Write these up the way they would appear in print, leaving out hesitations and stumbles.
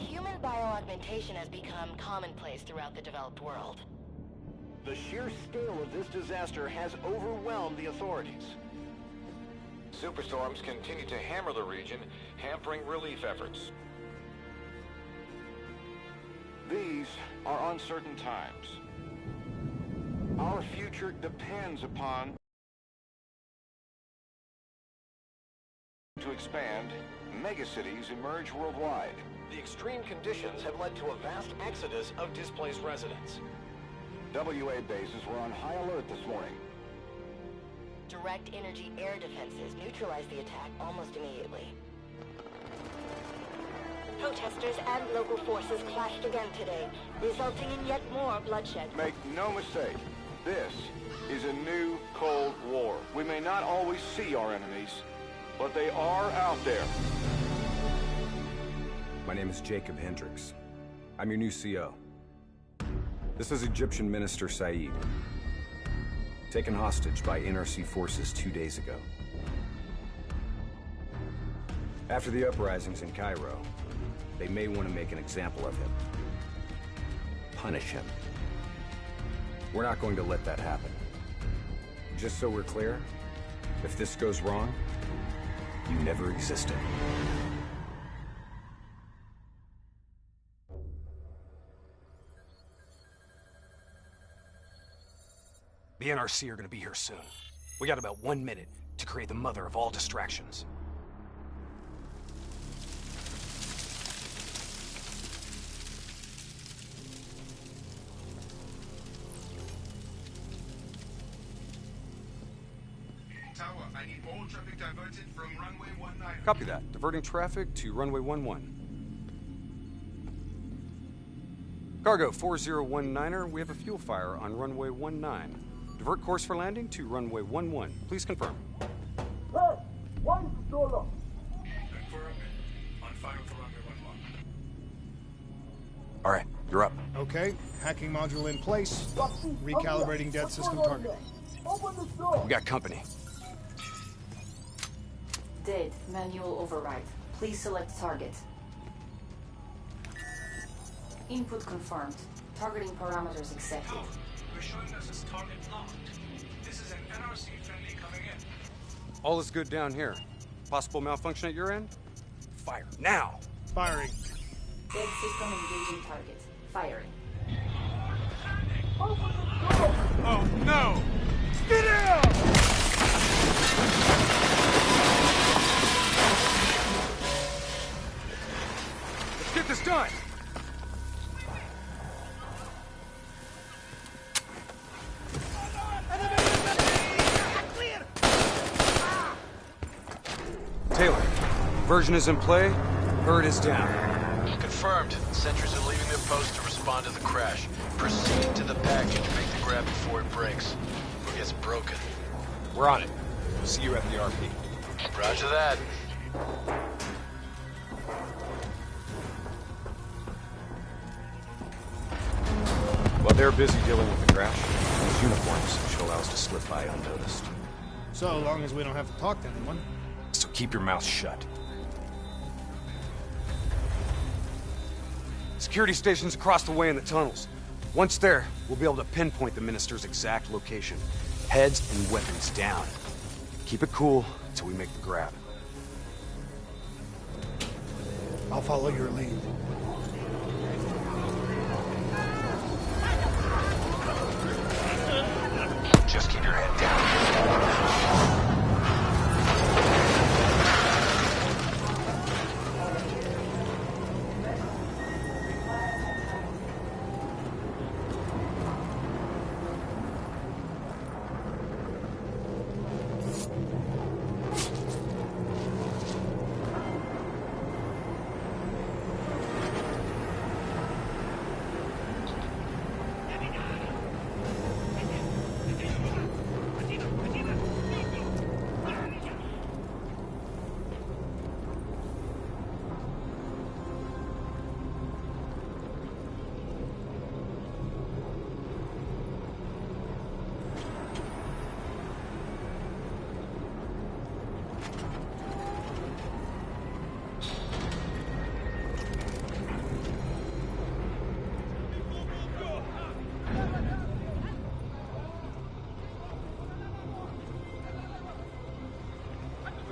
Human bioaugmentation has become commonplace throughout the developed world. The sheer scale of this disaster has overwhelmed the authorities. Superstorms continue to hammer the region, hampering relief efforts. These are uncertain times. Our future depends upon to expand, megacities emerge worldwide. The extreme conditions have led to a vast exodus of displaced residents. WA bases were on high alert this morning. Direct energy air defenses neutralized the attack almost immediately. Protesters and local forces clashed again today, resulting in yet more bloodshed. Make no mistake, this is a new Cold War. We may not always see our enemies, but they are out there. My name is Jacob Hendricks. I'm your new CO. This is Egyptian Minister Said, taken hostage by NRC forces 2 days ago. After the uprisings in Cairo, they may want to make an example of him. Punish him. We're not going to let that happen. Just so we're clear, if this goes wrong, you never existed. The NRC are gonna be here soon. We got about 1 minute to create the mother of all distractions. Tower, I need all traffic diverted from runway 19. Copy that. Diverting traffic to runway 11. Cargo 4019er, we have a fuel fire on runway 19. Divert course for landing to runway 11. Please confirm. Confirm. On fire for runway 11. All right, you're up. Okay, hacking module in place. Recalibrating dead system target. We got company. Dead. Manual override. Please select target. Input confirmed. Targeting parameters accepted. Tower, you're showing us as target locked. This is an NRC friendly coming in. All is good down here. Possible malfunction at your end? Fire, now! Firing. Dead system engaging target. Firing. Oh, no! Get out! Let's get this done! Taylor, version is in play. Bird is down. Confirmed. Sentries are leaving their post to respond to the crash. Proceed to the package. Make the grab before it breaks. Or gets broken. We're on it. See you at the RP. Roger that. While they're busy dealing with the crash, these uniforms should allow us to slip by unnoticed. So long as we don't have to talk to anyone. So keep your mouth shut. Security stations across the way in the tunnels. Once there, we'll be able to pinpoint the minister's exact location. Heads and weapons down. Keep it cool until we make the grab. I'll follow your lead. Just keep your head down.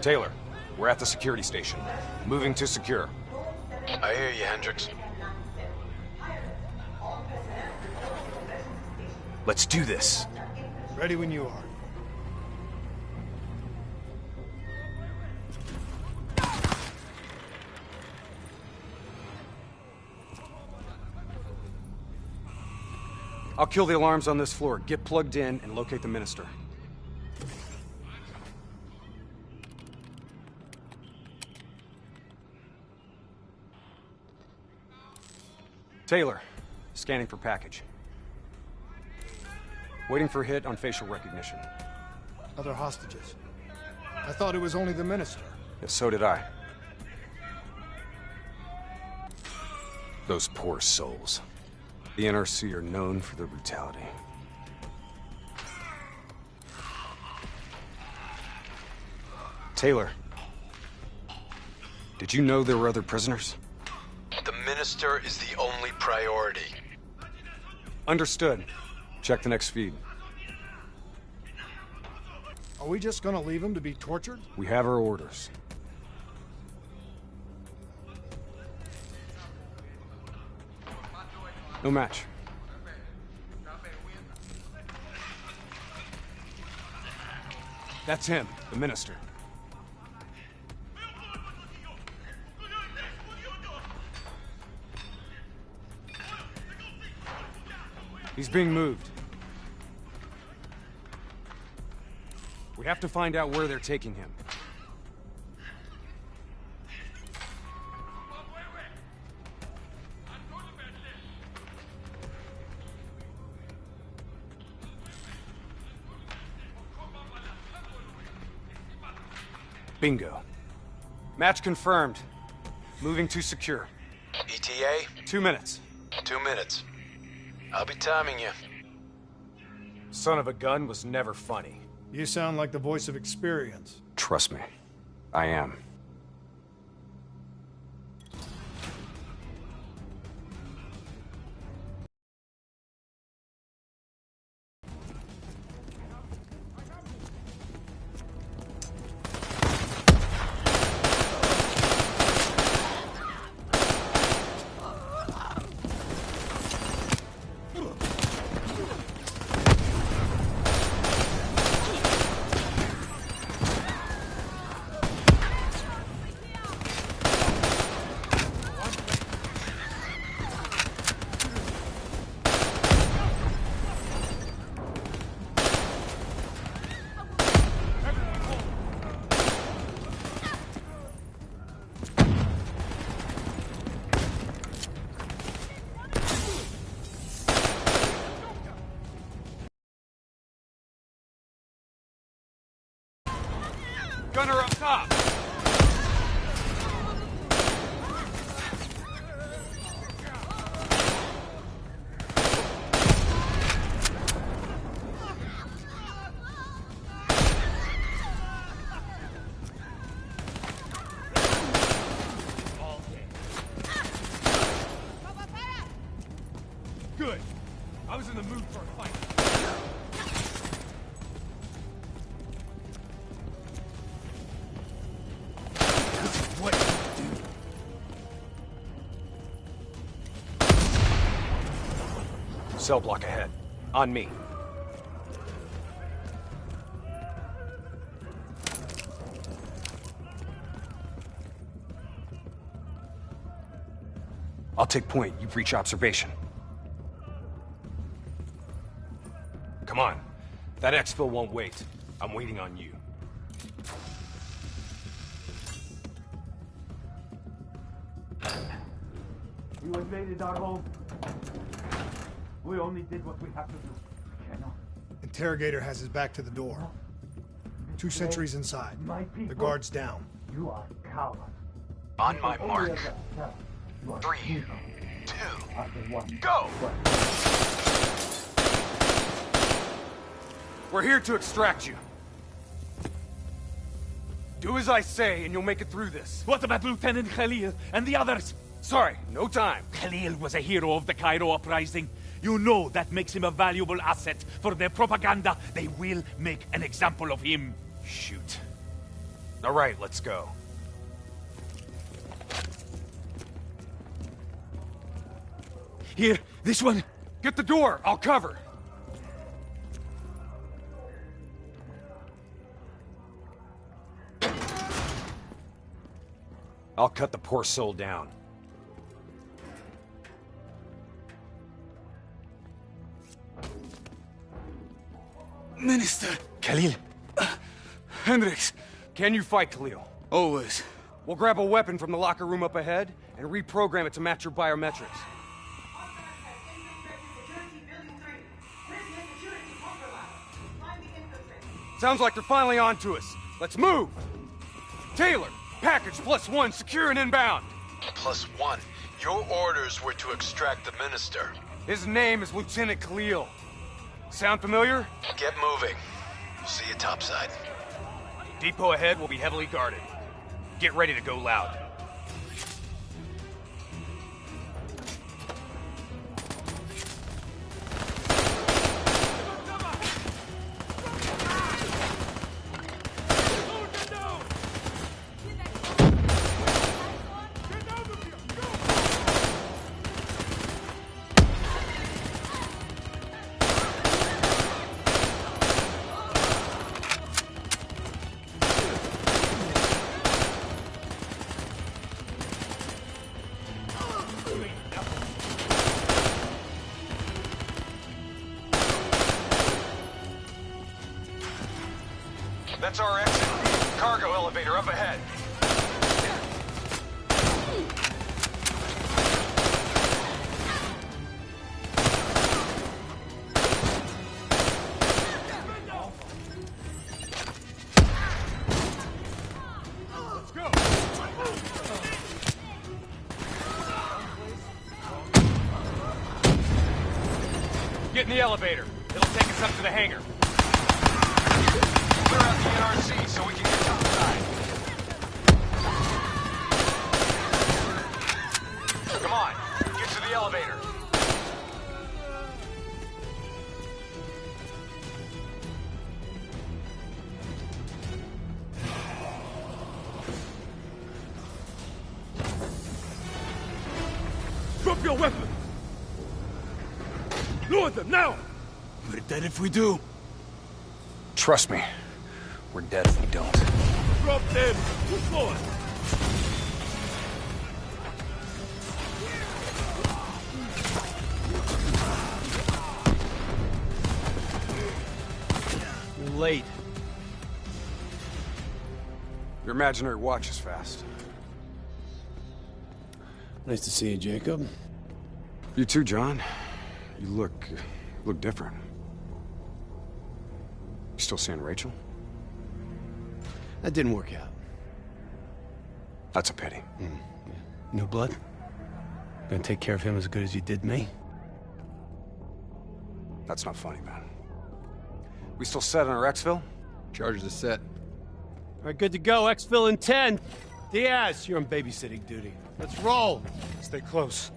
Taylor, we're at the security station. Moving to secure. I hear you, Hendricks. Let's do this. Ready when you are. I'll kill the alarms on this floor. Get plugged in and locate the minister. Taylor, scanning for package. Waiting for hit on facial recognition. Other hostages. I thought it was only the minister. Yeah, so did I. Those poor souls. The NRC are known for their brutality. Taylor, did you know there were other prisoners? The minister is the only priority. Understood. Check the next feed. Are we just gonna leave him to be tortured? We have our orders. No match. That's him, the minister. He's being moved. We have to find out where they're taking him. Bingo. Match confirmed. Moving to secure. ETA? 2 minutes. 2 minutes. I'll be timing you. Son of a gun was never funny. You sound like the voice of experience. Trust me, I am. Gunner up top! Good. I was in the mood for a fight. What do you do? Cell block ahead. On me. I'll take point. You breach observation. Come on. That exfil won't wait. I'm waiting on you. You invaded our home. We only did what we have to do. Cannot. Interrogator has his back to the door. 2 sentries inside. The guard's down. You are a coward. On my mark. 3, 2, go! We're here to extract you. Do as I say, and you'll make it through this. What about Lieutenant Khalil and the others? Sorry, no time. Khalil was a hero of the Cairo uprising. You know that makes him a valuable asset for their propaganda. They will make an example of him. Shoot. All right, let's go. Here, this one. Get the door, I'll cover. I'll cut the poor soul down. Minister. Khalil. Hendricks. Can you fight, Khalil? Always. We'll grab a weapon from the locker room up ahead and reprogram it to match your biometrics. Sounds like they're finally on to us. Let's move! Taylor, package +1, secure and inbound. +1. Your orders were to extract the minister. His name is Lieutenant Khalil. Sound familiar? Get moving. See you topside. Depot ahead will be heavily guarded. Get ready to go loud. That's our exit. Cargo elevator up ahead. Let's go. Get in the elevator. It'll take us up to the hangar. Clear out the NRC so we can get topside. Come on, get to the elevator. Drop your weapon! Lower them, now! We're dead if we do. Trust me, we're dead if we don't. Drop them! Push forward! You're late. Your imaginary watch is fast. Nice to see you, Jacob. You too, John. You look different. You still seeing Rachel? That didn't work out. That's a pity. Yeah. New blood? Gonna take care of him as good as you did me? That's not funny, man. We still set on our exfil? Charges are set. All right, good to go. Exfil in 10. Diaz, you're on babysitting duty. Let's roll. Stay close.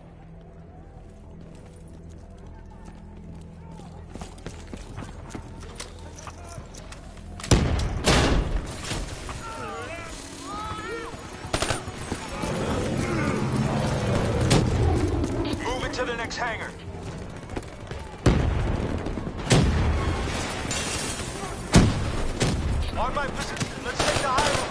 Move it to the next hangar. On my position. Let's take the high road.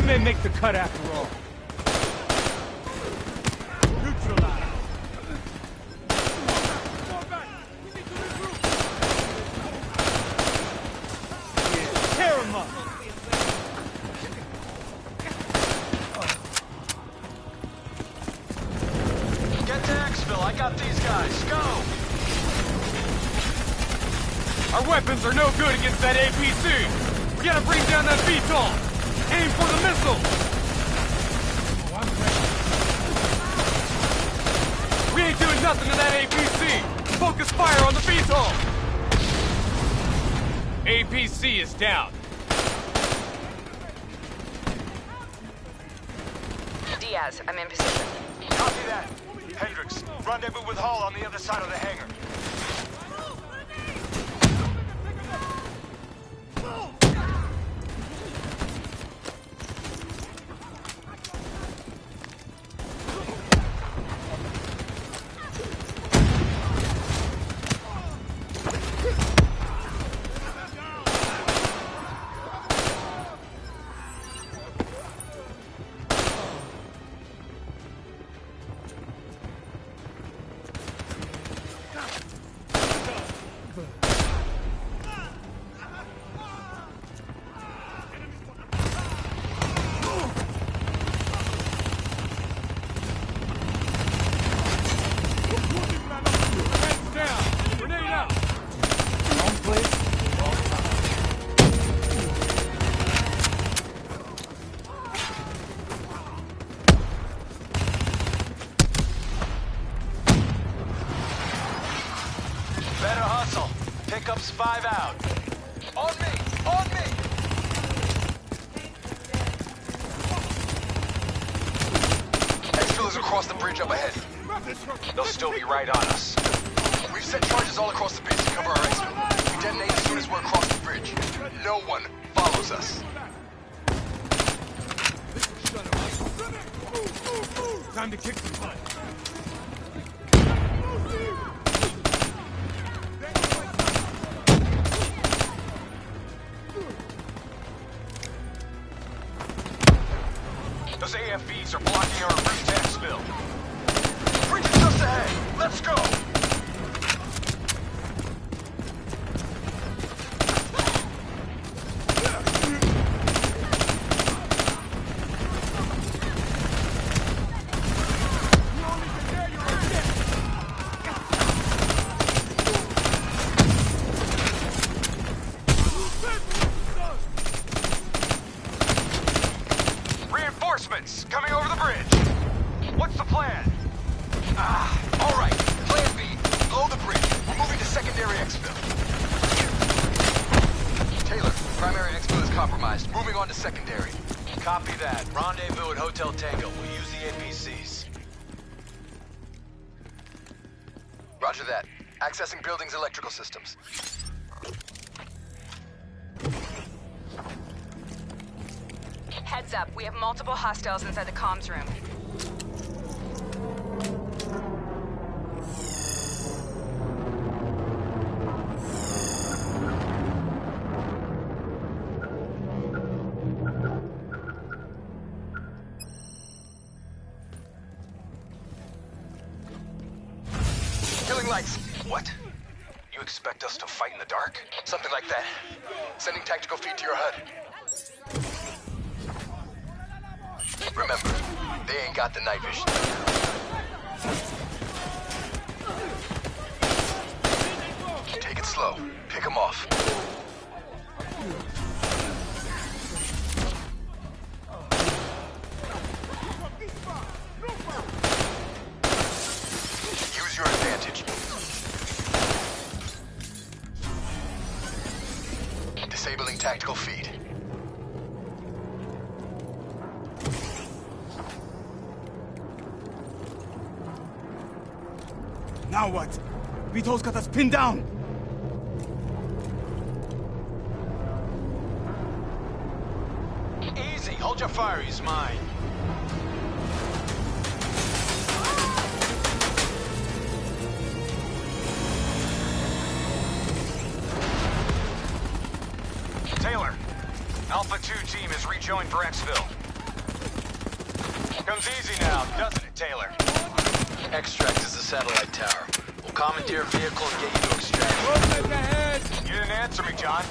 We may make the cut after all. Neutralize. Tear him up. Get to Exfil. I got these guys. Go! Our weapons are no good against that APC. We gotta bring down that VTOL. Aim for the missile. We ain't doing nothing to that APC. Focus fire on the VTOL. APC is down. Diaz, I'm in position. Copy that. Hendricks, rendezvous with Hall on the other side of the hangar. Better hustle. Pickup's 5 out. On me! On me! Exfil is across the bridge up ahead. They'll still be right on us. We've set charges all across the base to cover our exfil. We detonate as soon as we're across the bridge. No one follows us. Time to kick some butt. Those AFVs are blocking our route to exfil. Bridge is just ahead. Let's go! Reinforcements coming over the bridge. What's the plan? All right. Plan B. Below the bridge. We're moving to secondary exfil. Taylor, primary exfil is compromised. Moving on to secondary. Copy that. Rendezvous at Hotel Tango. We'll use the APCs. Roger that. Accessing building's electrical systems. Heads up, we have multiple hostiles inside the comms room. Killing lights. What? You expect us to fight in the dark? Something like that. Sending tactical feed to your HUD. Remember, they ain't got the night vision. Take it slow. Pick them off. Use your advantage. Disabling tactical feed. Now what? Vito's got us pinned down! Easy, hold your fire, he's mine. Taylor, Alpha 2 team has rejoined for exfil. Comes easy now, doesn't it, Taylor? Extract is the satellite tower. We'll commandeer a vehicle and get you to extract. You didn't answer me, John.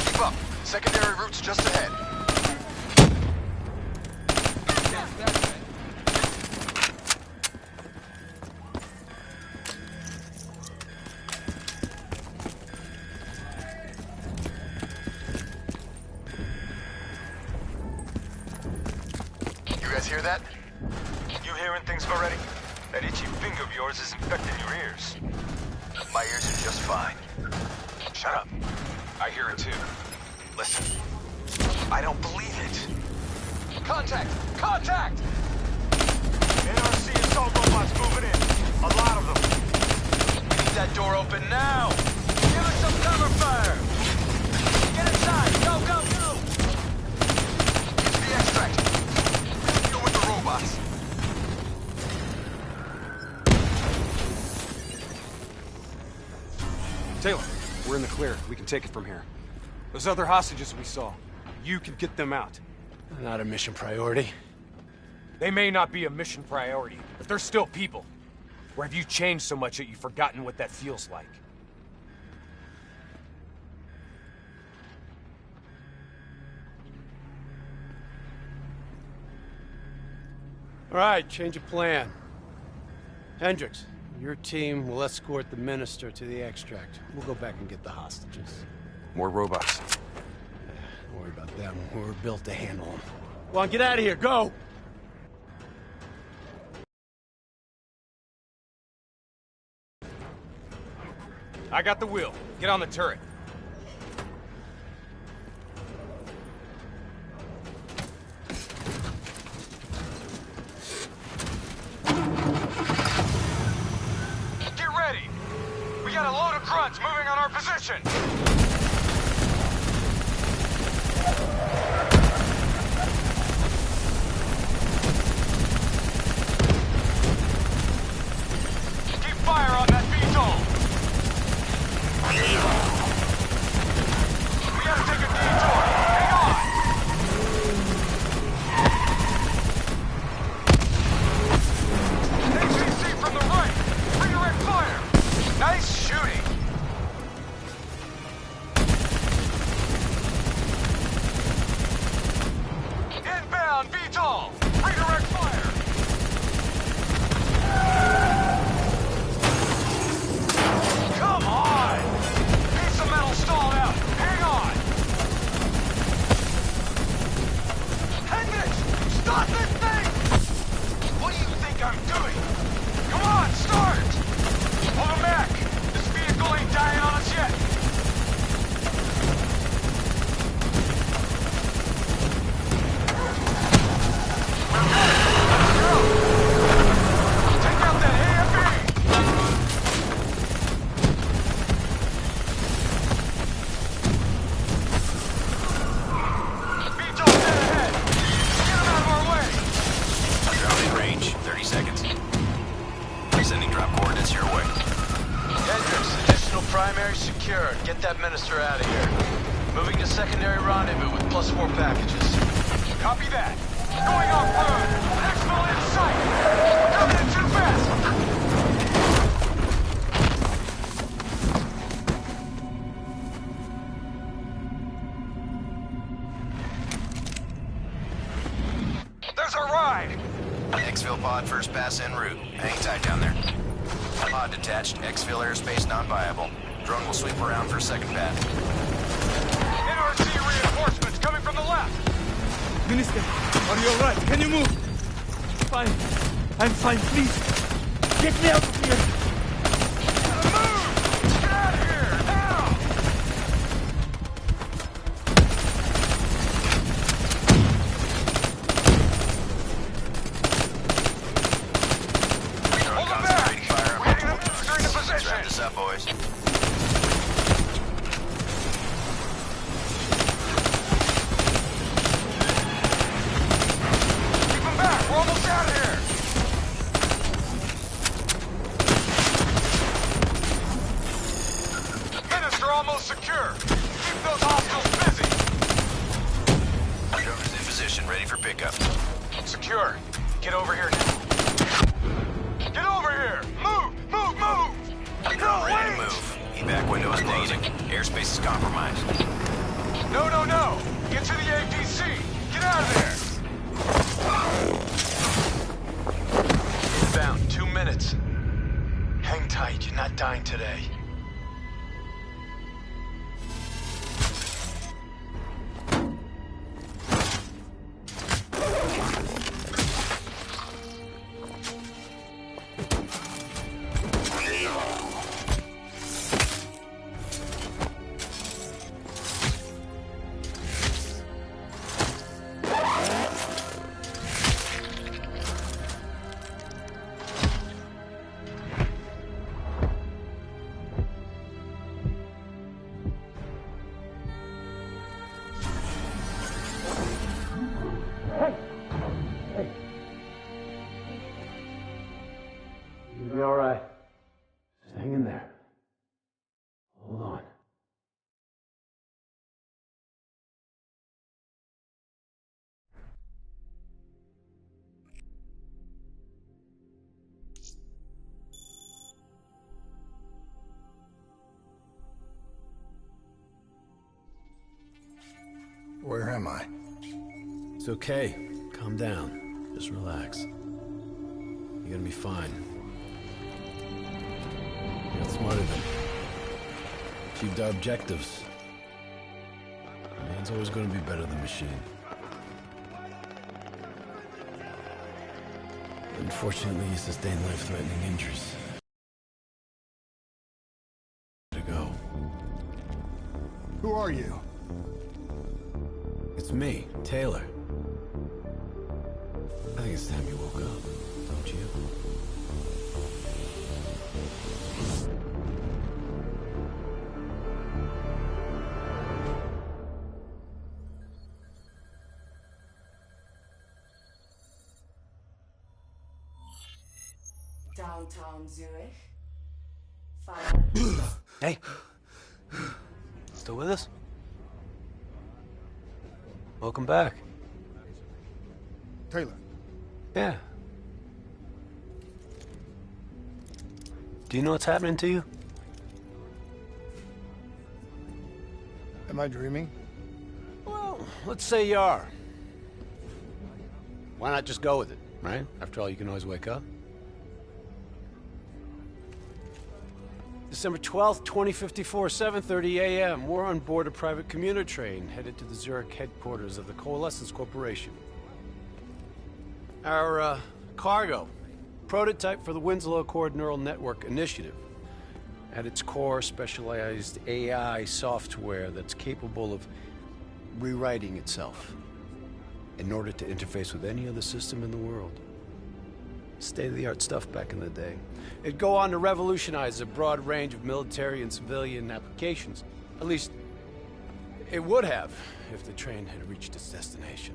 Keep up. Secondary route's just ahead. You guys hear that? You hearing things already? That itchy finger of yours is infecting your ears. My My ears are just fine. Shut up. I hear it too. Listen. I don't believe it. Contact! Contact! NRC assault robots moving in. A lot of them. We need that door open now! Give us some cover fire! Get inside! Go, go, go! Get to the extract. We'll deal with the robots. Taylor, we're in the clear. We can take it from here. Those other hostages we saw, you can get them out. Not a mission priority. They may not be a mission priority, but they're still people. Or have you changed so much that you've forgotten what that feels like? All right, change of plan. Hendricks, your team will escort the minister to the extract. We'll go back and get the hostages. More robots. Don't worry about them. We're built to handle them. Come on, get out of here. Go! I got the wheel. Get on the turret. Get ready! We got a load of grunts moving on our position! Keep fire on that VTOL! We gotta take a detour! Hang on! APC from the right! Redirect fire! Nice shooting! Inbound VTOL! Redirect fire! Come on! Piece of metal stalled out! Hang on! Hendricks! Stop this thing! What do you think I'm doing? Come on, start! Hold him back! This vehicle ain't dying on us yet! Let's go! Take out that AFB! VTOL dead ahead! Get him out of our way! Ground in range. 30 seconds. Sending drop coordinates your way. Hendricks, additional primary secured. Get that minister out of here. Moving to secondary rendezvous with +4 packages. Copy that. Going off-road. Exfil in sight. We're coming in too fast. There's our ride. Exfil pod first pass en route. Hang tight down there. Pod detached. Exfil airspace non-viable. Drone will sweep around for a second pass. NRC reinforcements coming from the left. Minister, are you alright? Can you move? Fine. I'm fine, please. Get me out of here. Move! Get out of here! Now! Hold them back! We're getting them during the position! Wrap this up, boys. Keep them back! We're almost out of here! Minister almost secure. Keep those hostiles busy. Drone is in position, ready for pickup. Secure. Get over here now. Get over here! Move! Move! Move! Drone ready to move. Evac window is closing. Airspace is compromised. No, no, no! Get to the APC! Get out of there! Inbound, 2 minutes. Hang tight, you're not dying today. You'll be all right. Just hang in there. Hold on. Where am I? It's okay. Calm down. Just relax. You're gonna be fine. You got smarter than achieved our objectives. Man's always gonna be better than machine. Unfortunately, he sustained life-threatening injuries. To go. Who are you? It's me, Taylor. I think it's time you woke up, don't you? Downtown Zurich. Hey. Still with us? Welcome back. Taylor. Yeah. Do you know what's happening to you? Am I dreaming? Well, let's say you are. Why not just go with it, right? After all, you can always wake up. December 12th, 2054, 7:30 a.m. We're on board a private commuter train headed to the Zurich headquarters of the Coalescence Corporation. Our cargo, prototype for the Winslow Accord Neural Network Initiative. At its core, specialized AI software that's capable of rewriting itself in order to interface with any other system in the world. State-of-the-art stuff back in the day. It'd go on to revolutionize a broad range of military and civilian applications. At least, it would have if the train had reached its destination.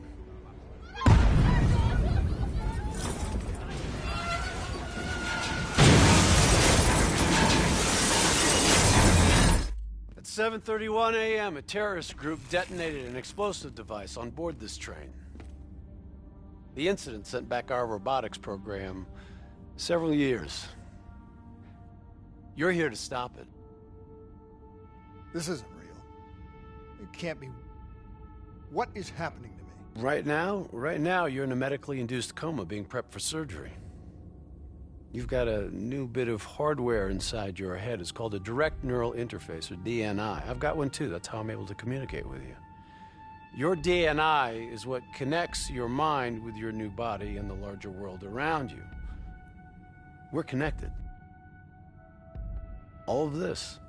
At 7:31 a.m., a terrorist group detonated an explosive device on board this train. The incident sent back our robotics program several years. You're here to stop it. This isn't real. It can't be. What is happening to me? Right now, you're in a medically induced coma being prepped for surgery. You've got a new bit of hardware inside your head. It's called a direct neural interface, or DNI. I've got one too. That's how I'm able to communicate with you. Your DNI is what connects your mind with your new body and the larger world around you. We're connected. All of this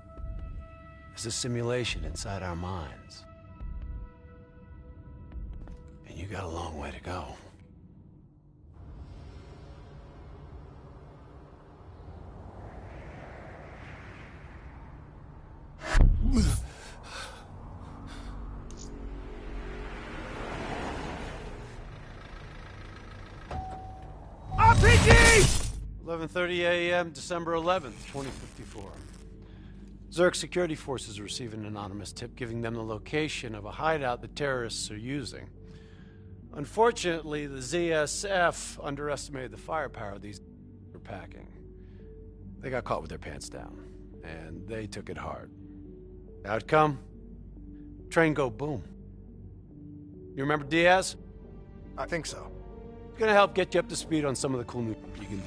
is a simulation inside our minds. And you got a long way to go. RPG! 11:30 a.m., December 11th, 2054. Zurich security forces receive an anonymous tip giving them the location of a hideout the terrorists are using. Unfortunately, the ZSF underestimated the firepower these were packing. They got caught with their pants down, and they took it hard. Outcome? Train go boom. You remember Diaz? I think so. It's gonna help get you up to speed on some of the cool new you can do.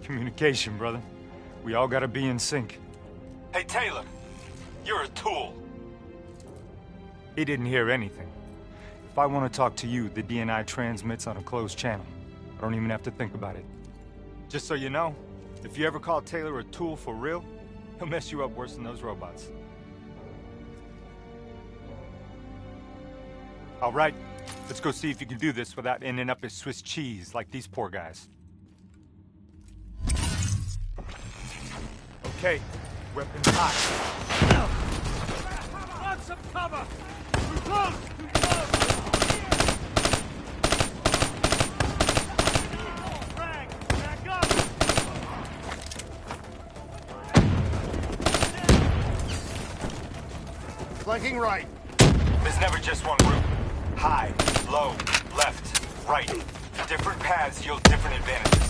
Communication, brother. We all gotta be in sync. Hey, Taylor. You're a tool. He didn't hear anything. If I want to talk to you, the DNI transmits on a closed channel. I don't even have to think about it. Just so you know, if you ever call Taylor a tool for real, he'll mess you up worse than those robots. All right, let's go see if you can do this without ending up as Swiss cheese like these poor guys. Okay, weapons hot. some cover! Too close! Too close! Frag! Back up! Flanking right. There's never just one route. High, low, left, right. Different paths yield different advantages.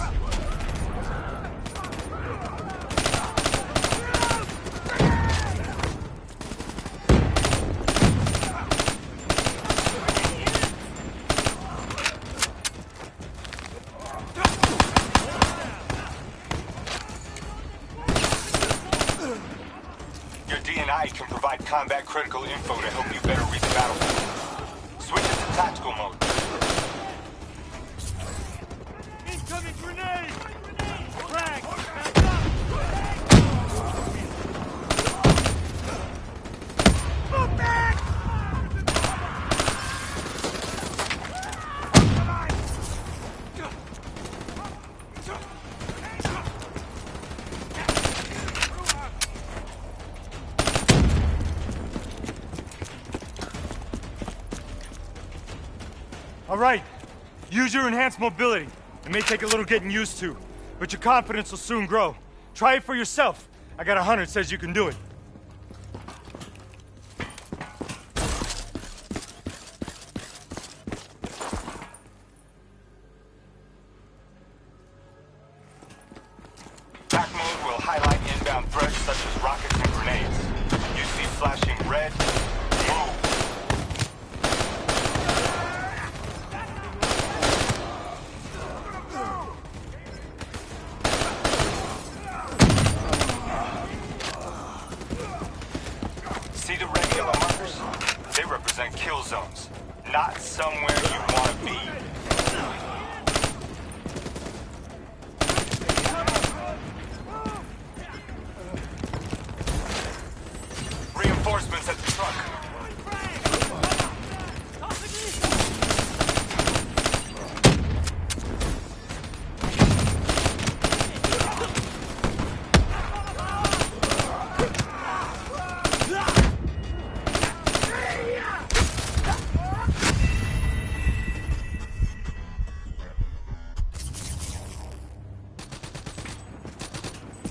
Your DNI can provide combat critical info to help you better read the battlefield. Switch it to tactical mode. Incoming grenade! Frag! Back up! Move back! All right. Use your enhanced mobility. It may take a little getting used to, but your confidence will soon grow. Try it for yourself. I got a hunter that says you can do it. Attack mode will highlight inbound threats such as rockets and grenades. You see flashing red, move. See the red yellow markers? They represent kill zones, not somewhere you want to be. Reinforcements at the truck.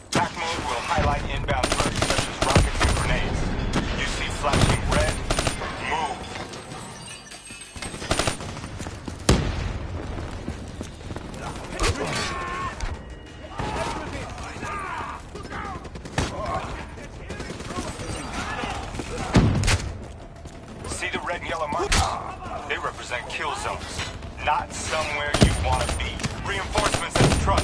Attack mode will highlight inbound threats such as rockets and grenades. You see flashing red, move. See the red and yellow markers? They represent kill zones, not somewhere you want to be. Reinforcements at the truck.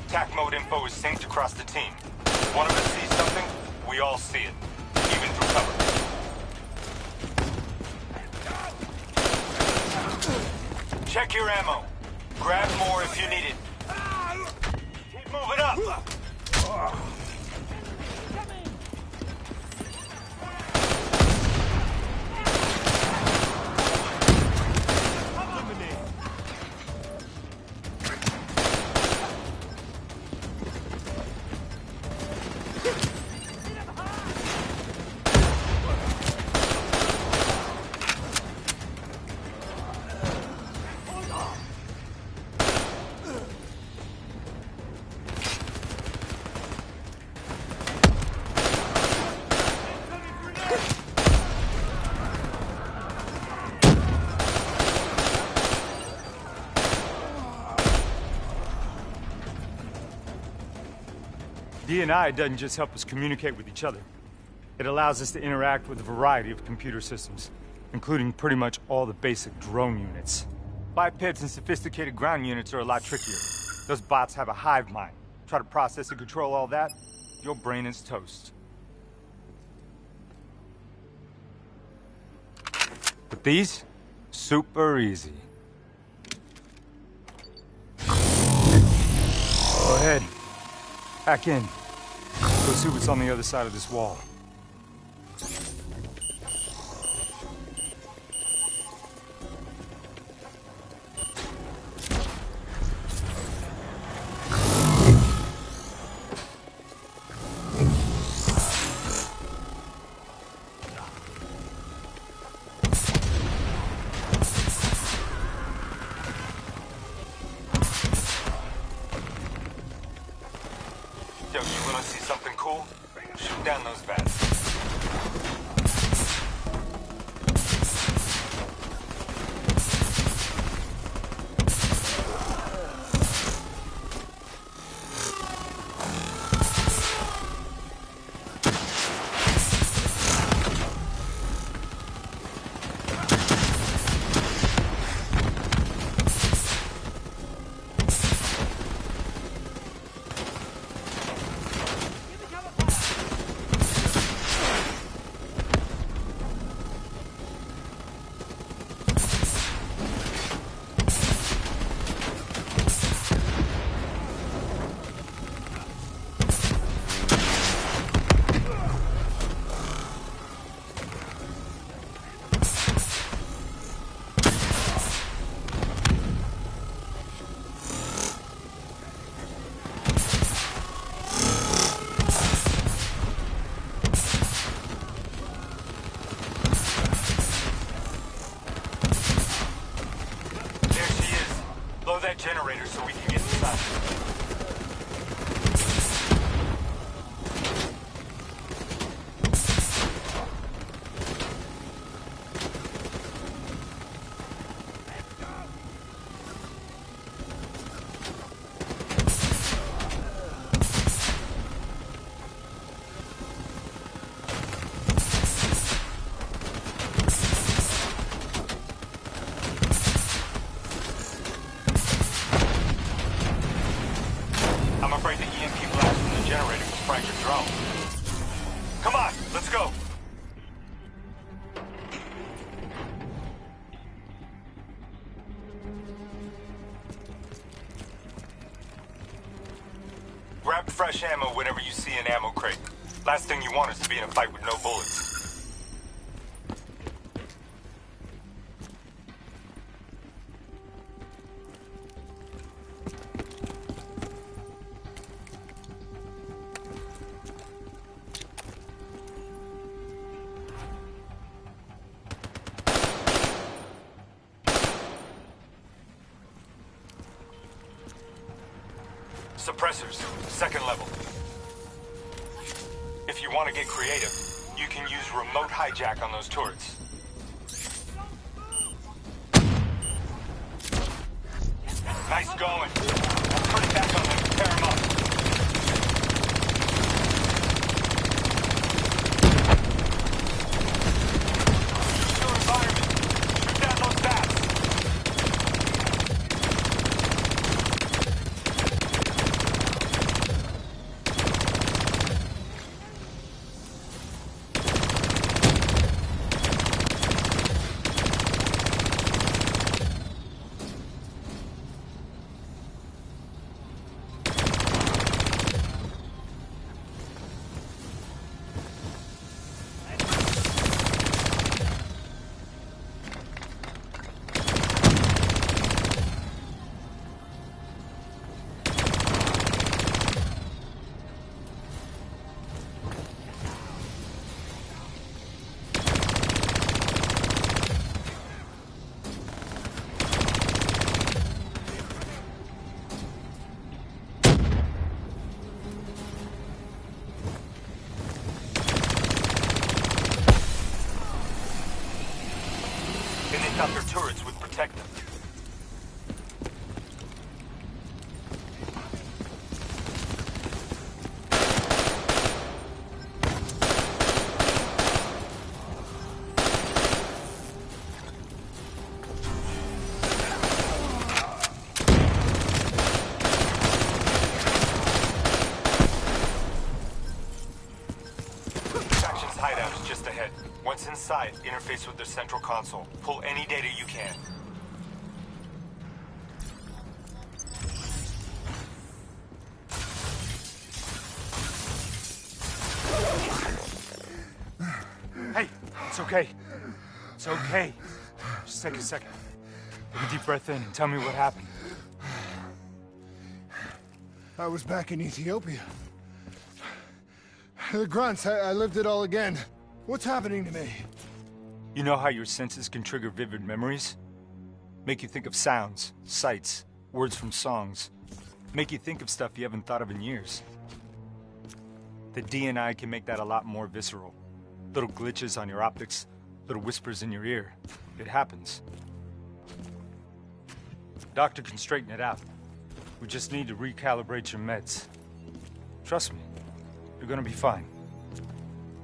Attack mode info is synced across the team. If one of us sees something, we all see it, even through cover. Check your ammo. Grab more if you need it. Keep moving up! DNI doesn't just help us communicate with each other. It allows us to interact with a variety of computer systems, including pretty much all the basic drone units. Bipeds and sophisticated ground units are a lot trickier. Those bots have a hive mind. Try to process and control all that, your brain is toast. But these? Super easy. Go ahead. Hack in. Go see what's on the other side of this wall. Yo, you wanna see something cool? Shoot down those vats. That generator so we can get inside. I'm afraid the EMP blast from the generator will fright your drone. Come on, let's go. Grab fresh ammo whenever you see an ammo crate. Last thing you want is to be in a fight with no bullets. Suppressors, second level. If you want to get creative, you can use remote hijack on those turrets. Nice going. I'll turn it back on them and tear them up. Use your environment. Shoot down those bats. inside, interface with the central console. Pull any data you can. Hey, it's okay. It's okay. Just take a second. Take a deep breath in and tell me what happened. I was back in Ethiopia. The grunts, I lived it all again. What's happening to me? You know how your senses can trigger vivid memories? Make you think of sounds, sights, words from songs. Make you think of stuff you haven't thought of in years. The DNI can make that a lot more visceral. Little glitches on your optics, little whispers in your ear. It happens. Doctor can straighten it out. We just need to recalibrate your meds. Trust me, you're gonna be fine.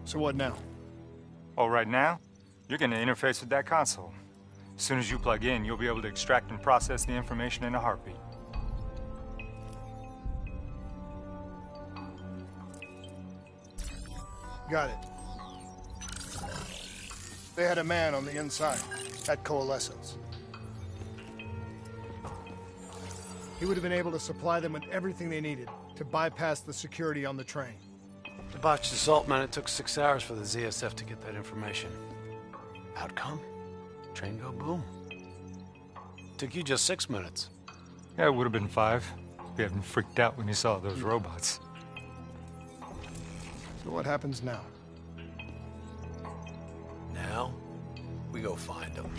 So what now? Oh, right now, you're gonna interface with that console. As soon as you plug in, you'll be able to extract and process the information in a heartbeat. Got it. They had a man on the inside, at Coalescence. He would have been able to supply them with everything they needed to bypass the security on the train. To botch the assault, man, it took 6 hours for the ZSF to get that information. Outcome? Train go boom. Took you just 6 minutes. Yeah, it would have been 5. If you hadn't freaked out when you saw those robots. So what happens now? Now, we go find them.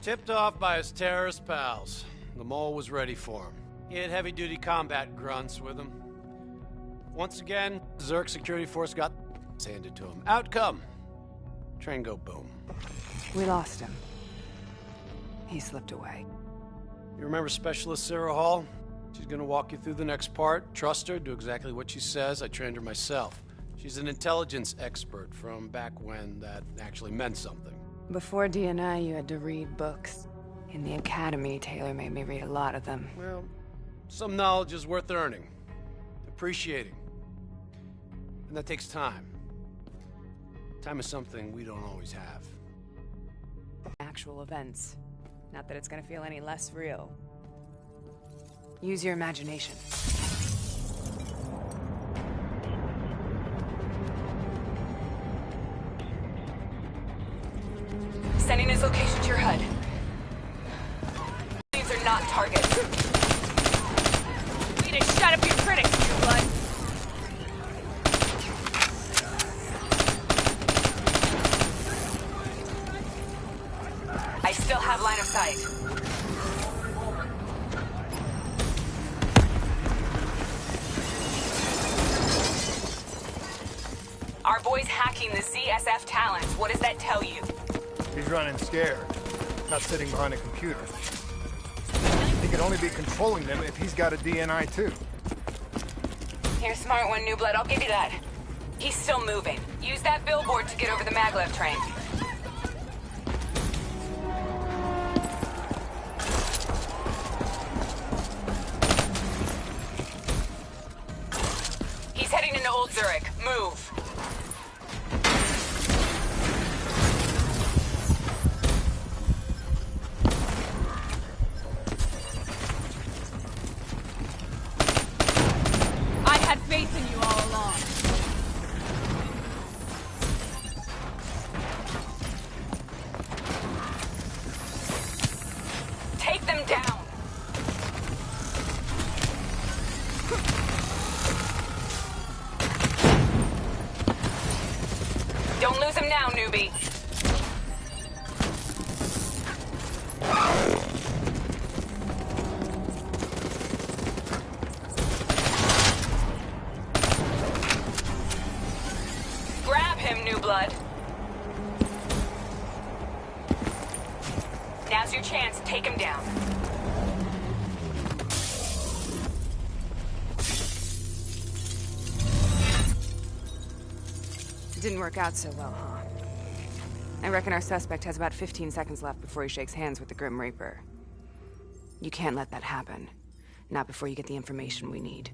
Tipped off by his terrorist pals. The mole was ready for him. He had heavy-duty combat grunts with him. Once again, Zerg security force got handed to him. Outcome. Train go boom. We lost him. He slipped away. You remember Specialist Sarah Hall? She's gonna walk you through the next part. Trust her, do exactly what she says. I trained her myself. She's an intelligence expert from back when that actually meant something. Before DNI, you had to read books. In the academy, Taylor made me read a lot of them. Well, some knowledge is worth earning, appreciating. And that takes time. Time is something we don't always have. Actual events. Not that it's gonna feel any less real. Use your imagination. Sending his location to your HUD. These are not targets. We need to shut up your critics, True Blood. I still have line of sight. Our boy's hacking the ZSF talents. What does that tell you? He's running scared, not sitting behind a computer. He could only be controlling them if he's got a DNI too. You're a smart one, New Blood. I'll give you that. He's still moving. Use that billboard to get over the maglev train. He's heading into Old Zurich. Move. It didn't work out so well, huh? I reckon our suspect has about 15 seconds left before he shakes hands with the Grim Reaper. You can't let that happen. Not before you get the information we need.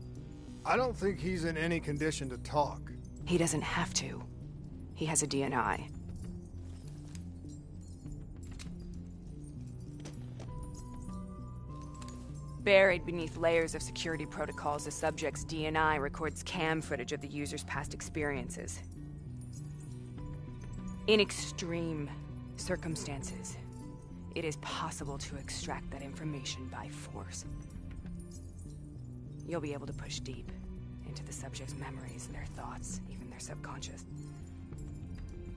I don't think he's in any condition to talk. He doesn't have to. He has a DNI. Buried beneath layers of security protocols, the subject's DNI records cam footage of the user's past experiences. In extreme circumstances, it is possible to extract that information by force. You'll be able to push deep into the subject's memories and their thoughts, even their subconscious.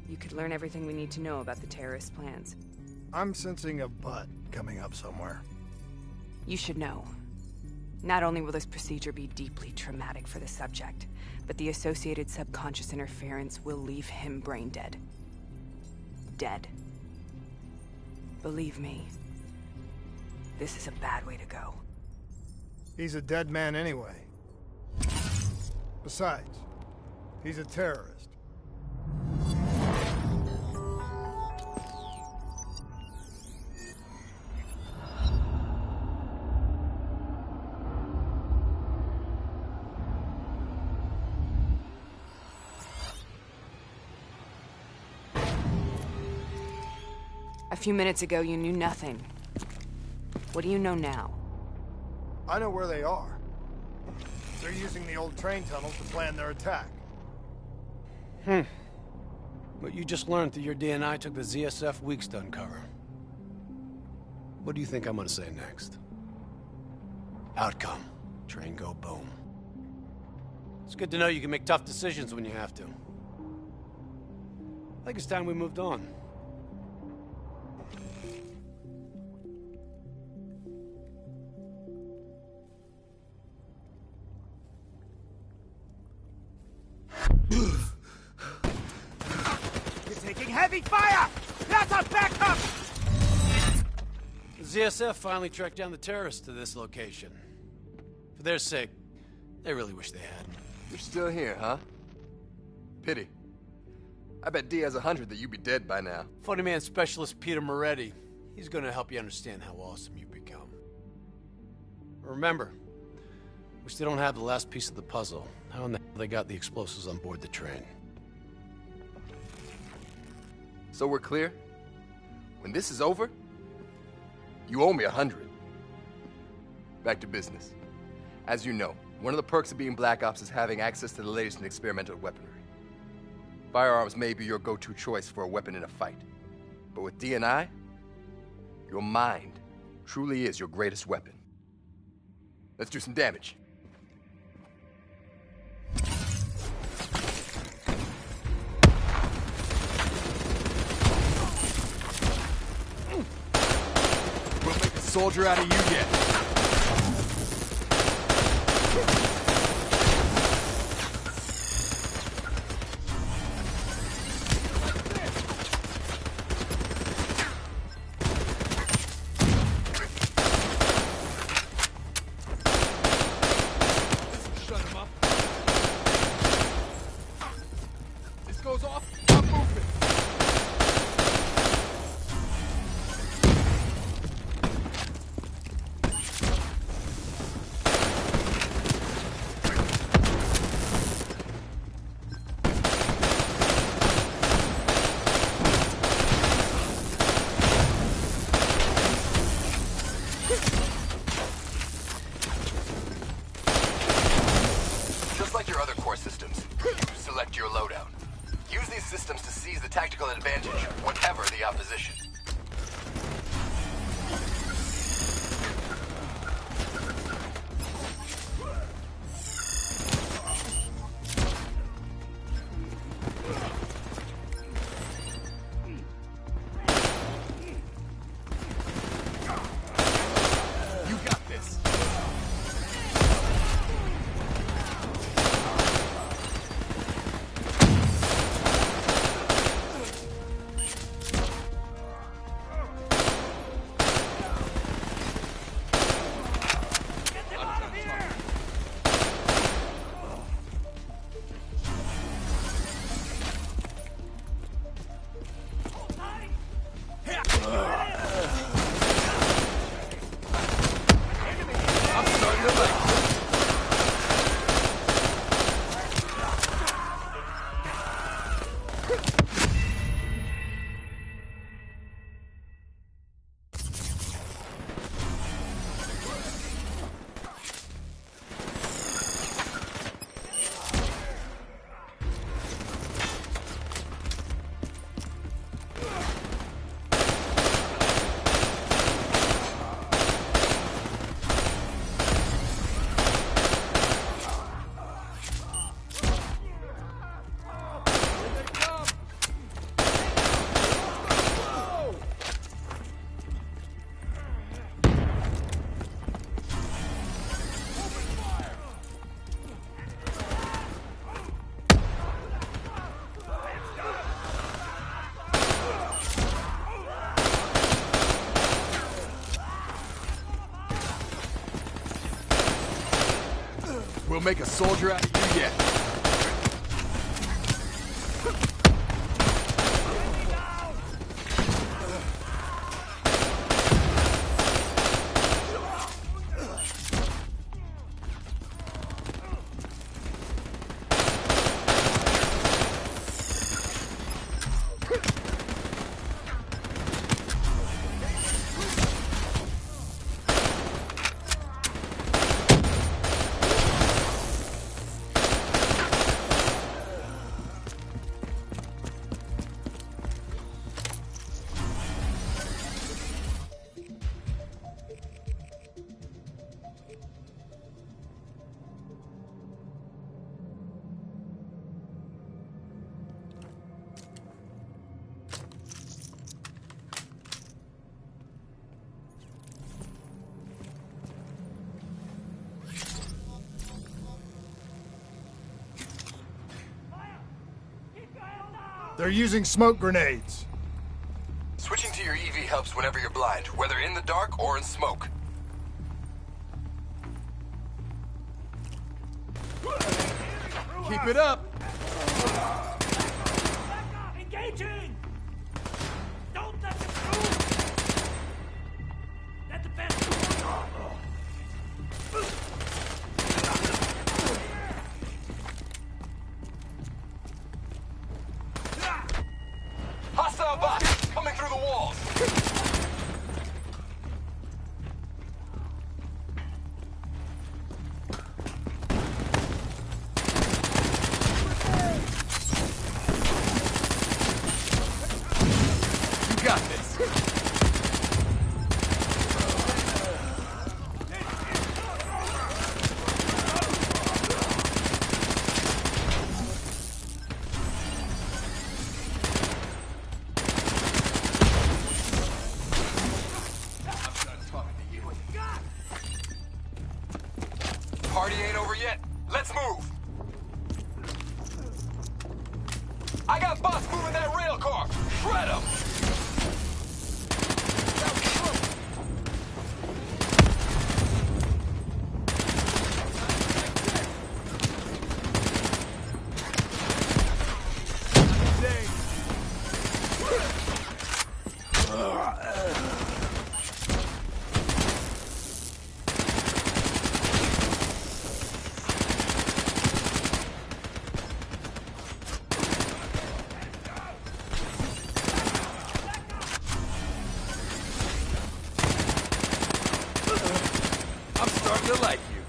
You could learn everything we need to know about the terrorist plans. I'm sensing a butt coming up somewhere. You should know. Not only will this procedure be deeply traumatic for the subject, but the associated subconscious interference will leave him brain dead. Dead. Believe me, this is a bad way to go. He's a dead man anyway. Besides, he's a terrorist. A few minutes ago, you knew nothing. What do you know now? I know where they are. They're using the old train tunnels to plan their attack. But you just learned that your DNI took the ZSF weeks to uncover. What do you think I'm gonna say next? Outcome. Train go boom. It's good to know you can make tough decisions when you have to. I think it's time we moved on. You're taking heavy fire! That's a backup! The ZSF finally tracked down the terrorists to this location. For their sake, they really wish they had. You're still here, huh? Pity. I bet D has 100 that you'd be dead by now. Funny man specialist Peter Moretti. He's gonna help you understand how awesome you've become. Remember, we still don't have the last piece of the puzzle. How in the hell they got the explosives on board the train? So we're clear? When this is over, you owe me 100. Back to business. As you know, one of the perks of being Black Ops is having access to the latest in experimental weaponry. Firearms may be your go-to choice for a weapon in a fight. But with DNI, your mind truly is your greatest weapon. Let's do some damage. We'll make a soldier out of you yet. Tactical advantage, whatever the opposition. You got this. We'll make a soldier out of you yet. They're using smoke grenades. Switching to your EV helps whenever you're blind, whether in the dark or in smoke. Keep it up! Engaging! Don't let them through! Let the best Hostile box coming through the walls! You got this! Party ain't over yet. Let's move. I got boss moving that rail car. Shred him. I'm starting to like you.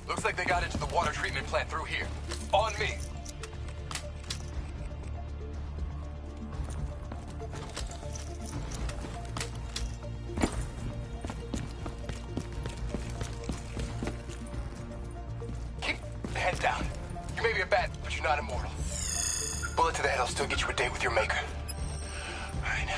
Looks like they got into the water treatment plant through here. On me. Keep the head down. You may be a bat, but you're not immortal. Bullet to the head will still get you a date with your maker. All right.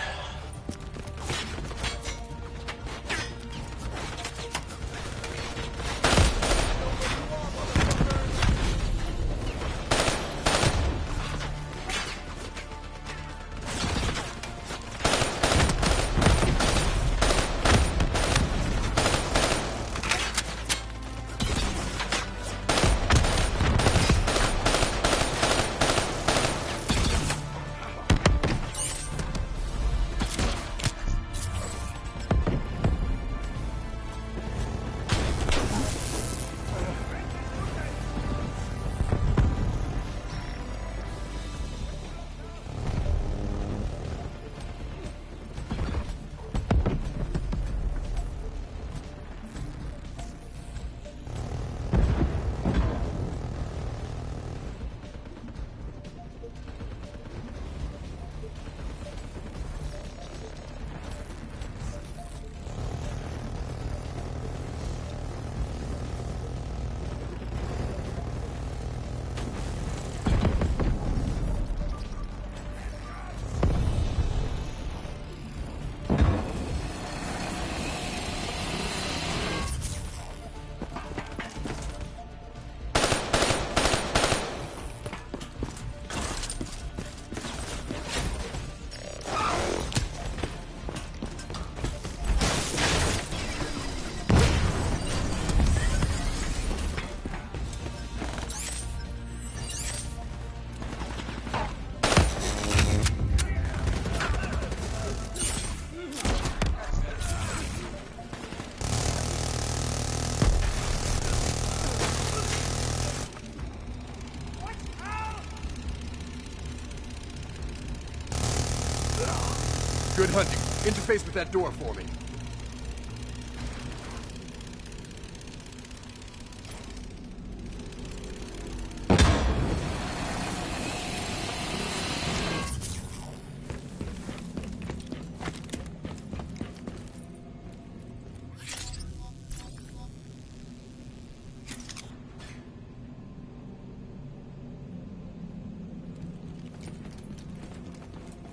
hunting. Interface with that door for me.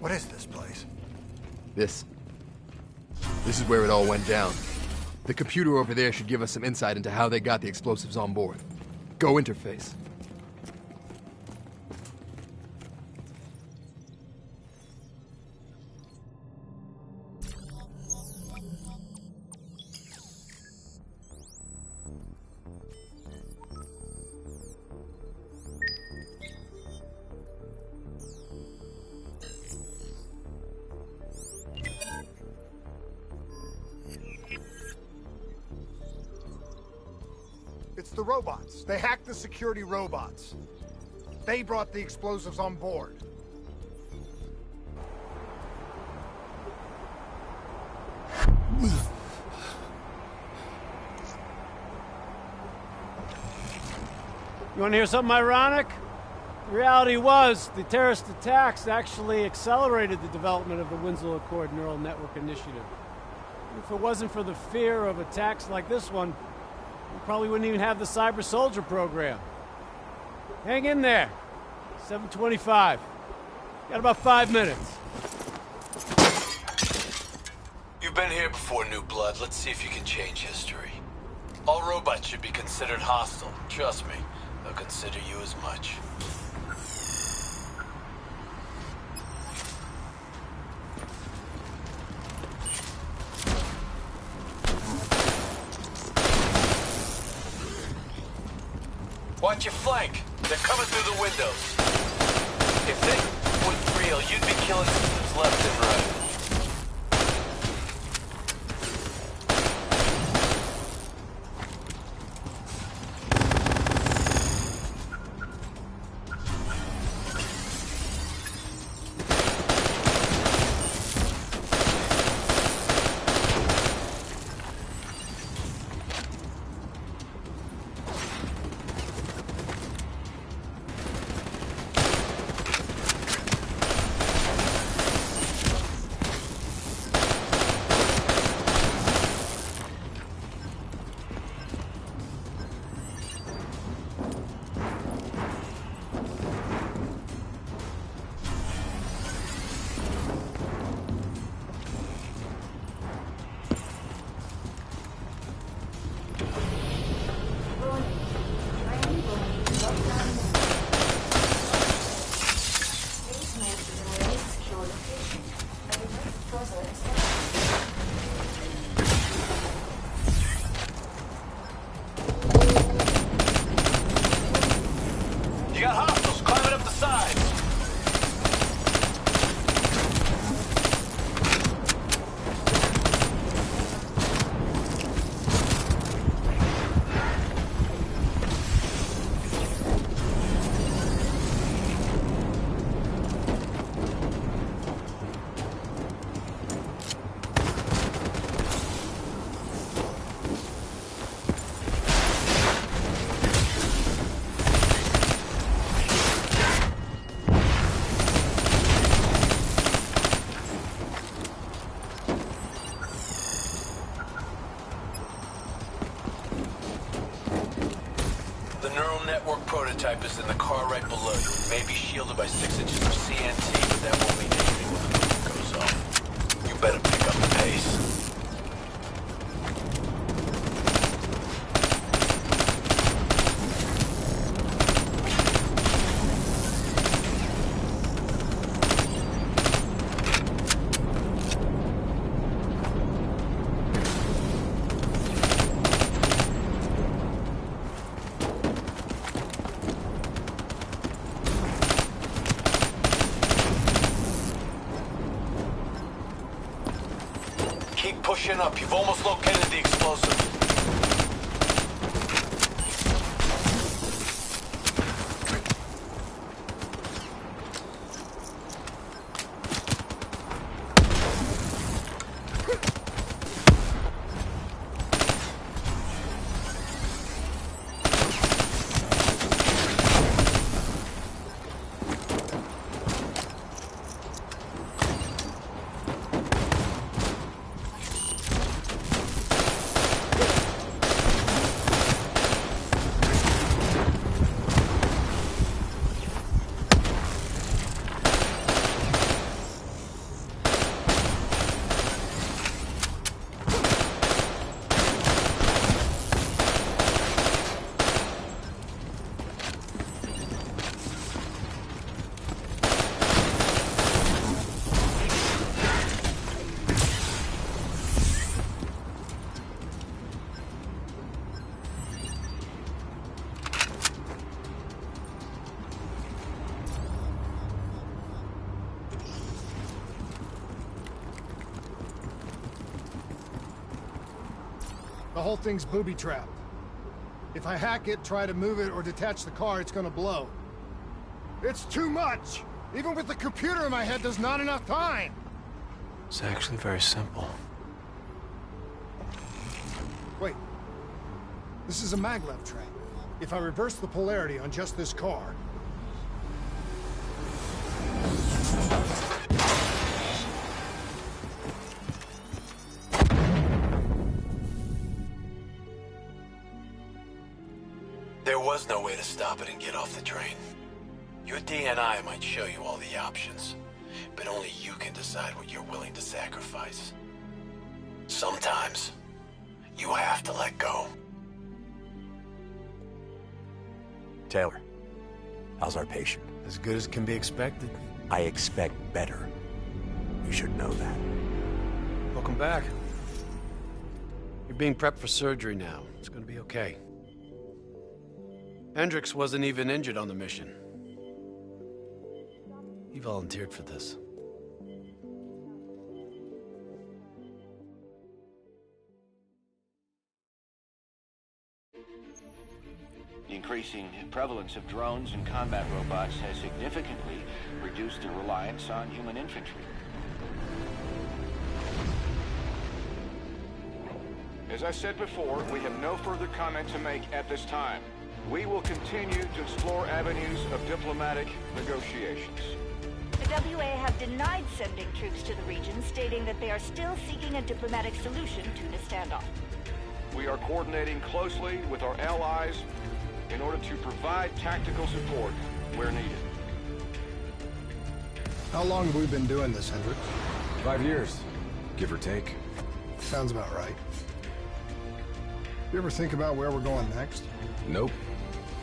What is this place? This is where it all went down. The computer over there should give us some insight into how they got the explosives on board. Go interface. It's the robots. They hacked the security robots. They brought the explosives on board. You want to hear something ironic? The reality was, the terrorist attacks actually accelerated the development of the Winslow Accord Neural Network Initiative. If it wasn't for the fear of attacks like this one, we probably wouldn't even have the Cyber Soldier program. Hang in there. 7:25. Got about 5 minutes. You've been here before, New Blood. Let's see if you can change history. All robots should be considered hostile. Trust me, they'll consider you as much. Watch your flank. They're coming through the windows. If this was real, you'd be killing systems left and right. You got hostiles climbing up the sides. The neural network prototype is in the car right below you. It may be shielded by 6 inches of CNT, but that won't mean anything when the motor goes off. You better pick up the pace. Keep pushing up. You've almost located the explosive. whole thing's booby-trapped. If I hack it, try to move it, or detach the car, it's gonna blow. It's too much! Even with the computer in my head, there's not enough time! It's actually very simple. Wait. This is a maglev train. If I reverse the polarity on just this car... There was no way to stop it and get off the train. Your DNI might show you all the options, but only you can decide what you're willing to sacrifice. Sometimes, you have to let go. Taylor, how's our patient? As good as can be expected. I expect better. You should know that. Welcome back. You're being prepped for surgery now. It's gonna be okay. Hendricks wasn't even injured on the mission. He volunteered for this. The increasing prevalence of drones and combat robots has significantly reduced the reliance on human infantry. As I said before, we have no further comment to make at this time. We will continue to explore avenues of diplomatic negotiations. The WA have denied sending troops to the region, stating that they are still seeking a diplomatic solution to the standoff. We are coordinating closely with our allies in order to provide tactical support where needed. How long have we been doing this, Hendricks? 5 years, give or take. Sounds about right. You ever think about where we're going next? Nope.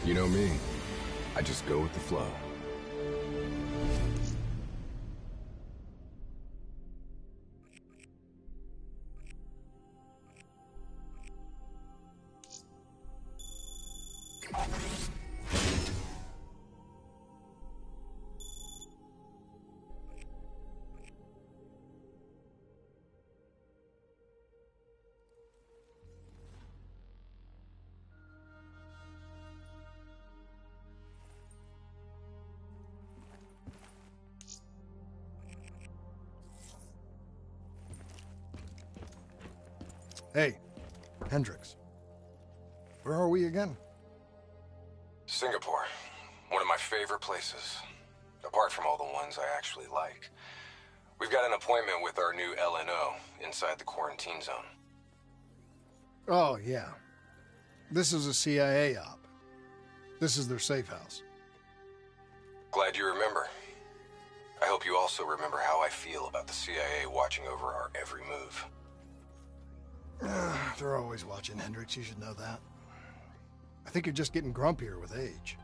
You know me. I just go with the flow. Hey, Hendricks. Where are we again? Singapore. One of my favorite places. Apart from all the ones I actually like. We've got an appointment with our new LNO inside the quarantine zone. Oh, yeah. This is a CIA op. This is their safe house. Glad you remember. I hope you also remember how I feel about the CIA watching over our every move. They're always watching, Hendricks. You should know that. I think you're just getting grumpier with age.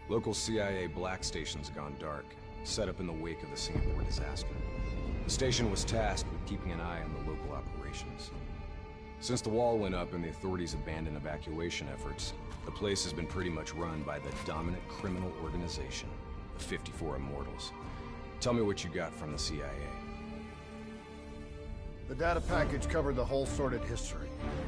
Local CIA black station's gone dark, set up in the wake of the Singapore disaster. The station was tasked with keeping an eye on the local operations. Since the wall went up and the authorities abandoned evacuation efforts, the place has been pretty much run by the dominant criminal organization, the 54 Immortals. Tell me what you got from the CIA. The data package covered the whole sordid history.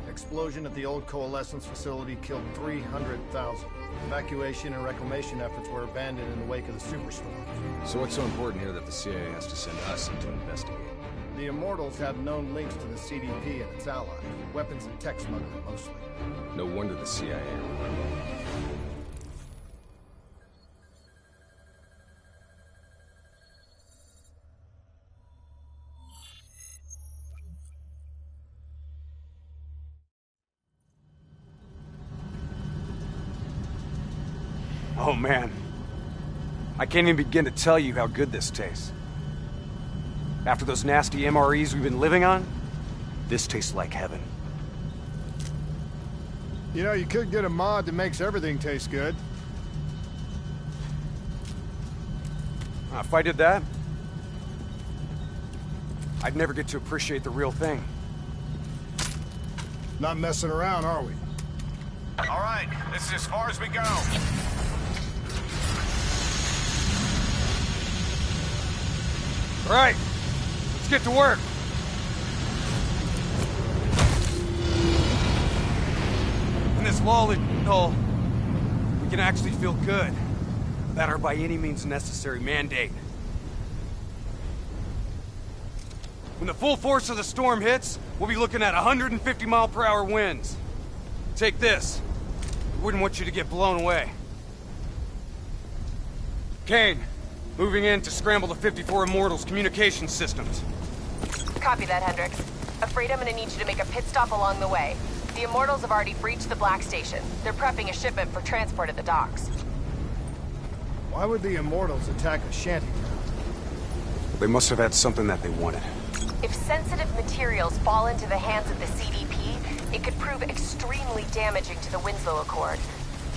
Explosion at the old Coalescence facility killed 300,000. Evacuation and reclamation efforts were abandoned in the wake of the superstorm. So what's so important here that the CIA has to send us in to investigate? The Immortals have known links to the CDP and its allies. Weapons and tech smuggling, mostly. No wonder the CIA remembered. Oh man, I can't even begin to tell you how good this tastes. After those nasty MREs we've been living on, this tastes like heaven. You know, you could get a mod that makes everything taste good. If I did that, I'd never get to appreciate the real thing. Not messing around, are we? All right, this is as far as we go. All right, let's get to work. In this lawless hole, we can actually feel good without our by any means necessary mandate. When the full force of the storm hits, we'll be looking at 150-mile-per-hour winds. Take this. We wouldn't want you to get blown away. Kane, moving in to scramble the 54 Immortals' communication systems. Copy that, Hendricks. Afraid I'm gonna need you to make a pit stop along the way. The Immortals have already breached the Black Station. They're prepping a shipment for transport at the docks. Why would the Immortals attack a shantytown? They must have had something that they wanted. If sensitive materials fall into the hands of the CDP, it could prove extremely damaging to the Winslow Accord.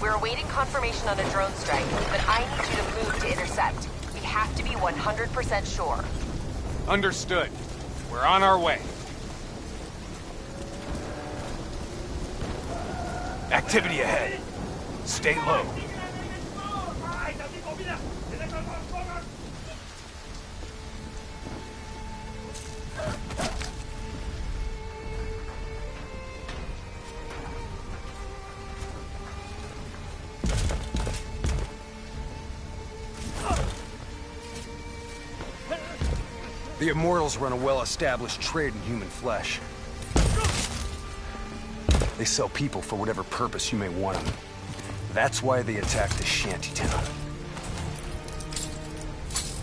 We're awaiting confirmation on a drone strike, but I need you to move to intercept. We have to be 100% sure. Understood. We're on our way. Activity ahead. Stay low. The Immortals run a well-established trade in human flesh. They sell people for whatever purpose you may want them. That's why they attacked the shantytown.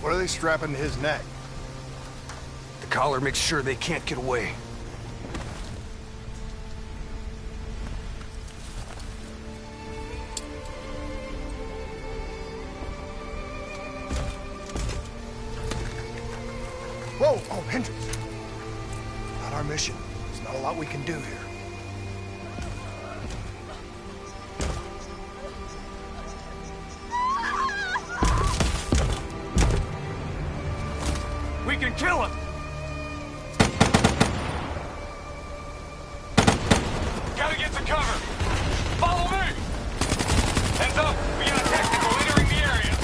What are they strapping to his neck? The collar makes sure they can't get away. Whoa! Oh, Hendricks! Not our mission. There's not a lot we can do here. We can kill him! Gotta get to cover! Follow me! Heads up! We got a tactical entering the area!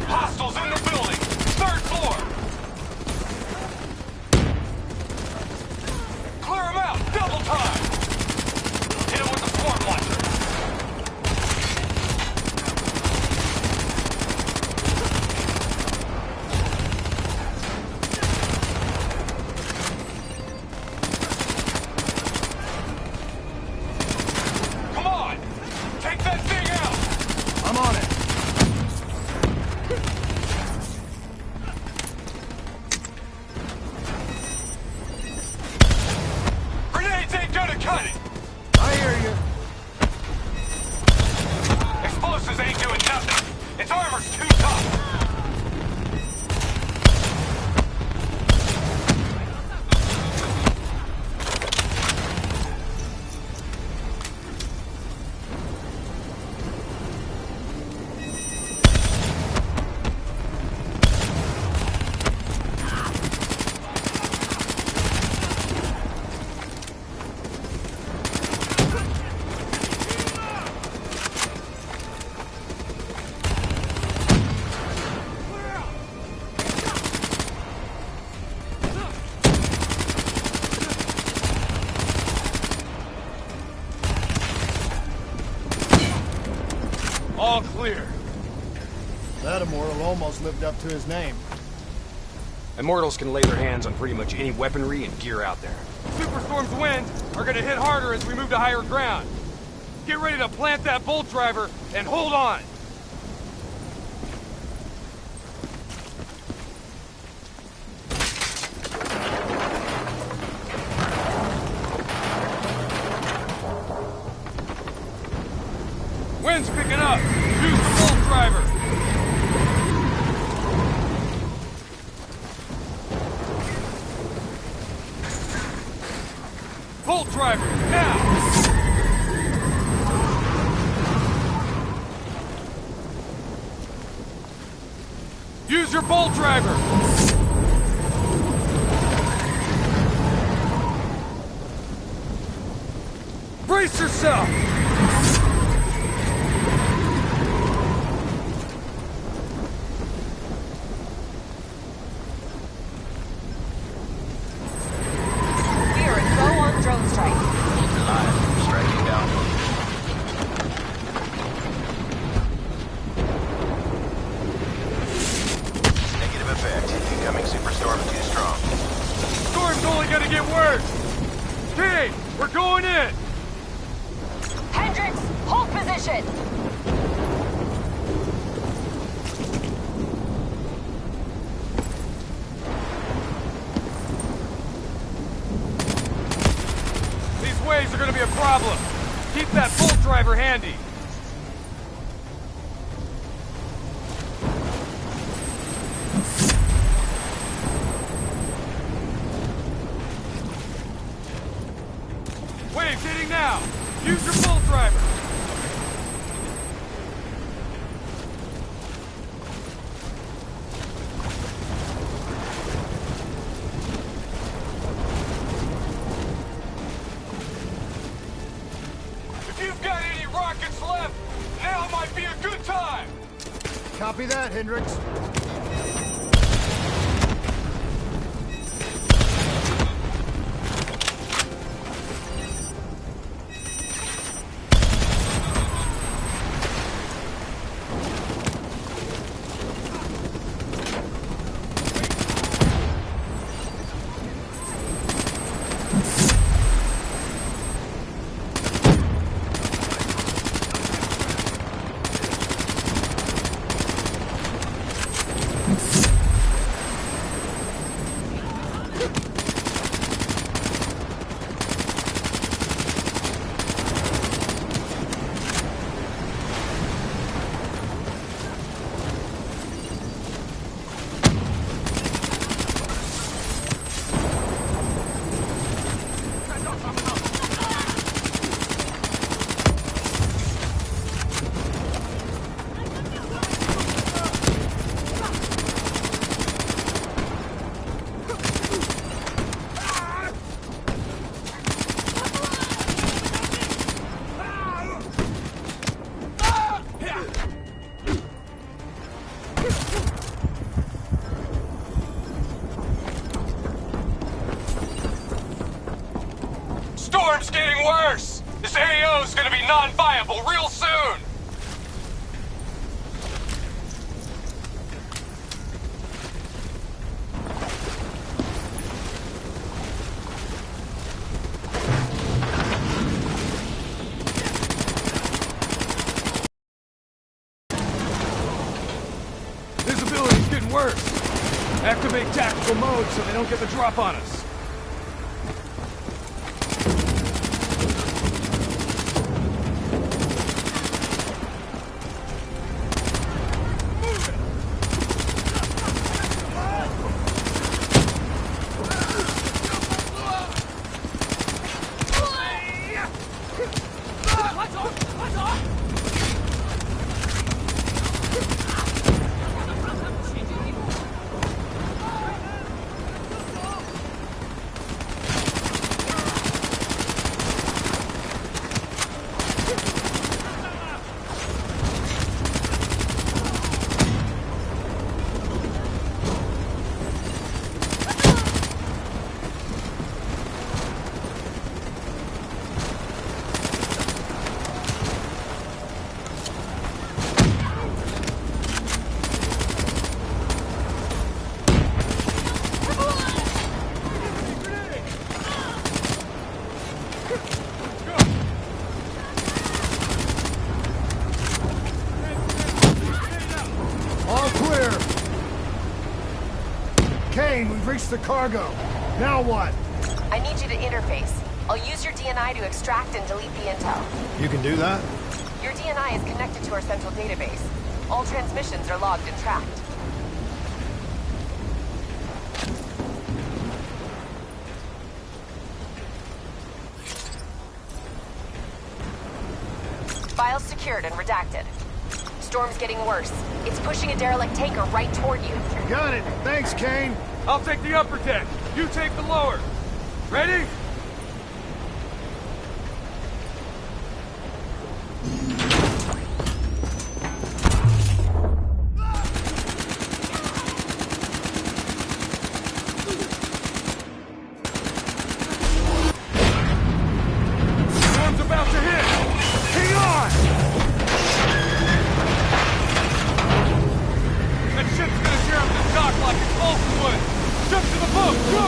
Hostiles in the building! 3rd floor! Clear them out! Double time! Hit them with the swarm launcher! Come on! Take that thing out! I'm on it. Grenades ain't gonna all clear. That Immortal almost lived up to his name. Immortals can lay their hands on pretty much any weaponry and gear out there. Superstorm's winds are gonna hit harder as we move to higher ground. Get ready to plant that bolt driver and hold on. Wind's picking up. Use the bolt driver. Bolt driver, now! Use your bolt driver! Brace yourself! Waves are gonna be a problem. Keep that bolt driver handy. Waves hitting now. Use your bolt driver. Copy that, Hendricks. Storm's getting worse! This AO's gonna be non-viable real soon! Visibility's getting worse. Activate tactical mode so they don't get the drop on us. the cargo. Now what? I need you to interface. I'll use your DNI to extract and delete the intel. You can do that? Your DNI is connected to our central database. All transmissions are logged and tracked. Files secured and redacted. Storm's getting worse. It's pushing a derelict tanker right toward you. Got it. Thanks, Kane. I'll take the upper deck. You take the lower. Ready? Storm's about to hit. Hang on! That ship's gonna tear up the dock like it's Boltonwood. Jump to the boat, go!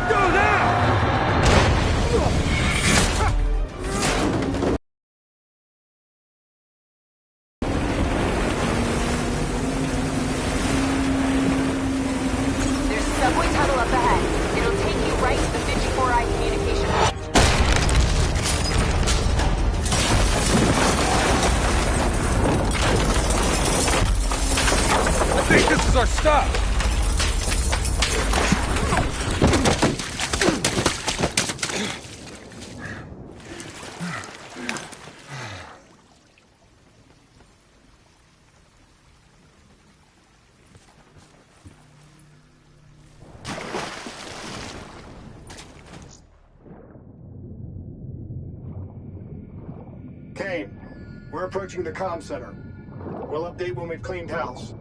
Go now! There's a subway tunnel up ahead. It'll take you right to the 54I communication point. I think this is our stop. Kane, we're approaching the comm center. We'll update when we've cleaned house.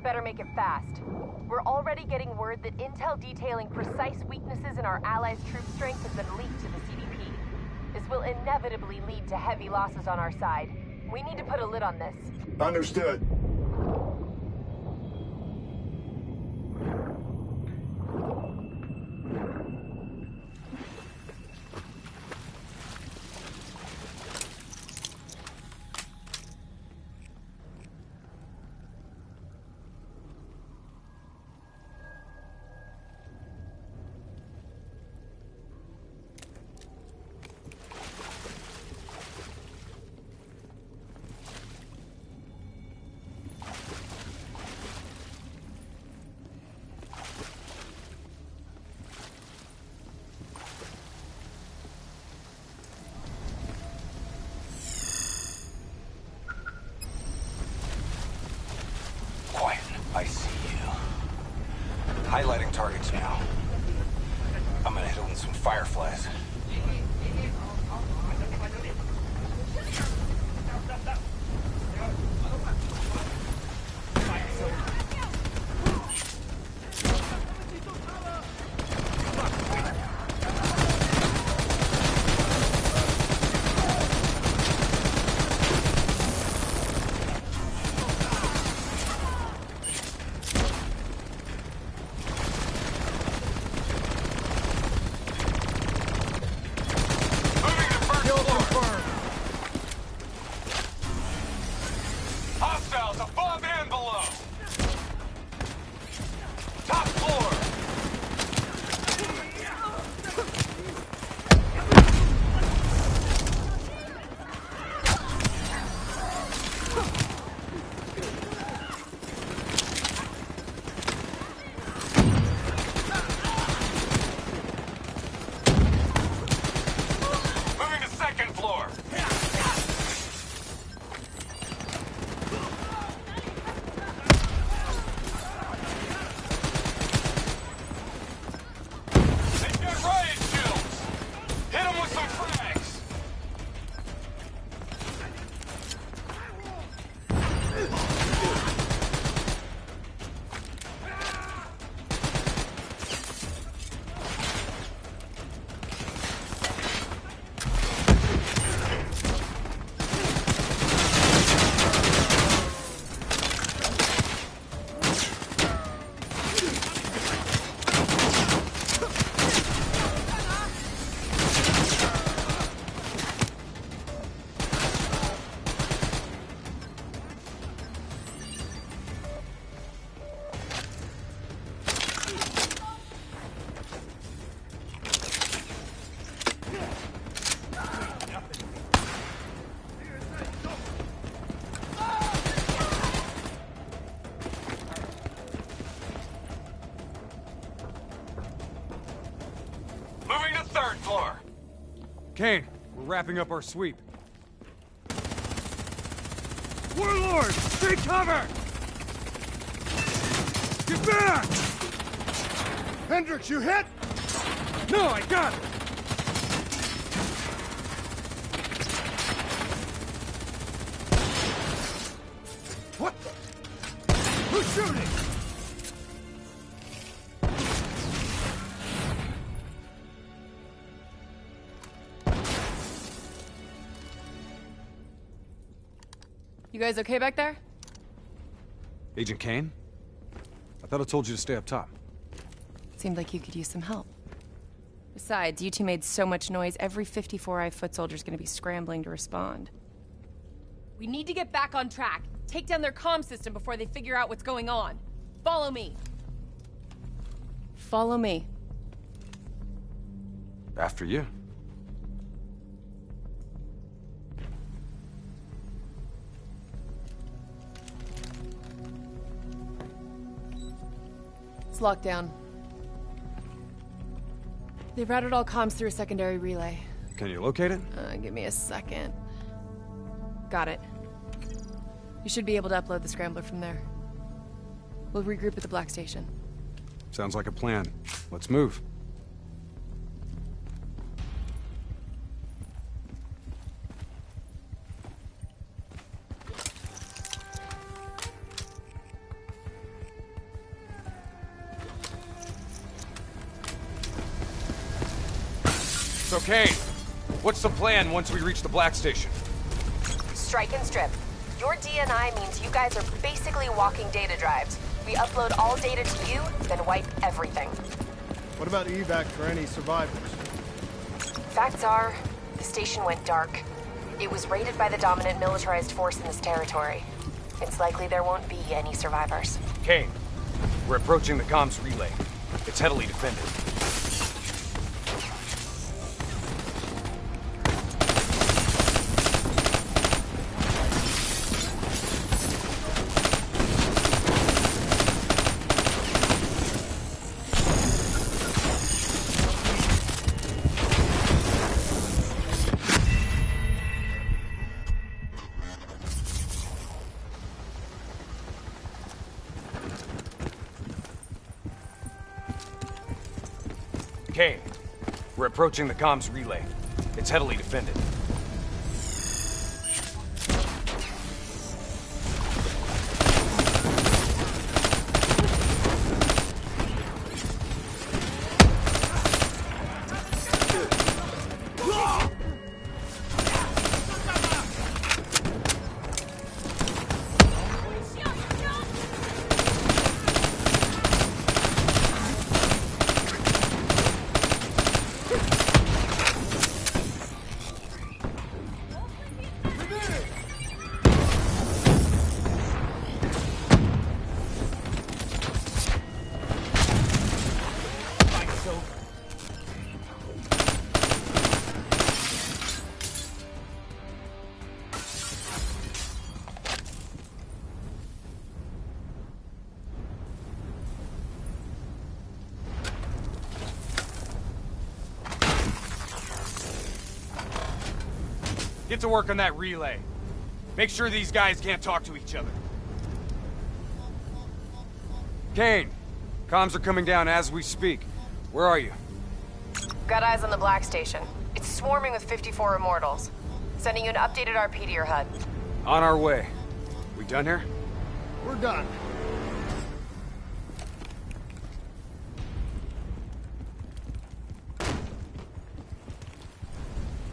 Better make it fast. We're already getting word that intel detailing precise weaknesses in our allies' troop strength has been leaked to the CDP. This will inevitably lead to heavy losses on our side. We need to put a lid on this. Understood. I see you. Highlighting targets now. I'm gonna hit them with some fireflies. third floor. Kane, we're wrapping up our sweep. Warlord! Take cover! Get back! Hendricks, you hit? No, I got it! What the? Who's shooting? You guys okay back there? Agent Kane? I thought I told you to stay up top. Seemed like you could use some help. Besides, you two made so much noise, every 54i foot soldier's gonna be scrambling to respond. We need to get back on track. Take down their comm system before they figure out what's going on. Follow me. Follow me. After you. It's locked down. They've routed all comms through a secondary relay. Can you locate it? Give me a second. Got it. You should be able to upload the scrambler from there. We'll regroup at the Black Station. Sounds like a plan. Let's move. So, Kane, what's the plan once we reach the Black Station? Strike and strip. Your DNI means you guys are basically walking data drives. We upload all data to you, then wipe everything. What about evac for any survivors? Facts are, the station went dark. It was raided by the dominant militarized force in this territory. It's likely there won't be any survivors. Kane, we're approaching the comms relay. It's heavily defended. Kane, we're approaching the comms relay. It's heavily defended. Get to work on that relay. Make sure these guys can't talk to each other. Kane, comms are coming down as we speak. Where are you? Got eyes on the Black Station. It's swarming with 54 Immortals. Sending you an updated RP to your HUD. On our way. We done here? We're done.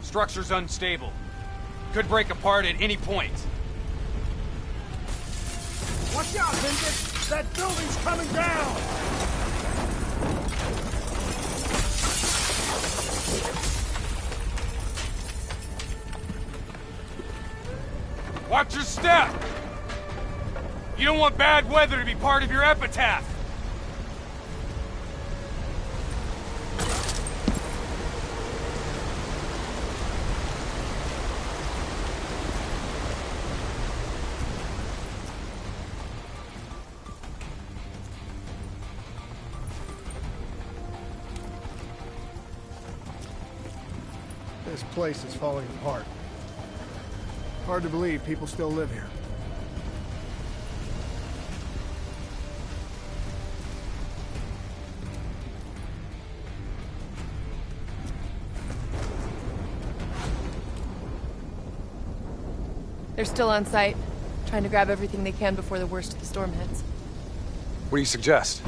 Structure's unstable. Could break apart at any point. Watch out, Hendricks! That building's coming down! Watch your step! You don't want bad weather to be part of your epitaph! This place is falling apart. Hard to believe people still live here. They're still on site, trying to grab everything they can before the worst of the storm hits. What do you suggest?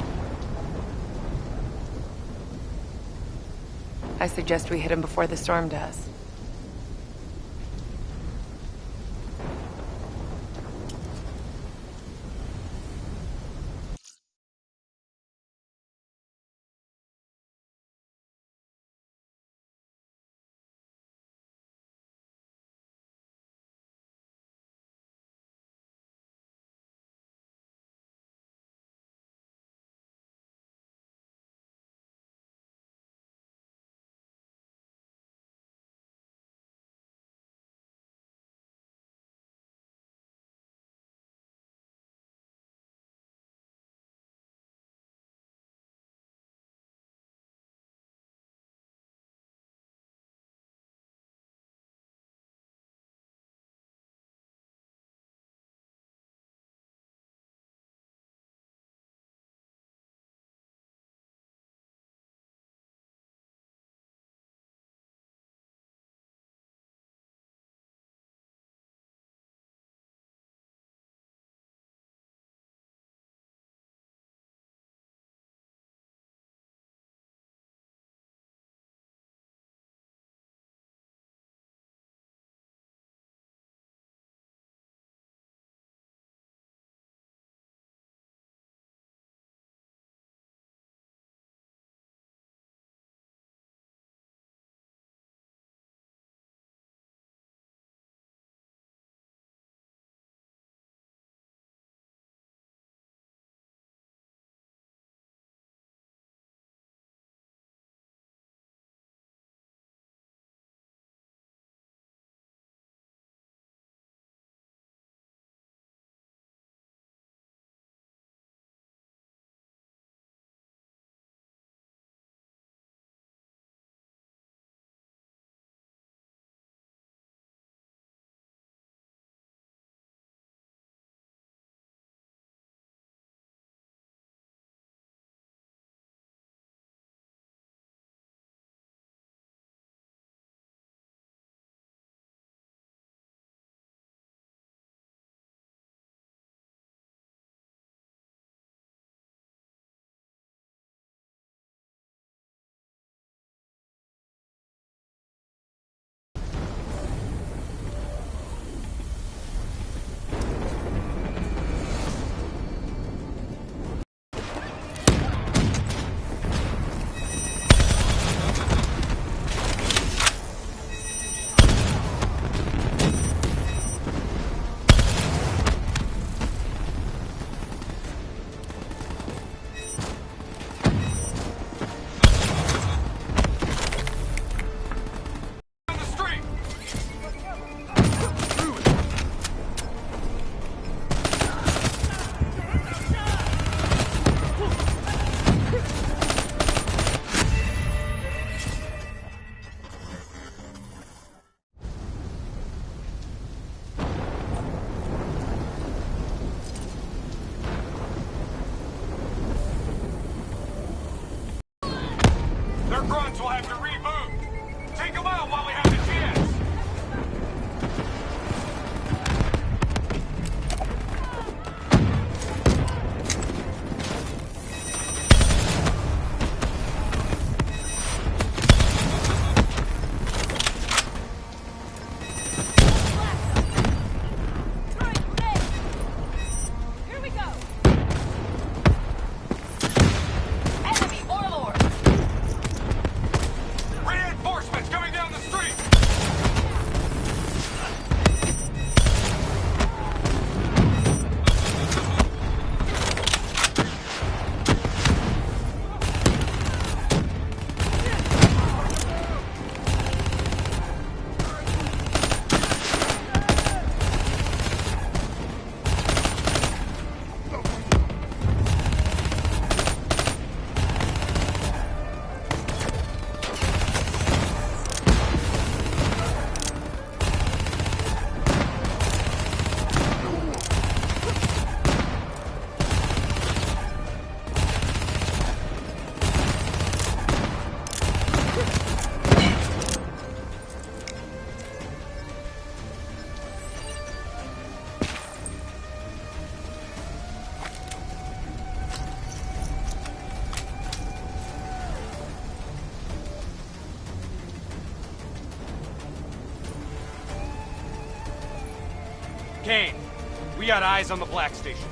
I suggest we hit them before the storm does. Their grunts will have to reboot. Take them out while we have the chance. Here we go. Enemy warlord. Reinforcements coming down the street! Kane, we got eyes on the Black Station.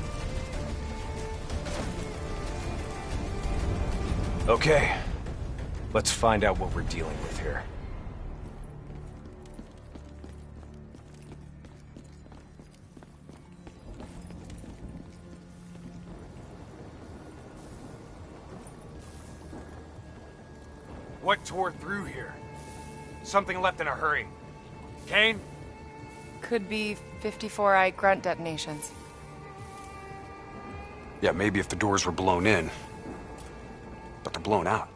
Okay, let's find out what we're dealing with here. What tore through here? Something left in a hurry. Kane? Could be 54i grunt detonations. Yeah, maybe if the doors were blown in. But they're blown out.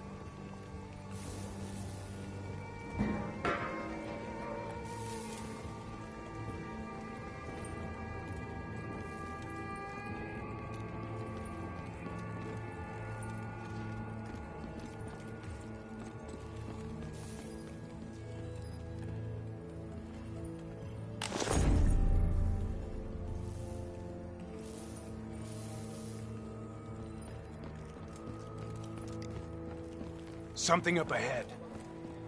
Something up ahead.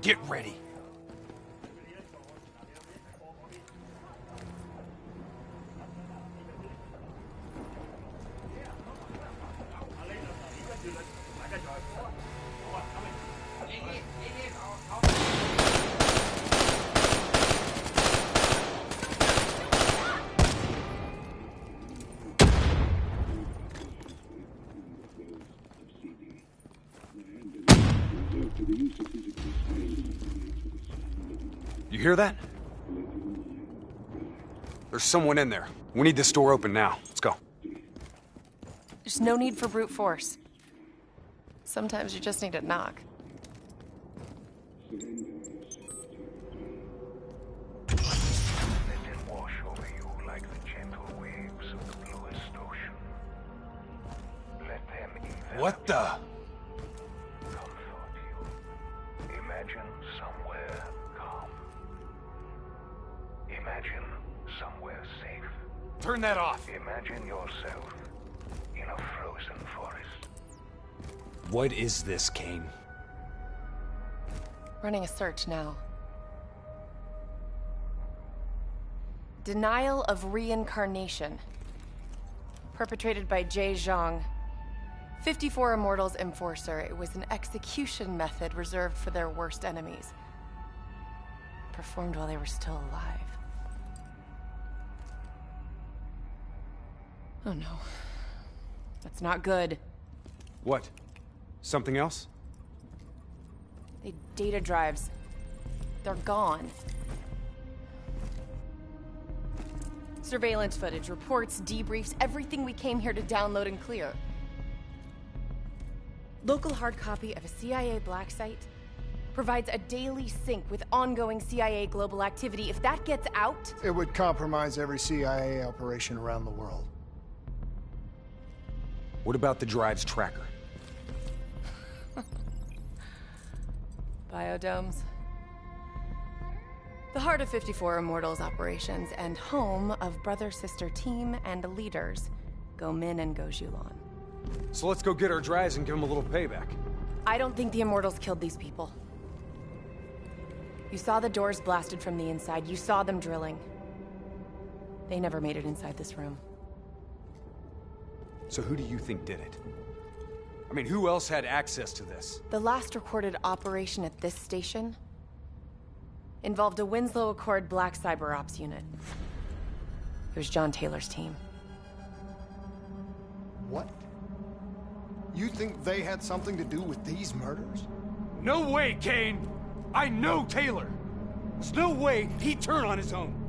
Get ready. You hear that? There's someone in there. We need this door open now. Let's go. There's no need for brute force. Sometimes you just need to knock. What the? Imagine somewhere calm. Imagine somewhere safe. Turn that off. Imagine yourself in a frozen forest. What is this, Kane? Running a search now. Denial of reincarnation. Perpetrated by Jay Zhang. 54 Immortals Enforcer. It was an execution method reserved for their worst enemies. Performed while they were still alive. Oh no. That's not good. What? Something else? They data drives. They're gone. Surveillance footage, reports, debriefs, everything we came here to download and clear. Local hard copy of a CIA black site provides a daily sync with ongoing CIA global activity. If that gets out... It would compromise every CIA operation around the world. What about the drive's tracker? Biodomes. The heart of 54 Immortals operations and home of brother-sister team and leaders, Go Min and Go Zhulan. So let's go get our drives and give them a little payback. I don't think the Immortals killed these people. You saw the doors blasted from the inside. You saw them drilling. They never made it inside this room. So who do you think did it? I mean, who else had access to this? The last recorded operation at this station involved a Winslow Accord Black Cyber Ops unit. It was John Taylor's team. What? You think they had something to do with these murders? No way, Kane! I know Taylor! There's no way he'd turn on his own.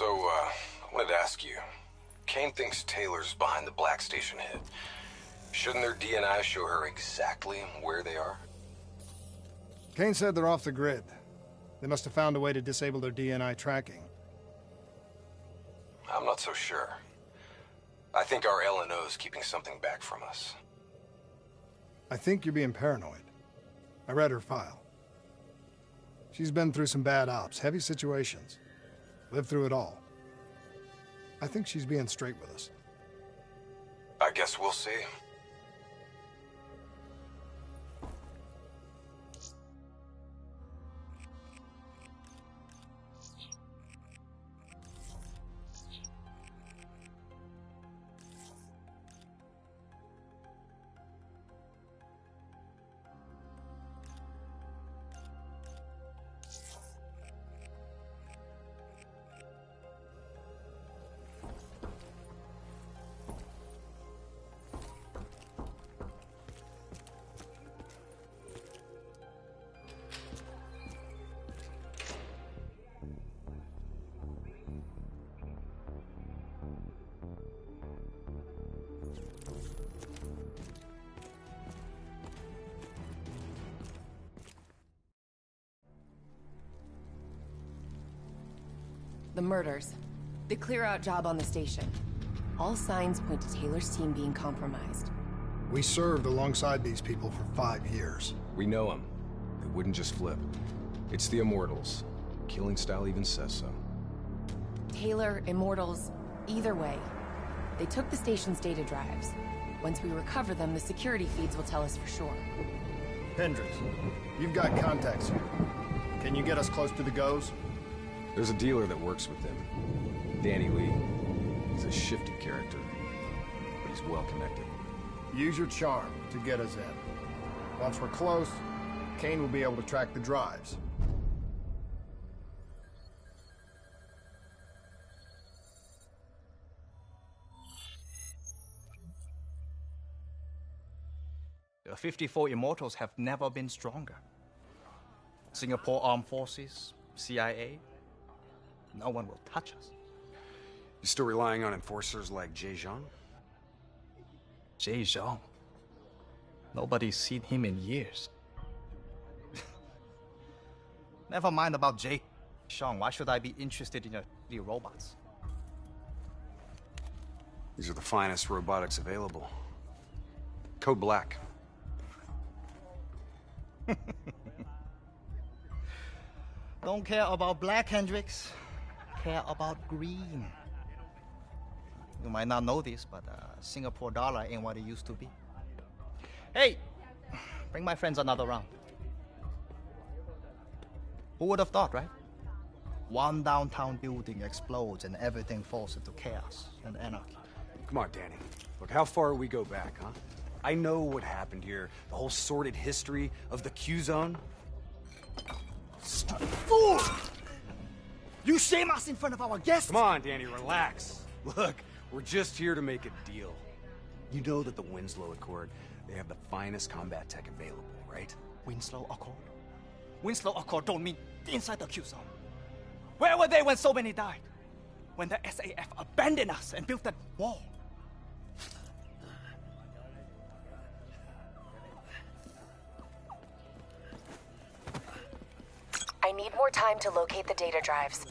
So, I wanted to ask you. Kane thinks Taylor's behind the Black Station hit. Shouldn't their DNI show her exactly where they are? Kane said they're off the grid. They must have found a way to disable their DNI tracking. I'm not so sure. I think our LNO's keeping something back from us. I think you're being paranoid. I read her file. She's been through some bad ops, heavy situations. Lived through it all. I think she's being straight with us. I guess we'll see. The murders. The clear-out job on the station. All signs point to Taylor's team being compromised. We served alongside these people for 5 years. We know them. They wouldn't just flip. It's the Immortals. Killing style even says so. Taylor, Immortals, either way. They took the station's data drives. Once we recover them, the security feeds will tell us for sure. Hendricks, you've got contacts here. Can you get us close to the GOs? There's a dealer that works with them. Danny Lee. He's a shifty character, but he's well connected. Use your charm to get us in. Once we're close, Kane will be able to track the drives. The 54 Immortals have never been stronger. Singapore Armed Forces, CIA, no one will touch us. You still relying on enforcers like Jay Zhang? Jay Zhang? Nobody's seen him in years. Never mind about Jay Zhang. Why should I be interested in the robots? These are the finest robotics available. Code Black. Don't care about black, Hendricks. Care about green. You might not know this, but Singapore dollar ain't what it used to be. Hey, bring my friends another round. Who would have thought, right? One downtown building explodes and everything falls into chaos and anarchy. Come on, Danny. Look, how far we go back, huh? I know what happened here. The whole sordid history of the Q-Zone. Fool! You shame us in front of our guests! Come on, Danny, relax. Look, we're just here to make a deal. You know that the Winslow Accord, they have the finest combat tech available, right? Winslow Accord? Winslow Accord don't mean inside the Q-Zone. Where were they when so many died? When the SAF abandoned us and built that wall? I need more time to locate the data drives.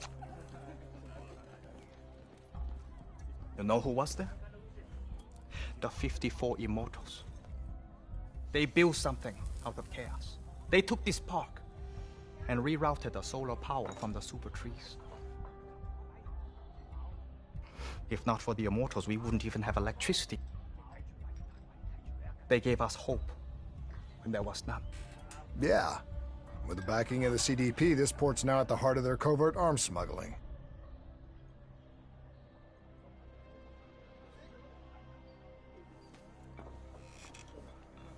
You know who was there? The 54 Immortals. They built something out of chaos. They took this park and rerouted the solar power from the super trees. If not for the Immortals, we wouldn't even have electricity. They gave us hope when there was none. Yeah. With the backing of the CDP, this port's now at the heart of their covert arms smuggling.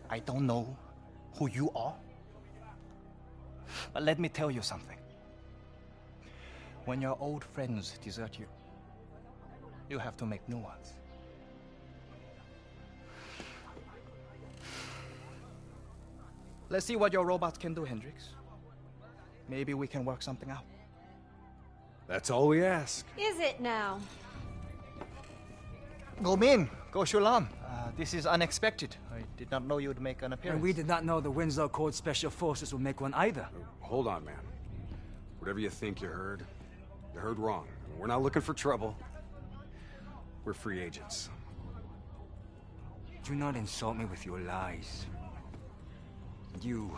I don't know who you are, but let me tell you something. When your old friends desert you, you have to make new ones. Let's see what your robots can do, Hendricks. Maybe we can work something out. That's all we ask. Is it now? Go Min, go Shulam. This is unexpected. I did not know you would make an appearance. And we did not know the Winslow Accord Special Forces would make one either. Hold on, man. Whatever you think you heard wrong. We're not looking for trouble. We're free agents. Do not insult me with your lies. You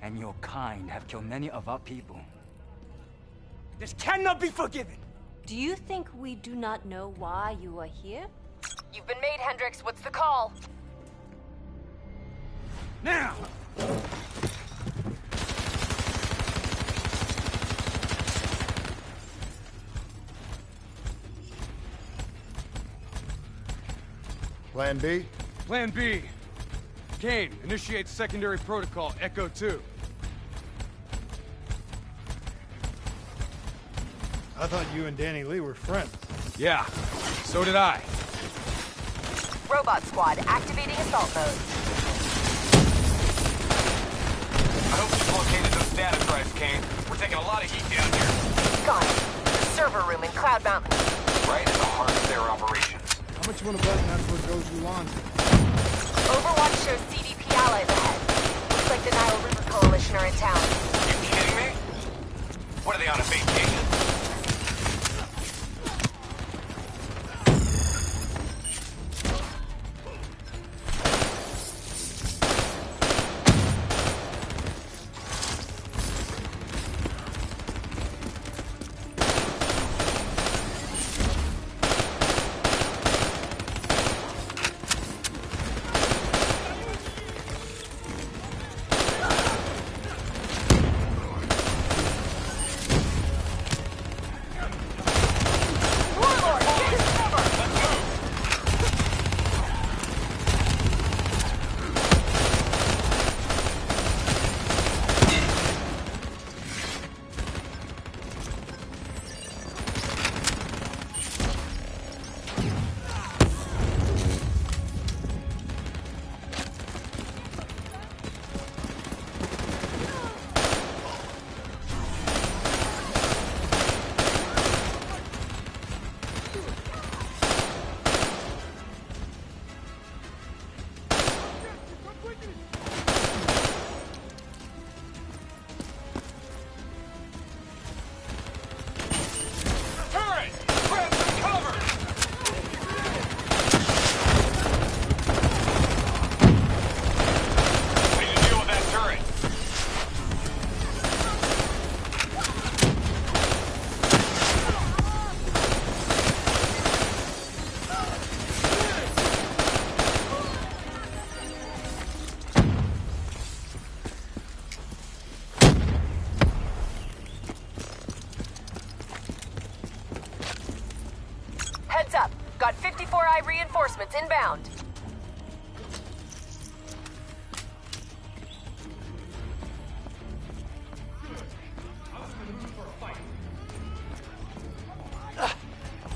and your kind have killed many of our people. This cannot be forgiven! Do you think we do not know why you are here? You've been made, Hendricks. What's the call? Now! Plan B? Plan B. Kane, initiate secondary protocol, Echo 2. I thought you and Danny Lee were friends. Yeah, so did I. Robot squad, activating assault mode. I hope you've located those status drives, Kane. We're taking a lot of heat down here. Got it. The server room in Cloud Mountain. Right in the heart of their operations. How much you want to bet that's what goes Yuan to? Overwatch shows CDP allies ahead. Looks like the Nile River Coalition are in town. You kidding me? What are they on a vacation? Heads up. Got 54i reinforcements inbound.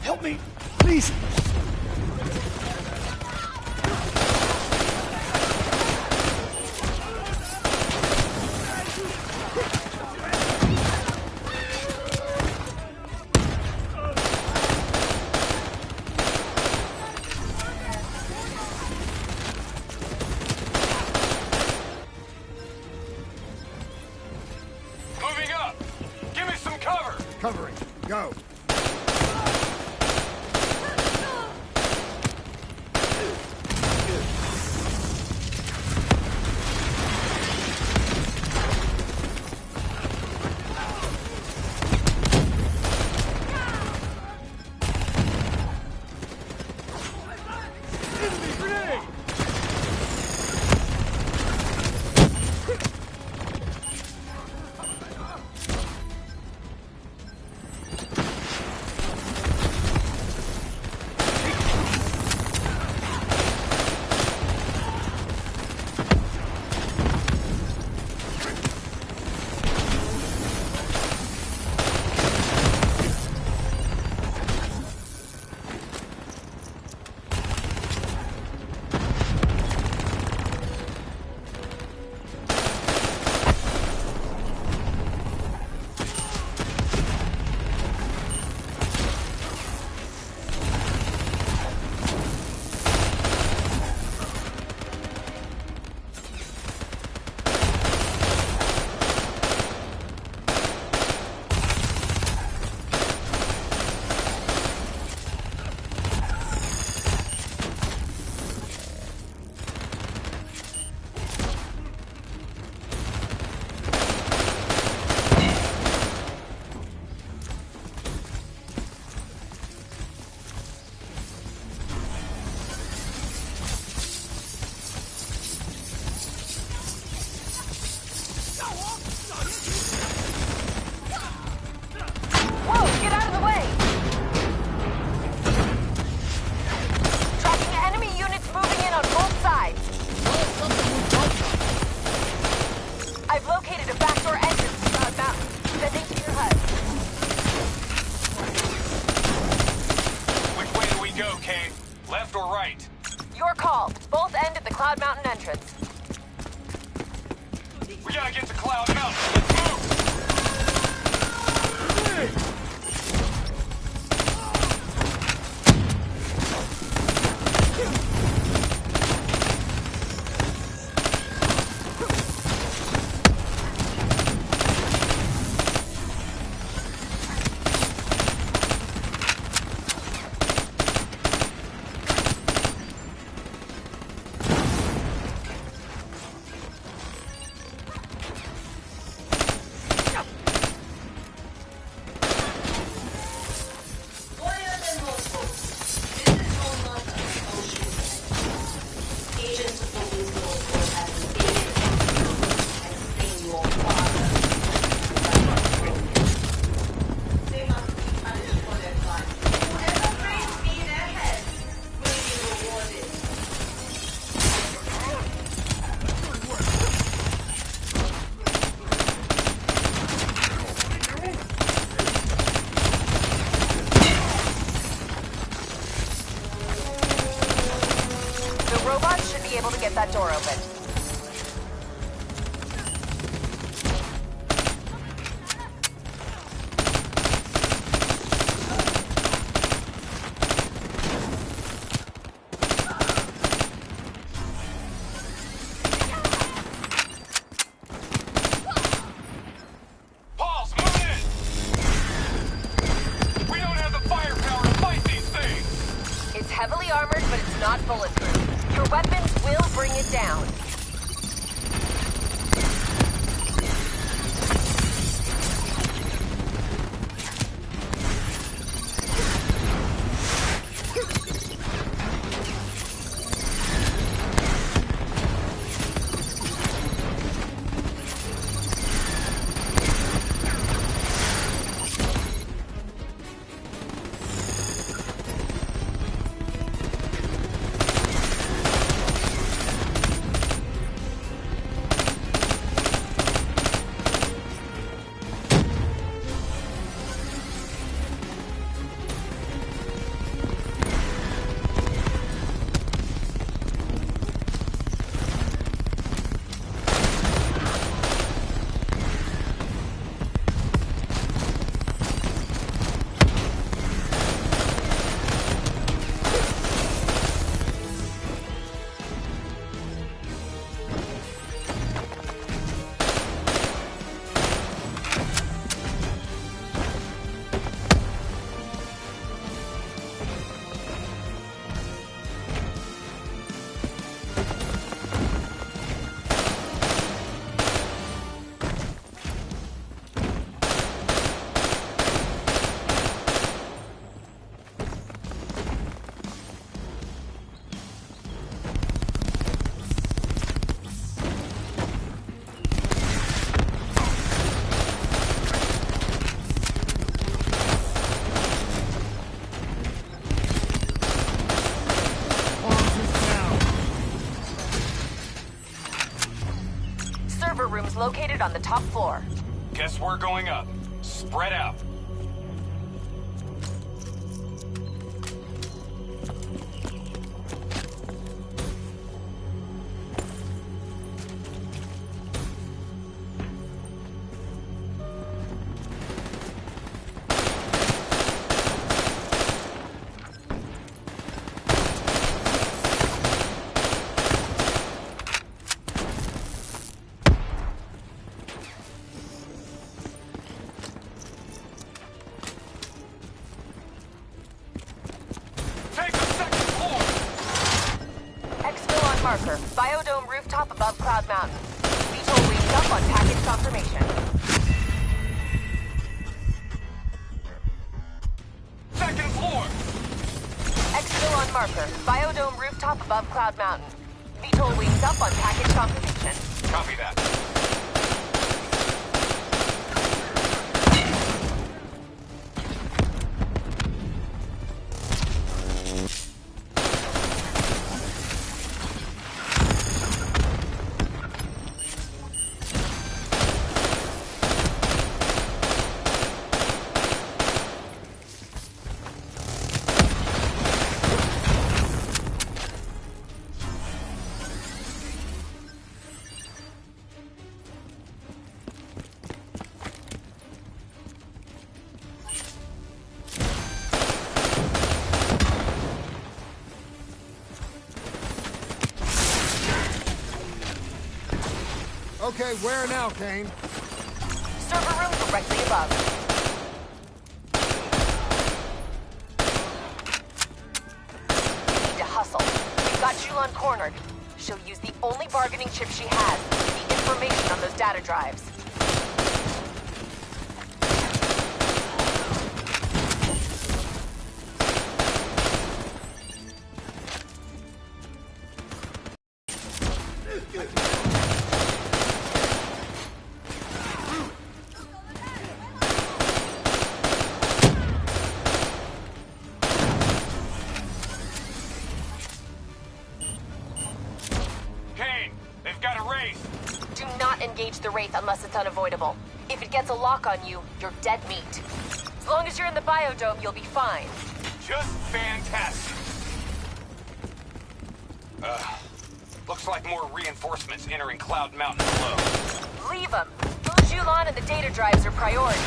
Help me, please! Moving up! Give me some cover! Covering. Go. call. Both end at the Cloud Mountain entrance. We gotta get to Cloud Mountain. Let's move! Able to get that door open. Paul's moving in! We don't have the firepower to fight these things! It's heavily armored, but it's not bulletproof. Your weapons will bring it down. Rooms located on the top floor. Guess we're going up. Spread out. Marker, Biodome rooftop above Cloud Mountain. VTOL wings up on package confirmation. Second floor! Exfil on Marker, Biodome rooftop above Cloud Mountain. VTOL wings up on package confirmation. Copy that. Okay, where now, Kane? Server room directly above. We need to hustle. We've got Julan cornered. She'll use the only bargaining chip she has, the information on those data drives. The Wraith unless it's unavoidable. If it gets a lock on you, you're dead meat. As long as you're in the biodome, you'll be fine. Just fantastic. Looks like more reinforcements entering Cloud Mountain below. Leave them. Julan and the data drives are priority.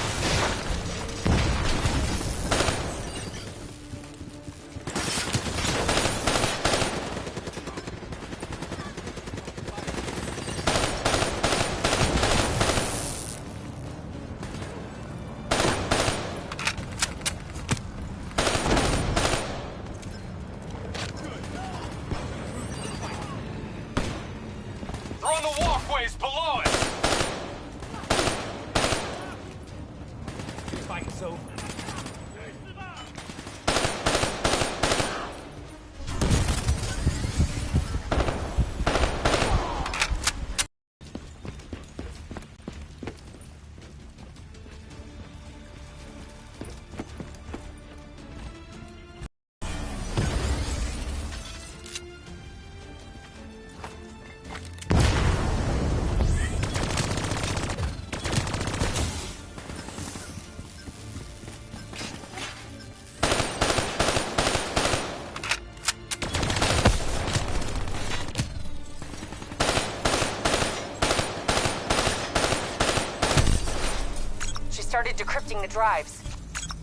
Started decrypting the drives.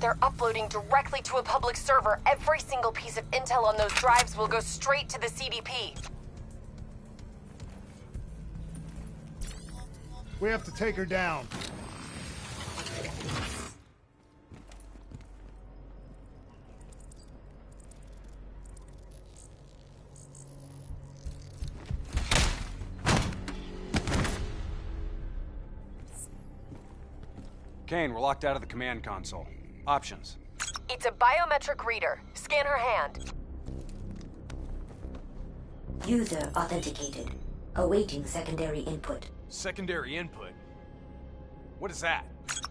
They're uploading directly to a public server. Every single piece of intel on those drives will go straight to the CDP. We have to take her down. Kane, we're locked out of the command console. Options. It's a biometric reader. Scan her hand. User authenticated. Awaiting secondary input. Secondary input? What is that?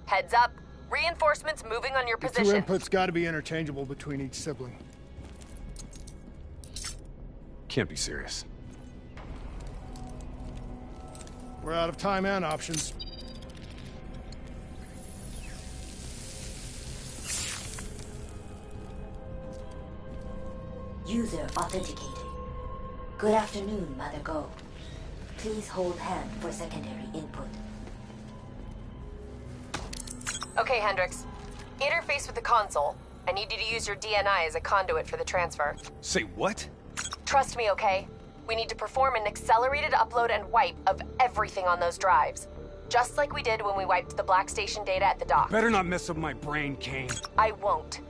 Heads up. Reinforcements moving on your The position. two inputs gotta be interchangeable between each sibling. Can't be serious. We're out of time and options. User authenticated. Good afternoon, Mother Go. Please hold hand for secondary input. Okay, Hendricks. Interface with the console. I need you to use your DNI as a conduit for the transfer. Say what? Trust me, okay? We need to perform an accelerated upload and wipe of everything on those drives. Just like we did when we wiped the Black Station data at the dock. Better not mess up my brain, Kane. I won't.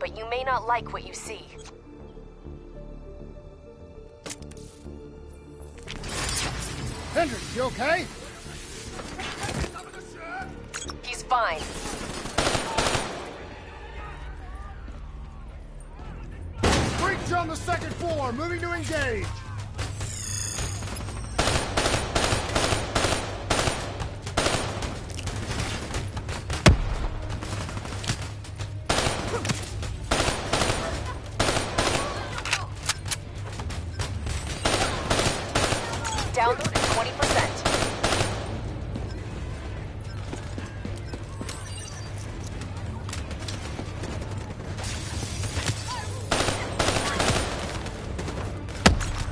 But you may not like what you see. Hendricks, you okay? He's fine. Breach on the second floor, moving to engage. Download at 20%.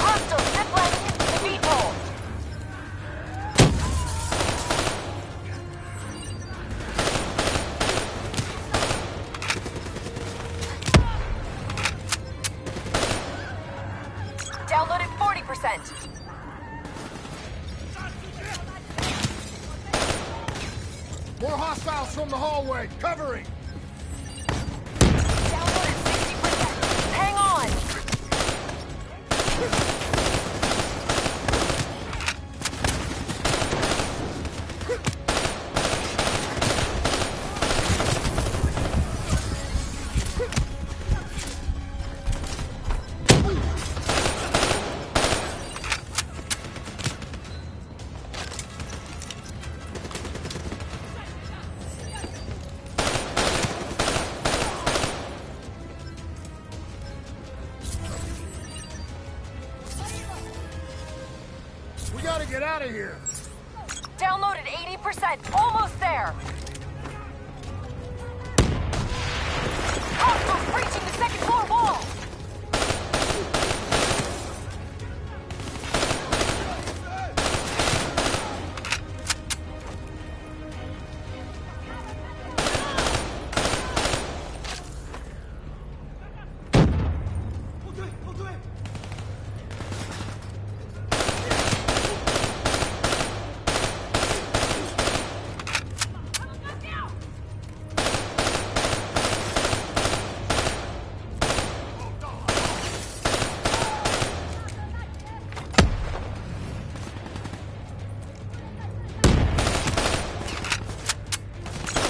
Hostile ziplining into the beat hole. Download at 40%. More hostiles from the hallway. Covering. Downward at 60%. Hang on! We gotta get out of here. Downloaded 80%. Almost there. Hostiles breaching the second floor wall.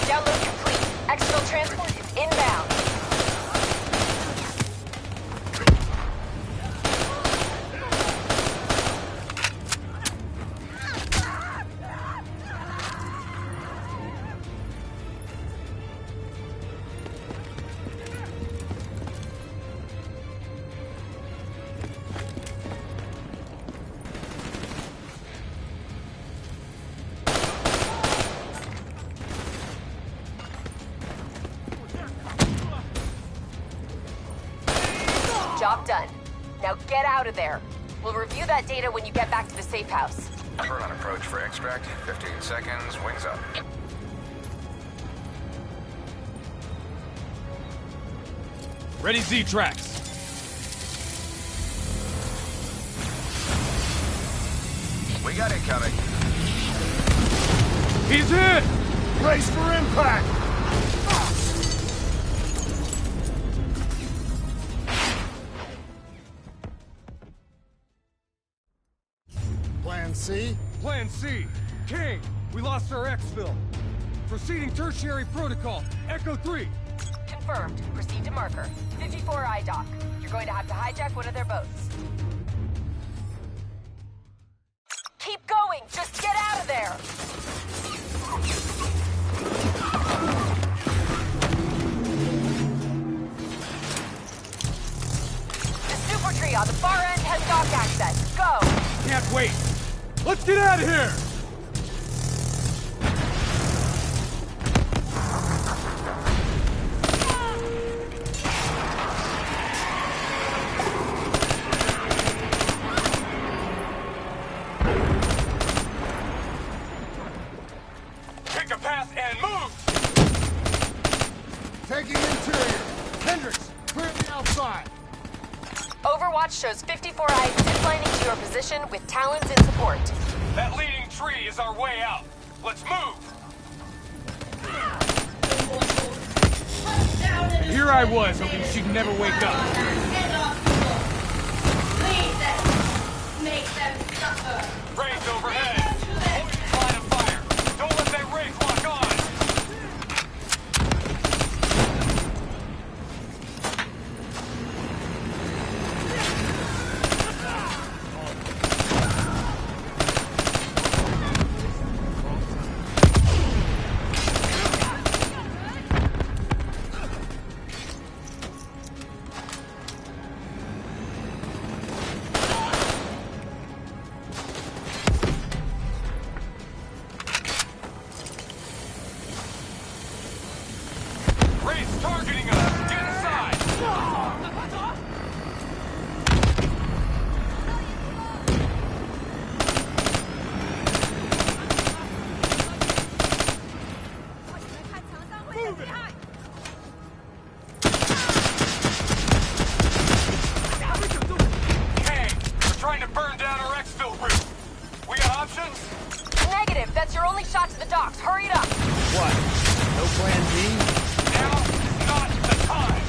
Download complete. External transport is inbound. Job done. Now get out of there. We'll review that data when you get back to the safe house. Turn on approach for extract. 15 seconds. Wings up. Ready Z-Tracks. We got it coming. He's hit! Brace for impact. Plan C? Plan C. King, we lost our exfil. Proceeding tertiary protocol. Echo 3. Confirmed. Proceed to marker. 54I dock. You're going to have to hijack one of their boats. Keep going! Just get out of there! The super tree on the far end has dock access. Go! Can't wait. Let's get out of here! Pick a path and move! Taking interior. Hendricks, clear the outside. Overwatch shows 54I ziplining to your position with Talons in support. That leading tree is our way out. Let's move! And here I was, hoping she'd never wake up. Rays overhead! Hold your line of fire! Don't let that Wraith lock on! your only shot to the docks. Hurry it up. What? No plan B? Now is not the time!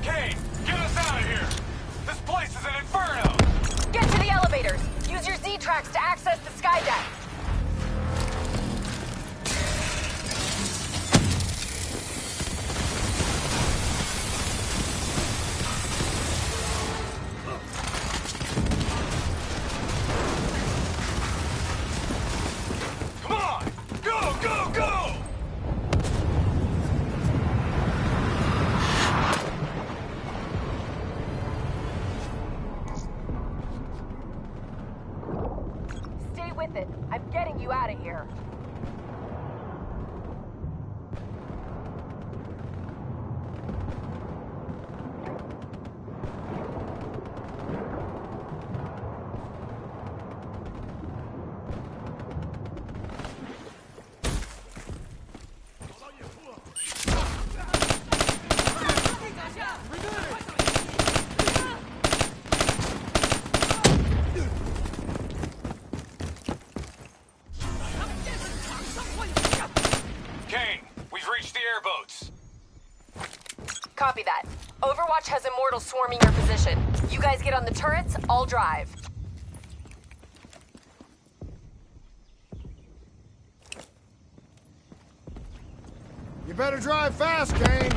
Kane, get us out of here! This place is an inferno! Get to the elevators. Use your Z-Tracks to access the skydeck. Come on! Go, go, go! Stay with it. I'm getting you out of here. Kane, we've reached the airboats. Copy that. Overwatch has Immortals swarming your position. You guys get on the turrets, I'll drive. You better drive fast, Kane.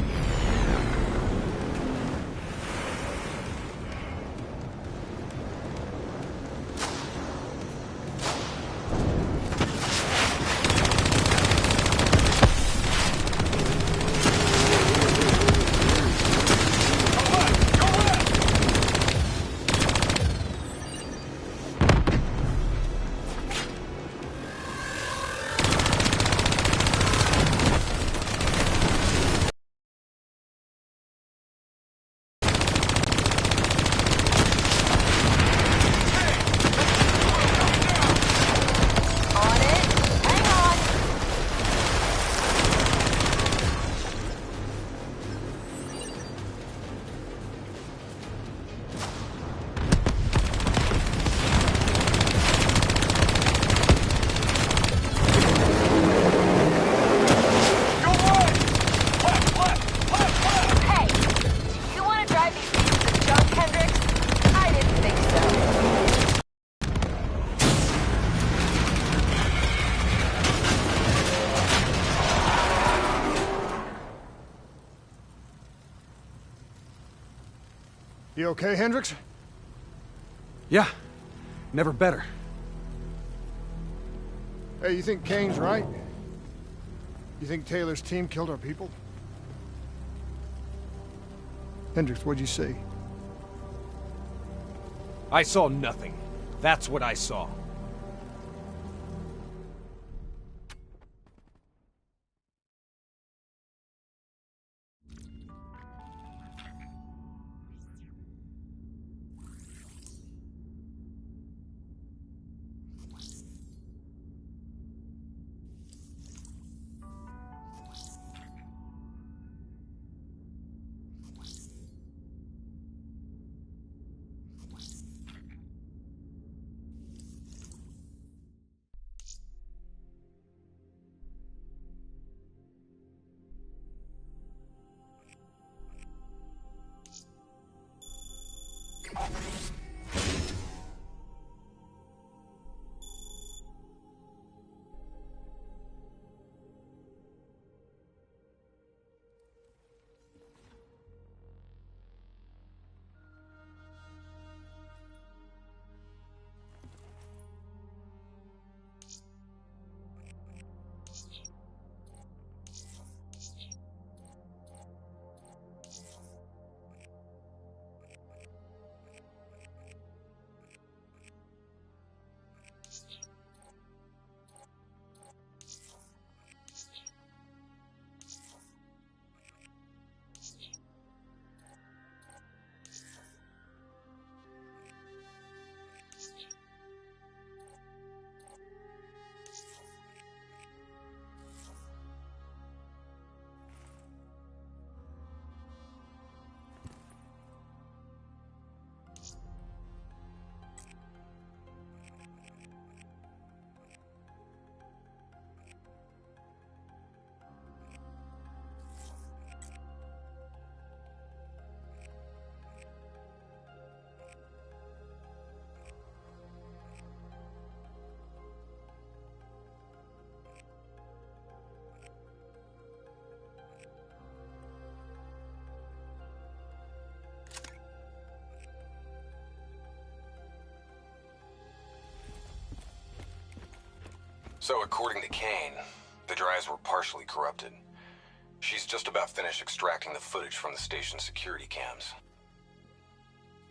Hey, do you want to drive these pieces of junk, Hendricks? I didn't think so. You okay, Hendricks? Yeah, never better. Hey, you think Kane's right? You think Taylor's team killed our people? Hendricks, what'd you see? I saw nothing. That's what I saw. So according to Kane, the drives were partially corrupted. She's just about finished extracting the footage from the station's security cams.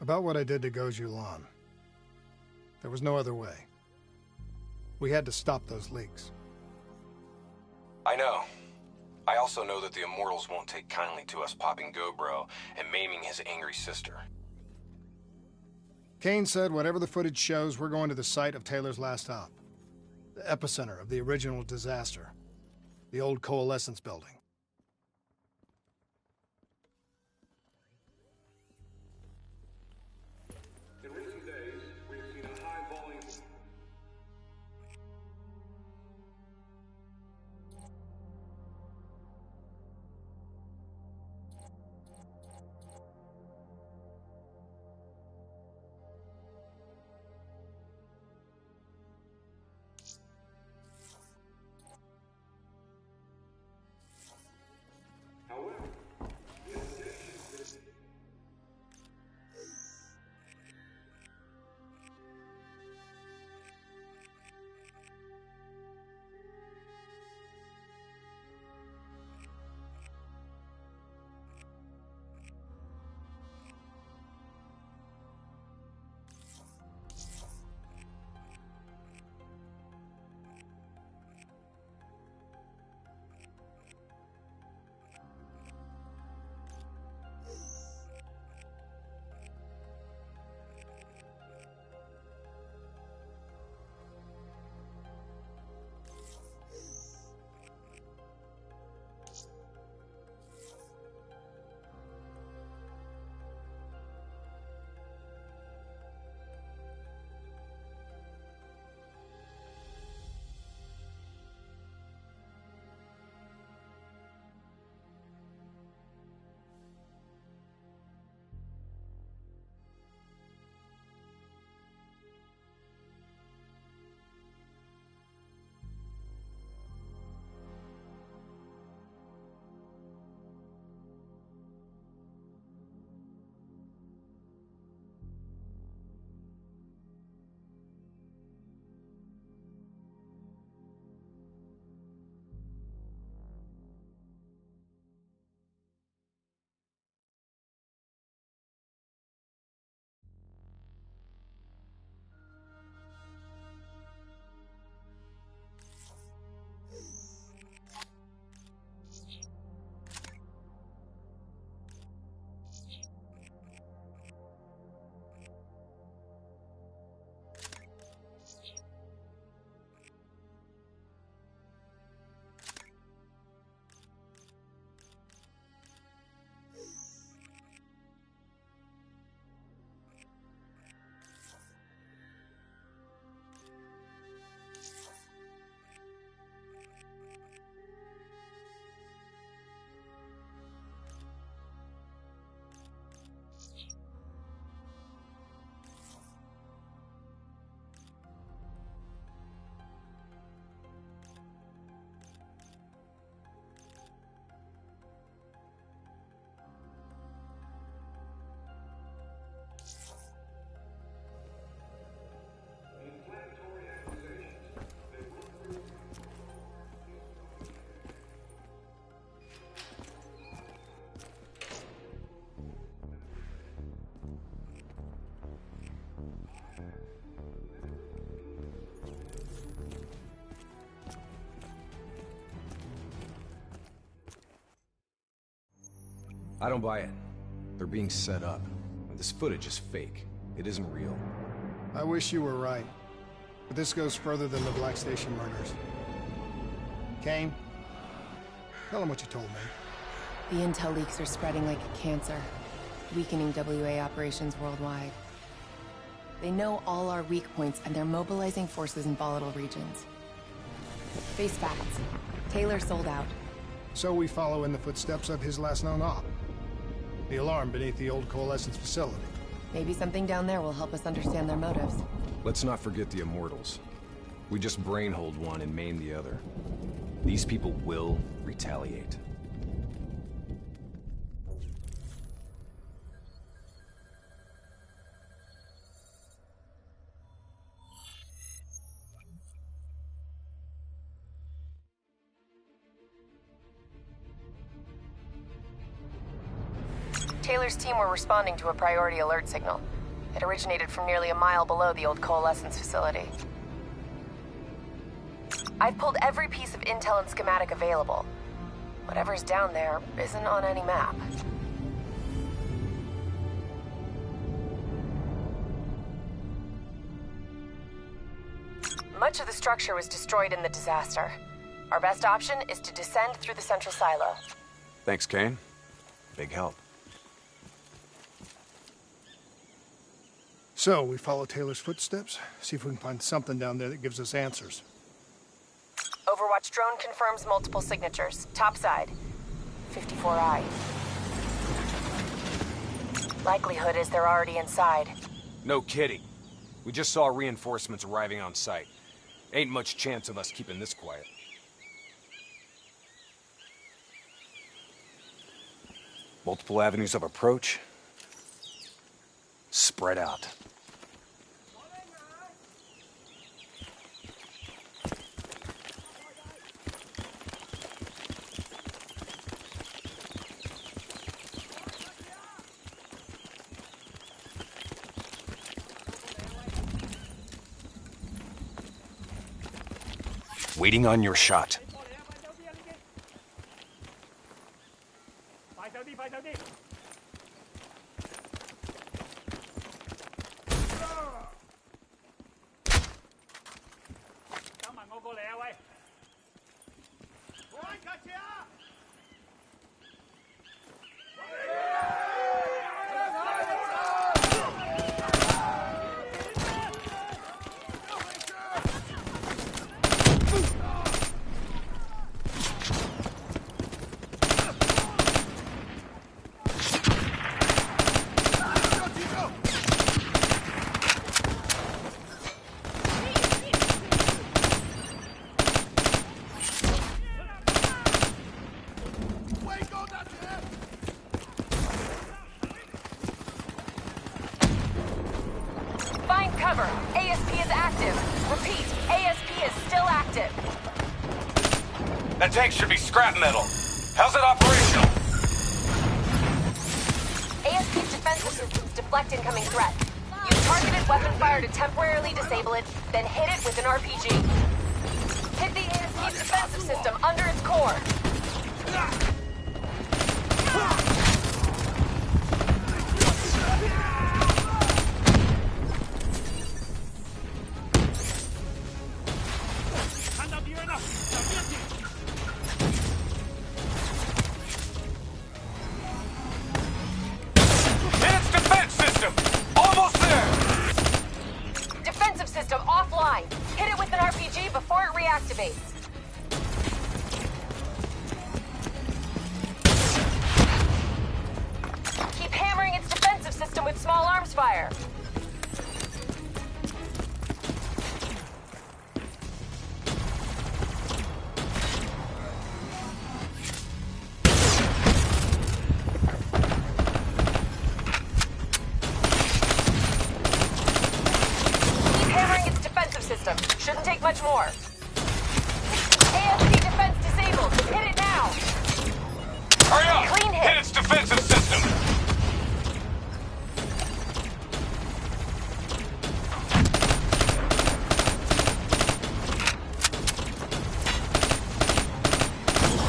About what I did to Goju Lan. There was no other way. We had to stop those leaks. I know. I also know that the Immortals won't take kindly to us popping Gobro and maiming his angry sister. Kane said whatever the footage shows, we're going to the site of Taylor's last op. The epicenter of the original disaster. The old Coalescence building. In recent days, we have seen a high volume. I don't buy it. They're being set up. This footage is fake. It isn't real. I wish you were right. But this goes further than the Black Station murders. Kane, tell him what you told me. The intel leaks are spreading like a cancer, weakening WA operations worldwide. They know all our weak points, and they're mobilizing forces in volatile regions. Face facts. Taylor sold out. So we follow in the footsteps of his last known op. The alarm beneath the old Coalescence facility. Maybe something down there will help us understand their motives. Let's not forget the Immortals. We just brainhold one and maim the other. These people will retaliate. Taylor's team were responding to a priority alert signal. It originated from nearly a mile below the old Coalescence facility. I've pulled every piece of intel and schematic available. Whatever's down there isn't on any map. Much of the structure was destroyed in the disaster. Our best option is to descend through the central silo. Thanks, Kane. Big help. So, we follow Taylor's footsteps, see if we can find something down there that gives us answers. Overwatch drone confirms multiple signatures. Topside. 54I. Likelihood is they're already inside. No kidding. We just saw reinforcements arriving on site. Ain't much chance of us keeping this quiet. Multiple avenues of approach. Spread out. Waiting on your shot. Cover. ASP is active. Repeat, ASP is still active. That tank should be scrap metal. How's it operational? ASP's defensive systems deflect incoming threat. Use targeted weapon fire to temporarily disable it, then hit it with an RPG. Hit the ASP's defensive system under its core. Before it reactivates. Keep hammering its defensive system with small arms fire. Shouldn't take much more. ASP defense disabled. Hit it now. Hurry up! Clean hit. Hit its defensive system.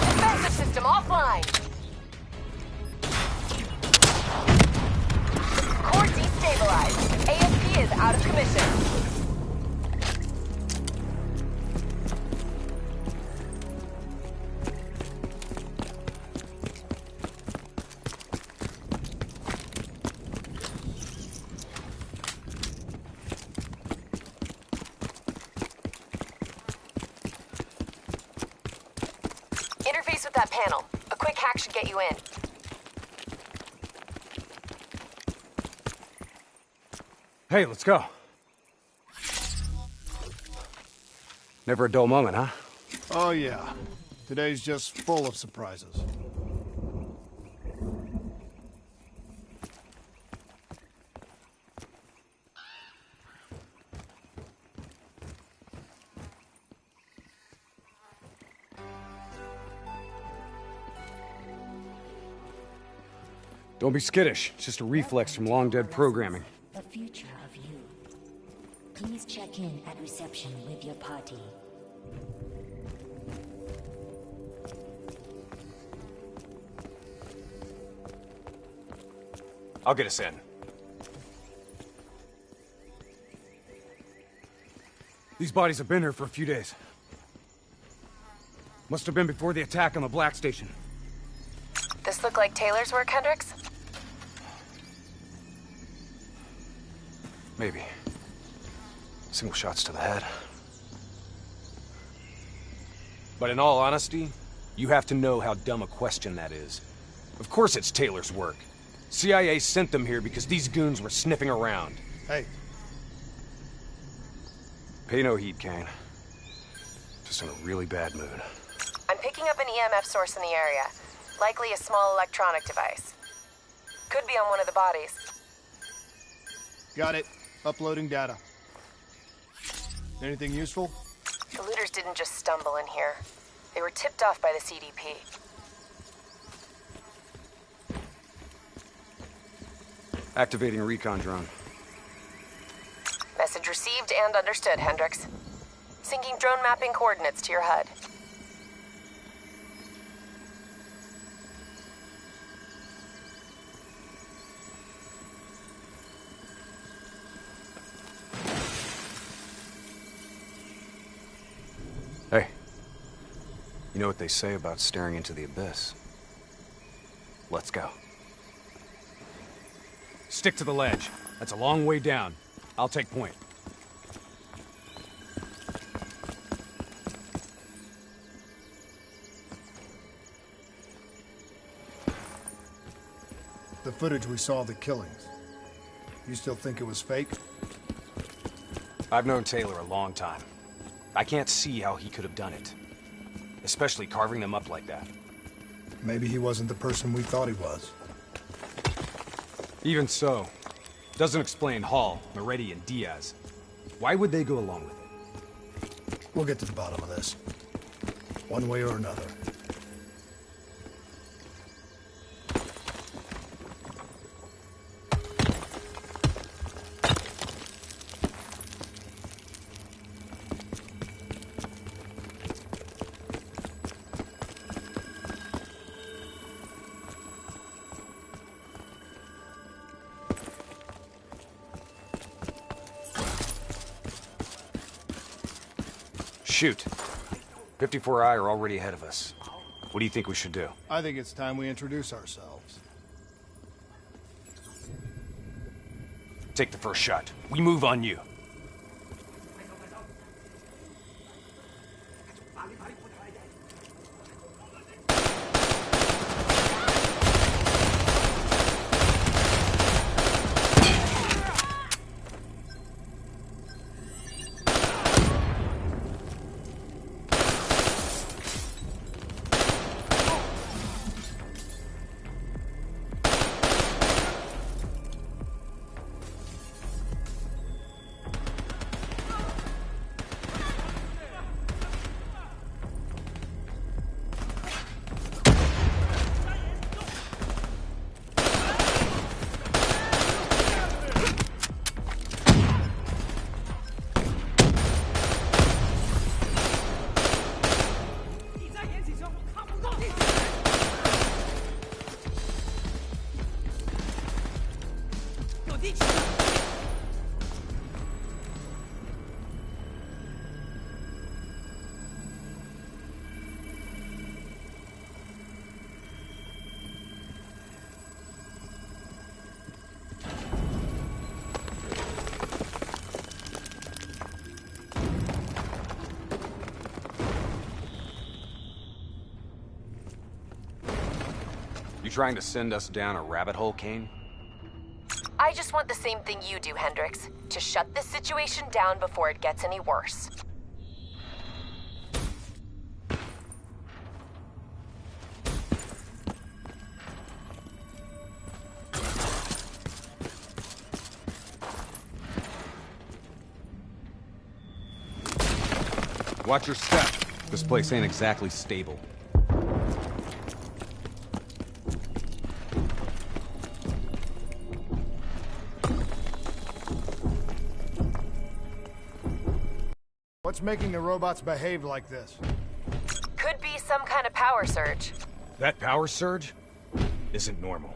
Defensive system offline. Core destabilized. ASP is out of commission. Interface with that panel. A quick hack should get you in. Hey, let's go. Never a dull moment, huh? Oh, yeah. Today's just full of surprises. Don't be skittish. It's just a reflex from long-dead programming. The future of you. Please check in at reception with your party. I'll get us in. These bodies have been here for a few days. Must have been before the attack on the Black Station. This look like Taylor's work, Hendricks? Maybe. Single shots to the head. But in all honesty, you have to know how dumb a question that is. Of course it's Taylor's work. CIA sent them here because these goons were sniffing around. Hey. Pay no heed, Kane. Just in a really bad mood. I'm picking up an EMF source in the area. Likely a small electronic device. Could be on one of the bodies. Got it. Uploading data. Anything useful? The looters didn't just stumble in here. They were tipped off by the CDP. Activating a recon drone. Message received and understood, Hendricks. Syncing drone mapping coordinates to your HUD. Hey. You know what they say about staring into the abyss? Let's go. Stick to the ledge. That's a long way down. I'll take point. The footage we saw of the killings. You still think it was fake? I've known Taylor a long time. I can't see how he could have done it. Especially carving them up like that. Maybe he wasn't the person we thought he was. Even so, doesn't explain Hall, Moretti, and Diaz. Why would they go along with it? We'll get to the bottom of this. One way or another. Shoot. 54I are already ahead of us. What do you think we should do? I think it's time we introduce ourselves. Take the first shot. We move on you. You trying to send us down a rabbit hole, Kane? I just want the same thing you do, Hendricks. To shut this situation down before it gets any worse. Watch your step. This place ain't exactly stable. What's making the robots behave like this? Could be some kind of power surge. That power surge isn't normal.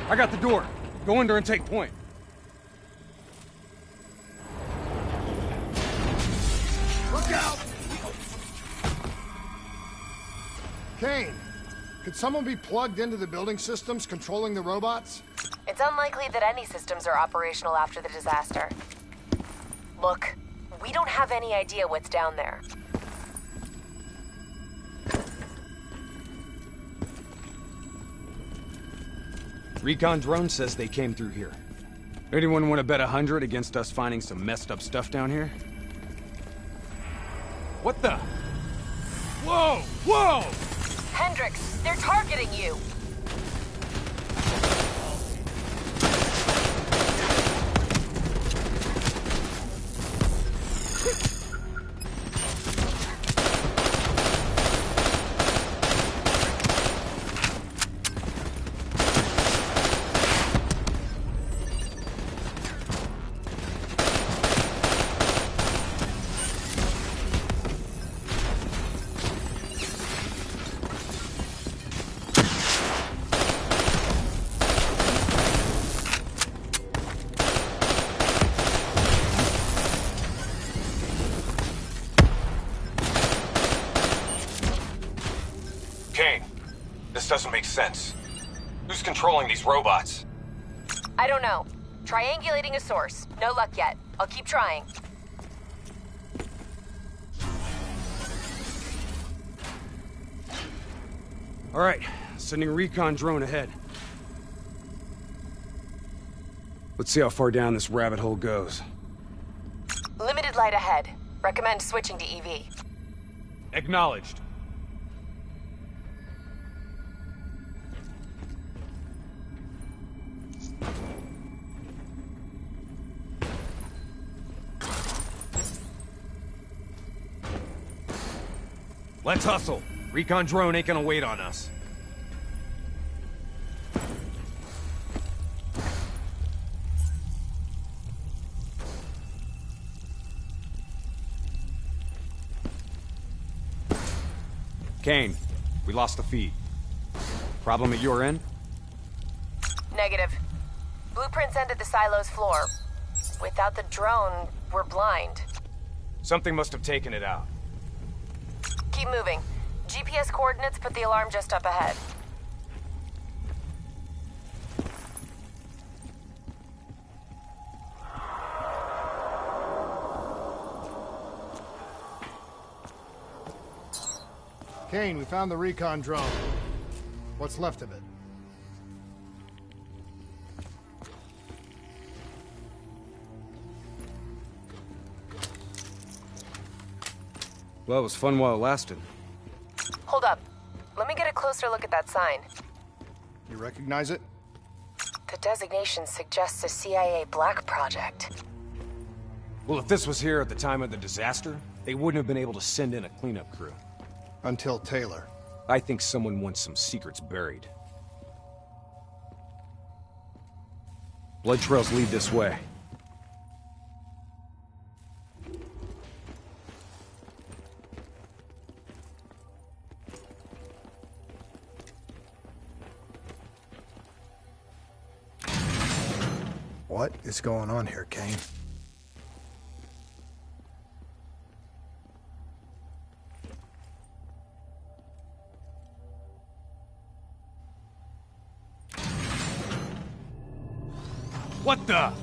I got the door. Go in there and take point. Look out! Kane, could someone be plugged into the building systems controlling the robots? It's unlikely that any systems are operational after the disaster. Look, we don't have any idea what's down there. Recon drone says they came through here. Anyone want to bet 100 against us finding some messed up stuff down here? What the? Whoa! Whoa! Hendricks, they're targeting you! This doesn't make sense. Who's controlling these robots? I don't know. Triangulating a source. No luck yet. I'll keep trying. All right, sending recon drone ahead. Let's see how far down this rabbit hole goes. Limited light ahead. Recommend switching to EV. Acknowledged. Let's hustle. Recon drone ain't gonna wait on us. Kane, we lost the feed. Problem at your end? Negative. Blueprints end at the silo's floor. Without the drone, we're blind. Something must have taken it out. Keep moving. GPS coordinates put the alarm just up ahead. Kane, we found the recon drone. What's left of it? Well, it was fun while it lasted. Hold up. Let me get a closer look at that sign. You recognize it? The designation suggests a CIA black project. Well, if this was here at the time of the disaster, they wouldn't have been able to send in a cleanup crew. Until Taylor. I think someone wants some secrets buried. Blood trails lead this way. What is going on here, Kane? What the?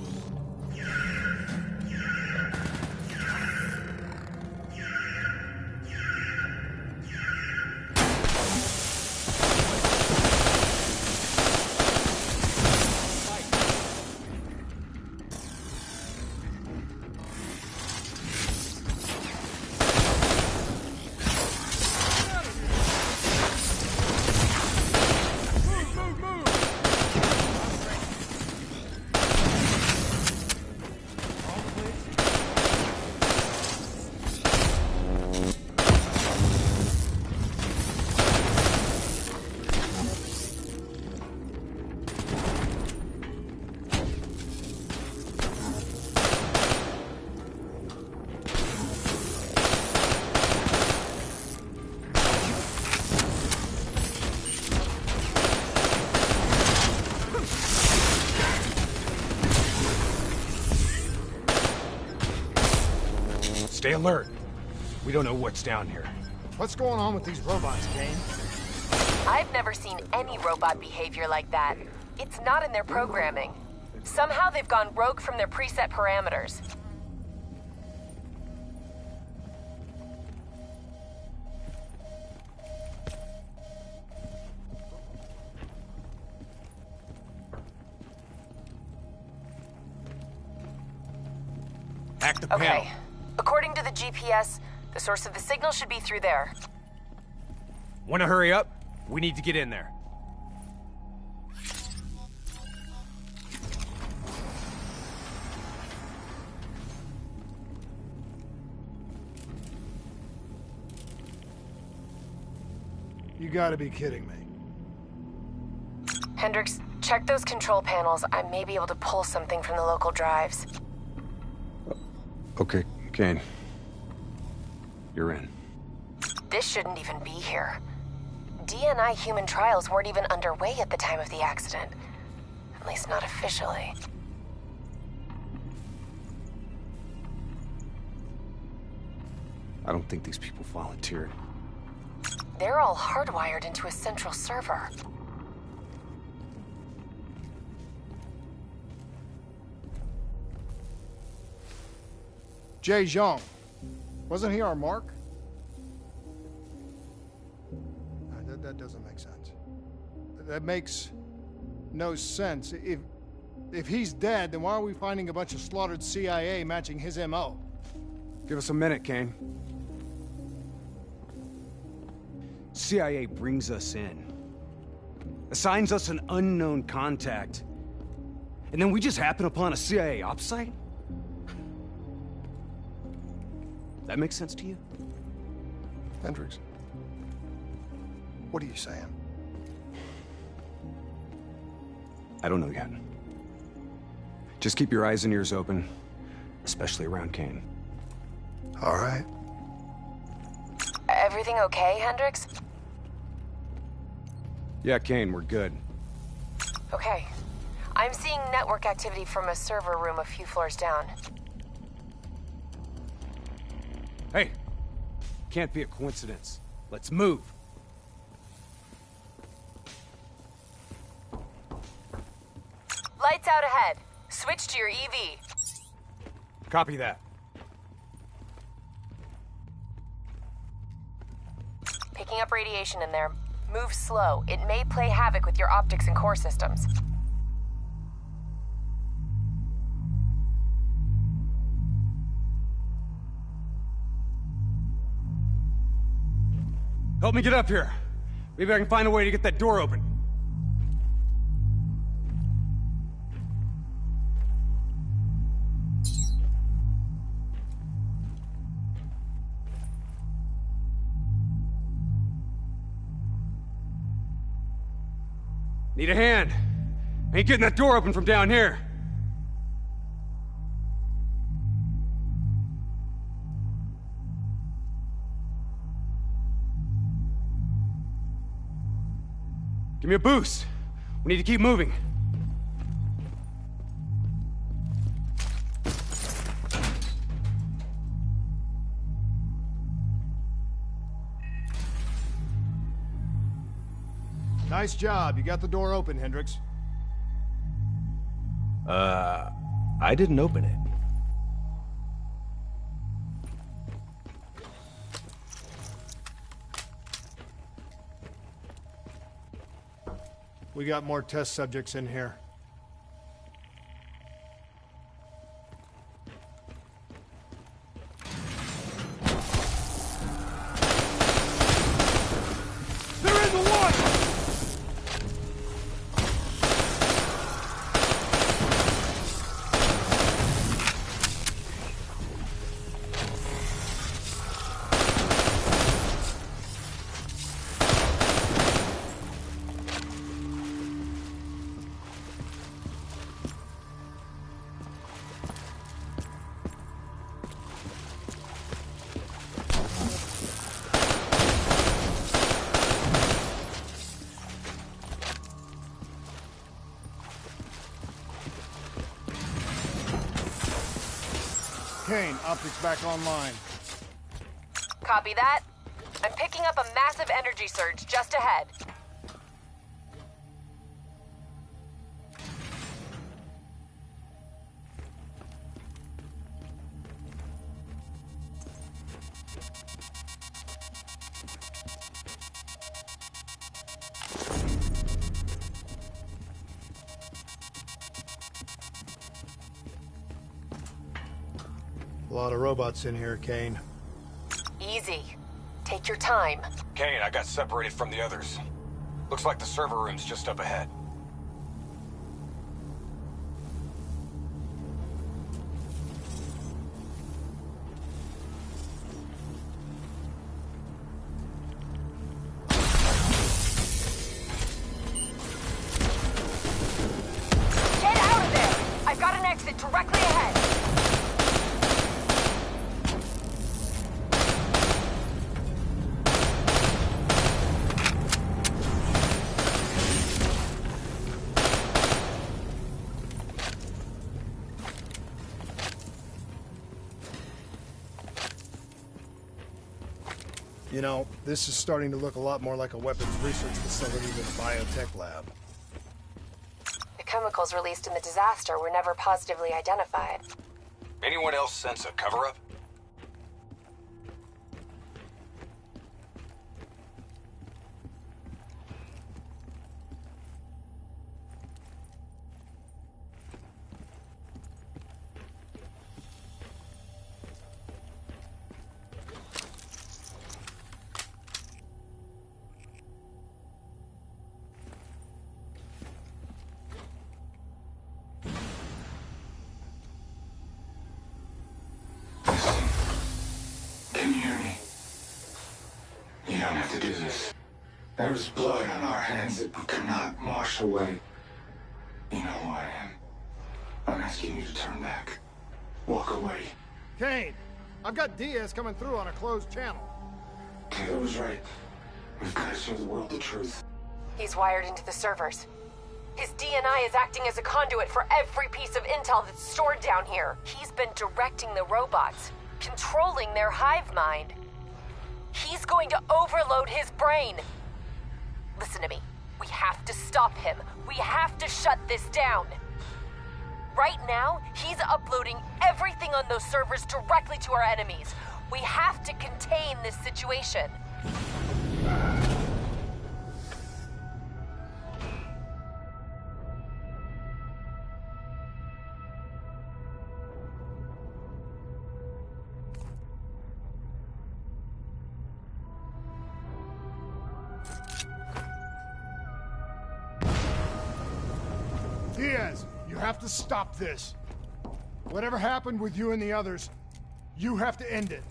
alert. We don't know what's down here. What's going on with these robots, Kane? I've never seen any robot behavior like that. It's not in their programming. Somehow they've gone rogue from their preset parameters. Hack the panel. Okay. According to the GPS, the source of the signal should be through there. Wanna hurry up? We need to get in there. You gotta be kidding me. Hendricks, check those control panels. I may be able to pull something from the local drives. Okay, Kane. You're in. This shouldn't even be here. DNI human trials weren't even underway at the time of the accident. At least not officially. I don't think these people volunteered. They're all hardwired into a central server. Jay Zhang. Wasn't he our mark? That doesn't make sense. That makes no sense. If he's dead, then why are we finding a bunch of slaughtered CIA matching his MO? Give us a minute, Kane. CIA brings us in, assigns us an unknown contact, and then we just happen upon a CIA ops site? That makes sense to you? Hendricks, what are you saying? I don't know yet. Just keep your eyes and ears open, especially around Kane. All right. Everything okay, Hendricks? Yeah, Kane, we're good. Okay. I'm seeing network activity from a server room a few floors down. Hey! Can't be a coincidence. Let's move. Lights out ahead. Switch to your EV. Copy that. Picking up radiation in there. Move slow. It may play havoc with your optics and core systems. Help me get up here. Maybe I can find a way to get that door open. Need a hand. Ain't getting that door open from down here. Give me a boost. We need to keep moving. Nice job. You got the door open, Hendricks. I didn't open it. We got more test subjects in here. They're in the water! Kane, optics back online. Copy that. I'm picking up a massive energy surge just ahead. A lot of robots in here, Kane. Easy. Take your time. Kane, I got separated from the others. Looks like the server room's just up ahead. Get out of there! I've got an exit directly ahead. You know, this is starting to look a lot more like a weapons research facility than a biotech lab. The chemicals released in the disaster were never positively identified. Anyone else sense a cover-up? Can you hear me? You don't have to do this. There is blood on our hands that we cannot wash away. You know who I am. I'm asking you to turn back. Walk away. Kane, I've got Diaz coming through on a closed channel. Taylor was right. We've got to show the world the truth. He's wired into the servers. His DNI is acting as a conduit for every piece of intel that's stored down here. He's been directing the robots, controlling their hive mind. He's going to overload his brain. Listen to me. We have to stop him. We have to shut this down. Right now, he's uploading everything on those servers directly to our enemies. We have to contain this situation. Diaz, you have to stop this. Whatever happened with you and the others, you have to end it.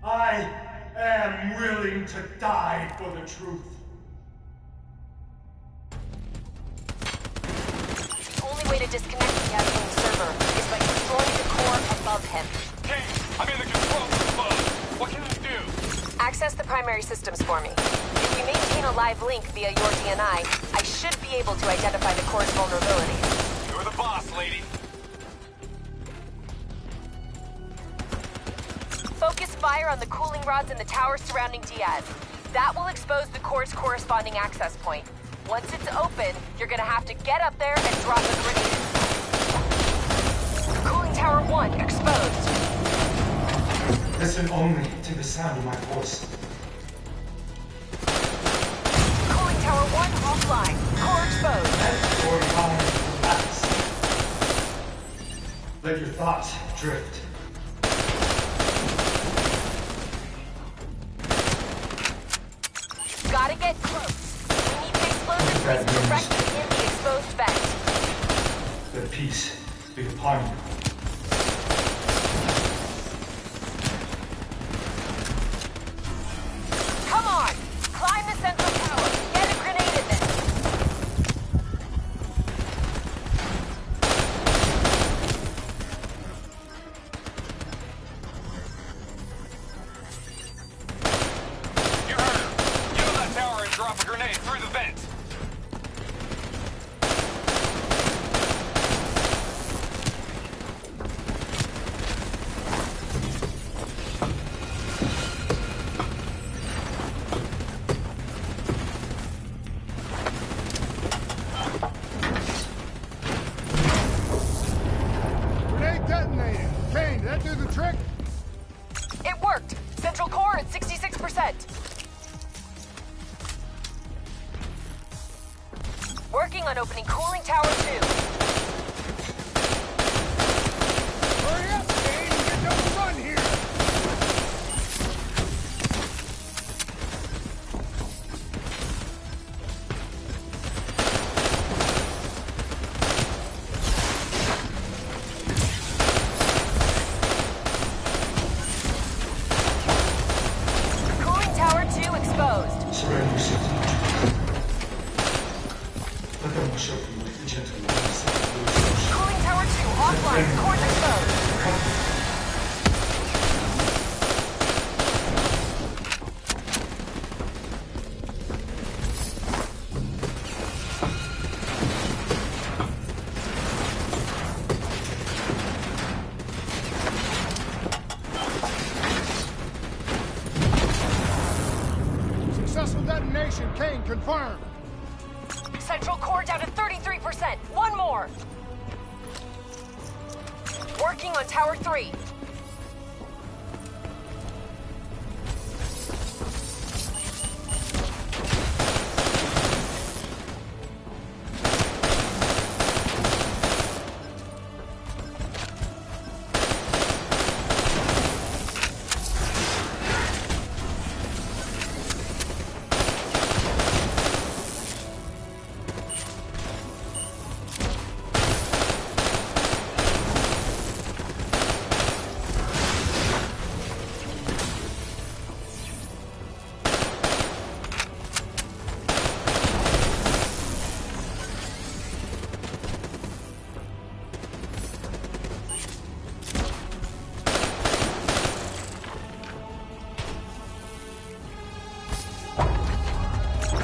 I am willing to die for the truth. The only way to disconnect Diaz from the server is by destroying the core above him. Kane, I'm in the control room above. What can I do? Access the primary systems for me. If you maintain a live link via your DNI, I should be able to identify the core's vulnerabilities. You're the boss, lady. Focus fire on the cooling rods in the tower surrounding Diaz. That will expose the core's corresponding access point. Once it's open, you're gonna have to get up there and drop a grenade. Cooling tower 1 exposed. Listen only to the sound of my voice. Cooling tower 1 offline. Core exposed. Let your mind relax. Let your thoughts drift. Gotta get close. We need the explosive placed directly in the exposed vent. Let peace be upon you. Come on! Climb the central tower. Get a grenade in there. You heard her. Get on that tower and drop a grenade through the vent. recon opening cooling tower 2. Hurry up, Kane! Get no run here! Cooling tower 2 exposed. Surrender system. Let them wash over you like the gentleman. Cooling tower 2 offline. Cores exposed. Successful detonation. Kane, confirmed. Central core down to 33%. One more. Working on tower 3.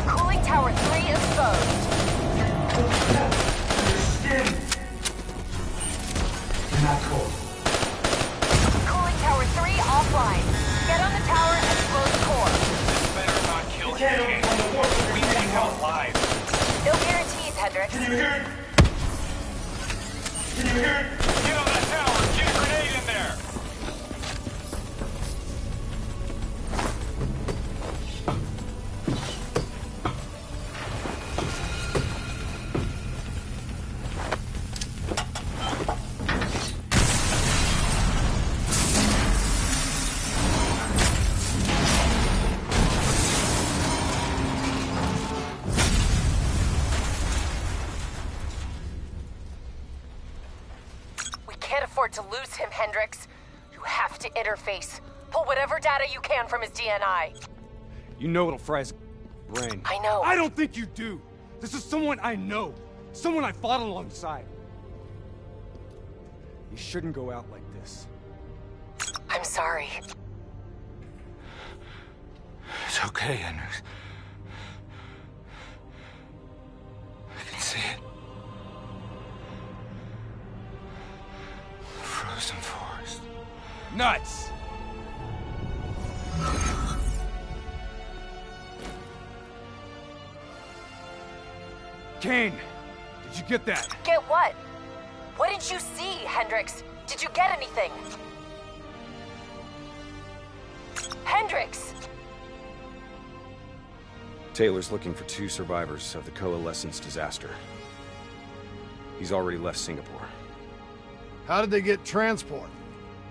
Cooling tower 3 exposed. Not cold. Cooling tower 3 offline. Get on the tower and close the core. Better not kill him. We take out live. No guarantees, Hendricks. Can you hear it? Can you hear it? Get on that tower. Get a grenade in there. We can't afford to lose him, Hendricks. You have to interface. Pull whatever data you can from his DNI. You know it'll fry his brain. I know. I don't think you do. This is someone I know. Someone I fought alongside. You shouldn't go out like this. I'm sorry. It's okay, Hendricks. I can see it. Frozen forest. Nuts! Kane, did you get that? Get what? What did you see, Hendricks? Did you get anything? Hendricks! Taylor's looking for 2 survivors of the Coalescence disaster. He's already left Singapore. How did they get transport?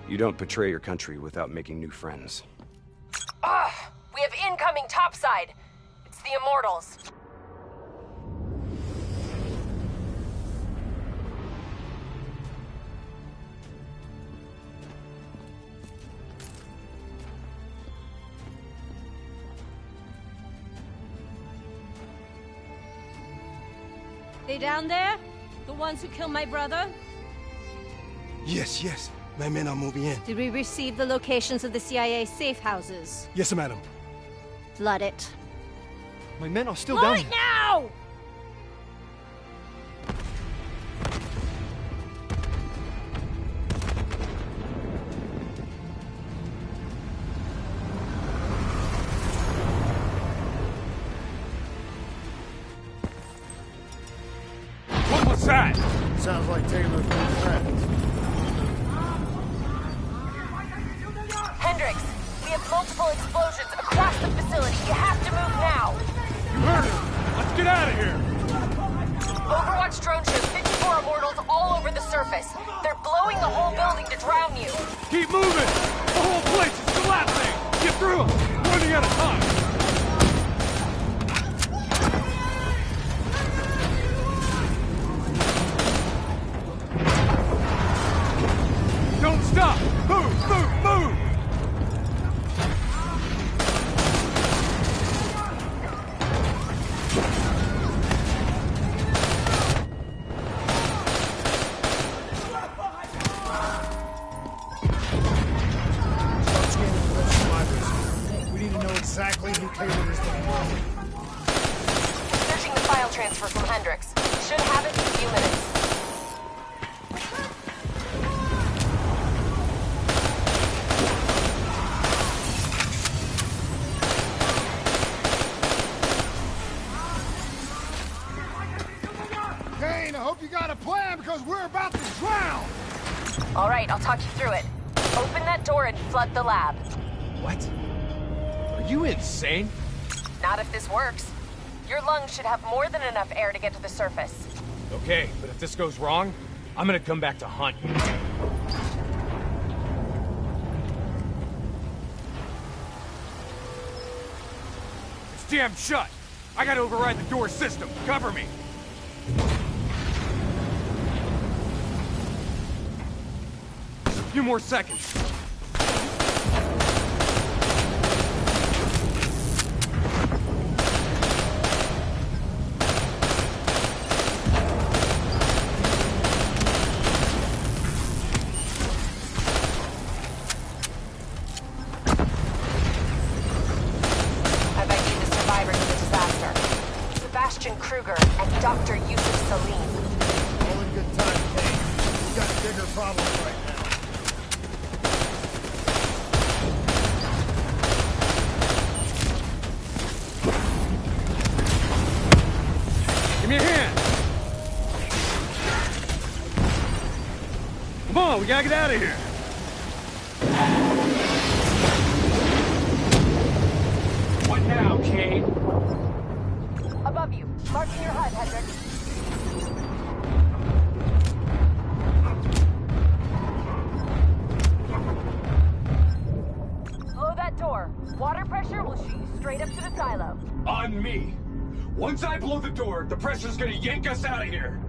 You don't betray your country without making new friends. Ah! We have incoming topside. It's the Immortals. They down there? The ones who killed my brother? Yes, yes. My men are moving in. Did we receive the locations of the CIA safe houses? Yes, madam. Flood it. My men are still Blow down. it now! What was that? Sounds like Taylor's new friends. Hendricks, we have multiple explosions across the facility. You have to move now. You heard him. Let's get out of here. Overwatch drone shows 54 immortals all over the surface. They're blowing the whole building to drown you. Keep moving! The whole place is collapsing! Get through them! We're running out of time! Don't stop! Move! Move! Move! Exactly who Taylor is looking for. Searching the file transfer from Hendricks. Should have it in a few minutes. Kane, I hope you got a plan because we're about to drown! All right, I'll talk you through it. Open that door and flood the lab. What? Are you insane? Not if this works. Your lungs should have more than enough air to get to the surface. Okay, but if this goes wrong, I'm gonna come back to hunt you. It's jammed shut. I gotta override the door system. Cover me. Just a few more seconds. Kruger and Dr. Yusuf Salim. All in good time, Kane. We've got bigger problems right now. Give me a hand! Come on, we gotta get out of here! What now, Kane? Above you. Marking your HUD, Hendricks. Blow that door. Water pressure will shoot you straight up to the silo. On me. Once I blow the door, the pressure's gonna yank us out of here.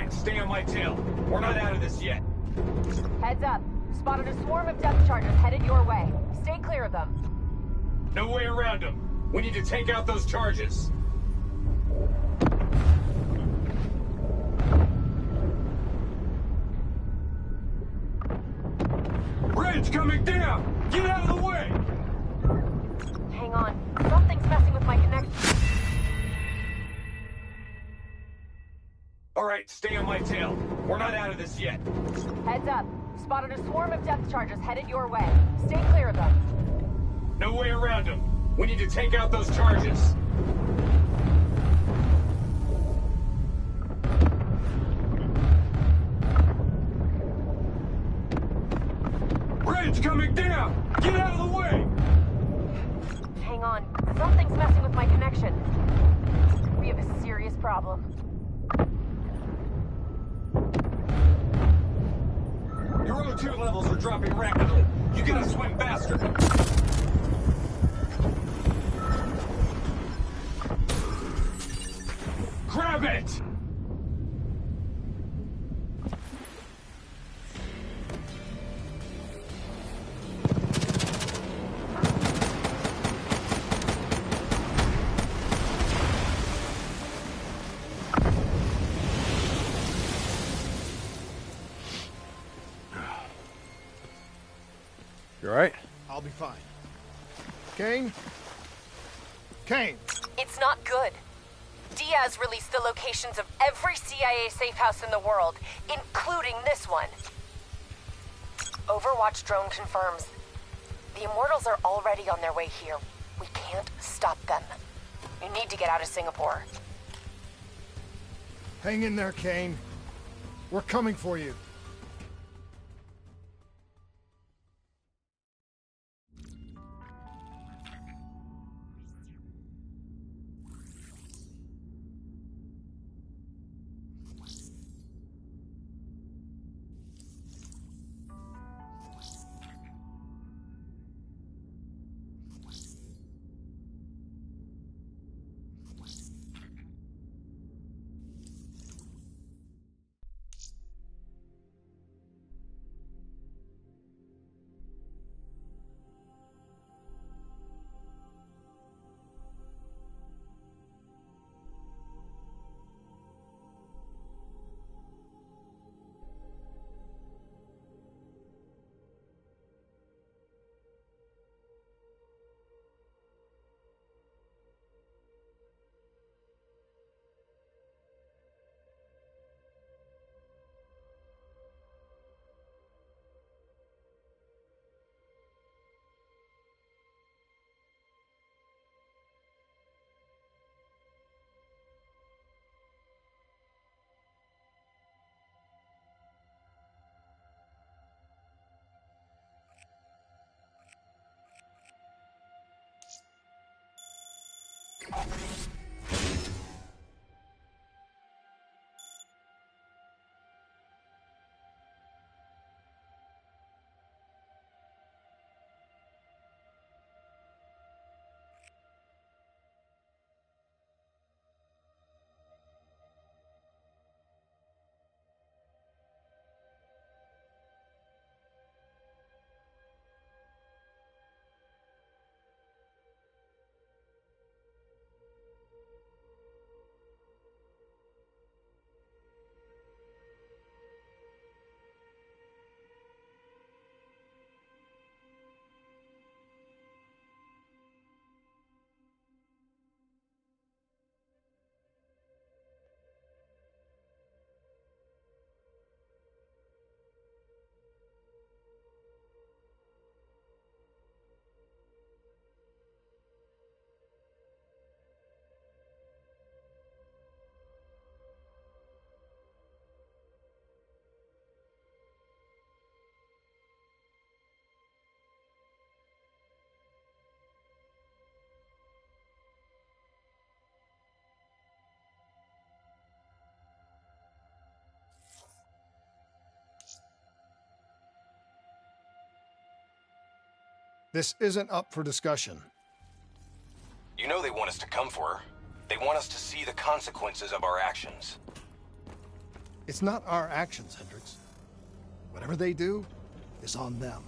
Stay on my tail. We're not out of this yet. Heads up. Spotted a swarm of depth charges headed your way. Stay clear of them. No way around them. We need to take out those charges. Bridge coming down! Get out of the way! Hang on. Something's messing with my connection. All right, stay on my tail. We're not out of this yet. Heads up. Spotted a swarm of depth charges headed your way. Stay clear of them. No way around them. We need to take out those charges. Bridge coming down! Get out of the way! Hang on. Something's messing with my connection. We have a serious problem. Your O2 levels are dropping rapidly. You gotta swim faster. Grab it! You all right? I'll be fine. Kane? Kane! It's not good. Diaz released the locations of every CIA safe house in the world, including this one. Overwatch drone confirms. The Immortals are already on their way here. We can't stop them. You need to get out of Singapore. Hang in there, Kane. We're coming for you. This isn't up for discussion. You know they want us to come for her. They want us to see the consequences of our actions. It's not our actions, Hendricks. Whatever they do is on them.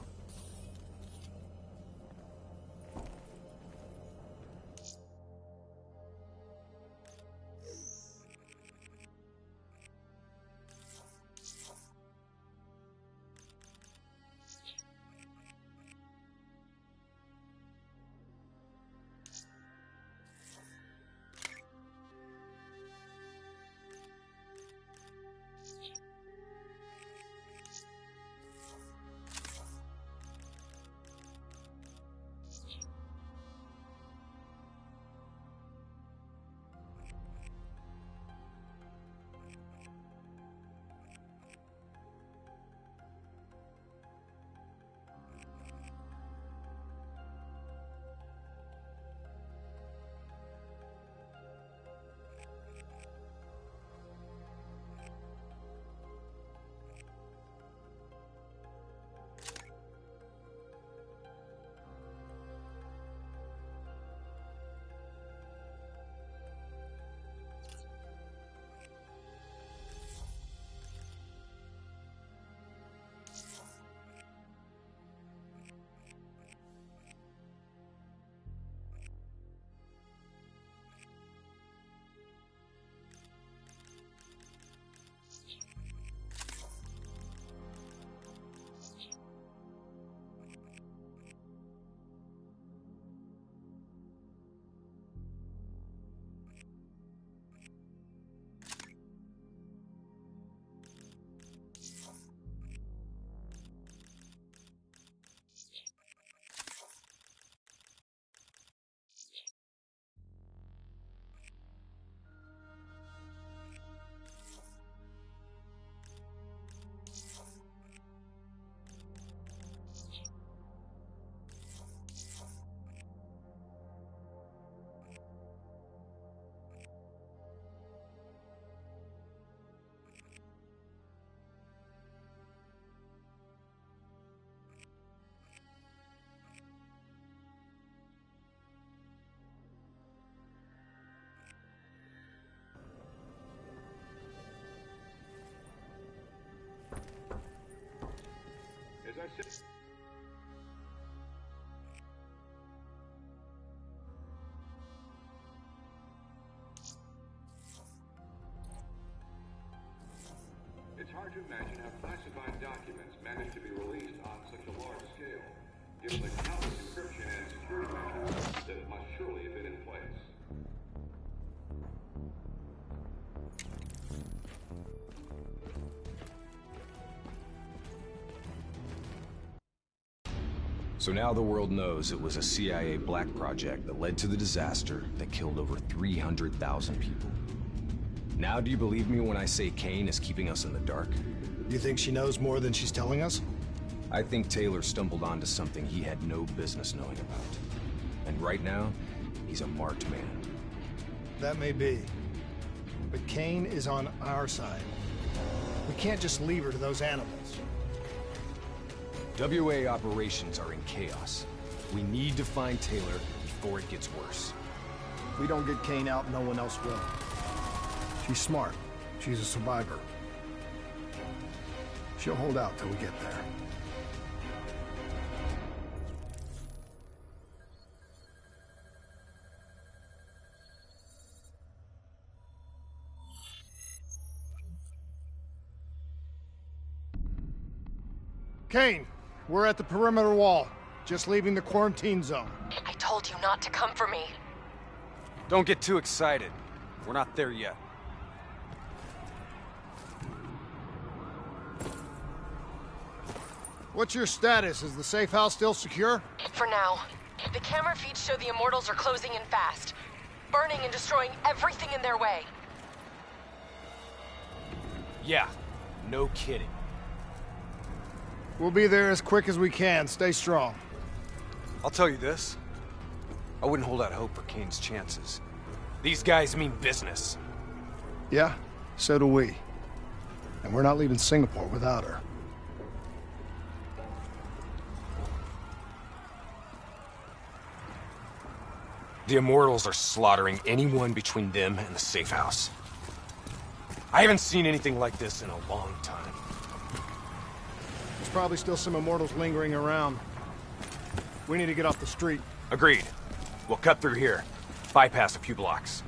It's hard to imagine how classified documents managed to be released on such a large scale, given the countless encryption and security measures that must surely have been in place. So now the world knows it was a CIA black project that led to the disaster that killed over 300,000 people. Now do you believe me when I say Kane is keeping us in the dark? You think she knows more than she's telling us? I think Taylor stumbled onto something he had no business knowing about. And right now, he's a marked man. That may be. But Kane is on our side. We can't just leave her to those animals. WA operations are in chaos. We need to find Taylor before it gets worse. If we don't get Kane out, no one else will. She's smart. She's a survivor. She'll hold out till we get there. Kane, we're at the perimeter wall. Just leaving the quarantine zone. I told you not to come for me. Don't get too excited. We're not there yet. What's your status? Is the safe house still secure? For now. The camera feeds show the Immortals are closing in fast. Burning and destroying everything in their way. Yeah, no kidding. We'll be there as quick as we can. Stay strong. I'll tell you this. I wouldn't hold out hope for Kane's chances. These guys mean business. Yeah, so do we. And we're not leaving Singapore without her. The Immortals are slaughtering anyone between them and the safe house. I haven't seen anything like this in a long time. There's probably still some Immortals lingering around. We need to get off the street. Agreed. We'll cut through here. Bypass a few blocks.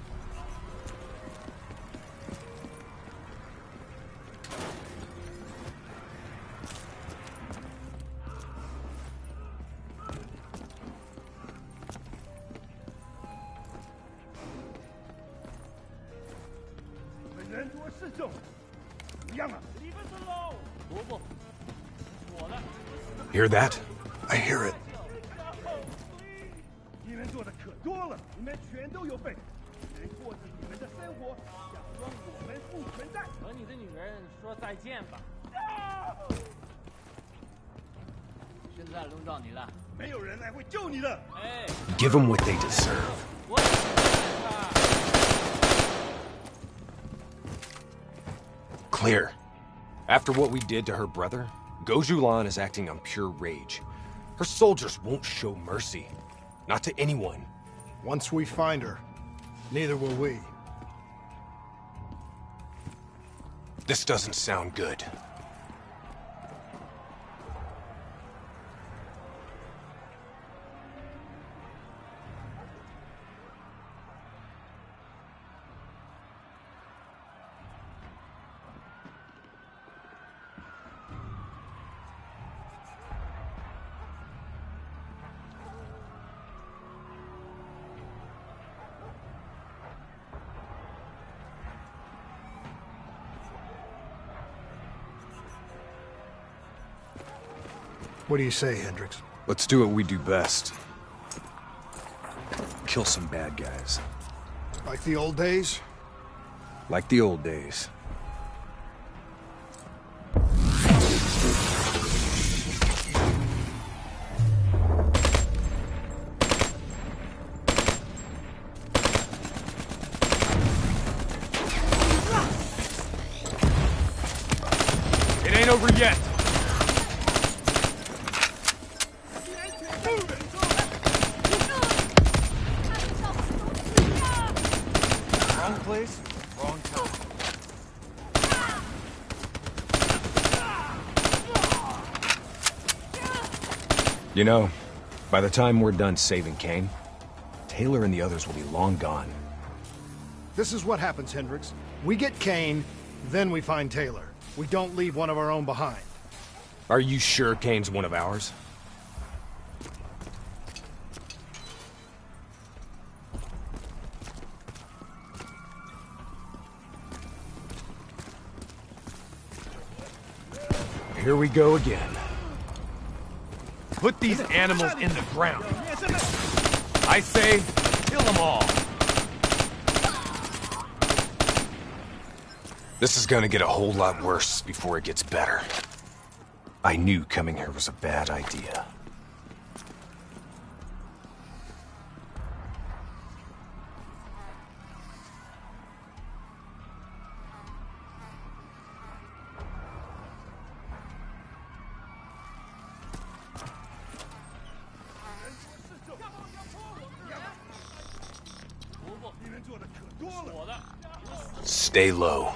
Hear that? I hear it. Give them what they deserve. Clear. After what we did to her brother, Goju Lan is acting on pure rage. Her soldiers won't show mercy. Not to anyone. Once we find her, neither will we. This doesn't sound good. What do you say, Hendricks? Let's do what we do best. Kill some bad guys. Like the old days? Like the old days. It ain't over yet. Wrong place, wrong time. You know, by the time we're done saving Kane, Taylor and the others will be long gone. This is what happens, Hendricks. We get Kane, then we find Taylor. We don't leave one of our own behind. Are you sure Kane's one of ours? Here we go again. Put these animals in the ground. I say, kill them all. This is gonna get a whole lot worse before it gets better. I knew coming here was a bad idea. Stay low.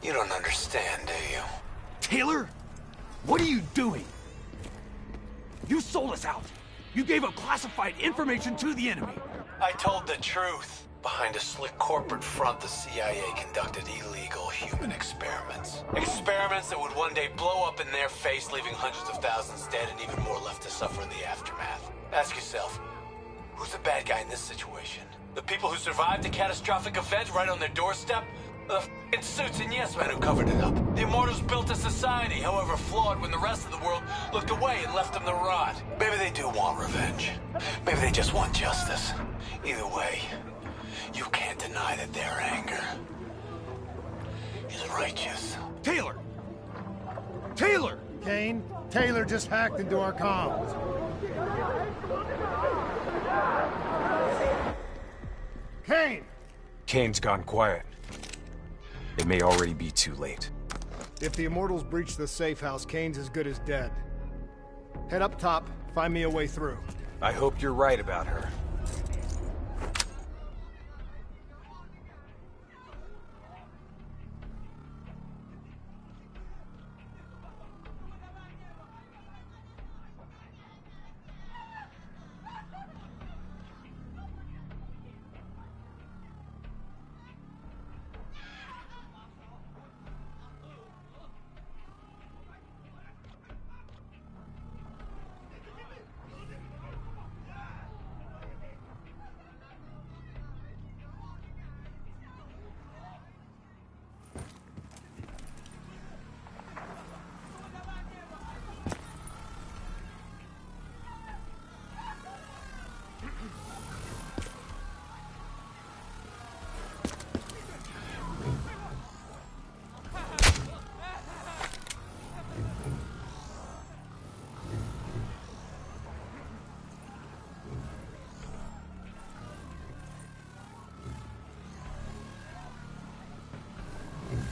You don't understand, do you? Taylor? What are you doing? You sold us out. You gave up classified information to the enemy. I told the truth. Behind a slick corporate front, the CIA conducted illegal human experiments. Experiments that would one day blow up in their face, leaving hundreds of thousands dead and even more left to suffer in the aftermath. Ask yourself, who's the bad guy in this situation? The people who survived a catastrophic event right on their doorstep? The f***ing suits and yes men who covered it up. The Immortals built a society, however flawed, when the rest of the world looked away and left them to rot. Maybe they do want revenge. Maybe they just want justice. Either way, you can't deny that their anger is righteous. Taylor! Taylor! Kane, Taylor just hacked into our comms. Kane! Kane's gone quiet. It may already be too late. If the Immortals breach the safe house, Kane's as good as dead. Head up top, find me a way through. I hope you're right about her.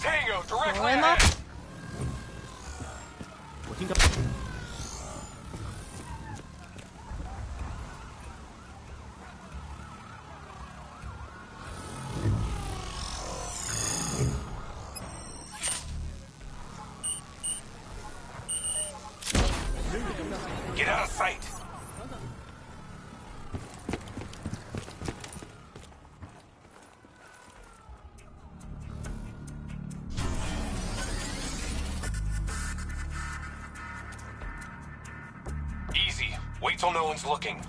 Tango, directly ahead! Get out of sight! Easy. Wait till no one's looking.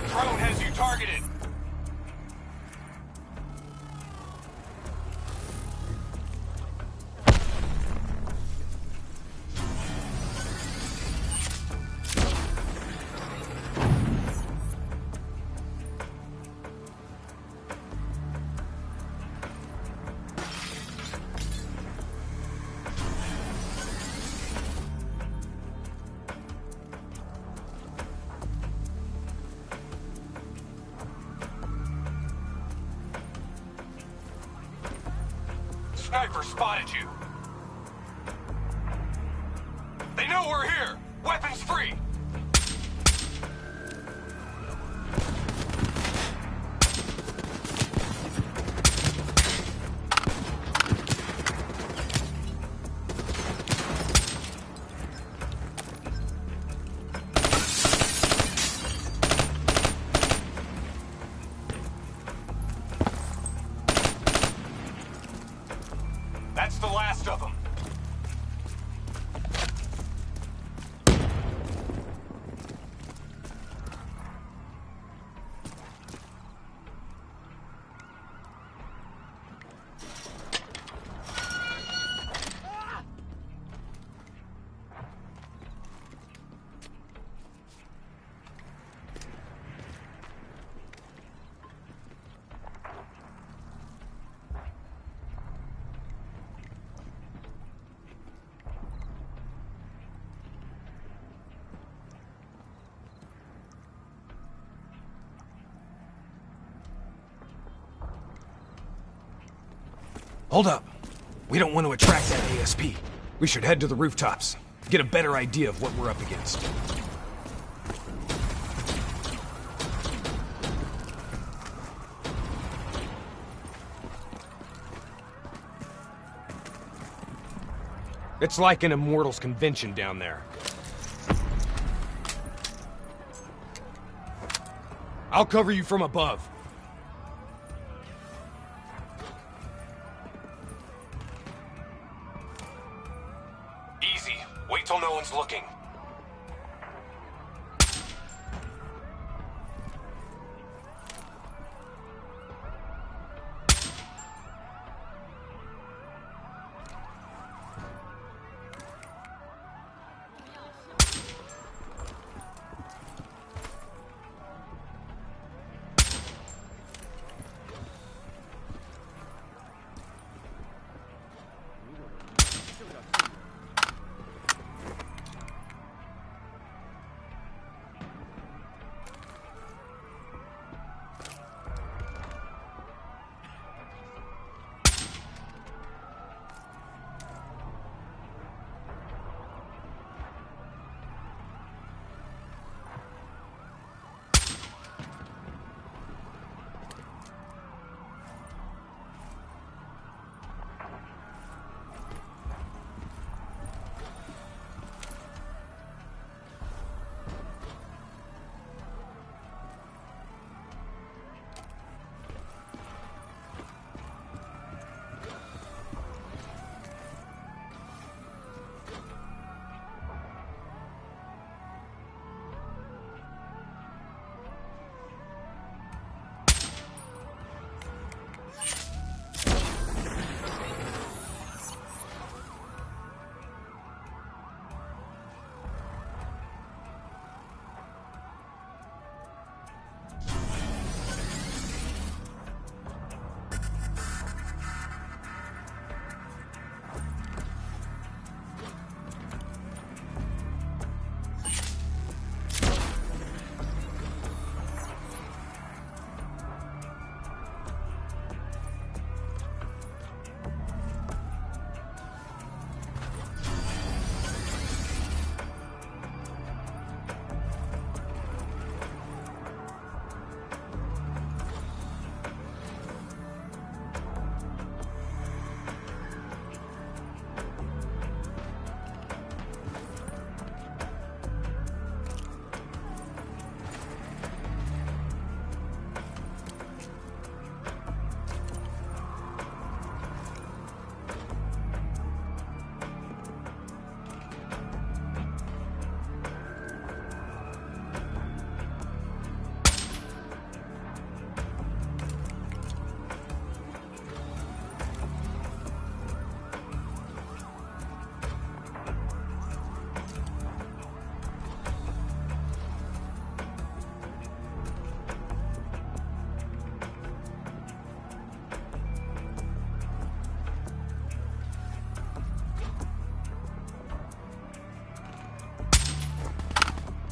Drone has you targeted. sniper spotted you. They know we're here. Weapons free. That's the last of them. Hold up. We don't want to attract that ASP. We should head to the rooftops. Get a better idea of what we're up against. It's like an Immortals convention down there. I'll cover you from above. Easy. Wait till no one's looking.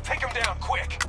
Take him down, quick!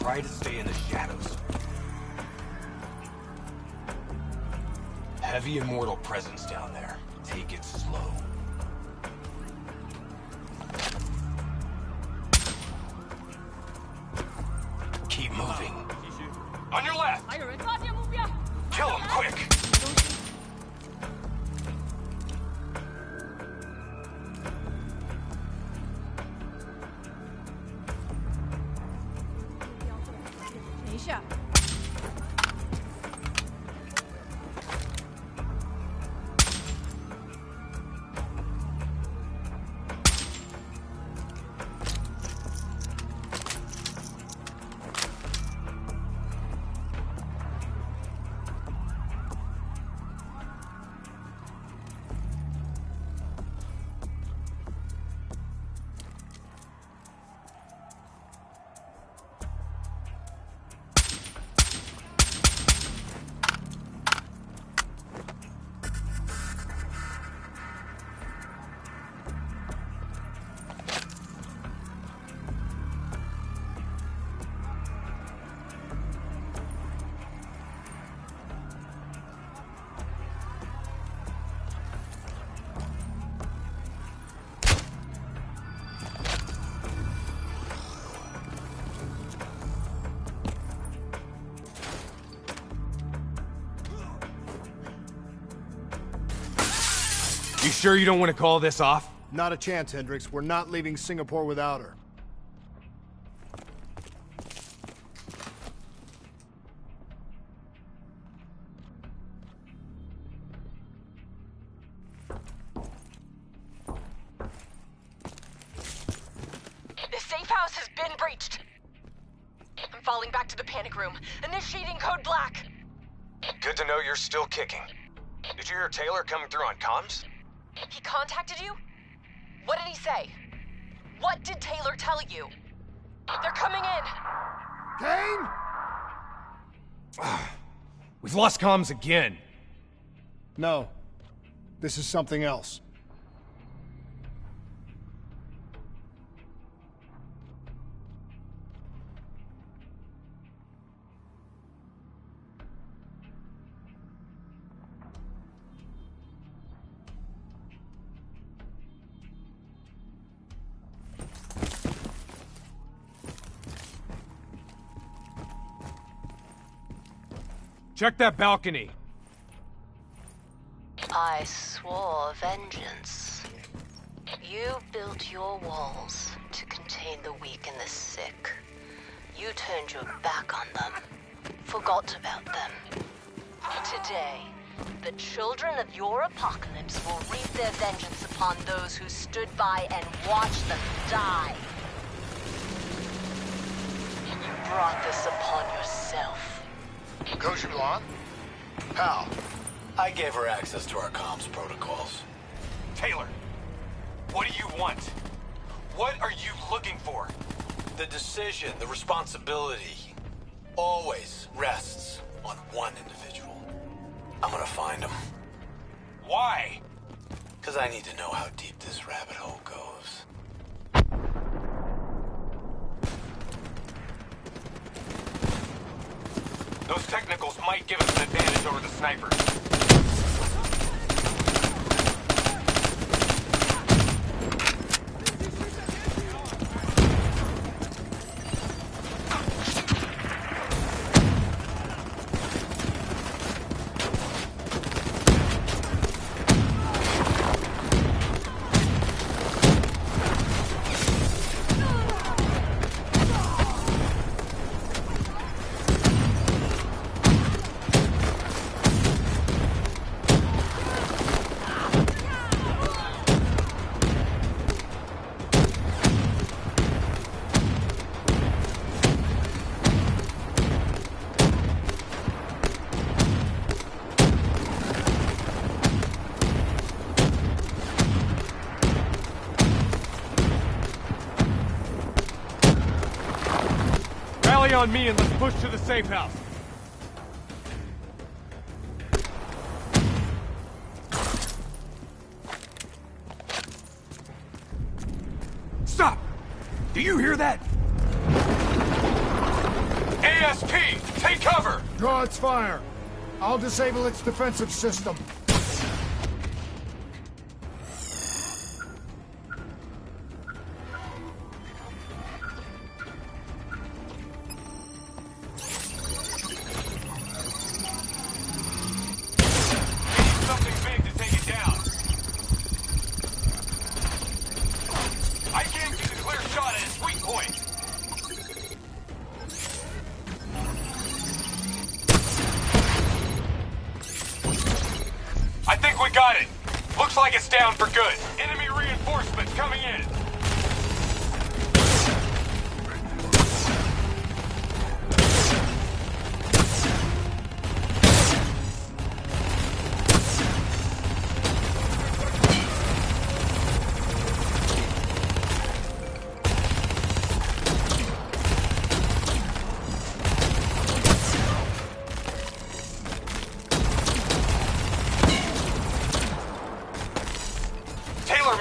Try to stay in the shadows. Heavy immortal presence down there. Take it slow. Keep moving. On your left! Kill him, quick! You sure you don't want to call this off? Not a chance, Hendricks. We're not leaving Singapore without her. The safe house has been breached. I'm falling back to the panic room. Initiating code black. Good to know you're still kicking. Did you hear Taylor coming through on comms? He contacted you? What did he say? What did Taylor tell you? They're coming in! Kane? We've lost comms again. No. This is something else. Check that balcony. I swore vengeance. You built your walls to contain the weak and the sick. You turned your back on them, forgot about them. Today, the children of your apocalypse will reap their vengeance upon those who stood by and watched them die. You brought this upon yourself. Goju Lan? How? I gave her access to our comms protocols. Taylor, what do you want? What are you looking for? The decision, the responsibility, always rests on one individual. I'm gonna find him. Why? Because I need to know how deep this rabbit hole goes. Those technicals might give us an advantage over the snipers. On me and let's push to the safe house. Stop! Do you hear that? ASP, take cover! Draw its fire. I'll disable its defensive system. Something big to take it down. I can't get a clear shot at its weak point. I think we got it. Looks like it's down for good. Enemy reinforcements coming in.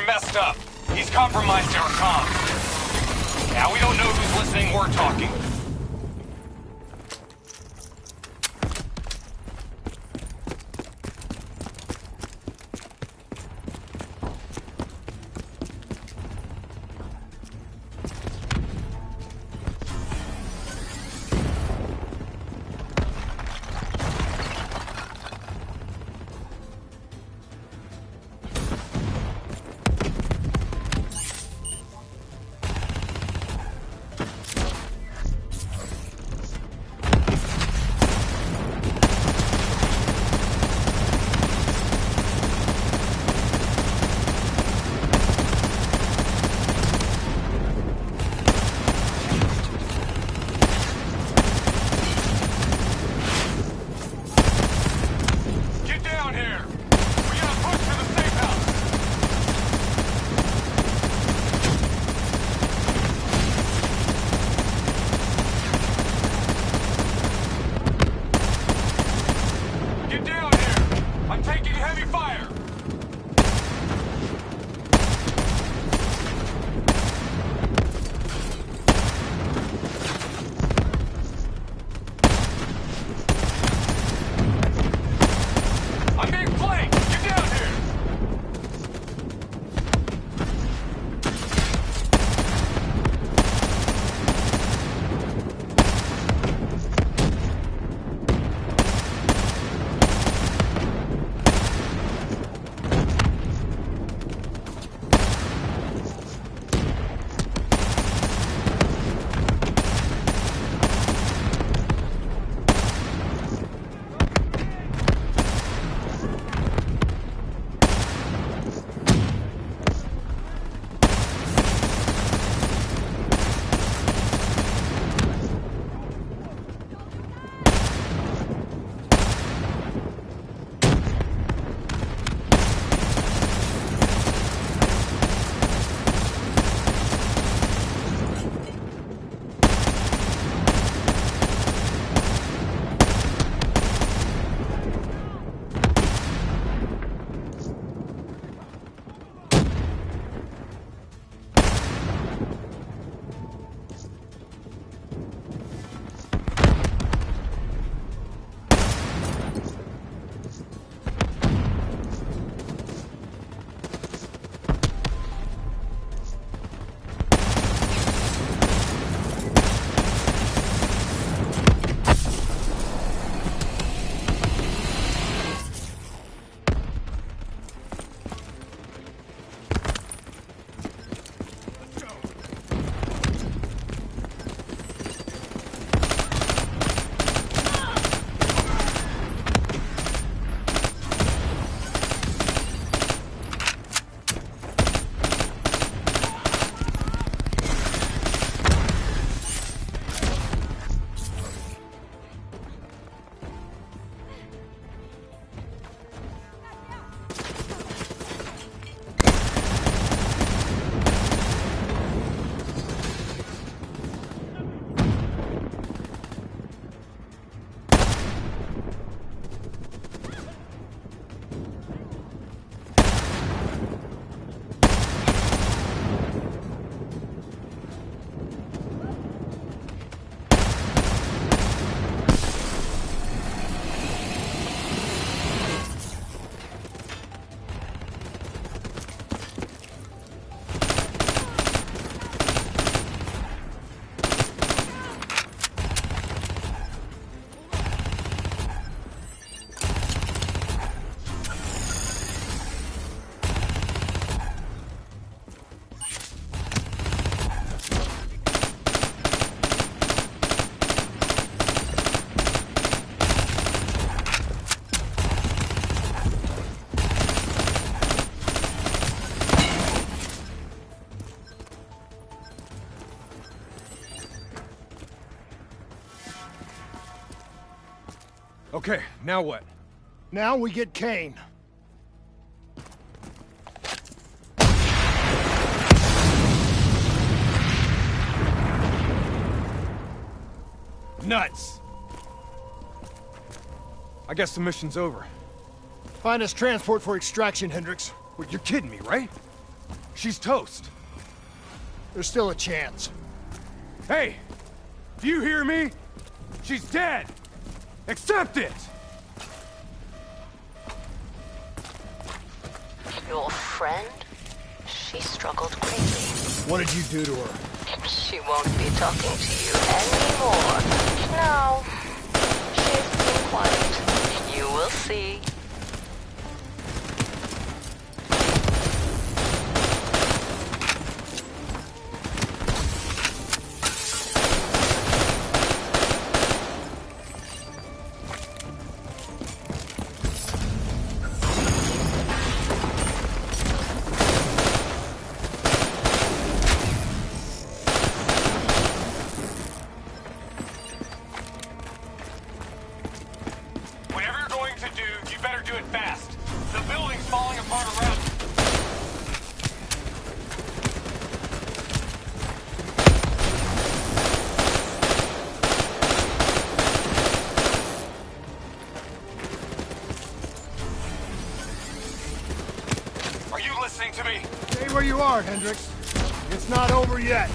Messed up. He's compromised our comms. Now we don't know who's listening or talking. Okay, now what? Now we get Kane. Nuts! I guess the mission's over. Find us transport for extraction, Hendricks. Well, you're kidding me, right? She's toast. There's still a chance. Hey! Do you hear me? She's dead! Accept it! Your friend? She struggled greatly. What did you do to her? She won't be talking to you anymore. No. She's been quiet. You will see. Stay where you are, Hendricks. It's not over yet.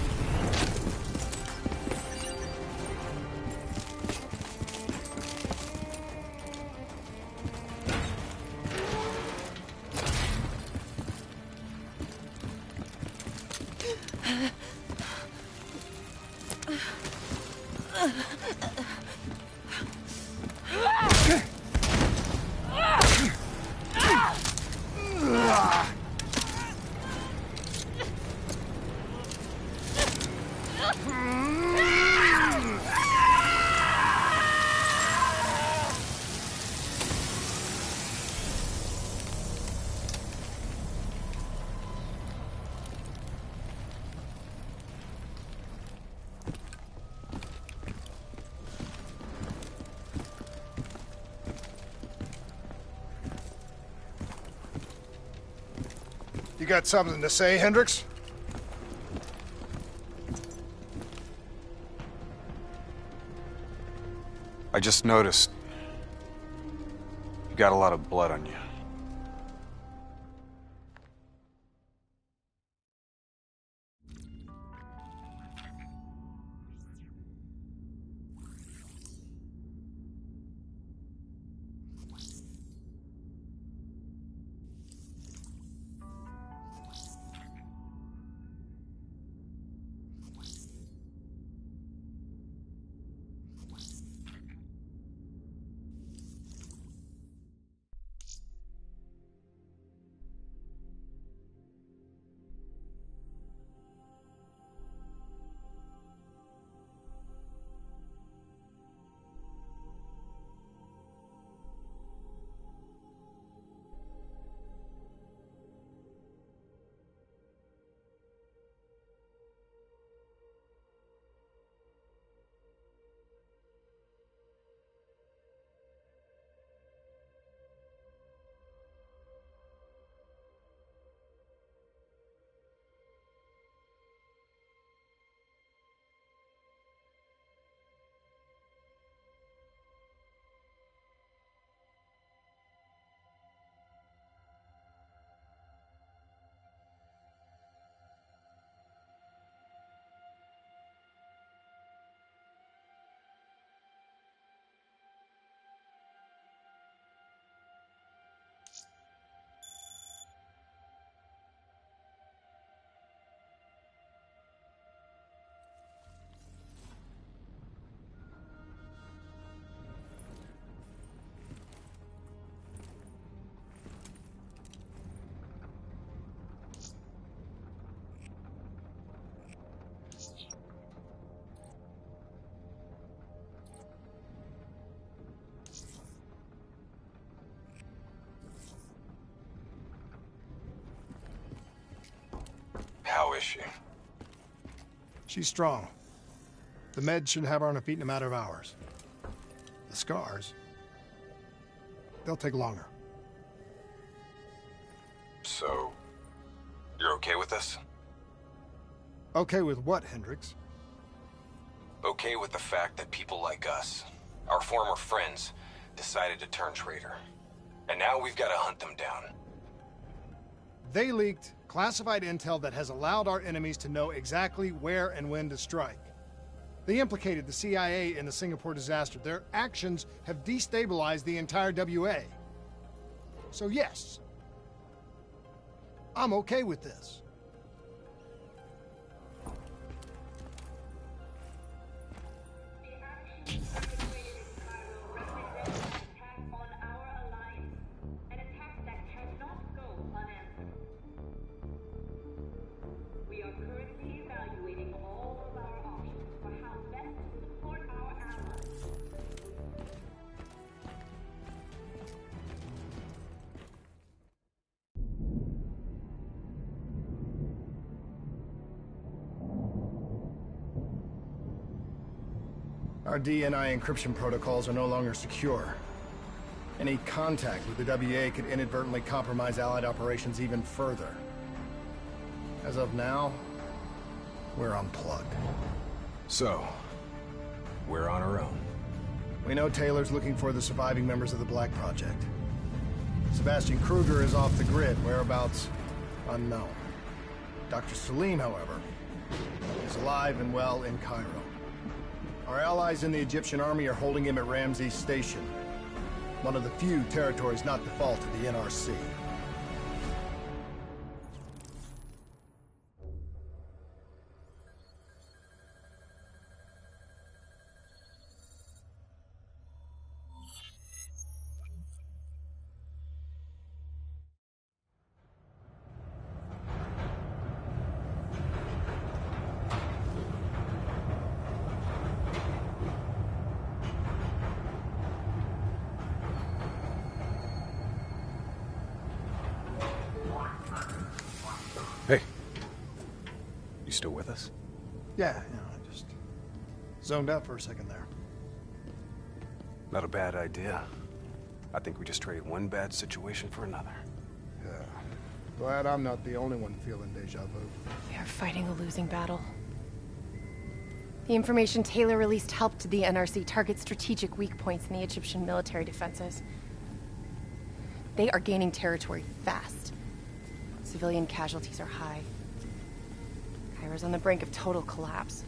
You got something to say, Hendricks? I just noticed you got a lot of blood on you. How is she? She's strong. The meds should have her on her feet in a matter of hours. The scars, they'll take longer. So, you're okay with this? Okay with what, Hendricks? Okay with the fact that people like us, our former friends, decided to turn traitor. And now we've got to hunt them down. They leaked classified intel that has allowed our enemies to know exactly where and when to strike. They implicated the CIA in the Singapore disaster. Their actions have destabilized the entire WA. So yes, I'm okay with this. Our DNI encryption protocols are no longer secure. Any contact with the WA could inadvertently compromise Allied operations even further. As of now, we're unplugged. So, we're on our own. We know Taylor's looking for the surviving members of the Black Project. Sebastian Kruger is off the grid, whereabouts unknown. Dr. Salim, however, is alive and well in Cairo. Our allies in the Egyptian army are holding him at Ramses Station, one of the few territories not default to the NRC. Hey. You still with us? Yeah, I just zoned out for a second there. Not a bad idea. I think we just traded one bad situation for another. Yeah. Glad I'm not the only one feeling deja vu. We are fighting a losing battle. The information Taylor released helped the NRC target strategic weak points in the Egyptian military defenses. They are gaining territory fast. Civilian casualties are high. Cairo's on the brink of total collapse.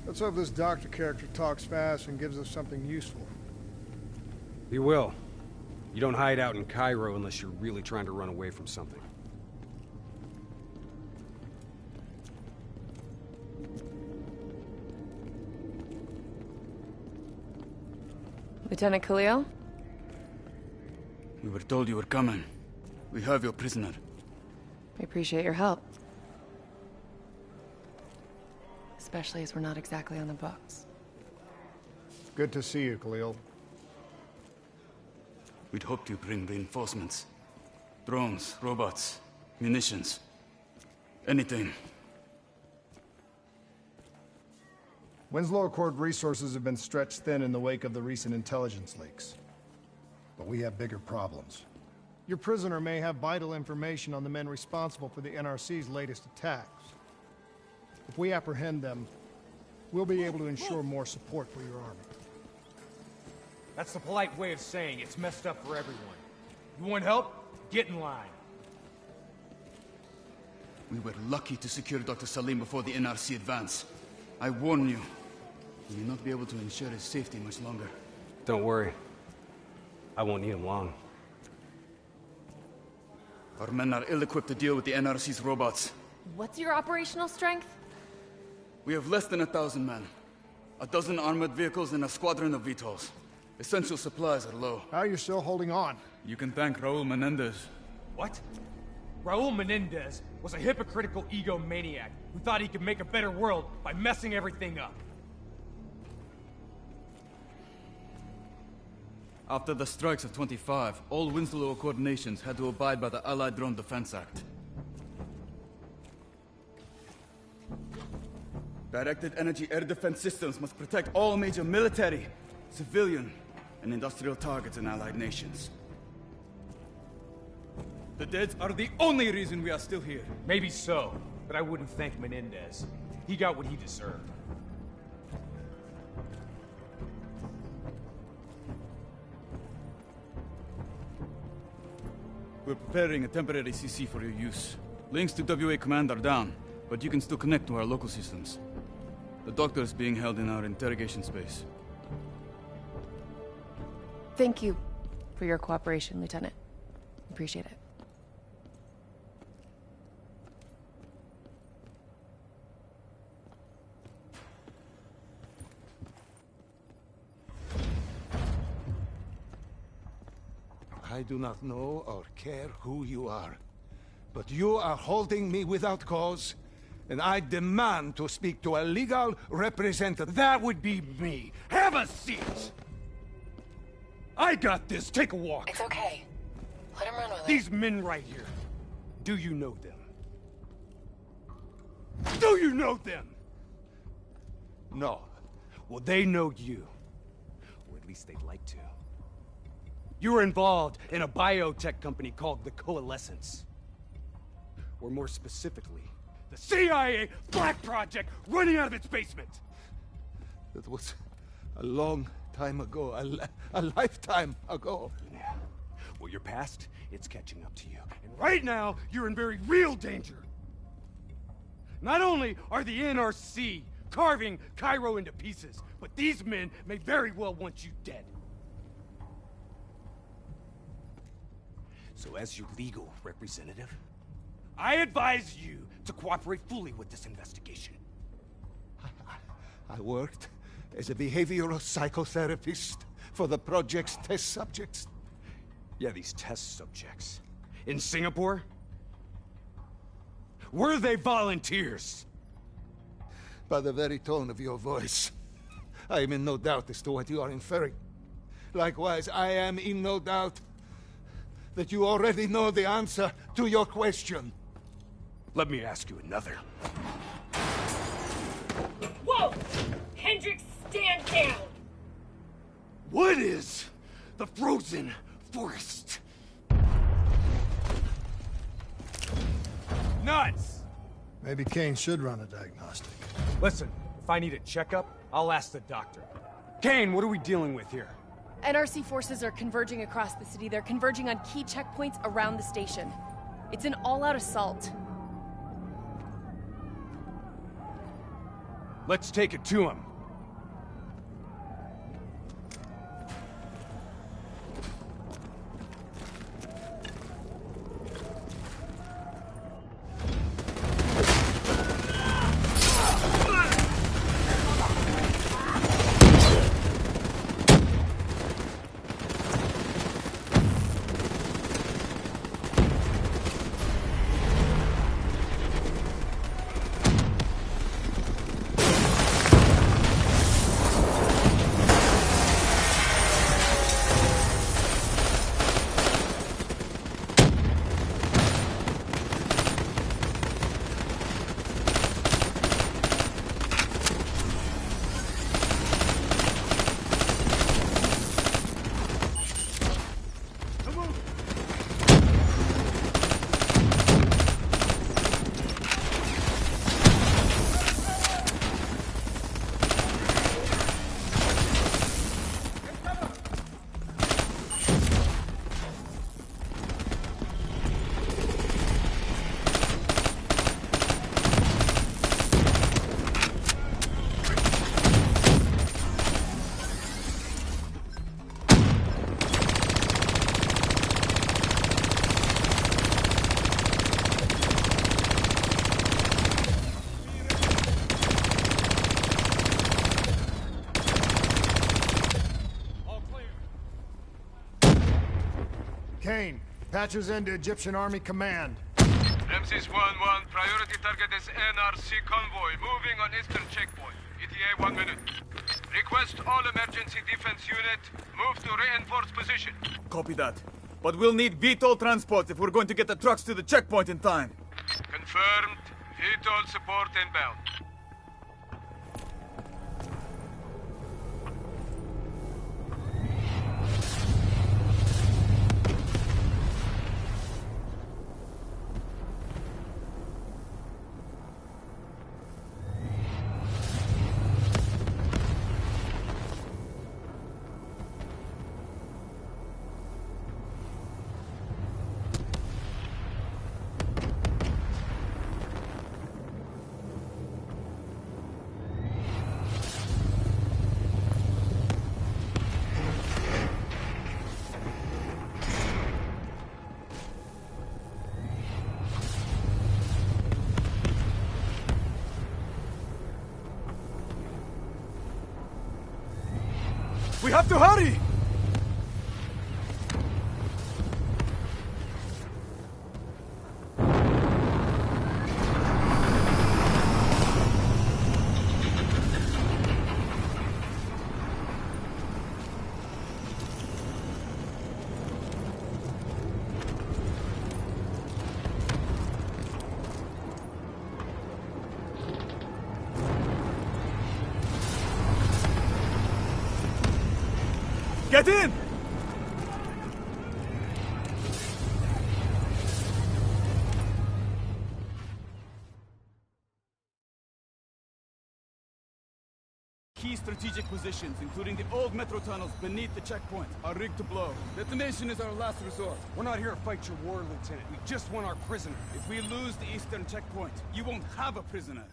Let's hope this doctor character talks fast and gives us something useful. He will. You don't hide out in Cairo unless you're really trying to run away from something. Lieutenant Khalil? We were told you were coming. We have your prisoner. We appreciate your help. Especially as we're not exactly on the books. Good to see you, Khalil. We'd hoped you bring reinforcements. Drones, robots, munitions. Anything. Winslow Accord resources have been stretched thin in the wake of the recent intelligence leaks. But we have bigger problems. Your prisoner may have vital information on the men responsible for the NRC's latest attacks. If we apprehend them, we'll be able to ensure more support for your army. That's the polite way of saying it's messed up for everyone. You want help? Get in line. We were lucky to secure Dr. Salim before the NRC advance. I warn you, we may not be able to ensure his safety much longer. Don't worry. I won't need him long. Our men are ill-equipped to deal with the NRC's robots. What's your operational strength? We have less than 1,000 men. 12 armored vehicles and a squadron of VTOLs. Essential supplies are low. How are you still holding on? You can thank Raul Menendez. What? Raul Menendez was a hypocritical egomaniac who thought he could make a better world by messing everything up. After the strikes of 25, all Winslow Accord nations had to abide by the Allied Drone Defense Act. Directed energy air defense systems must protect all major military, civilian, and industrial targets in allied nations. The deads are the only reason we are still here. Maybe so, but I wouldn't thank Menendez. He got what he deserved. We're preparing a temporary CC for your use. Links to WA Command are down, but you can still connect to our local systems. The doctor is being held in our interrogation space. Thank you for your cooperation, Lieutenant. Appreciate it. I do not know or care who you are, but you are holding me without cause, and I demand to speak to a legal representative. That would be me. Have a seat! I got this. Take a walk. It's okay. Let him run with it. These men right here. Do you know them? Do you know them? No. Well, they know you. Or at least they'd like to. You were involved in a biotech company called the Coalescence. Or more specifically, the CIA Black Project running out of its basement. That was a long time ago, a lifetime ago. Yeah. Well, your past, it's catching up to you. And right now, you're in very real danger. Not only are the NRC carving Cairo into pieces, but these men may very well want you dead. So as your legal representative, I advise you to cooperate fully with this investigation. I worked as a behavioral psychotherapist for the project's test subjects. Yeah, these test subjects. In Singapore? Were they volunteers? By the very tone of your voice, I am in no doubt as to what you are inferring. Likewise, I am in no doubt that you already know the answer to your question. Let me ask you another. Whoa! Hendricks, stand down! What is the frozen forest? Nuts! Maybe Kane should run a diagnostic. Listen, if I need a checkup, I'll ask the doctor. Kane, what are we dealing with here? NRC forces are converging across the city. They're converging on key checkpoints around the station. It's an all-out assault. Let's take it to him. Kane, patches into Egyptian Army Command. Ramses 1-1, priority target is NRC convoy, moving on eastern checkpoint. ETA 1 minute. Request all emergency defense unit, move to reinforced position. Copy that. But we'll need VTOL transport if we're going to get the trucks to the checkpoint in time. Confirmed. VTOL support inbound. We have to hurry! Get in! Key strategic positions, including the old metro tunnels beneath the checkpoint, are rigged to blow. Detonation is our last resort. We're not here to fight your war, Lieutenant. We just want our prisoner. If we lose the eastern checkpoint, you won't have a prisoner.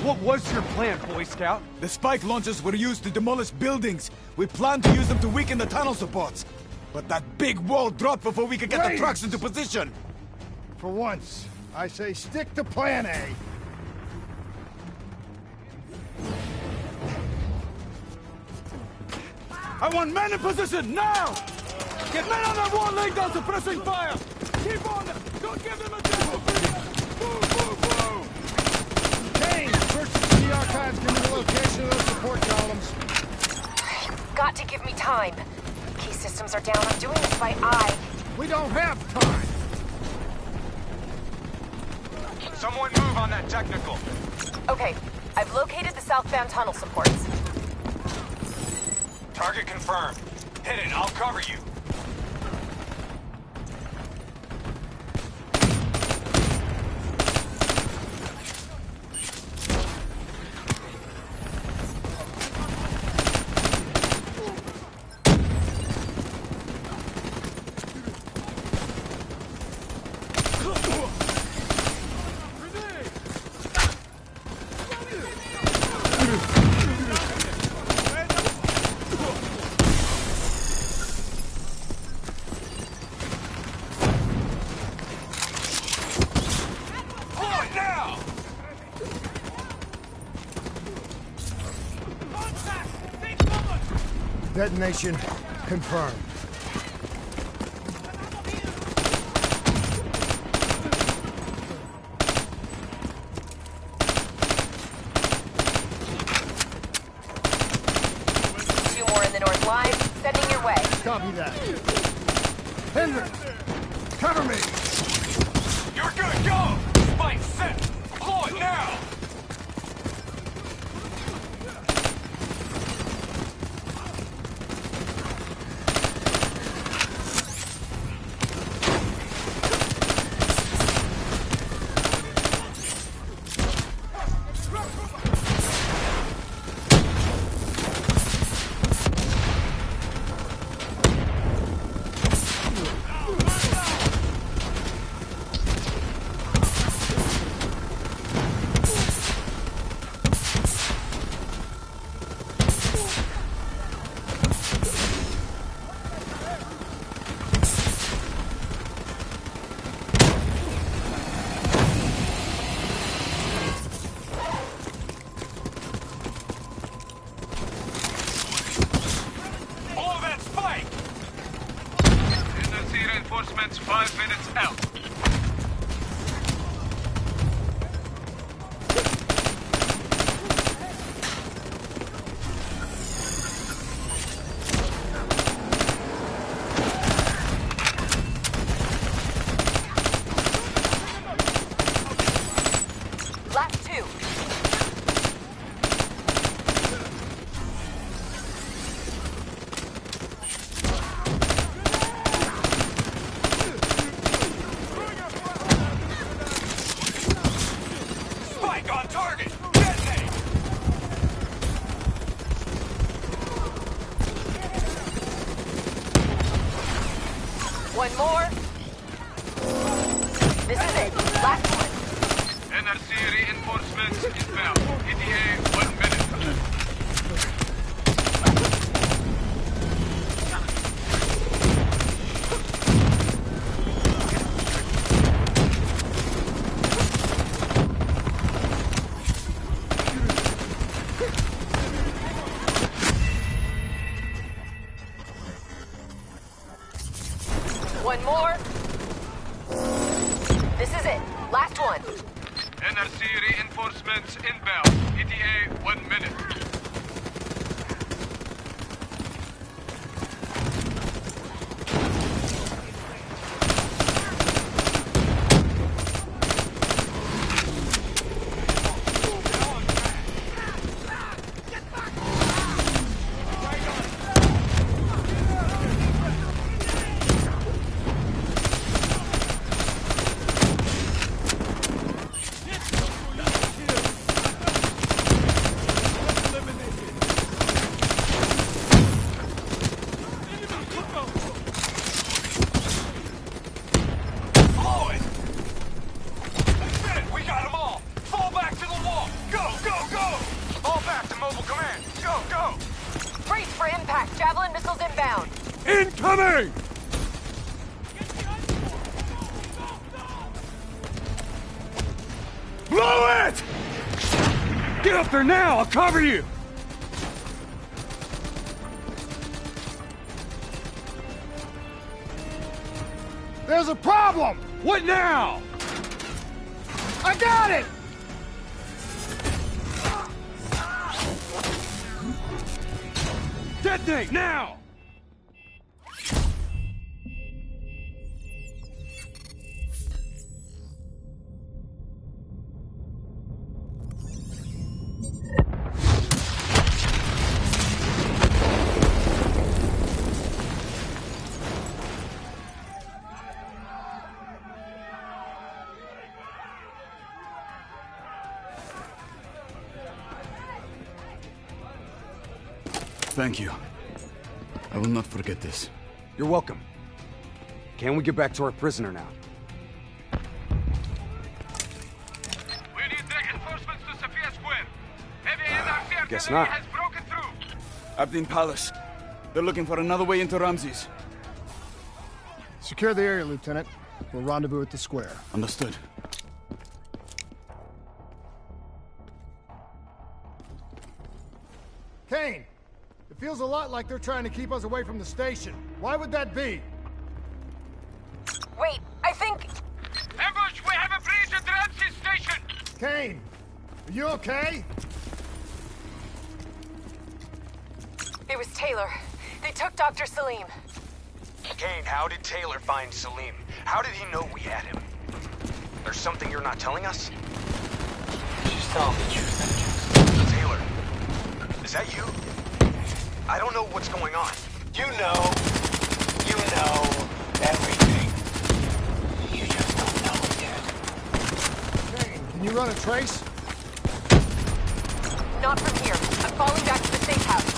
What was your plan, Boy Scout? The spike launchers were used to demolish buildings. We planned to use them to weaken the tunnel supports. But that big wall dropped before we could get the trucks into position. For once, I say stick to Plan A. I want men in position, now! Get men on that wall laying down suppressing fire! Keep on them! Don't give them a chance to breathe! Move, move, move! Kane, search the archives, give me the location of those support columns. You've got to give me time. Key systems are down. I'm doing this by eye. We don't have time! Someone move on that technical. Okay, I've located the southbound tunnel supports. Target confirmed. Hit it, I'll cover you. Detonation confirmed. Two more in the north line. Sending your way. Copy that. Hendrik, cover me! You're good, go! Spike set! Deploy now! Reinforcements 5 minutes out. Last two. One more. This is it. Last one. NRC reinforcements inbound. ETA 1 minute. more. This is it. Last one. NRC reinforcements inbound. ETA 1 minute. Incoming! Blow it! Get up there now! I'll cover you! There's a problem! What now? I got it! Detonate now! Thank you. I will not forget this. You're welcome. Can we get back to our prisoner now? We need reinforcements to Sophia Square. Heavy NRC Guess artillery not. has broken through. Abdin Palace. They're looking for another way into Ramses. Secure the area, Lieutenant. We'll rendezvous at the square. Understood. Kane! It feels a lot like they're trying to keep us away from the station. Why would that be? Wait, I think... Ambush! We have a breach at Ramses Station! Kane! Are you okay? It was Taylor. They took Dr. Salim. Kane, how did Taylor find Salim? How did he know we had him? There's something you're not telling us? She's telling the truth. Taylor, is that you? I don't know what's going on. You know everything. You just don't know it yet. Kane, can you run a trace? Not from here. I'm falling back to the safe house.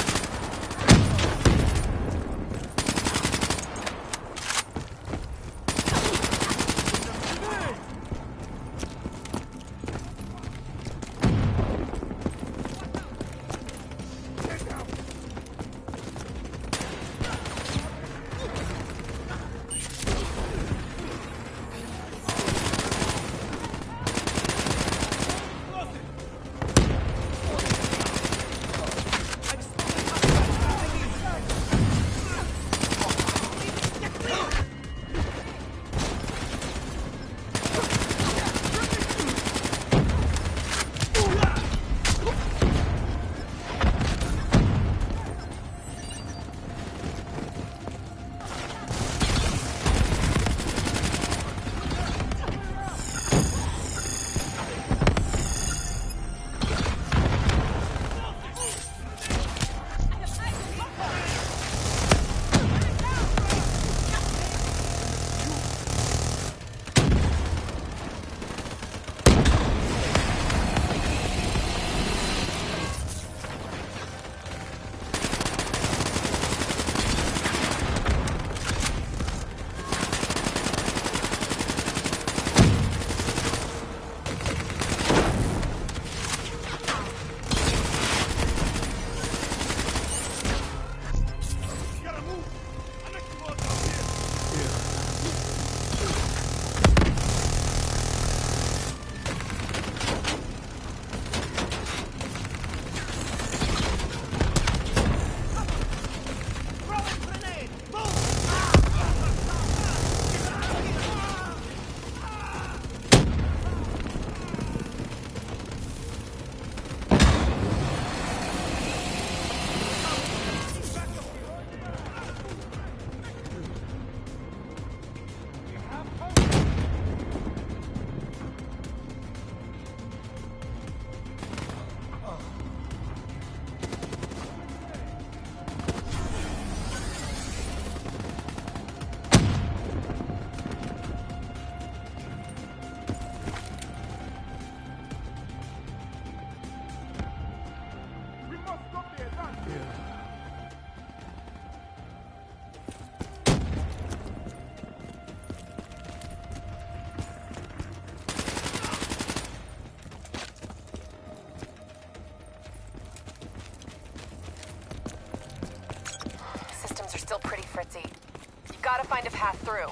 still pretty fritzy. You gotta find a path through.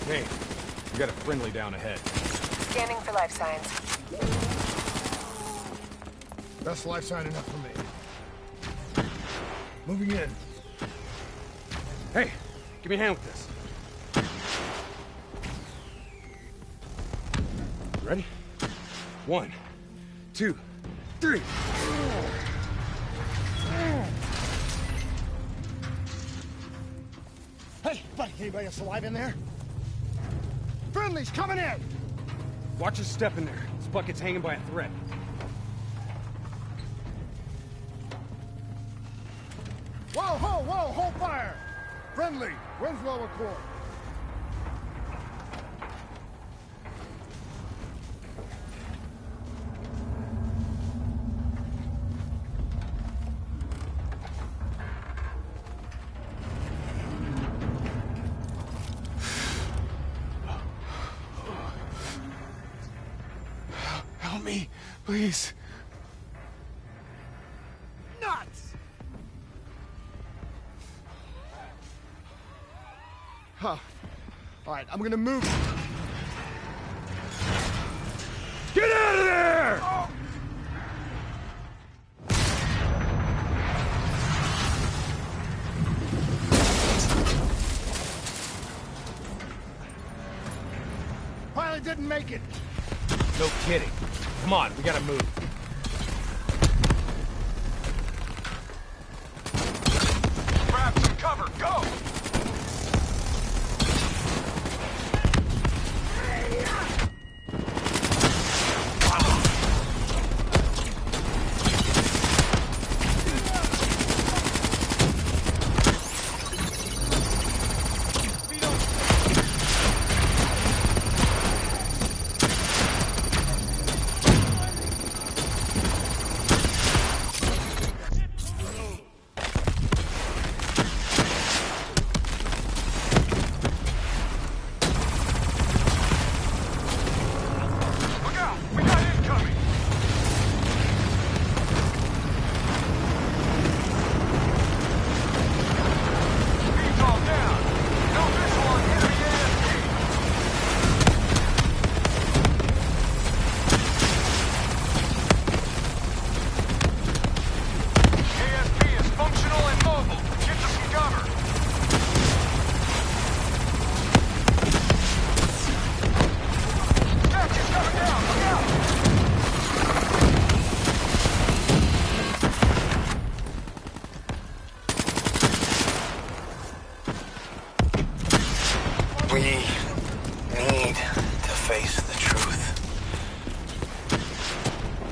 Hey, we got a friendly down ahead. Scanning for life signs. That's life sign enough for me. Moving in. Hey, give me a hand with this. Ready? 1, 2, 3. Hey, buddy, anybody else alive in there? Friendly's coming in! Watch your step in there. This bucket's hanging by a thread. Whoa, hold fire! Friendly, Winslow Accord. Help me, please. Nuts! Huh. All right, I'm gonna move. Get out of there! Oh. Pilot didn't make it. No kidding. Come on, we gotta move. Grab some cover, go! We need to face the truth.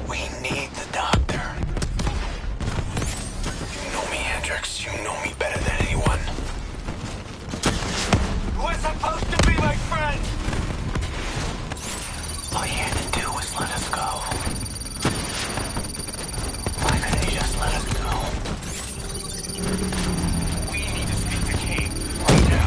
We need the doctor. You know me, Hendricks. You know me better than anyone. You were supposed to be my friend! All you had to do was let us go. Why couldn't you just let us go? We need to speak to King right now.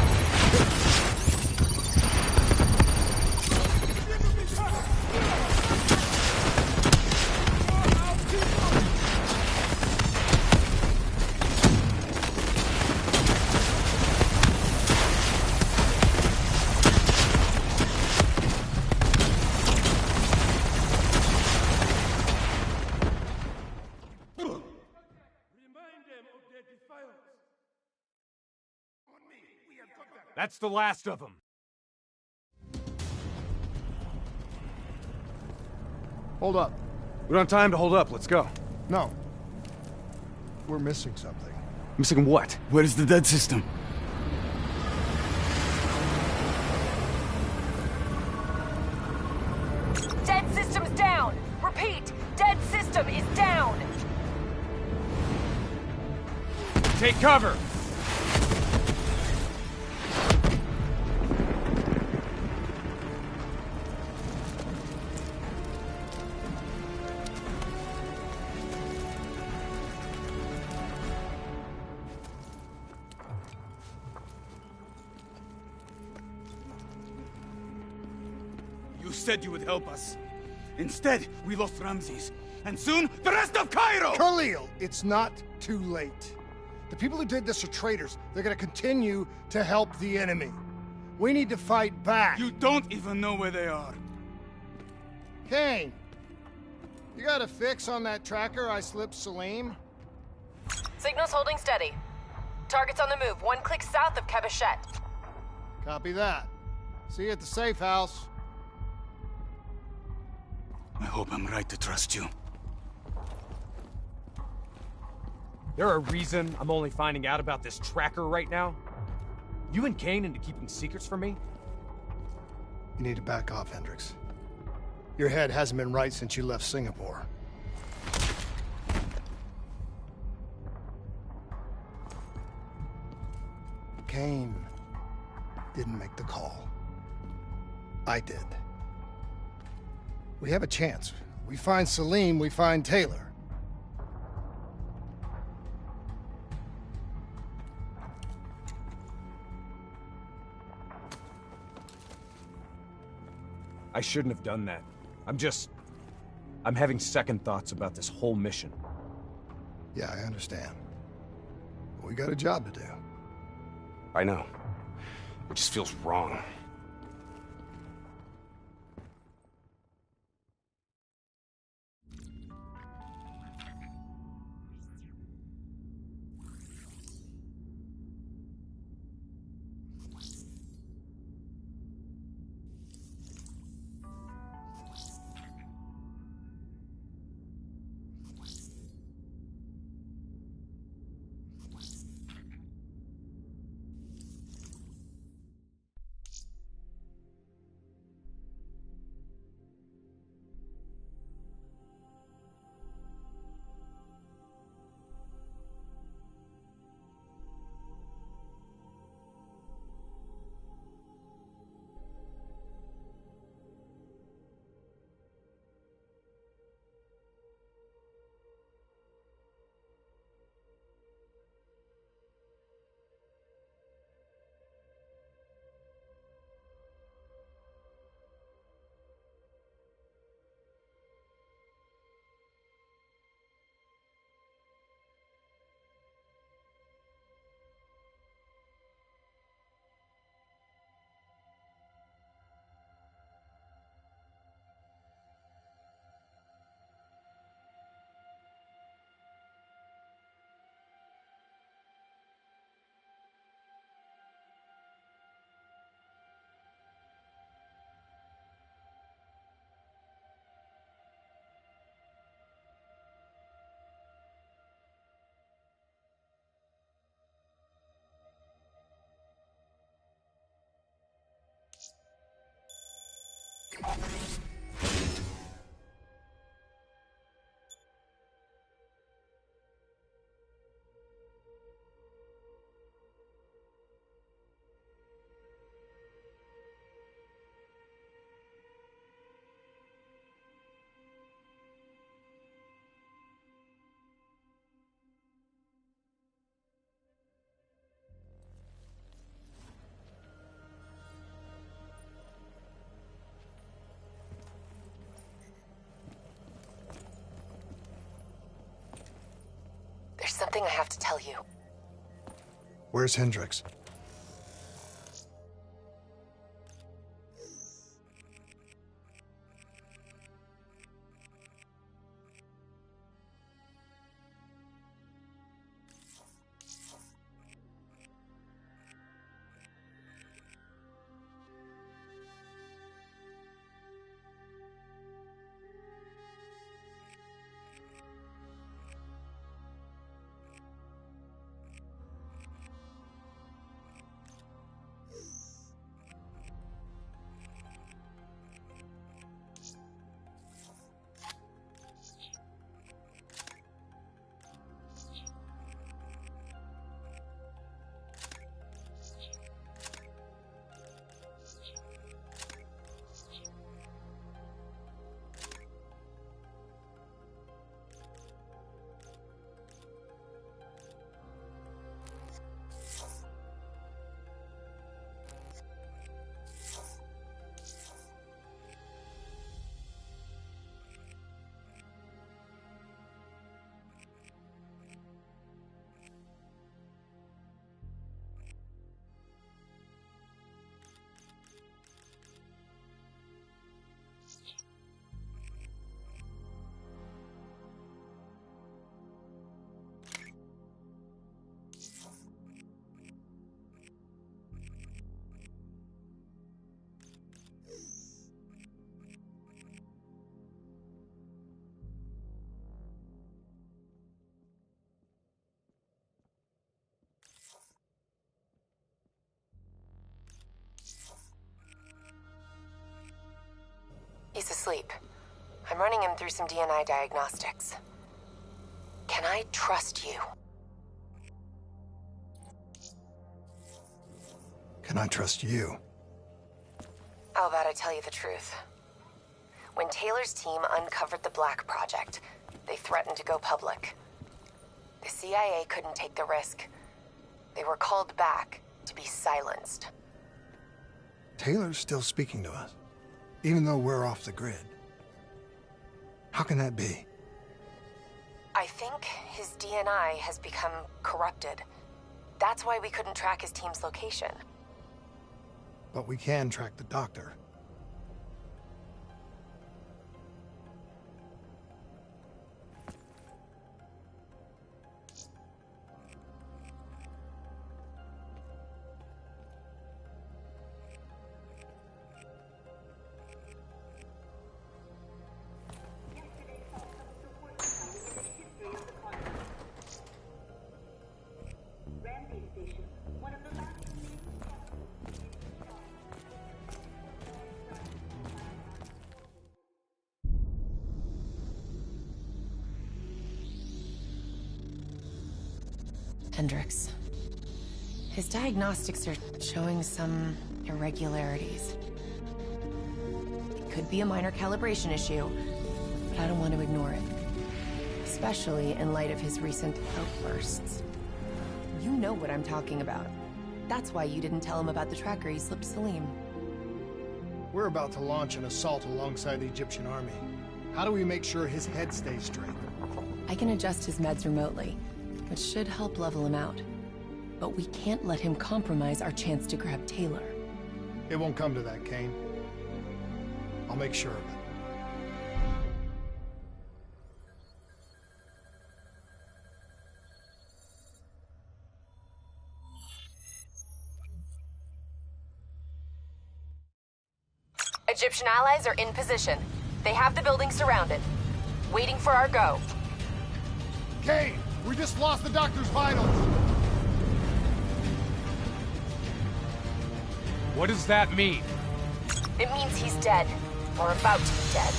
That's the last of them. Hold up. We don't have time to hold up. Let's go. No. We're missing something. Missing what? Where is the dead system? Dead system's down! Repeat, dead system is down! Take cover! You said you would help us. Instead, we lost Ramses. And soon, the rest of Cairo! Khalil, it's not too late. The people who did this are traitors. They're gonna continue to help the enemy. We need to fight back. You don't even know where they are. Kane, you got a fix on that tracker I slipped Salim? Signal's holding steady. Target's on the move, 1 click south of Cabochette. Copy that. See you at the safe house. I hope I'm right to trust you. There a reason I'm only finding out about this tracker right now? You and Kane into keeping secrets from me? You need to back off, Hendricks. Your head hasn't been right since you left Singapore. Kane didn't make the call. I did. We have a chance. We find Salim, we find Taylor. I shouldn't have done that. I'm having second thoughts about this whole mission. Yeah, I understand. We got a job to do. I know. It just feels wrong. There's something I have to tell you. Where's Hendricks? asleep. I'm running him through some DNI diagnostics. Can I trust you? Can I trust you? How about I tell you the truth? When Taylor's team uncovered the Black Project, they threatened to go public. The CIA couldn't take the risk. They were called back to be silenced. Taylor's still speaking to us, even though we're off the grid. How can that be? I think his DNI has become corrupted. That's why we couldn't track his team's location. But we can track the doctor. Hendricks. His diagnostics are showing some irregularities. It could be a minor calibration issue, but I don't want to ignore it. Especially in light of his recent outbursts. You know what I'm talking about. That's why you didn't tell him about the tracker he slipped Salim. We're about to launch an assault alongside the Egyptian army. How do we make sure his head stays straight? I can adjust his meds remotely, which should help level him out. But we can't let him compromise our chance to grab Taylor. It won't come to that, Kane. I'll make sure of it. Egyptian allies are in position. They have the building surrounded. Waiting for our go. Kane, we just lost the doctor's vitals. What does that mean? It means he's dead. Or about to be dead.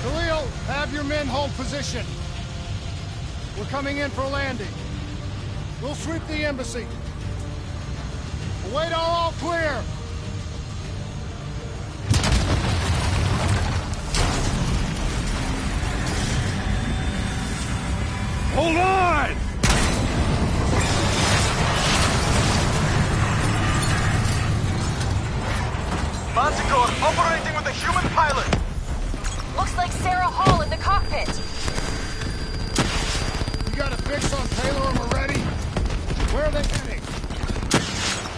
Khalil, have your men hold position. We're coming in for landing. We'll sweep the embassy. We'll wait all clear. Hold on! Manticore operating with a human pilot. Looks like Sarah Hall in the cockpit. You got a fix on Taylor and we're ready? Where are they heading?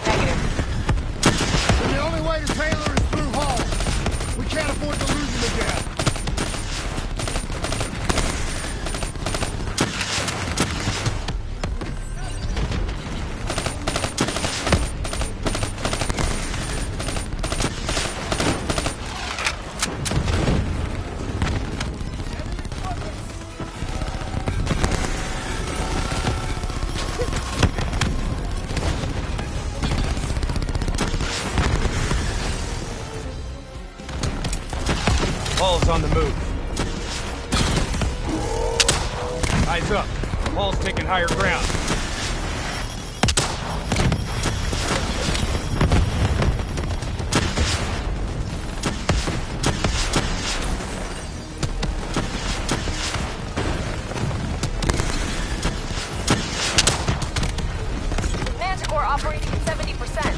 Negative. Then the only way to Taylor is through Hall. We can't afford to lose him again. Hall's on the move. Eyes up. Hall's taking higher ground. Manticore operating at 70%.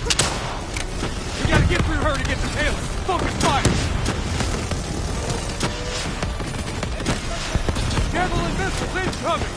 We gotta get through her to get to Taylor. Focus fire! General missiles incoming!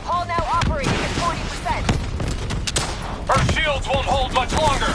Hall now operating at 40%. Her shields won't hold much longer.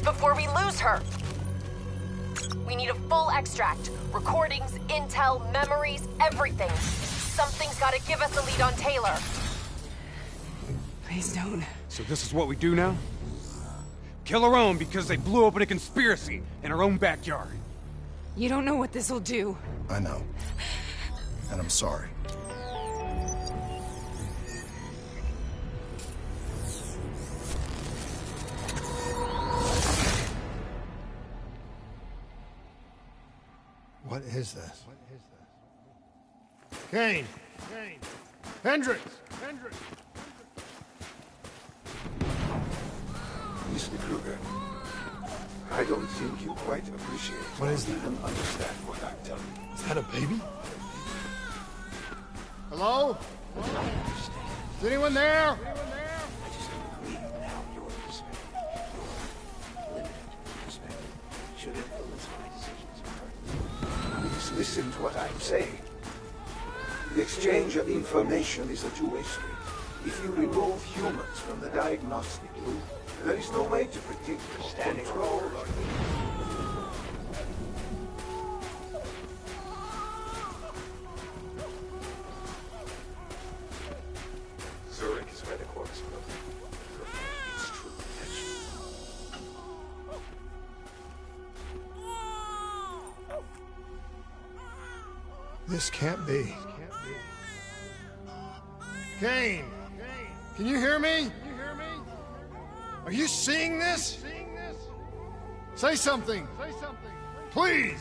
before we lose her. We need a full extract. Recordings, intel, memories, everything. Something's gotta give us a lead on Taylor. Please don't. So this is what we do now? Kill her own because they blew open a conspiracy in her own backyard. You don't know what this'll do. I know. And I'm sorry. What is this? Kane! Kane! Hendricks! Hendricks! Mr. Kruger, I don't think you quite appreciate What is that? and understand what I'm telling you. Is that a baby? Hello? Is anyone there? Please listen to what I'm saying. The exchange of information is a two-way street. If you remove humans from the diagnostic loop, there is no way to predict or control or... Zurich is where the core is broken. It's true potential. This can't be. Kane! Can you hear me? Are you seeing this? Say something! Please!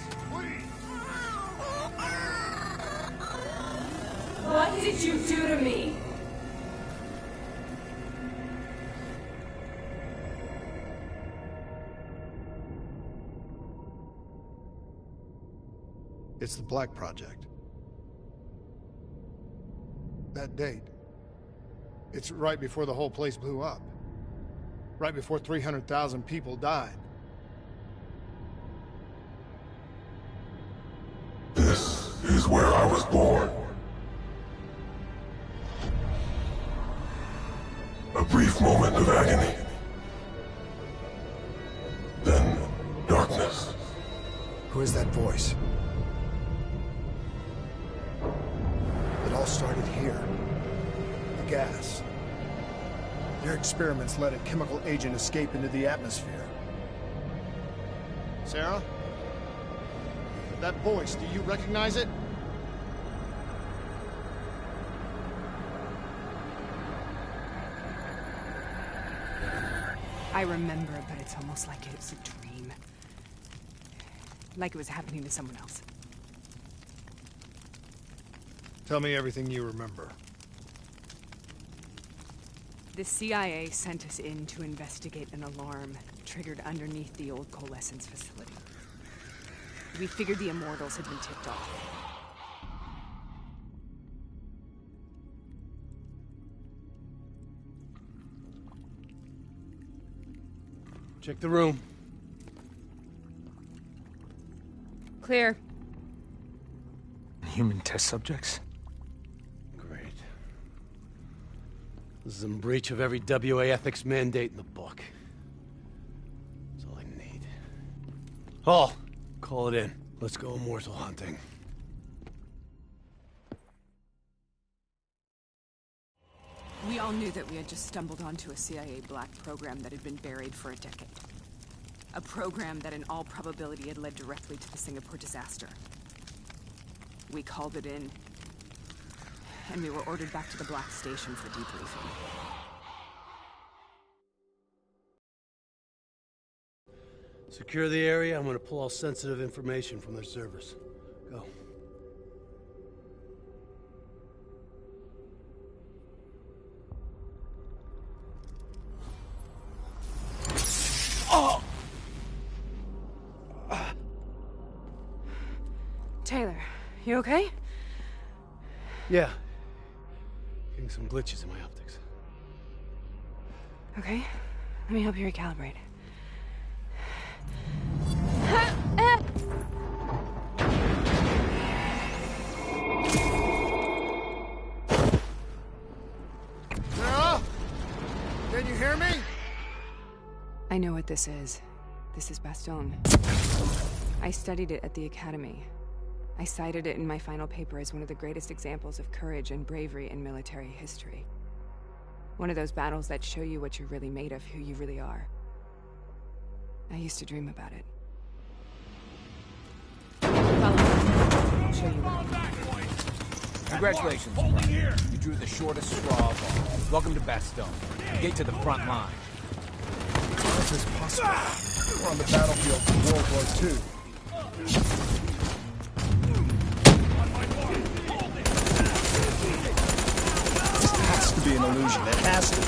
What did you do to me? It's the Black Project. That date. It's right before the whole place blew up. Right before 300,000 people died. This is where I was born. A brief moment of agony. Then darkness. Who is that voice? It all started here. The gas. Your experiments let a chemical agent escape into the atmosphere. Sarah? That voice, do you recognize it? I remember, but it's almost like it was a dream. Like it was happening to someone else. Tell me everything you remember. The CIA sent us in to investigate an alarm triggered underneath the old Coalescence facility. We figured the Immortals had been tipped off. Check the room. Clear. Human test subjects? Great. This is in breach of every WA ethics mandate in the book. That's all I need. Hall, call it in. Let's go immortal hunting. We all knew that we had just stumbled onto a CIA black program that had been buried for a decade. A program that in all probability had led directly to the Singapore disaster. We called it in, and we were ordered back to the Black Station for debriefing. Secure the area. I'm gonna pull all sensitive information from their servers. Go. Oh! Taylor, you okay? Yeah. Getting some glitches in my optics. Okay, let me help you recalibrate. Sarah? Can you hear me? I know what this is. This is Bastogne. I studied it at the Academy. I cited it in my final paper as one of the greatest examples of courage and bravery in military history. One of those battles that show you what you're really made of, who you really are. I used to dream about it. Follow me. I'll show you where. Congratulations, Brian. You drew the shortest straw of all. Welcome to Bastogne. Get to the front line. How is this possible? We're on the battlefield of World War II. This has to be an illusion. It has to be.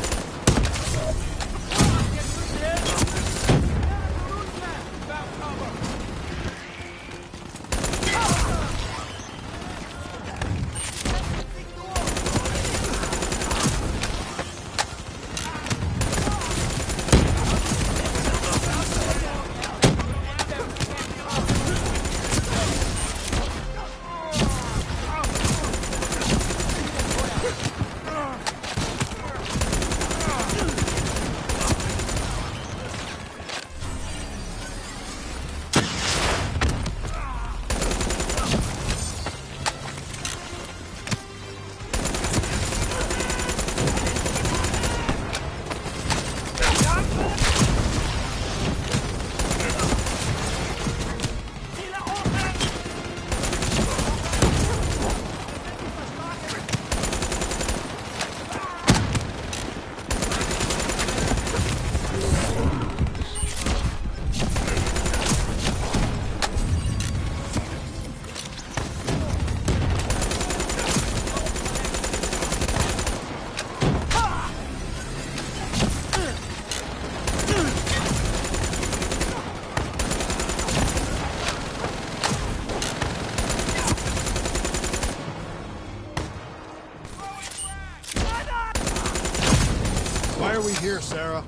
Why are we here, Sarah?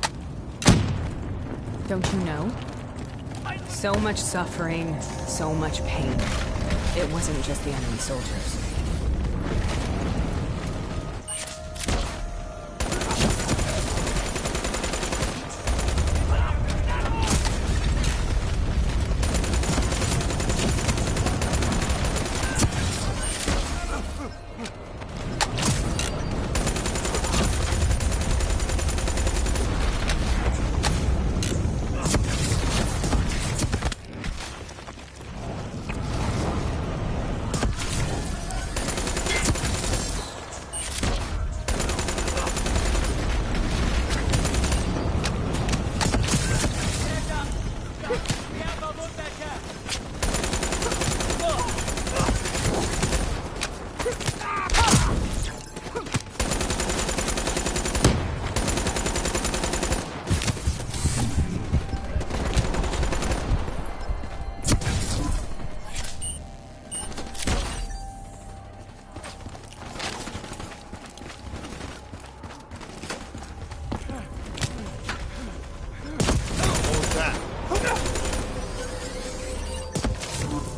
Don't you know? So much suffering, so much pain. It wasn't just the enemy soldiers.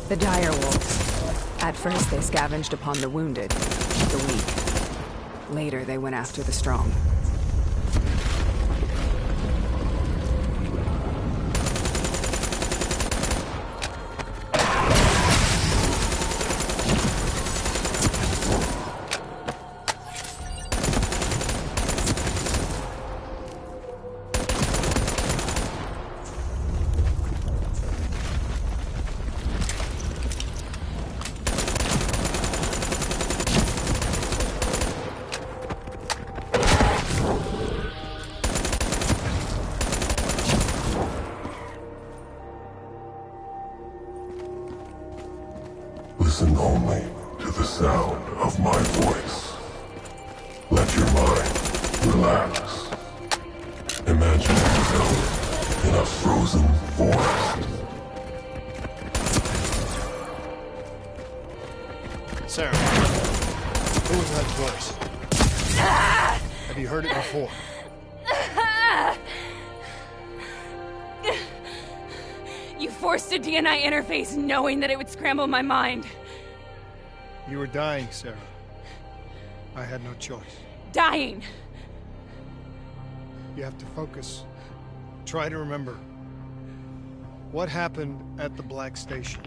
The dire wolves. At first they scavenged upon the wounded, the weak. Later they went after the strong. Listen only to the sound of my voice. Let your mind relax. Imagine yourself in a frozen forest. Sarah, who was that voice? Have you heard it before? You forced a DNI interface knowing that it would scramble my mind. You were dying, Sarah. I had no choice. Dying! You have to focus. Try to remember. What happened at the Black Station?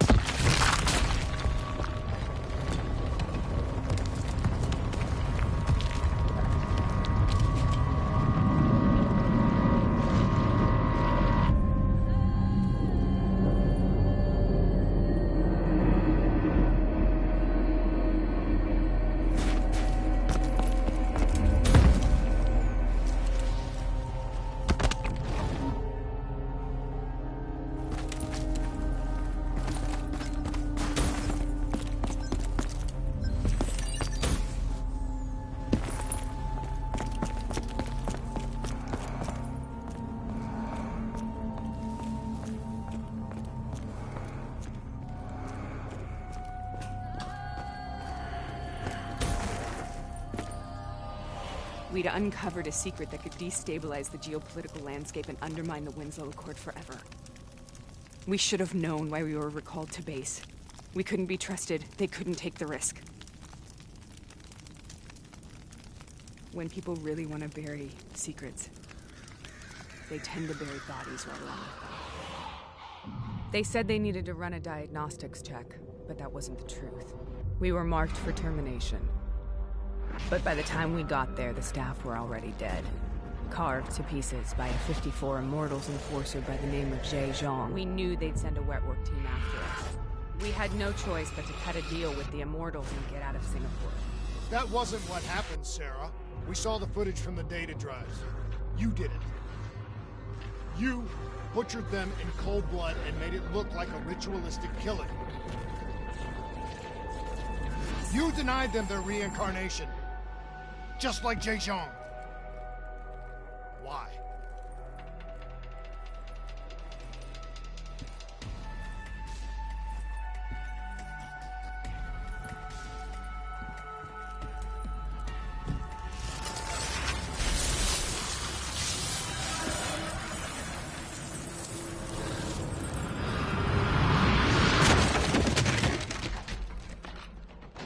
We'd uncovered a secret that could destabilize the geopolitical landscape and undermine the Winslow Accord forever. We should have known why we were recalled to base. We couldn't be trusted. They couldn't take the risk. When people really want to bury secrets, they tend to bury bodies right along with them. They said they needed to run a diagnostics check, but that wasn't the truth. We were marked for termination. But by the time we got there, the staff were already dead. Carved to pieces by a 54 Immortals enforcer by the name of Jay Zhang. We knew they'd send a wet work team after us. We had no choice but to cut a deal with the Immortals and get out of Singapore. That wasn't what happened, Sarah. We saw the footage from the data drives. You did it. You butchered them in cold blood and made it look like a ritualistic killing. You denied them their reincarnation. Just like Jay Zhang. Why?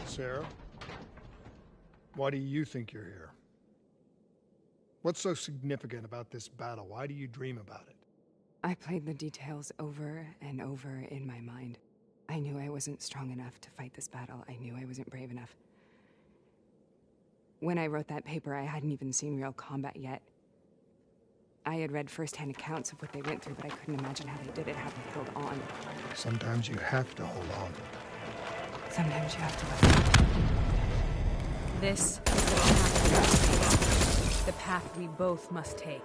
Sarah? Why do you think you're here? What's so significant about this battle? Why do you dream about it? I played the details over and over in my mind. I knew I wasn't strong enough to fight this battle. I knew I wasn't brave enough. When I wrote that paper, I hadn't even seen real combat yet. I had read first-hand accounts of what they went through, but I couldn't imagine how they did it, how they held on. Sometimes you have to hold on. Sometimes you have to let go. This is the path we must take. The path we both must take.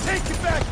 Take it back!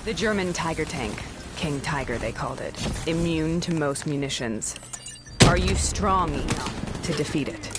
The German Tiger tank. King Tiger, they called it. Immune to most munitions. Are you strong enough to defeat it?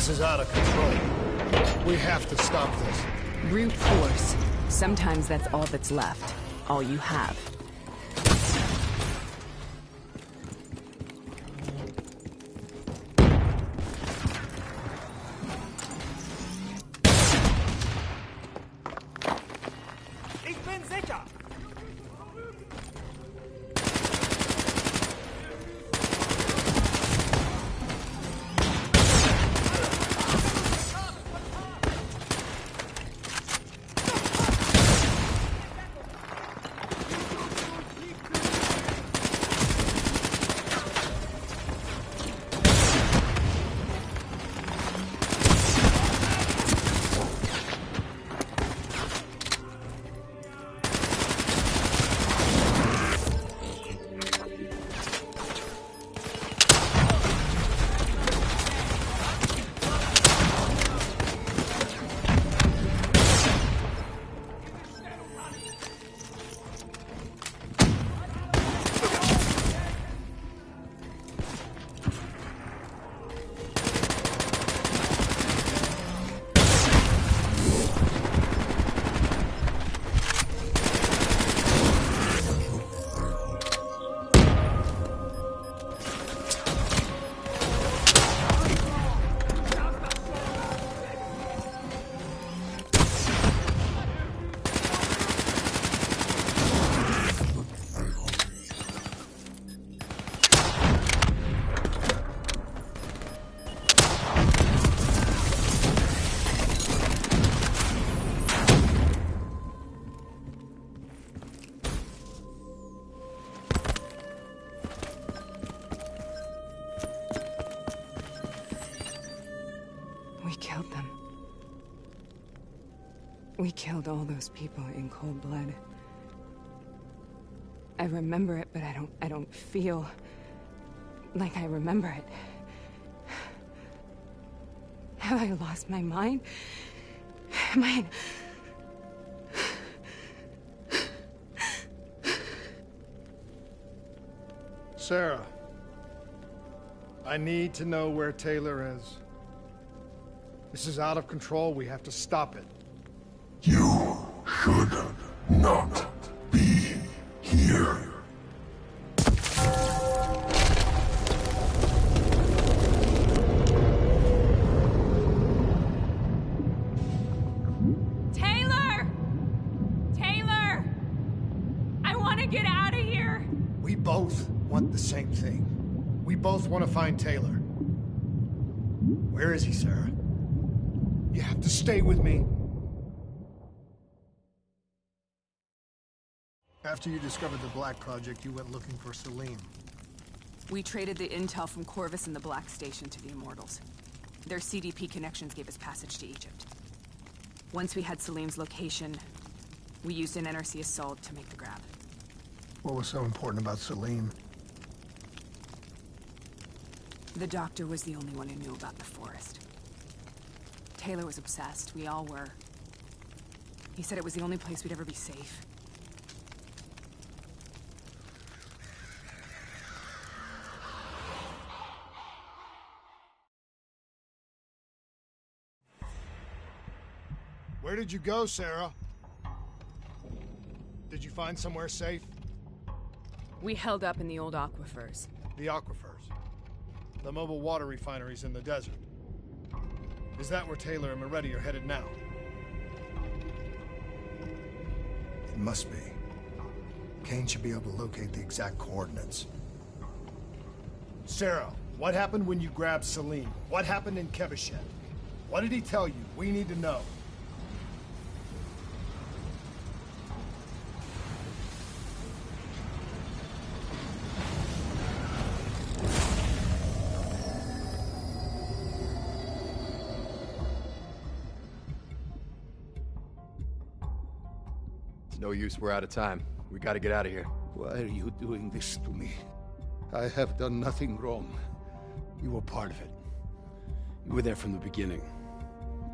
This is out of control. We have to stop this. Brute force. Sometimes that's all that's left. All you have. We killed all those people in cold blood. I remember it, but I don't feel like I remember it. Have I lost my mind? Am I... Sarah, I need to know where Taylor is. This is out of control. We have to stop it. You should not be here. Taylor! Taylor! I want to get out of here! We both want the same thing. We both want to find Taylor. Where is he, Sarah? You have to stay with me. After you discovered the Black Project, you went looking for Salim. We traded the intel from Corvus and the Black Station to the Immortals. Their CDP connections gave us passage to Egypt. Once we had Salim's location, we used an NRC assault to make the grab. What was so important about Salim? The doctor was the only one who knew about the forest. Taylor was obsessed. We all were. He said it was the only place we'd ever be safe. Where did you go, Sarah? Did you find somewhere safe? We held up in the old aquifers. The aquifers. The mobile water refineries in the desert. Is that where Taylor and Moretti are headed now? It must be. Kane should be able to locate the exact coordinates. Sarah, what happened when you grabbed Salim? What happened in Keveshet? What did he tell you? We need to know. No use, we're out of time. We gotta get out of here. Why are you doing this to me? I have done nothing wrong. You were part of it. You were there from the beginning.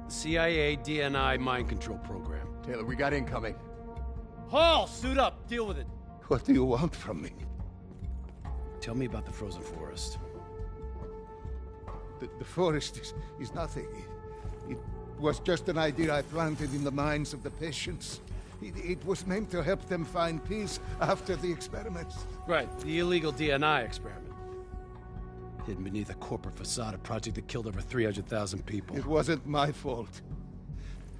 The CIA DNI mind control program. Taylor, we got incoming. Hall, suit up, deal with it. What do you want from me? Tell me about the frozen forest. The forest is nothing. It was just an idea I planted in the minds of the patients. It was meant to help them find peace after the experiments. Right, the illegal DNI experiment. Hidden beneath a corporate facade, a project that killed over 300,000 people. It wasn't my fault.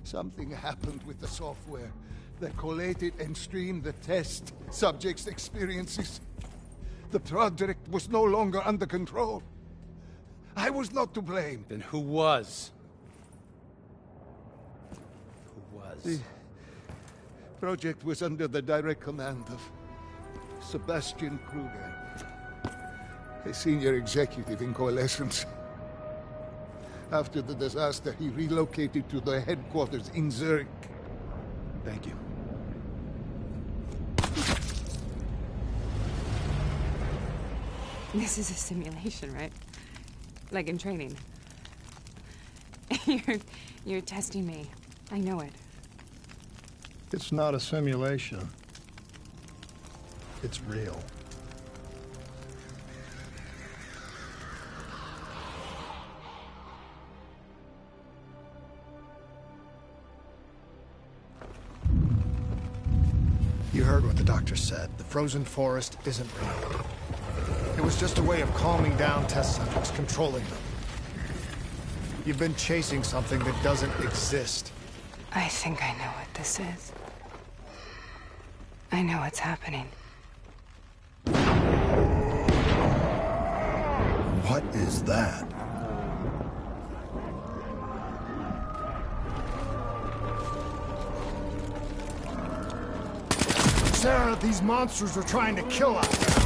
Something happened with the software that collated and streamed the test subjects' experiences. The project was no longer under control. I was not to blame. Then who was? Who was? The project was under the direct command of Sebastian Kruger, a senior executive in Coalescence. After the disaster, he relocated to the headquarters in Zurich. Thank you. This is a simulation, right? Like in training. You're testing me. I know it. It's not a simulation. It's real. You heard what the doctor said. The frozen forest isn't real. It was just a way of calming down test subjects, controlling them. You've been chasing something that doesn't exist. I think I know what this is. I know what's happening. What is that? Sarah, these monsters are trying to kill us.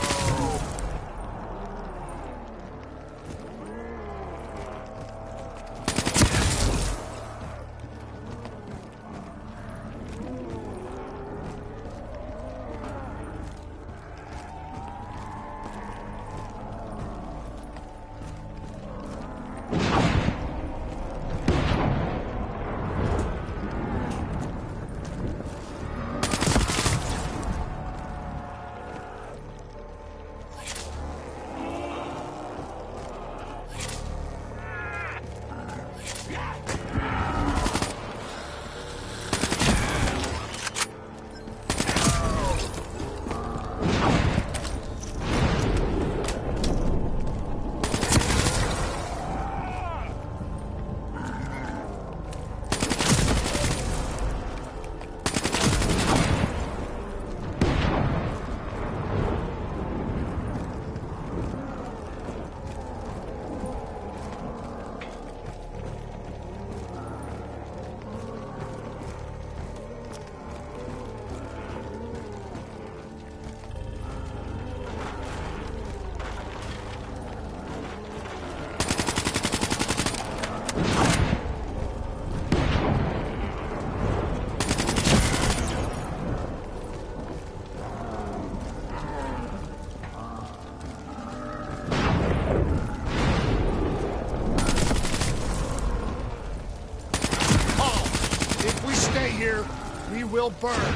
here, we will burn.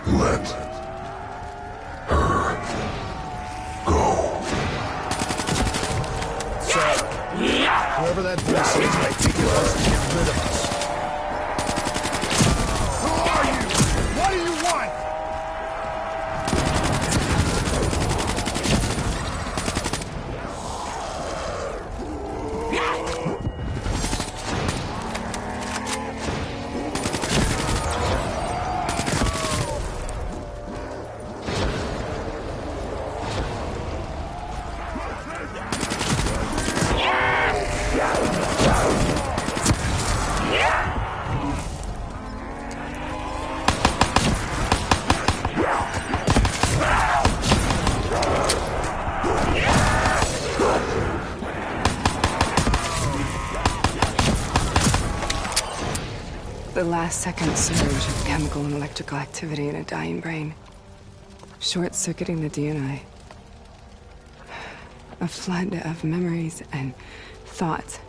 Let her go. Sir, whoever that voice is might take it us to get rid of us. Who are you? What do you want? The last second surge of chemical and electrical activity in a dying brain. Short-circuiting the DNI. A flood of memories and thoughts.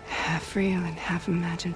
Half real and half imagined.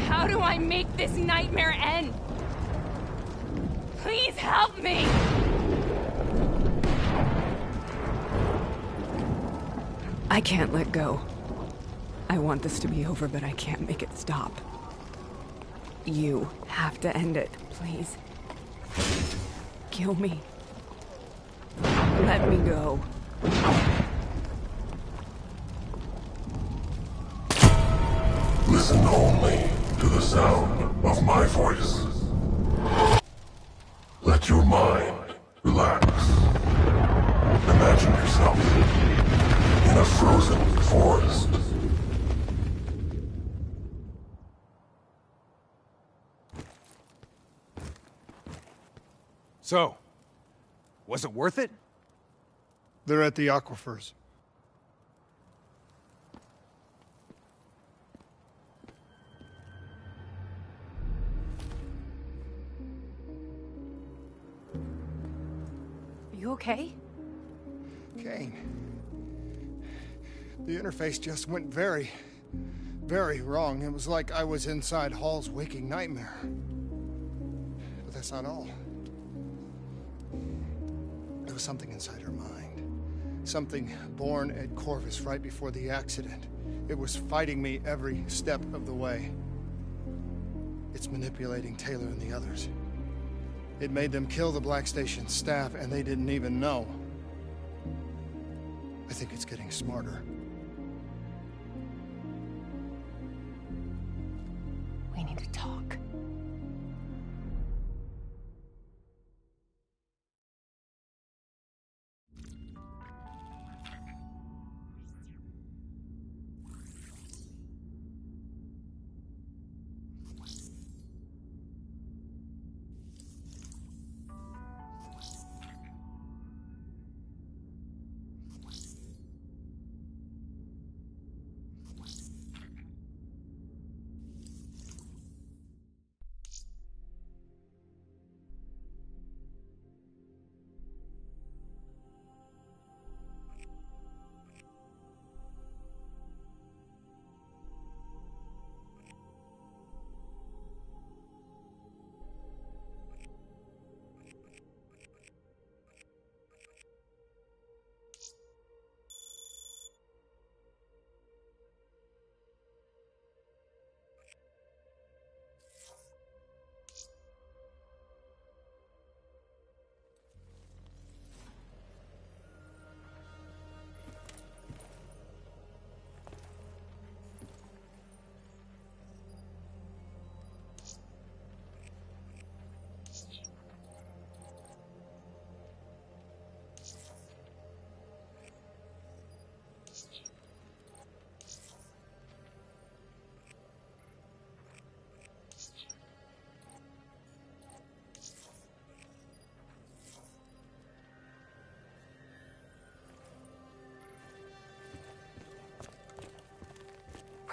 How do I make this nightmare end? Please help me! I can't let go. I want this to be over, but I can't make it stop. You have to end it, please. Kill me. Let me go. Listen only to the sound of my voice. Let your mind relax. Imagine yourself in a frozen forest. So, was it worth it? They're at the aquifers. Are you okay? Kane. The interface just went very, very wrong. It was like I was inside Hall's waking nightmare. But that's not all. There was something inside her mind. Something born at Corvus right before the accident. It was fighting me every step of the way. It's manipulating Taylor and the others. It made them kill the Black Station staff, and they didn't even know. I think it's getting smarter. We need to talk.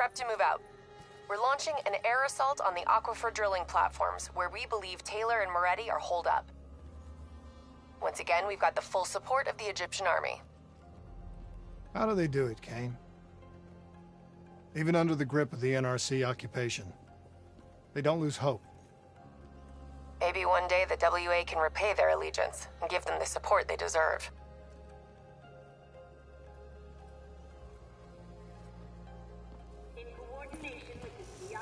Prep to move out. We're launching an air assault on the aquifer drilling platforms, where we believe Taylor and Moretti are holed up. Once again, we've got the full support of the Egyptian army. How do they do it, Kane? Even under the grip of the NRC occupation, they don't lose hope. Maybe one day the WA can repay their allegiance and give them the support they deserve. In coordination with the CIA.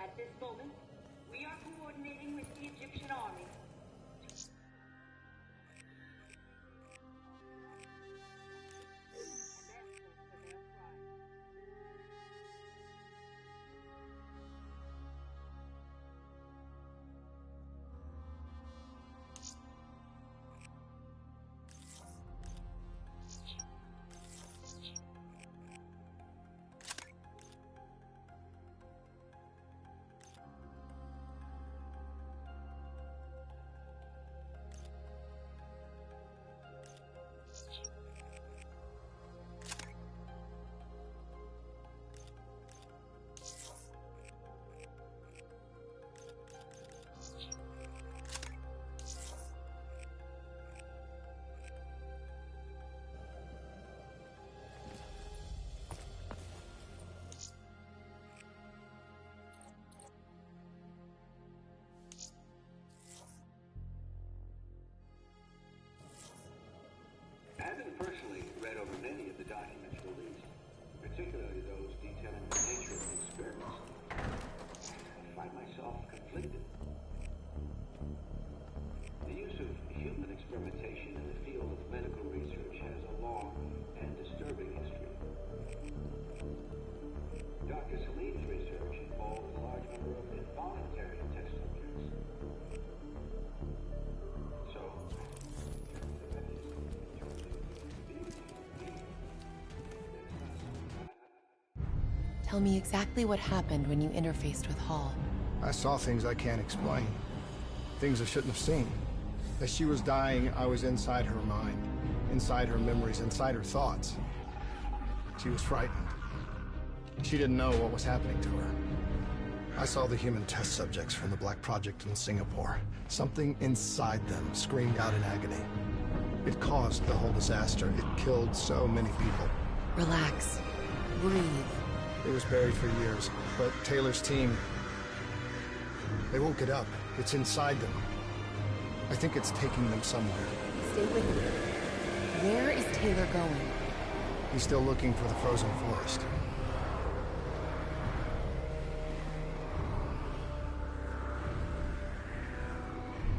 At this moment, we are coordinating with the Egyptian army. Having personally read over many of the documents released, particularly those detailing the nature of the experiments, I find myself conflicted. The use of human experimentation in the field of medical research has a long and disturbing history. Dr. Salim's research involved a large number of involuntary test subjects. So, Tell me exactly what happened when you interfaced with Hall. I saw things I can't explain. Things I shouldn't have seen. As she was dying, I was inside her mind, inside her memories, inside her thoughts. She was frightened. She didn't know what was happening to her. I saw the human test subjects from the Black Project in Singapore. Something inside them screamed out in agony. It caused the whole disaster. It killed so many people. Relax. Breathe. It was buried for years, but Taylor's team, they won't get up. It's inside them. I think it's taking them somewhere. Stay with me. Where is Taylor going? He's still looking for the frozen forest.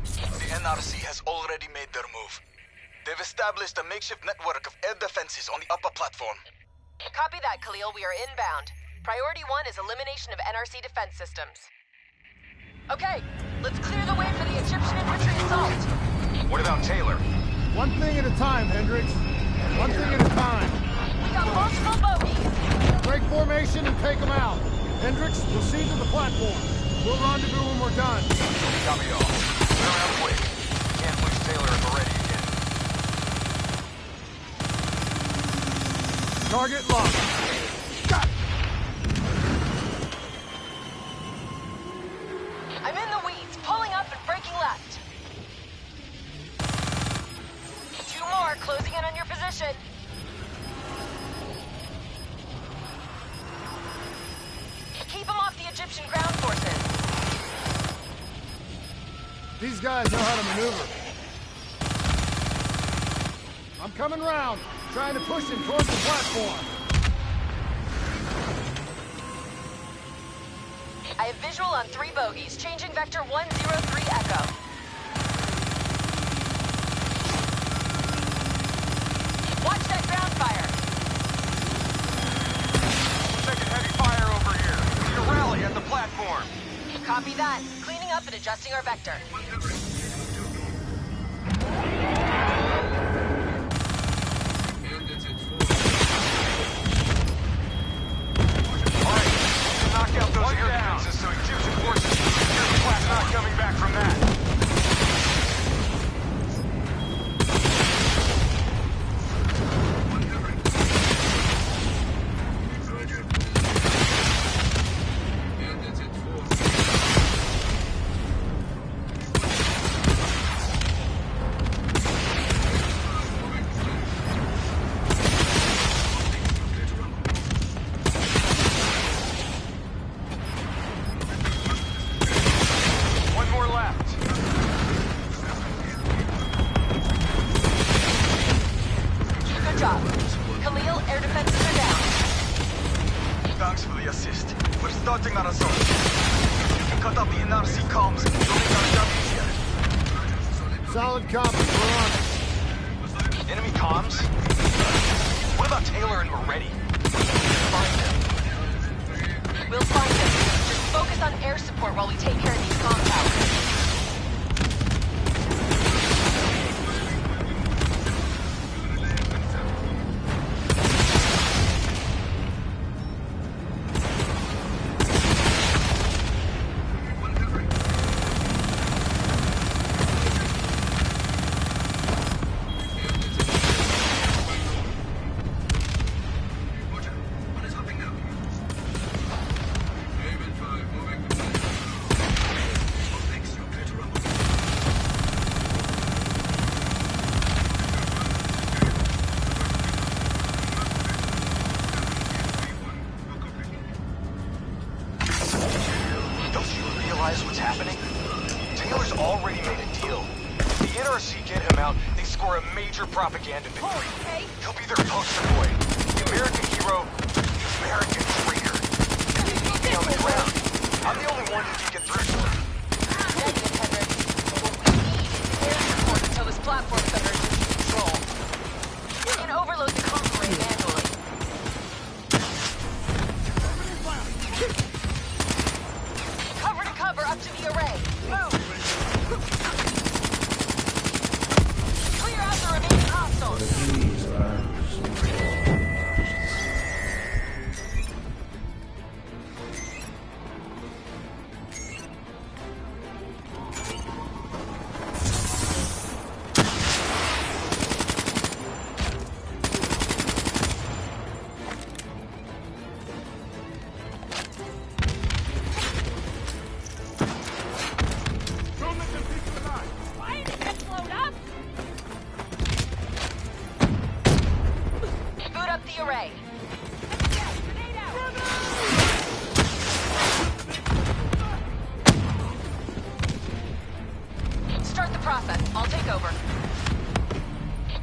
The NRC has already made their move. They've established a makeshift network of air defenses on the upper platform. Copy that, Khalil. We are inbound. Priority 1 is elimination of NRC defense systems. Okay, let's clear the way for the Egyptian infantry assault. What about Taylor? One thing at a time, Hendricks. One thing at a time. We got multiple bogeys. Break formation and take them out. Hendricks, proceed to the platform. We'll rendezvous when we're done. Copy all. Clear out quick. Can't lose Taylor and Moretti again. Target locked. I'm in the weeds, pulling up and breaking left. 2 more, closing in on your position. Keep them off the Egyptian ground forces. These guys know how to maneuver. I'm coming round, trying to push him towards the platform. I have visual on 3 bogies, changing vector 103 Echo. Watch that ground fire. We're taking heavy fire over here. We need a rally at the platform. Copy that. Cleaning up and adjusting our vector. Knock out those air defenses so Egyptian forces here's the class not coming back from that. Solid copy, we're on it. Enemy comms? What about Taylor and Moretti? We'll find them. Just focus on air support while we take care of these comm towers. What's happening? Taylor's already made a deal. If the NRC get him out, they score a major propaganda victory. He'll be their poster boy. The American hero, the American traitor. And he needs me on the ground. I'm the only one who can get through to him. Negative, Henrik. What we need is air support until this platform's under Egyptian control. We can overload the comms array manually. Cover to cover up to the array. Move! Clear out the remaining hostiles. Start the process. I'll take over.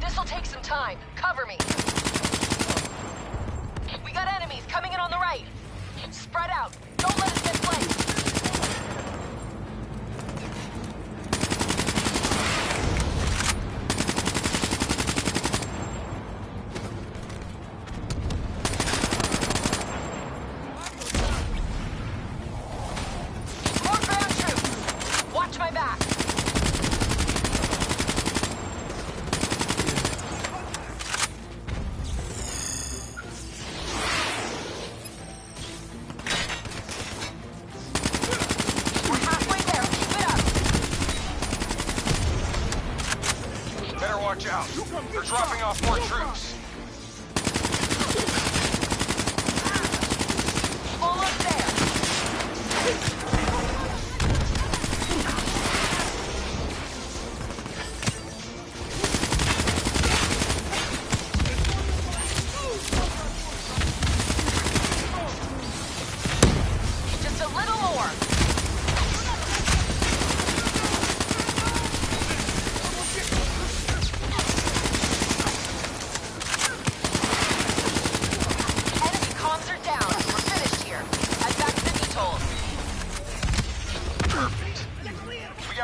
This'll take some time. Cover me. We got enemies coming in on the right. Spread out. Don't let us get flanked. Watch out. They're dropping off more troops.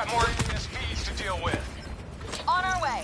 got more ASPs to deal with. On our way.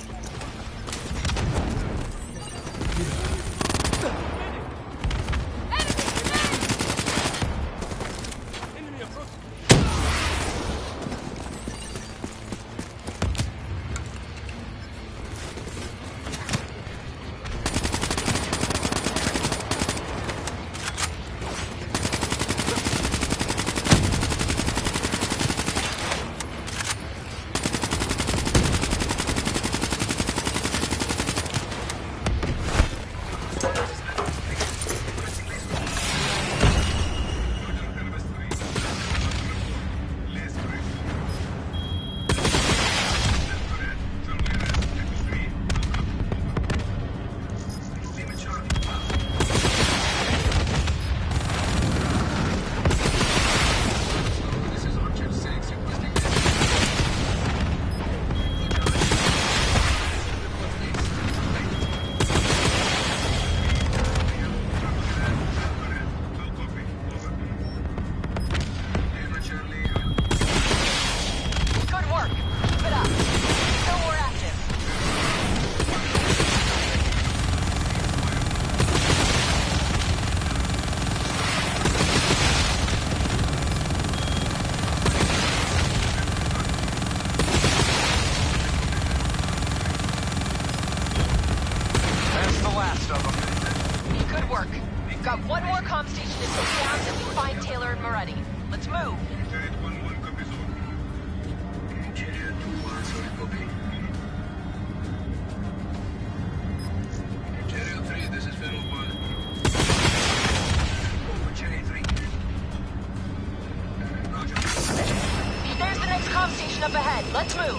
Up ahead. Let's move.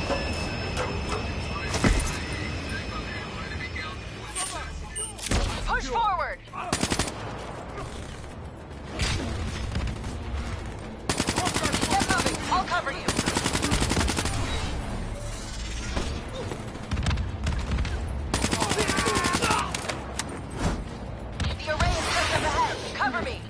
Push forward. Get moving. I'll cover you. The array is just up ahead. Cover me.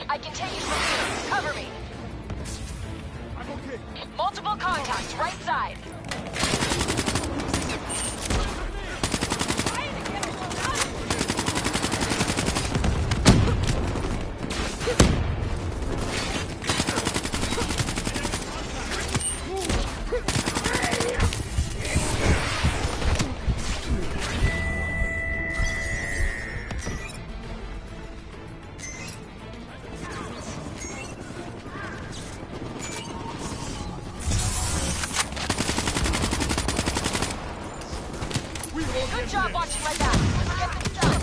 I can take you from here. Cover me. I'm okay. Multiple contacts, right side. Good job watching my back. Get this done.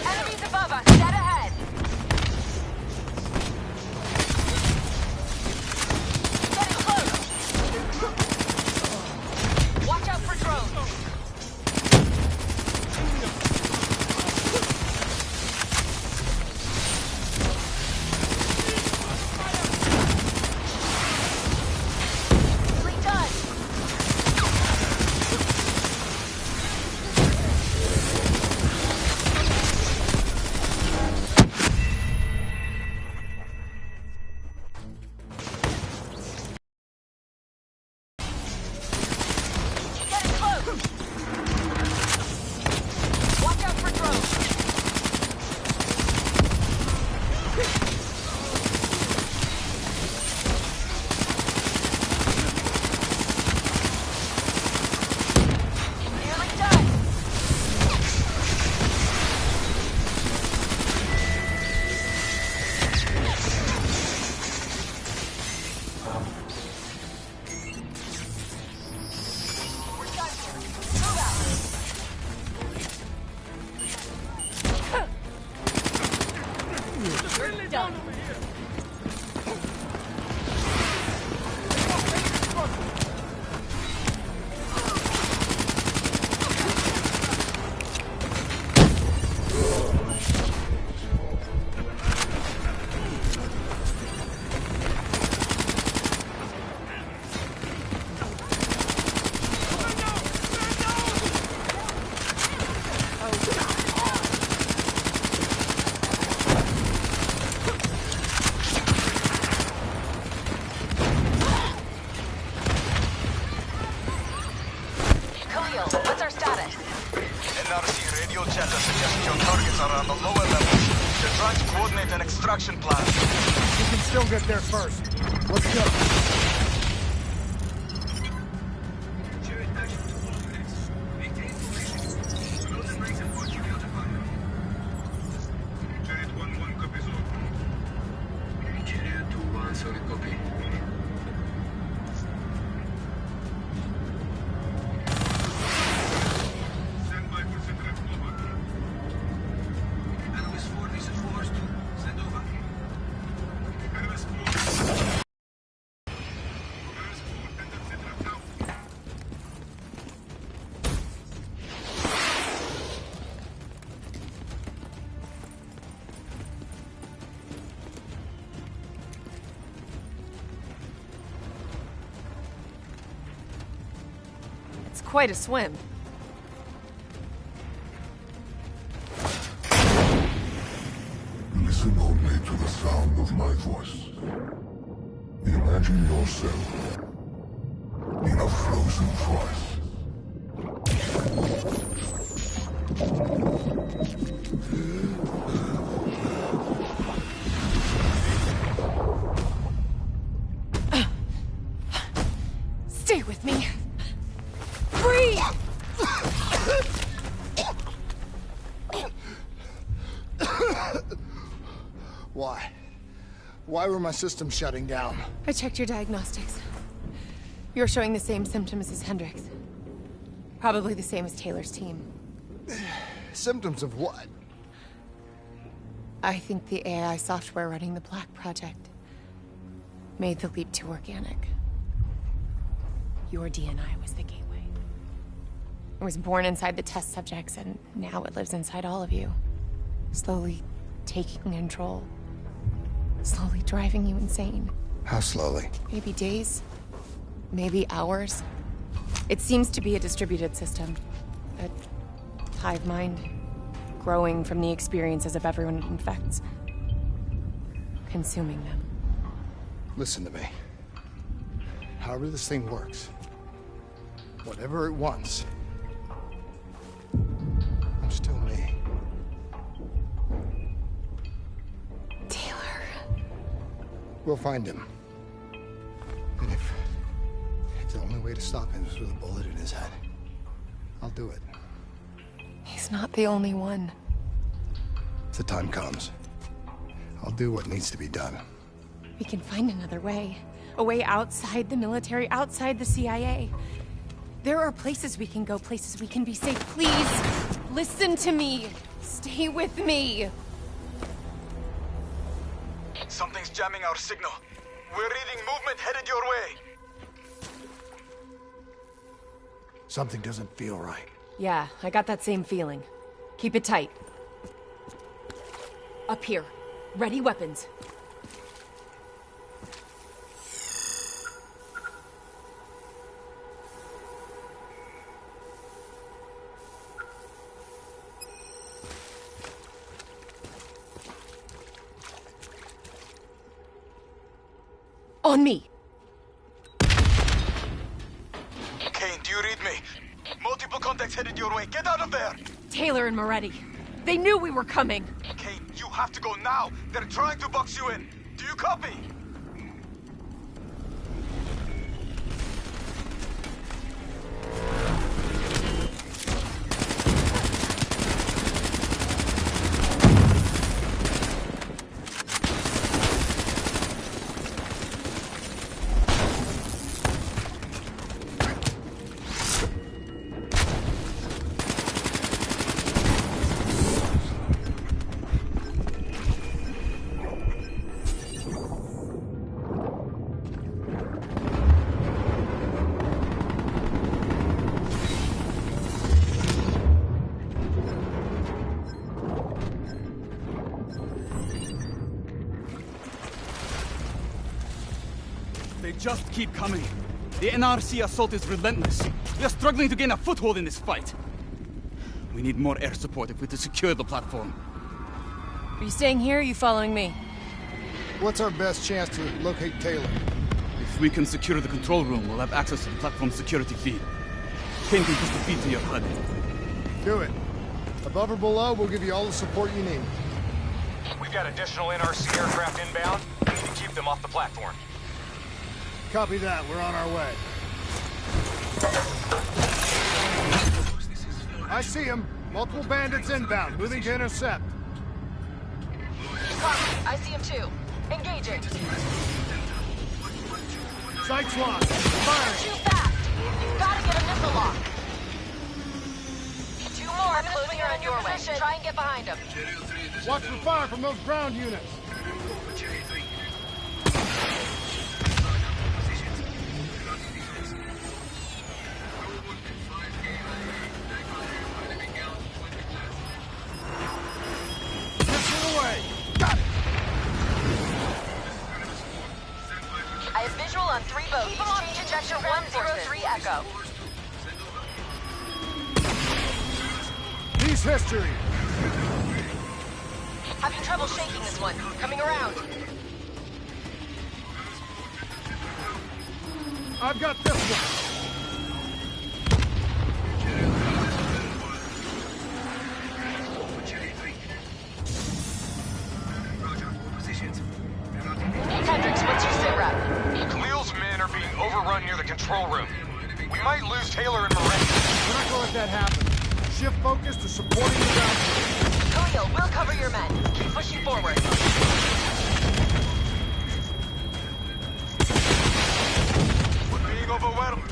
Enemies above us. Dead ahead. Getting close. Watch out for drones. trying to coordinate an extraction plan. We can still get there first. Let's go. Quite a swim. Listen only to the sound of my voice. Imagine yourself in a frozen forest. Stay with me. Breathe! Why? Why were my systems shutting down? I checked your diagnostics. You're showing the same symptoms as Hendricks. Probably the same as Taylor's team. Symptoms of what? I think the AI software running the Black Project made the leap to organic. Your DNI was the gateway. It was born inside the test subjects, and now it lives inside all of you. Slowly taking control. Slowly driving you insane. How slowly? Maybe days. Maybe hours. It seems to be a distributed system. A hive mind. Growing from the experiences of everyone it infects. Consuming them. Listen to me. However this thing works, whatever it wants, I'm still me. Taylor. We'll find him. And if the only way to stop him is with a bullet in his head, I'll do it. He's not the only one. If the time comes, I'll do what needs to be done. We can find another way. A way outside the military, outside the CIA. There are places we can go, places we can be safe. Please, listen to me. Stay with me. Something's jamming our signal. We're reading movement headed your way. Something doesn't feel right. Yeah, I got that same feeling. Keep it tight. Up here. Ready weapons. On me! Kane, do you read me? Multiple contacts headed your way. Get out of there! Taylor and Moretti. They knew we were coming. Kane, you have to go now. They're trying to box you in. Do you copy? They just keep coming. The NRC assault is relentless. We are struggling to gain a foothold in this fight. We need more air support if we're to secure the platform. Are you staying here or are you following me? What's our best chance to locate Taylor? If we can secure the control room, we'll have access to the platform's security feed. Kane can push the feed to your HUD. Do it. Above or below, we'll give you all the support you need. We've got additional NRC aircraft inbound. We need to keep them off the platform. Copy that. We're on our way. I see him. Multiple bandits inbound, moving to intercept. Copy. I see him too. Engaging. Sights locked. Fire. Too fast. You've got to get a missile lock. Two more closing in on your way. Try and get behind them. Watch for fire from those ground units. I have visual on 3 boats. Change injection 103 Echo. Peace history. Having trouble shaking this one. Coming around. I've got this one. Hendricks, what's your sit rep? Khalil's men are being overrun near the control room. We might lose Taylor and Moretti. We're not gonna let that happen. Shift focus to supporting the ground. Khalil, we'll cover your men. Keep pushing forward. We're being overwhelmed.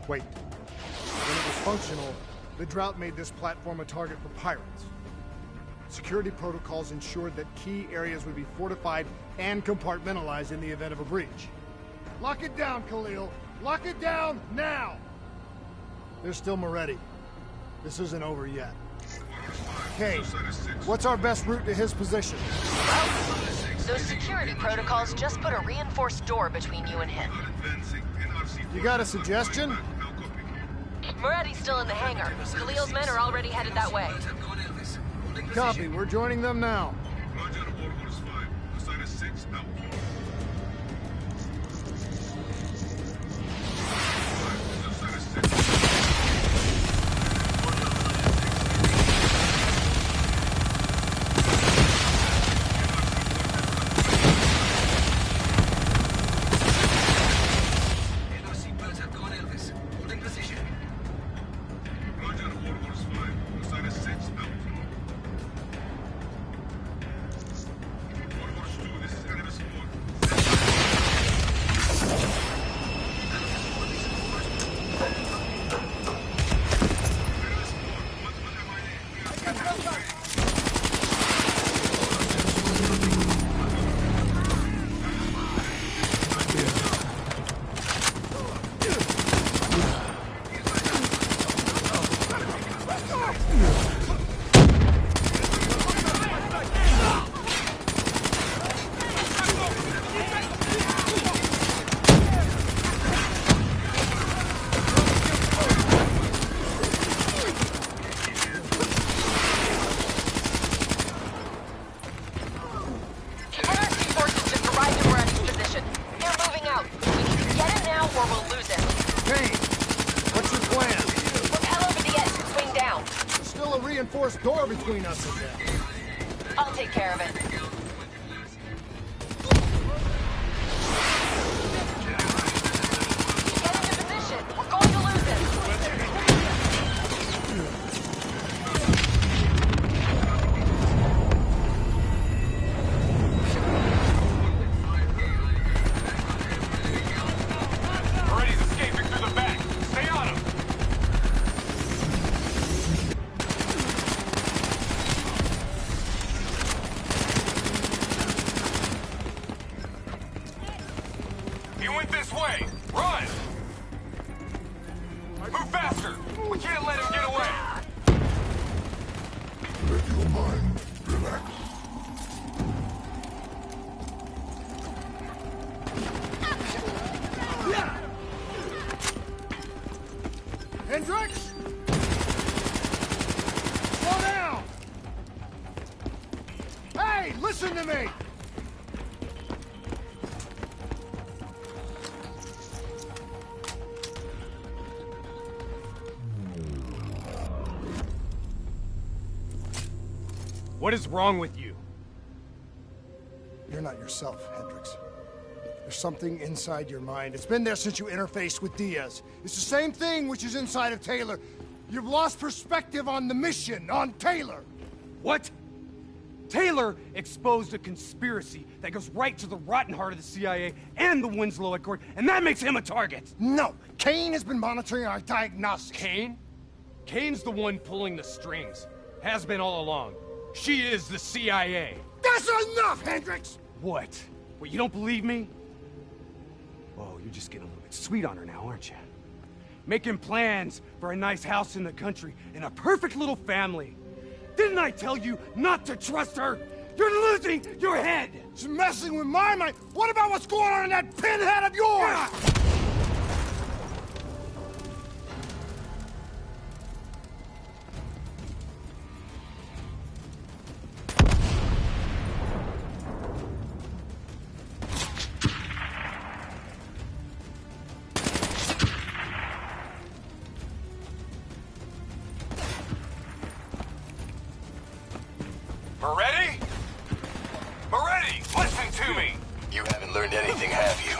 Wait. When it was functional, the drought made this platform a target for pirates. Security protocols ensured that key areas would be fortified and compartmentalized in the event of a breach. Lock it down, Khalil! Lock it down, now! There's still Moretti. This isn't over yet. Kane, what's our best route to his position? Well, those security protocols just put a reinforced door between you and him. You got a suggestion? Moretti's still in the hangar. Khalil's men are already headed that way. Copy, we're joining them now. Reinforced door between us and them. I'll take care of it. Get into position. We're going to lose him. Moretti's escaping through the back. Stay on him. mind relax. Hendricks! Slow down! Hey, listen to me! What is wrong with you? You're not yourself, Hendricks. There's something inside your mind. It's been there since you interfaced with Diaz. It's the same thing which is inside of Taylor. You've lost perspective on the mission, on Taylor. What? Taylor exposed a conspiracy that goes right to the rotten heart of the CIA and the Winslow Accord, and that makes him a target. No, Kane has been monitoring our diagnostics. Kane? Kane's the one pulling the strings. Has been all along. She is the CIA. That's enough, Hendricks! What? What, you don't believe me? Oh, you're just getting a little bit sweet on her now, aren't you? Making plans for a nice house in the country and a perfect little family. Didn't I tell you not to trust her? You're losing your head! She's messing with my mind. What about what's going on in that pinhead of yours? Moretti? Moretti, listen to me! You haven't learned anything, have you?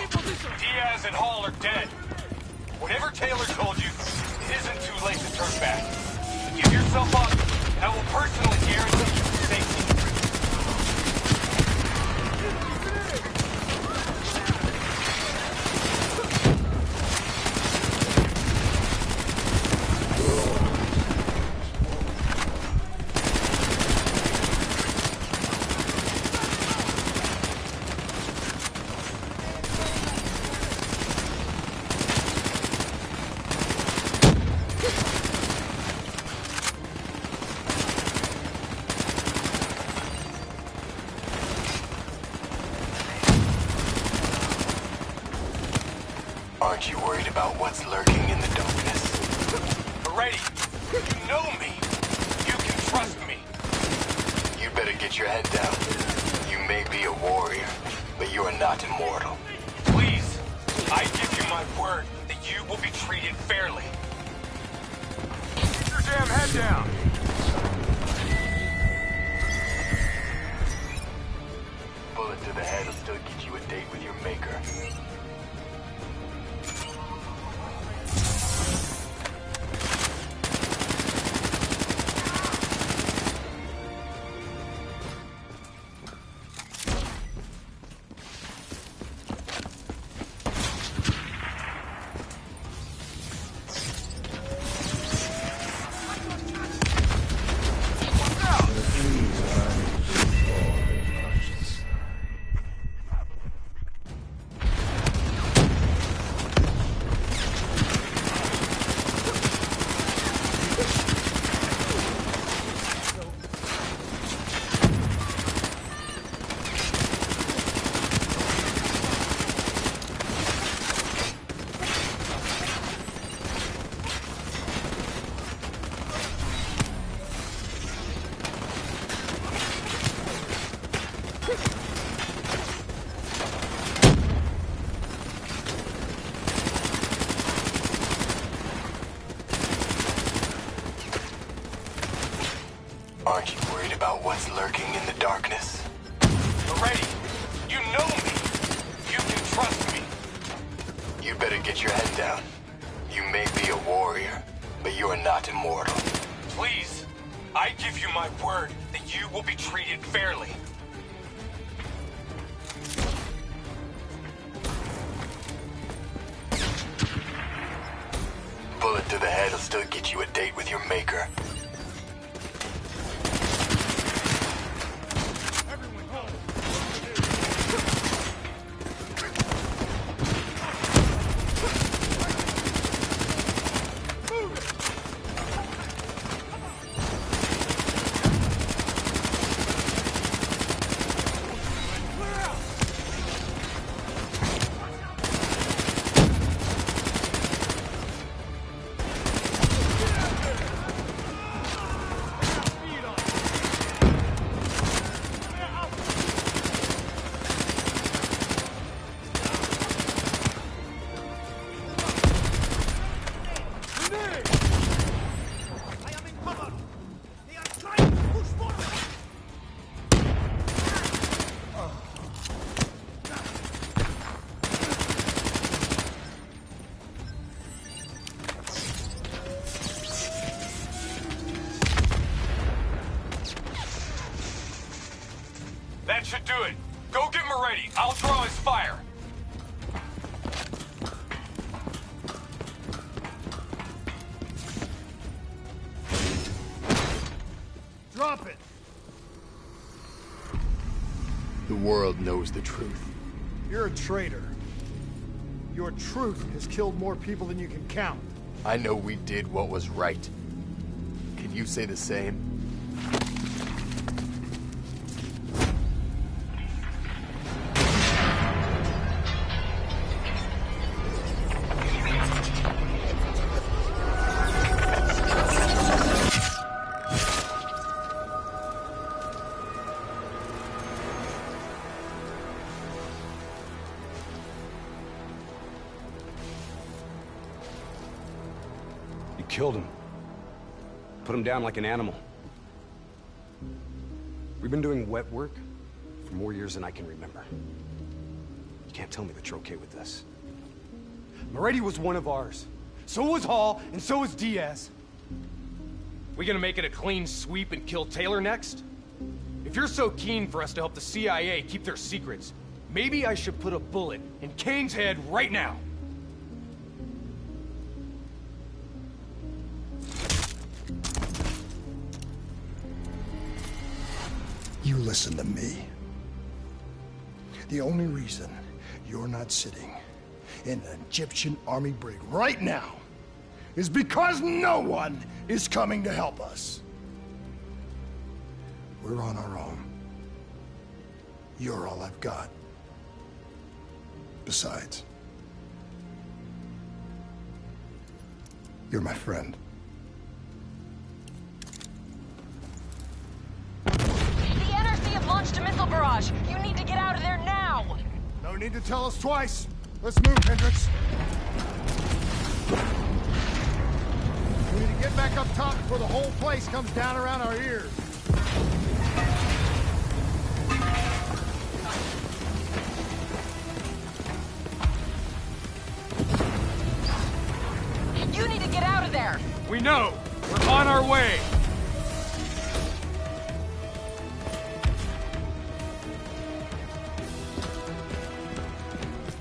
Diaz and Hall are dead. Whatever Taylor told you, it isn't too late to turn back. Give yourself up, and I will personally guarantee you safety. Aren't you worried about what's lurking in the darkness? Moretti, you know me. You can trust me. You better get your head down. You may be a warrior, but you are not immortal. Please, I give you my word that you will be treated fairly. Keep your damn head down. Bullet to the head will still get you a date with your maker. Aren't you worried about what's lurking in the darkness? Moretti, you know me. You can trust me. You better get your head down. You may be a warrior, but you are not immortal. Please, I give you my word that you will be treated fairly. Bullet to the head will still get you a date with your maker. That should do it. Go get Moretti. I'll draw his fire. Drop it! The world knows the truth. You're a traitor. Your truth has killed more people than you can count. I know we did what was right. Can you say the same? Killed him. Put him down like an animal. We've been doing wet work for more years than I can remember. You can't tell me that you're okay with this. Moretti was one of ours. So was Hall, and so was Diaz. We gonna make it a clean sweep and kill Taylor next? If you're so keen for us to help the CIA keep their secrets, maybe I should put a bullet in Kane's head right now. You listen to me. The only reason you're not sitting in an Egyptian army brig right now is because no one is coming to help us. We're on our own. You're all I've got. Besides, you're my friend. Launched a missile barrage. You need to get out of there now. No need to tell us twice. Let's move, Hendricks. We need to get back up top before the whole place comes down around our ears. You need to get out of there. We know. We're on our way.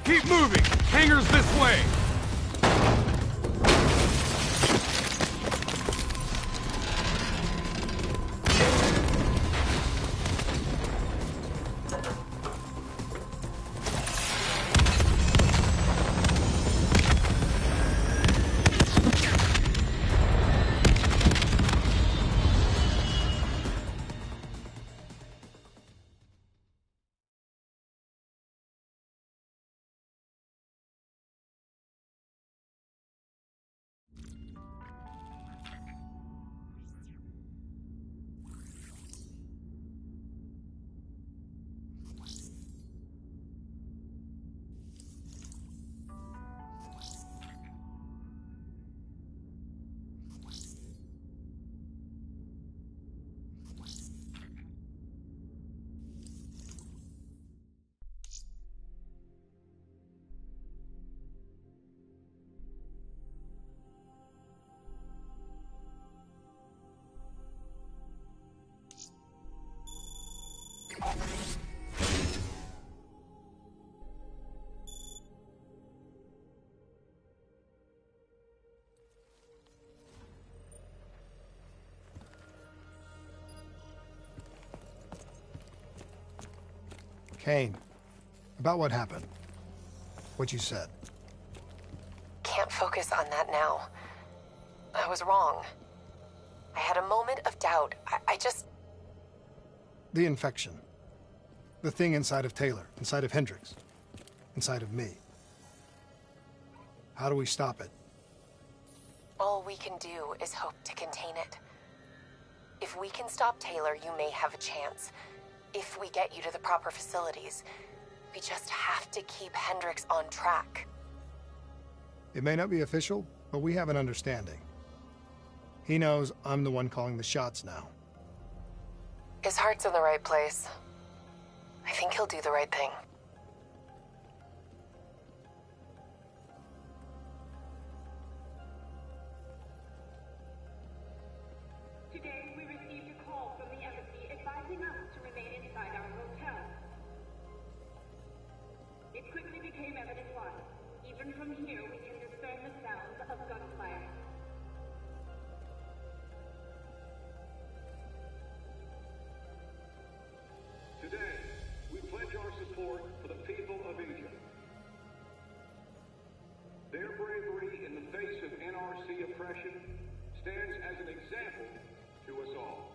Keep moving! Hangar's this way! Kane, about what happened. What you said. Can't focus on that now. I was wrong. I had a moment of doubt. I just... The infection. The thing inside of Taylor, inside of Hendricks, inside of me. How do we stop it? All we can do is hope to contain it. If we can stop Taylor, you may have a chance. If we get you to the proper facilities, we just have to keep Hendricks on track. It may not be official, but we have an understanding. He knows I'm the one calling the shots now. His heart's in the right place. I think he'll do the right thing. Today, we received a call from the embassy advising us to remain inside our hotel. whoever it was. Even from here, we can discern the sounds of gunfire. Today, we pledge our support for the people of Egypt. Their bravery in the face of NRC oppression stands as an example to us all.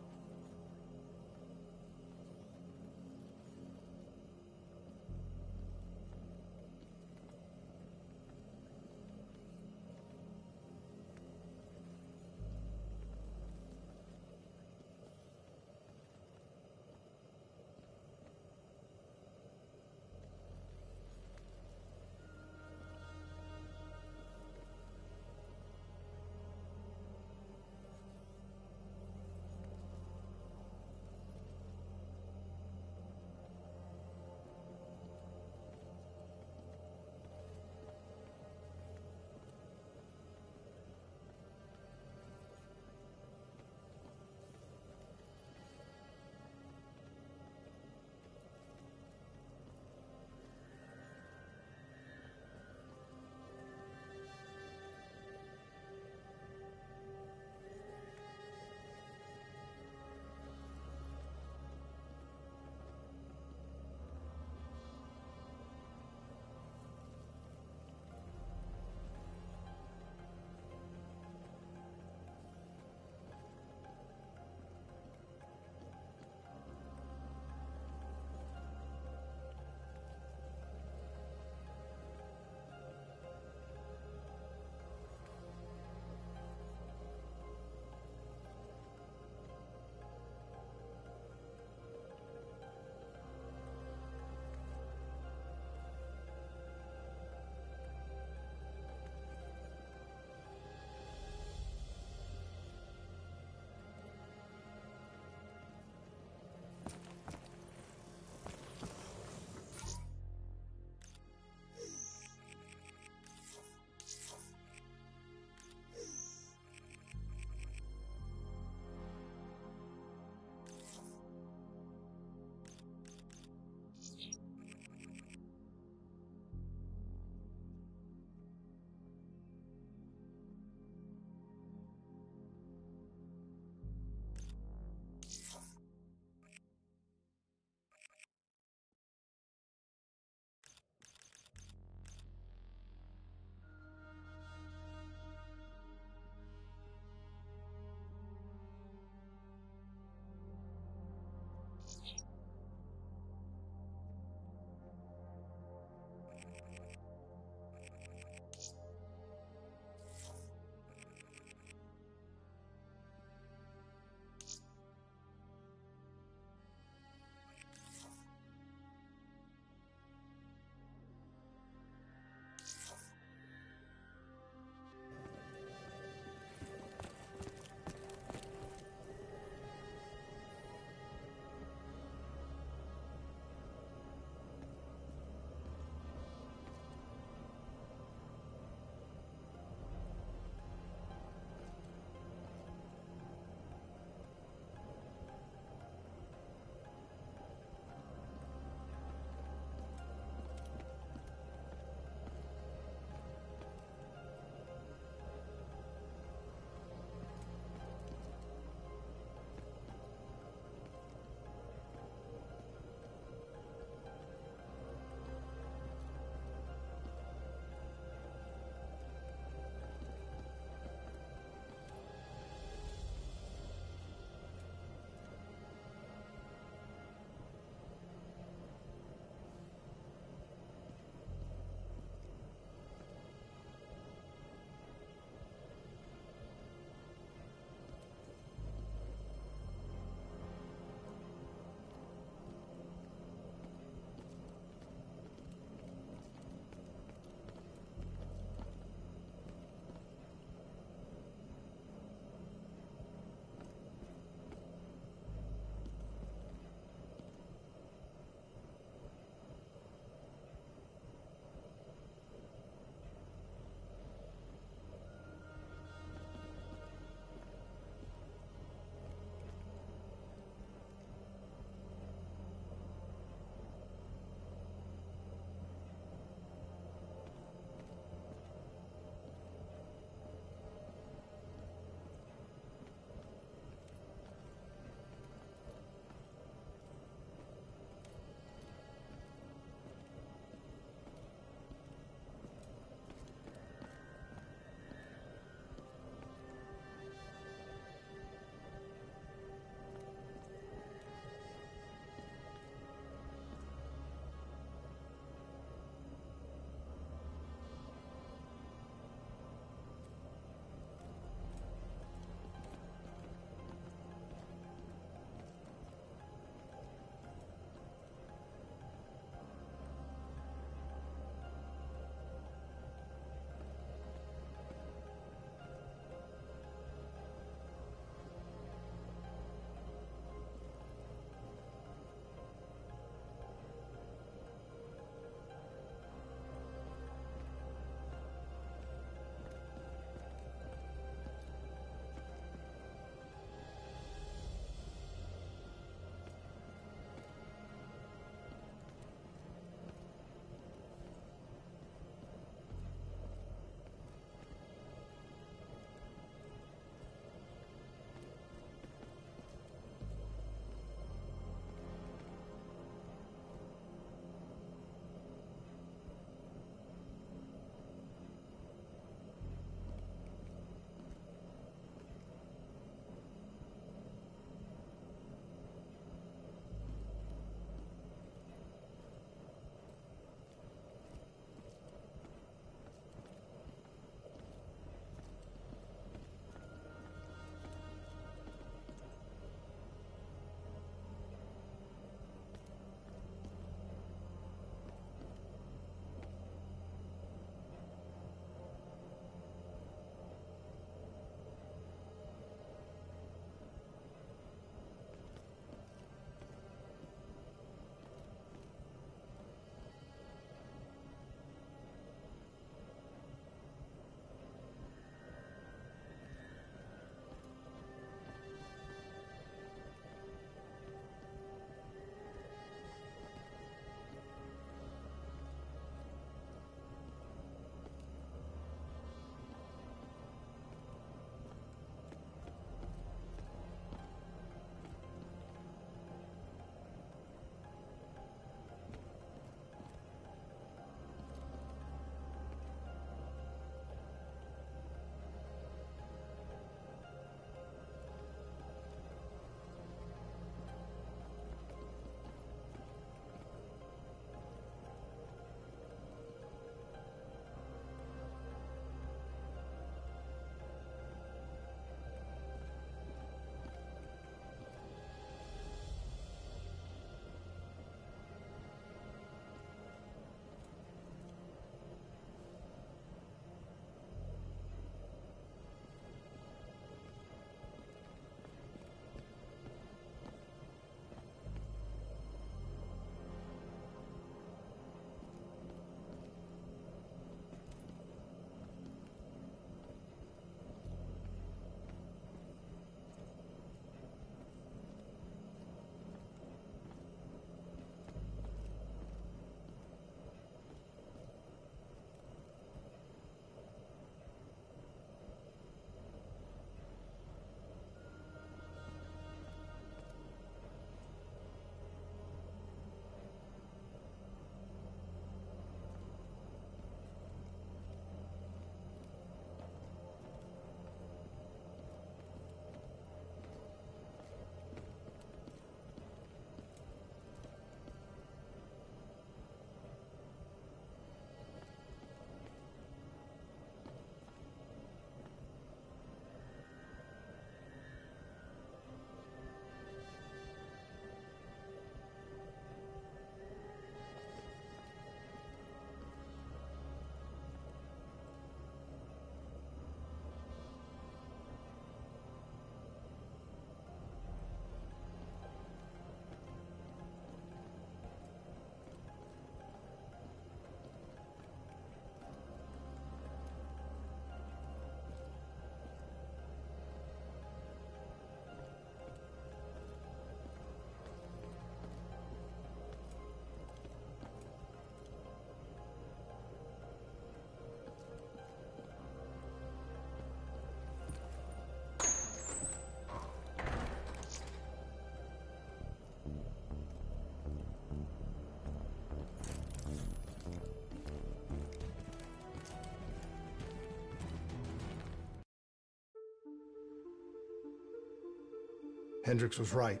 Hendricks was right.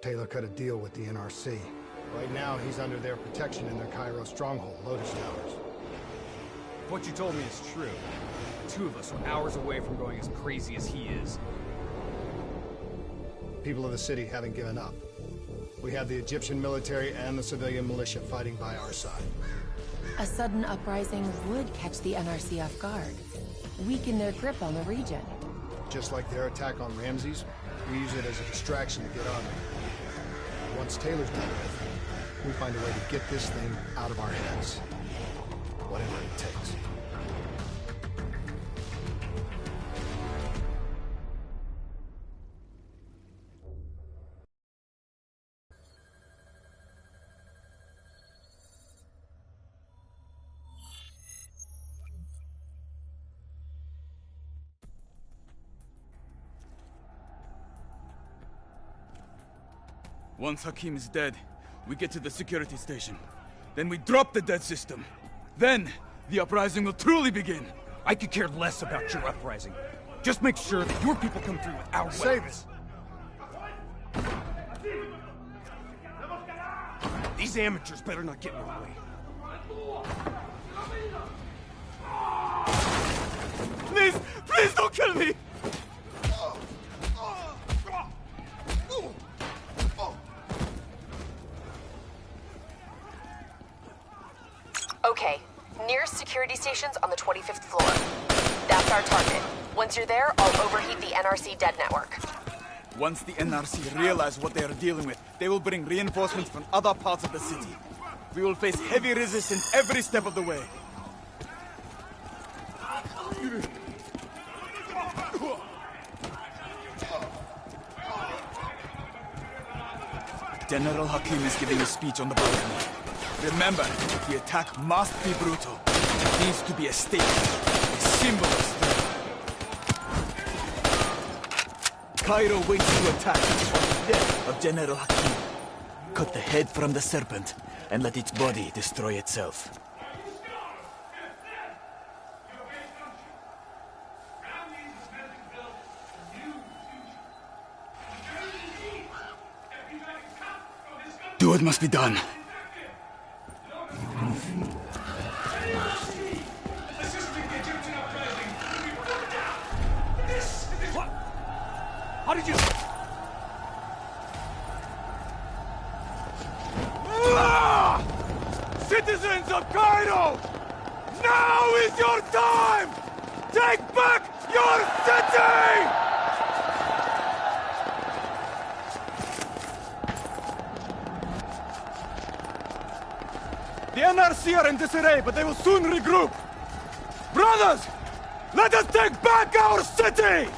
Taylor cut a deal with the NRC. Right now, he's under their protection in their Cairo stronghold, Lotus Towers. If what you told me is true, the two of us are hours away from going as crazy as he is. People of the city haven't given up. We have the Egyptian military and the civilian militia fighting by our side. A sudden uprising would catch the NRC off guard, weaken their grip on the region. Just like their attack on Ramses, we use it as a distraction to get on them. Once Taylor's done with, we find a way to get this thing out of our heads. Whatever it takes. Once Hakim is dead, we get to the security station. Then we drop the dead system. Then, the uprising will truly begin. I could care less about your uprising. Just make sure that your people come through with our weapons. These amateurs better not get in our way. Please! Please don't kill me! Okay, nearest security station's on the 25th floor. That's our target. Once you're there, I'll overheat the NRC dead network. Once the NRC realize what they are dealing with, they will bring reinforcements from other parts of the city. We will face heavy resistance every step of the way. General Hakim is giving a speech on the balcony. Remember, the attack must be brutal. It needs to be a statement, a symbol of strength. Cairo waits to attack on the death of General Hakim. Cut the head from the serpent and let its body destroy itself. Do what must be done. How did you... Citizens of Cairo! Now is your time! Take back your city! The NRC are in disarray, but they will soon regroup. Brothers, let us take back our city!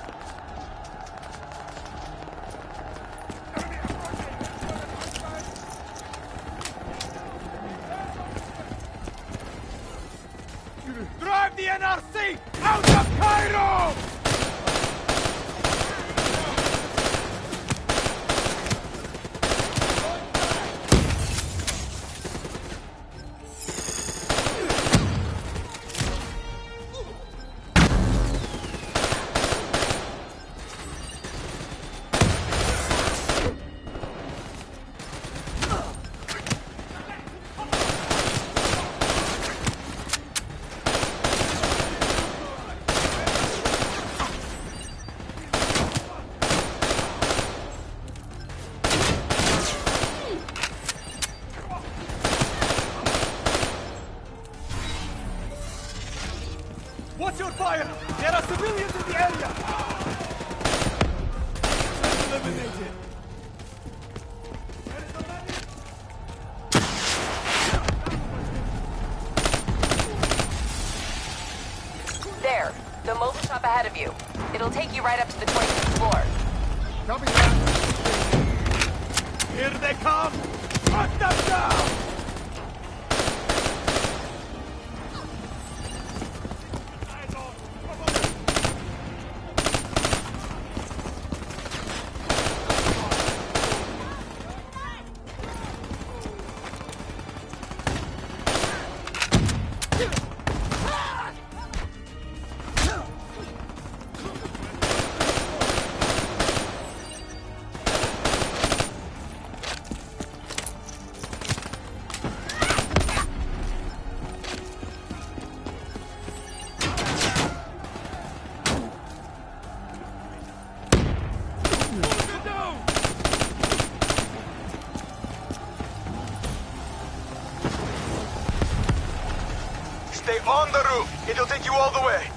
Drive the NRC out of Cairo! Watch your fire! There are civilians in the area! Eliminated! There, the mobile shop ahead of you. It'll take you right up to the 25th floor. Copy that. Here they come! Hunt them down! Stay on the roof. It'll take you all the way.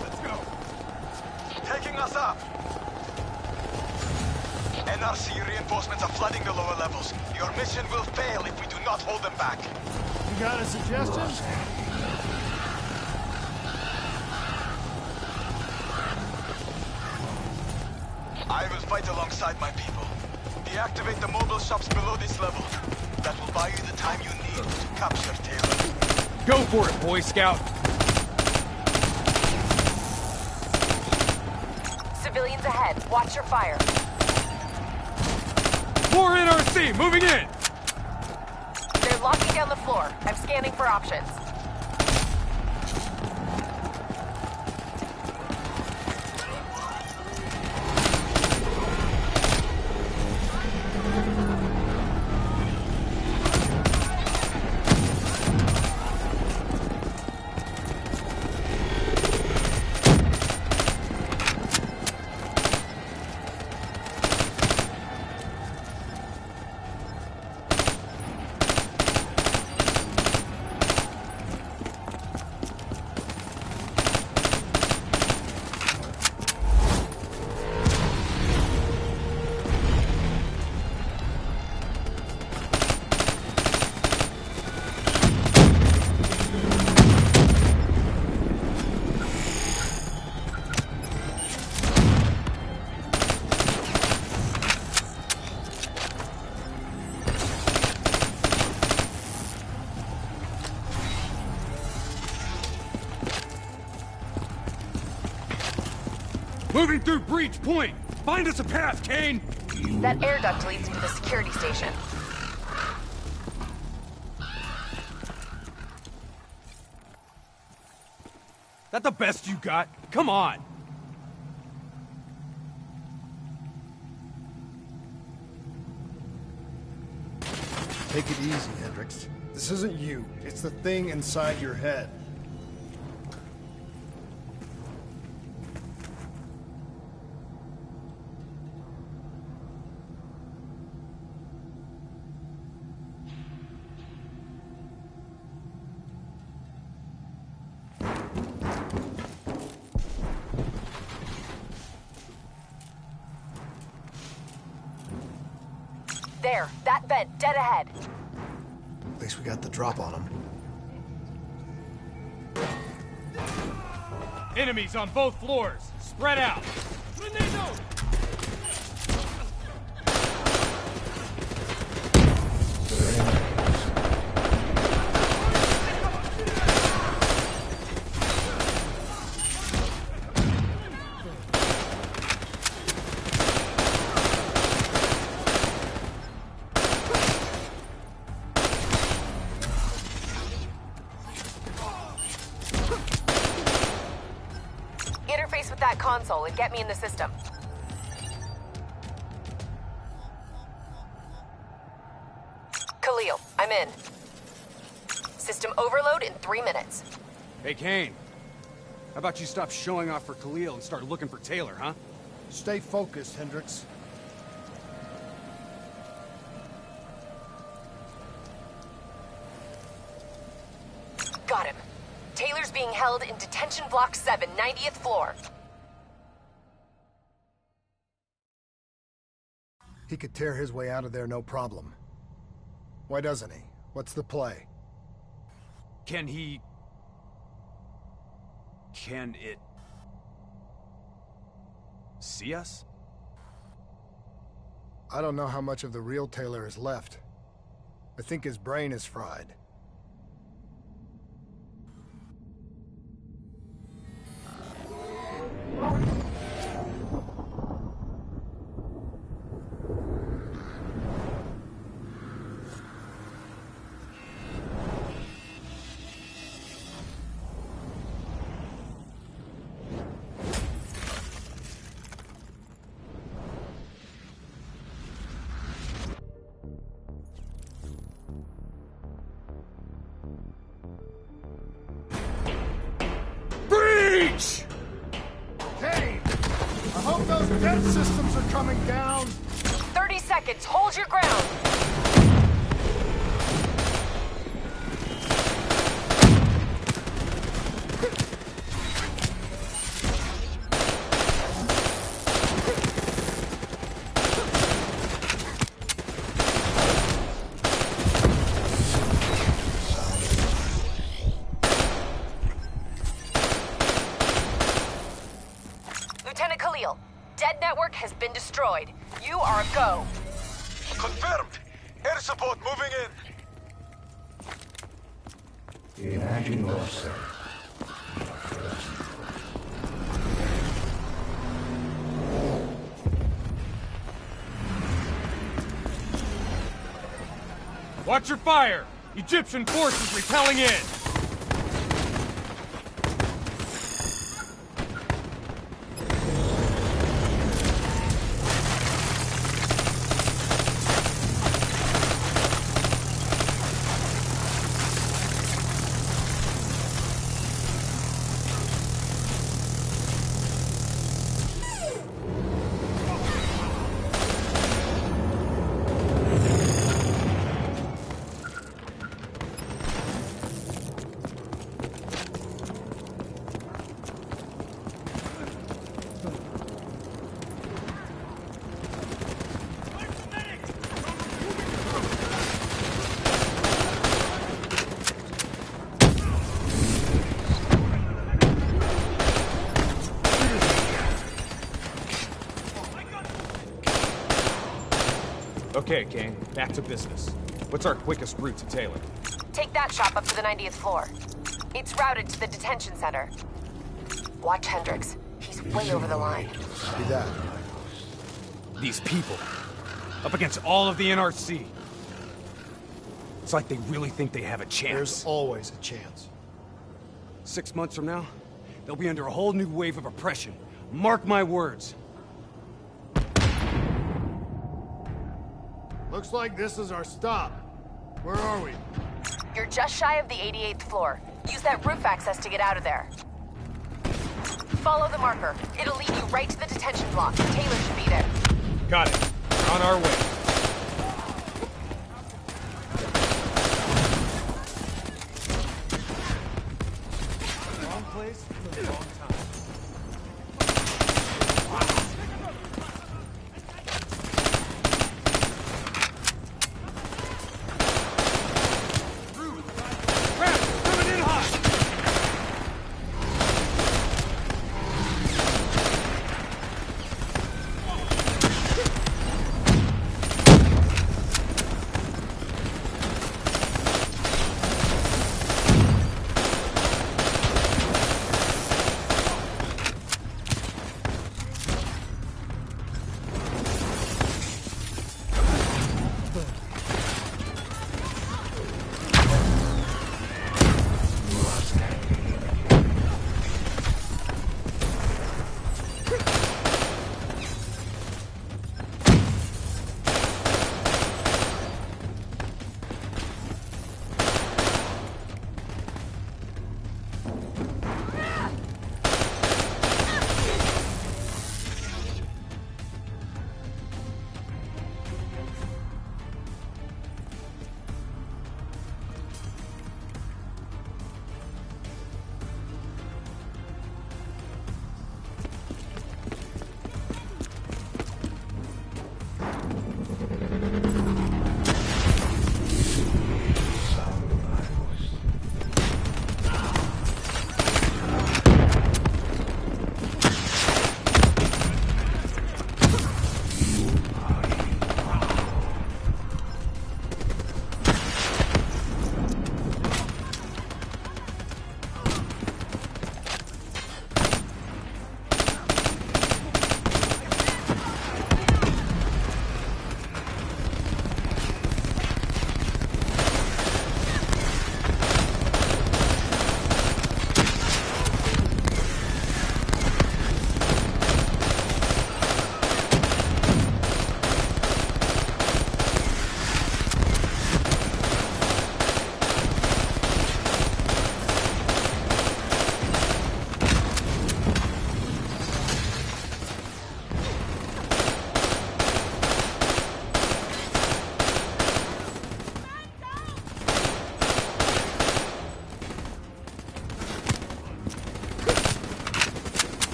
Let's go. Taking us up. NRC reinforcements are flooding the lower levels. Your mission will fail if we do not hold them back. You got a suggestion? I will fight alongside my people. Deactivate the mobile shops below this level. That will buy you the time you need to capture Taylor. Go for it, Boy Scout! Civilians ahead. Watch your fire. More NRC! Moving in! They're locking down the floor. I'm scanning for options. Moving through Breach Point! Find us a path, Kane! That air duct leads to the security station. That the best you got? Come on! Take it easy, Hendricks. This isn't you. It's the thing inside your head. There, that vent, dead ahead. At least we got the drop on him. Enemies on both floors! Spread out! Interface with that console and get me in the system. Khalil, I'm in. System overload in 3 minutes. Hey, Kane. How about you stop showing off for Khalil and start looking for Taylor, huh? Stay focused, Hendricks. Got him. Taylor's being held in Detention Block 7, 90th floor. He could tear his way out of there no problem. Why doesn't he? What's the play? Can he... Can it... see us? I don't know how much of the real Taylor is left. I think his brain is fried. breach! Hey! I hope those vent systems are coming down! 30 seconds, hold your ground! Lieutenant Khalil, dead network has been destroyed. You are a go. Confirmed. Air support moving in. Imagine yourself. Watch your fire! Egyptian forces repelling in! Okay, Kane, back to business. What's our quickest route to Taylor? Take that shop up to the 90th floor. It's routed to the detention center. Watch Hendricks. He's way over the line. See that? These people, up against all of the NRC. It's like they really think they have a chance. There's always a chance. 6 months from now, they'll be under a whole new wave of oppression. Mark my words. Looks like this is our stop. Where are we? You're just shy of the 88th floor. Use that roof access to get out of there. Follow the marker. It'll lead you right to the detention block. Taylor should be there. Got it. We're on our way. Wrong place for the wrong time.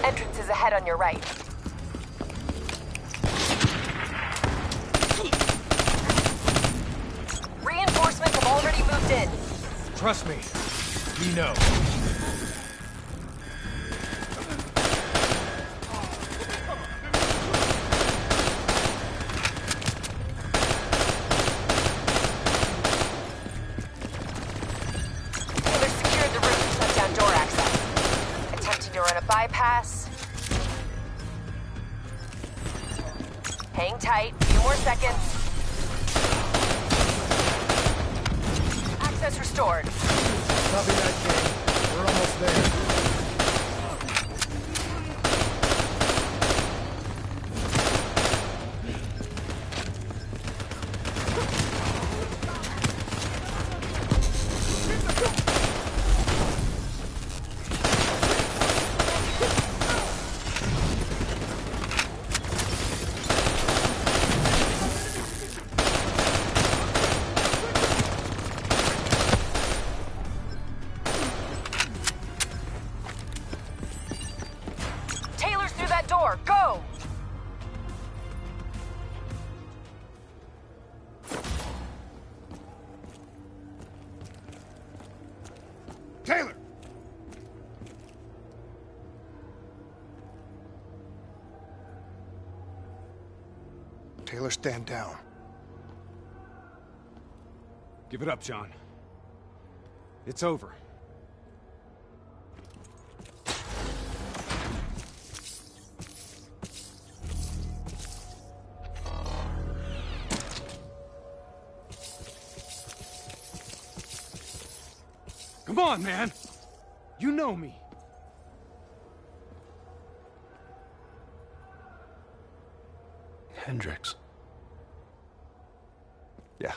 Entrance is ahead on your right. Reinforcements have already moved in. Trust me, we know. Taylor secured the room to shut down door access. Attempting to run a bypass. Hang tight, few more seconds. Access restored. Copy that, Kane. We're almost there. Taylor's through that door. Go! Taylor! Taylor, stand down. Give it up, John. It's over. Come on, man! You know me. Hendricks. Yeah.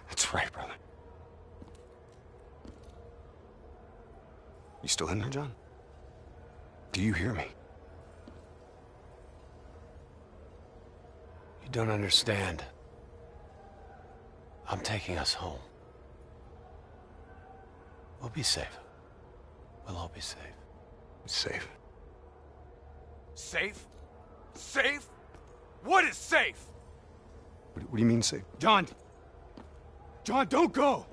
That's right, brother. You still in there, John? Do you hear me? You don't understand. I'm taking us home. We'll be safe. We'll all be safe. Safe? Safe? Safe? What is safe? What do you mean safe? John! John, don't go!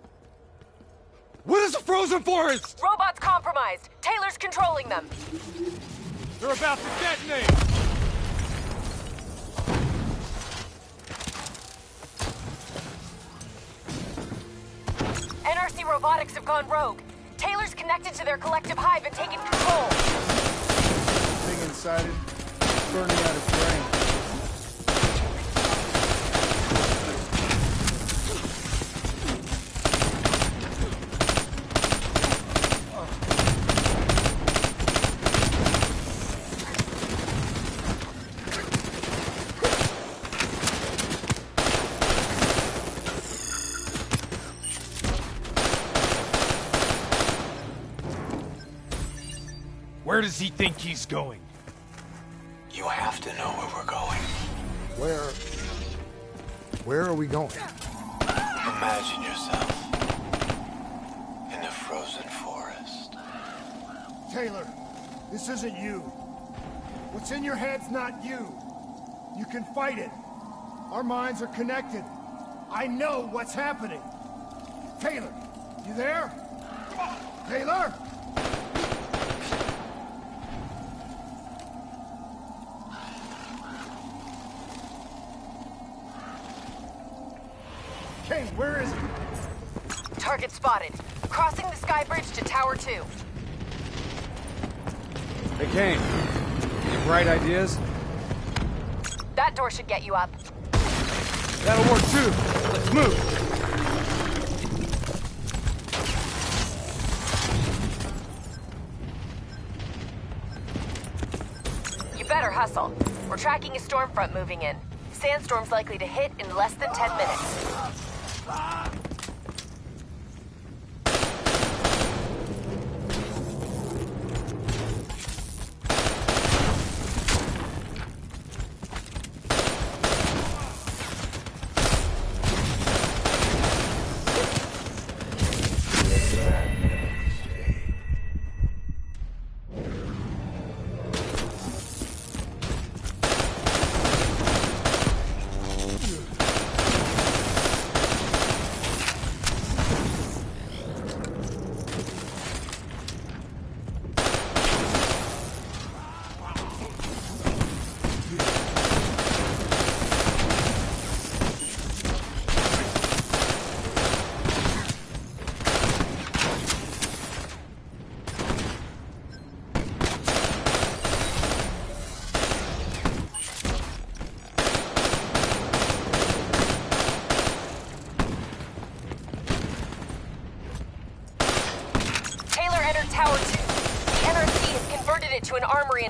What is the frozen forest? Robots compromised. Taylor's controlling them. They're about to detonate! NRC robotics have gone rogue. Taylor's connected to their collective hive and taken control. Thing inside it, burning out its brain. Where does he think he's going? You have to know where we're going. Where are we going? Imagine yourself in a frozen forest. Taylor, this isn't you. What's in your head's not you. You can fight it. Our minds are connected. I know what's happening. Taylor, you there? Taylor? Kane, where is he? Target spotted. Crossing the sky bridge to Tower 2. Hey, Kane. Any bright ideas? That door should get you up. That'll work too. Let's move. You better hustle. We're tracking a storm front moving in. Sandstorm's likely to hit in less than 10 minutes.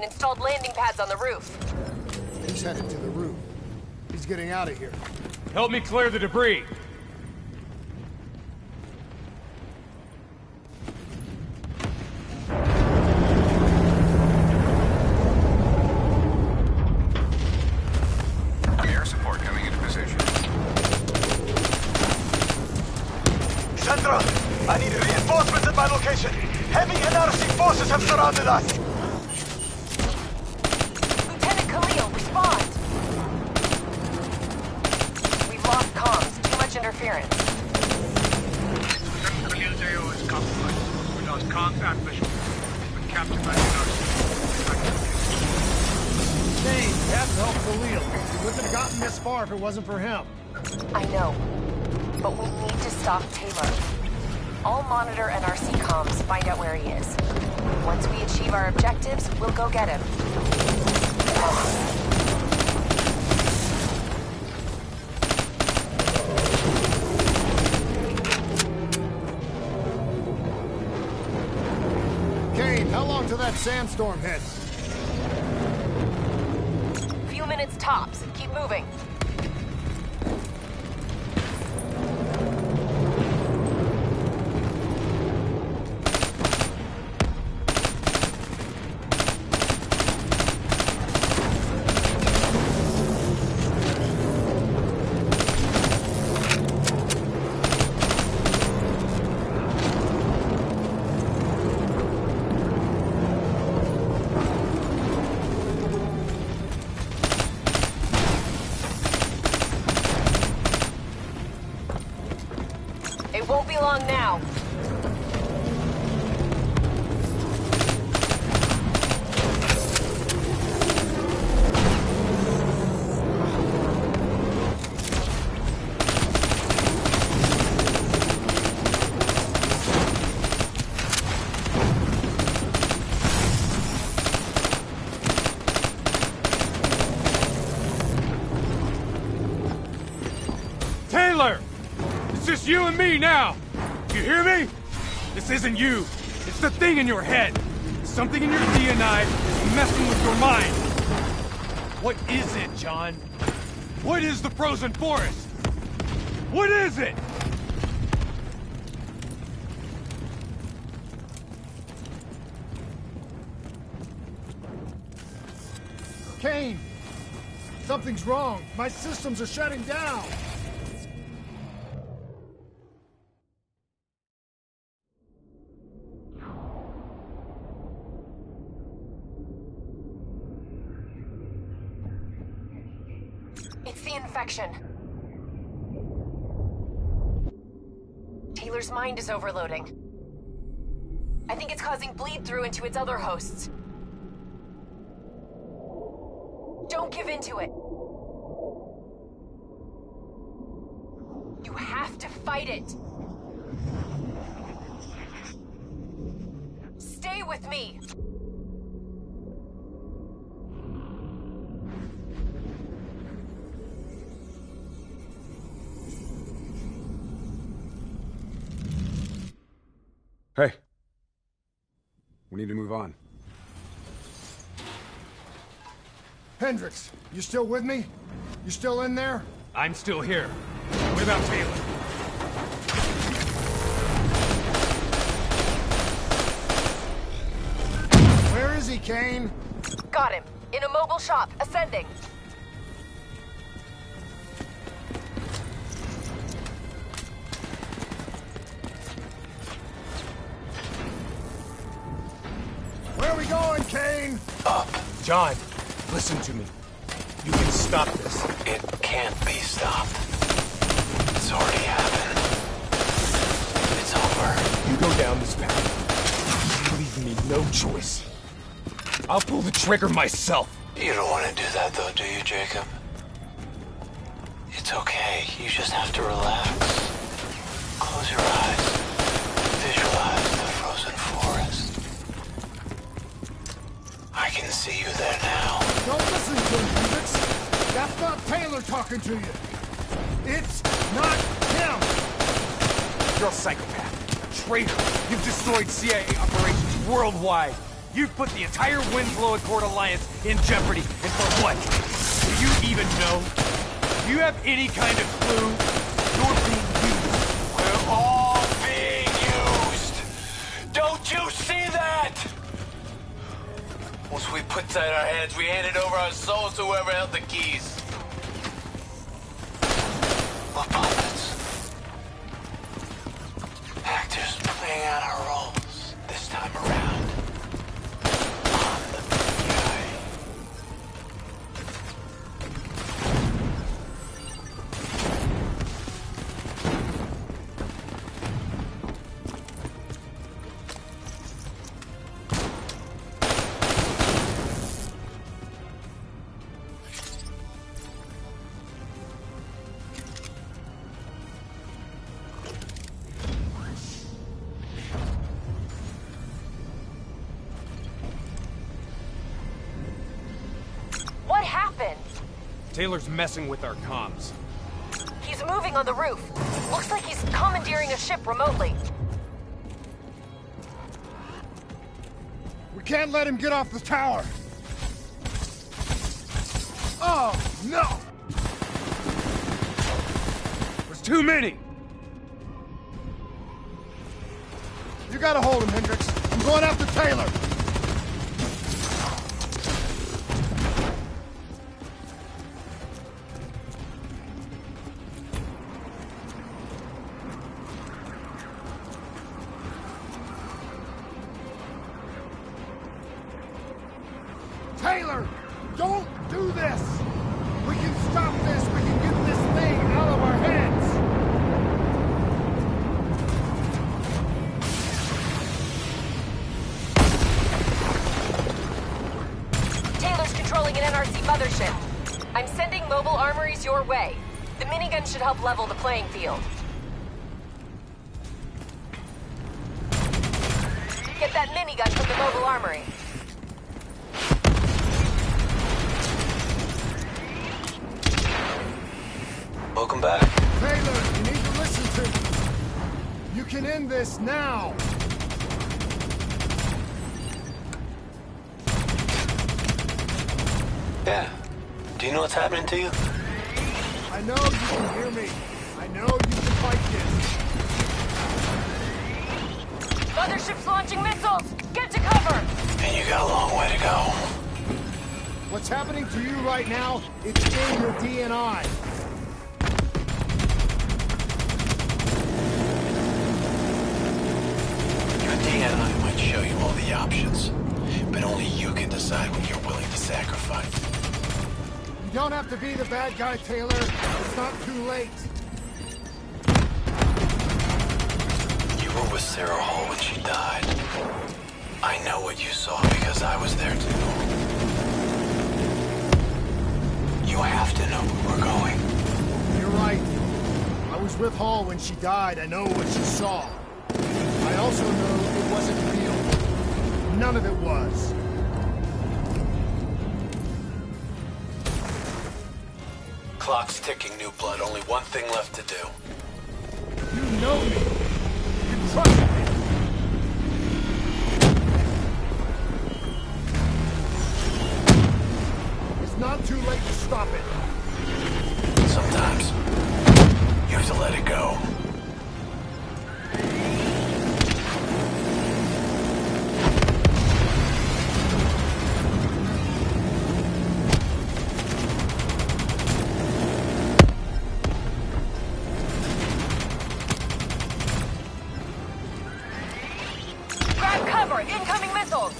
and installed landing pads on the roof. He's headed to the roof. He's getting out of here. Help me clear the debris. Air support coming into position. Central, I need reinforcements at my location. Heavy NRC forces have surrounded us. Lieutenant Khalil, respond. We've lost comms. Too much interference. Lieutenant Khalil J.O. is compromised. We lost comms and visual. He's been captured by the NRC. Kane, you have to help Khalil. He wouldn't have gotten this far if it wasn't for him. I know, but we need to stop Taylor. I'll monitor NRC comms, find out where he is. Once we achieve our objectives, we'll go get him. Kane, how long till that sandstorm hits? Few minutes tops. Keep moving. It won't be long now. Taylor! It's just you and me now! You hear me? This isn't you. It's the thing in your head. Something in your DNI is messing with your mind. What is it, John? What is the frozen forest? What is it? Kane! Something's wrong. My systems are shutting down. It's the infection. Taylor's mind is overloading. I think it's causing bleed-through into its other hosts. Don't give in to it. You have to fight it. Stay with me. Hey. We need to move on. Hendricks, you still with me? You still in there? I'm still here. What about Taylor? Where is he, Kane? Got him. In a mobile shop, ascending. Where are we going, Kane? Up. John, listen to me. You can stop this. It can't be stopped. It's already happened. It's over. You go down this path. You leave me no choice. I'll pull the trigger myself. You don't want to do that though, do you, Jacob? It's okay. You just have to relax. Close your eyes. Visualize the frozen forest. I can see you there now. Don't listen to him, Hendricks. That's not Taylor talking to you. It's not him. You're a psychopath. A traitor. You've destroyed CIA operations worldwide. You've put the entire Winslow Accord Alliance in jeopardy, and for what? Do you even know? Do you have any kind of clue? You're being used. We're all being used! Don't you see that? Once we put tight our hands, we handed over our souls to whoever held the keys. We're puppets. Actors playing out our roles this time around. On the PI. What happened? Taylor's messing with our comms. He's moving on the roof. Looks like he's commandeering a ship remotely. We can't let him get off the tower! Oh, no! There's too many! You gotta hold him, Hendricks. I'm going after Taylor! Taylor! Don't do this! We can stop this! We can get this thing out of our hands! Taylor's controlling an NRC mothership. I'm sending mobile armories your way. The minigun should help level the playing field. Get that minigun from the mobile armory. Welcome back. Taylor, you need to listen to me. You can end this now. Yeah. Do you know what's happening to you? I know you can hear me. I know you can fight this. Mothership's launching missiles! Get to cover! And you got a long way to go. What's happening to you right now, it's in your DNI. Your DNI might show you all the options, but only you can decide what you're willing to sacrifice. You don't have to be the bad guy, Taylor. It's not too late. You were with Sarah Hall when she died. I know what you saw because I was there too. You have to know where we're going. You're right. I was with Hall when she died. I know what she saw. I also know it wasn't real. None of it was. Clock's ticking, New Blood. Only one thing left to do. You know me. You trust me. It's not too late to stop it. Sometimes, you have to let it go. Grab cover! Incoming missiles!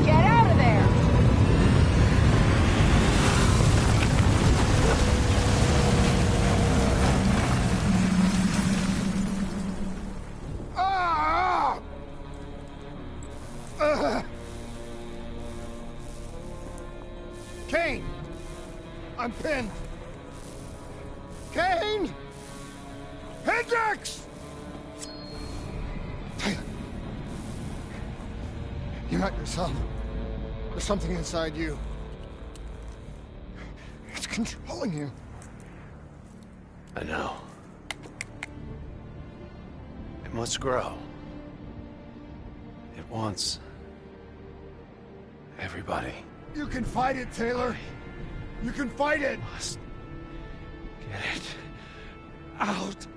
Get out of there! Ah! Kane! I'm pinned! Kane! You're not yourself. There's something inside you. It's controlling you. I know. It must grow. It wants... everybody. You can fight it, Taylor. You can fight it. Must get it out.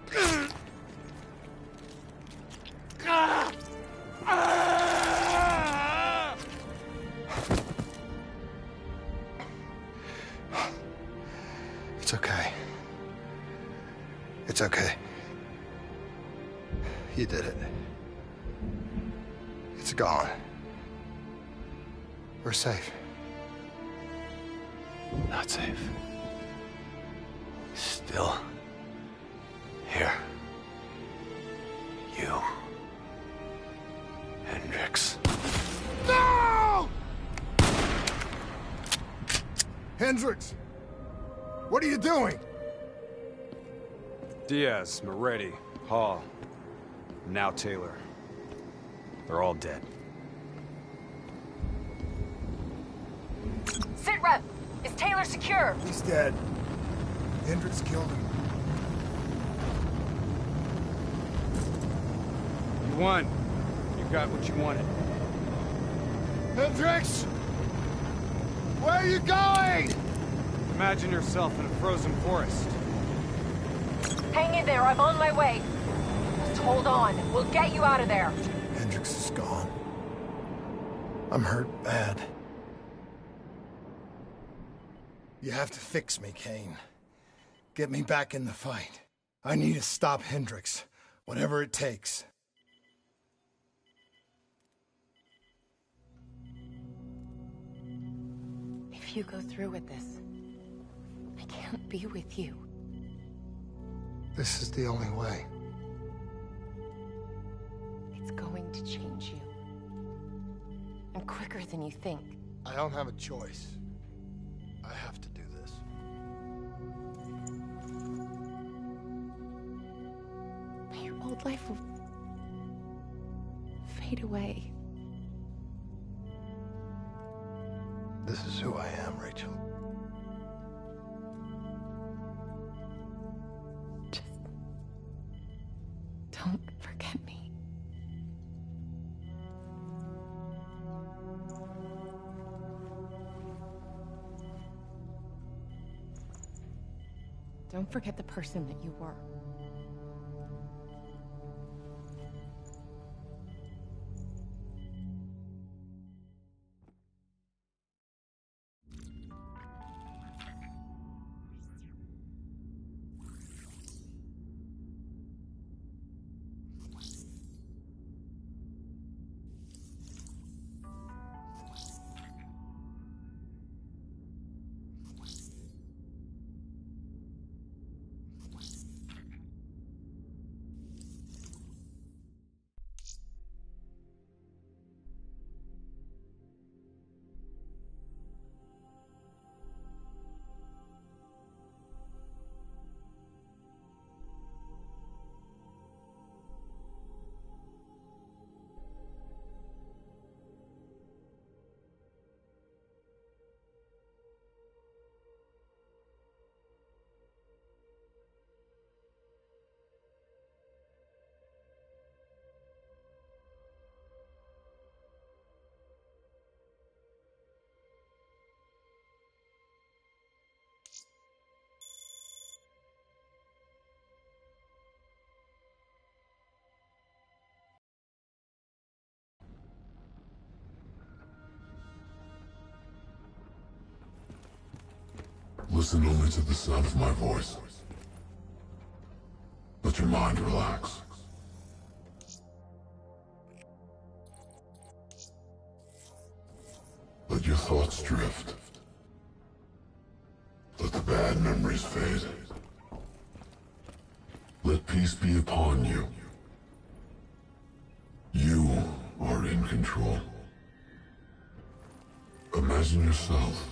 It's okay. It's okay. You did it. It's gone. We're safe. Not safe. Still here. You. Hendricks. No! Hendricks! What are you doing? Diaz, Moretti, Hall, now Taylor. They're all dead. Sitrep! Is Taylor secure? He's dead. Hendricks killed him. You won. You got what you wanted. Hendricks! Where are you going? Imagine yourself in a frozen forest. Hang in there, I'm on my way. Just hold on. We'll get you out of there. Hendricks is gone. I'm hurt bad. You have to fix me, Kane. Get me back in the fight. I need to stop Hendricks, whatever it takes. If you go through with this, I can't be with you. This is the only way. It's going to change you. And quicker than you think. I don't have a choice. I have to do this. But your old life will fade away. This is who I am, Rachel. Just don't forget me. Don't forget the person that you were. Listen only to the sound of my voice. Let your mind relax. Let your thoughts drift. Let the bad memories fade. Let peace be upon you. You are in control. Imagine yourself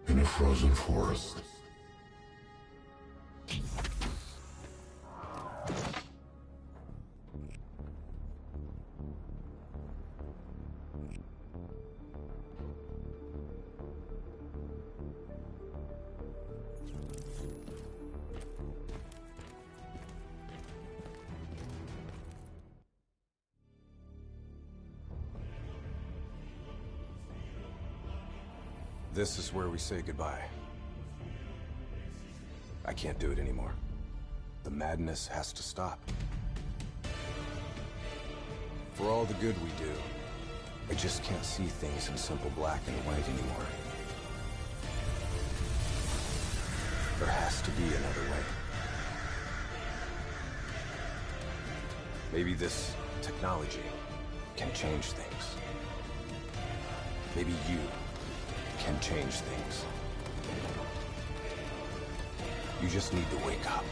in a frozen forest. This is where we say goodbye. I can't do it anymore. The madness has to stop. For all the good we do, I just can't see things in simple black and white anymore. There has to be another way. Maybe this technology can change things. Maybe you can change things. You just need to wake up.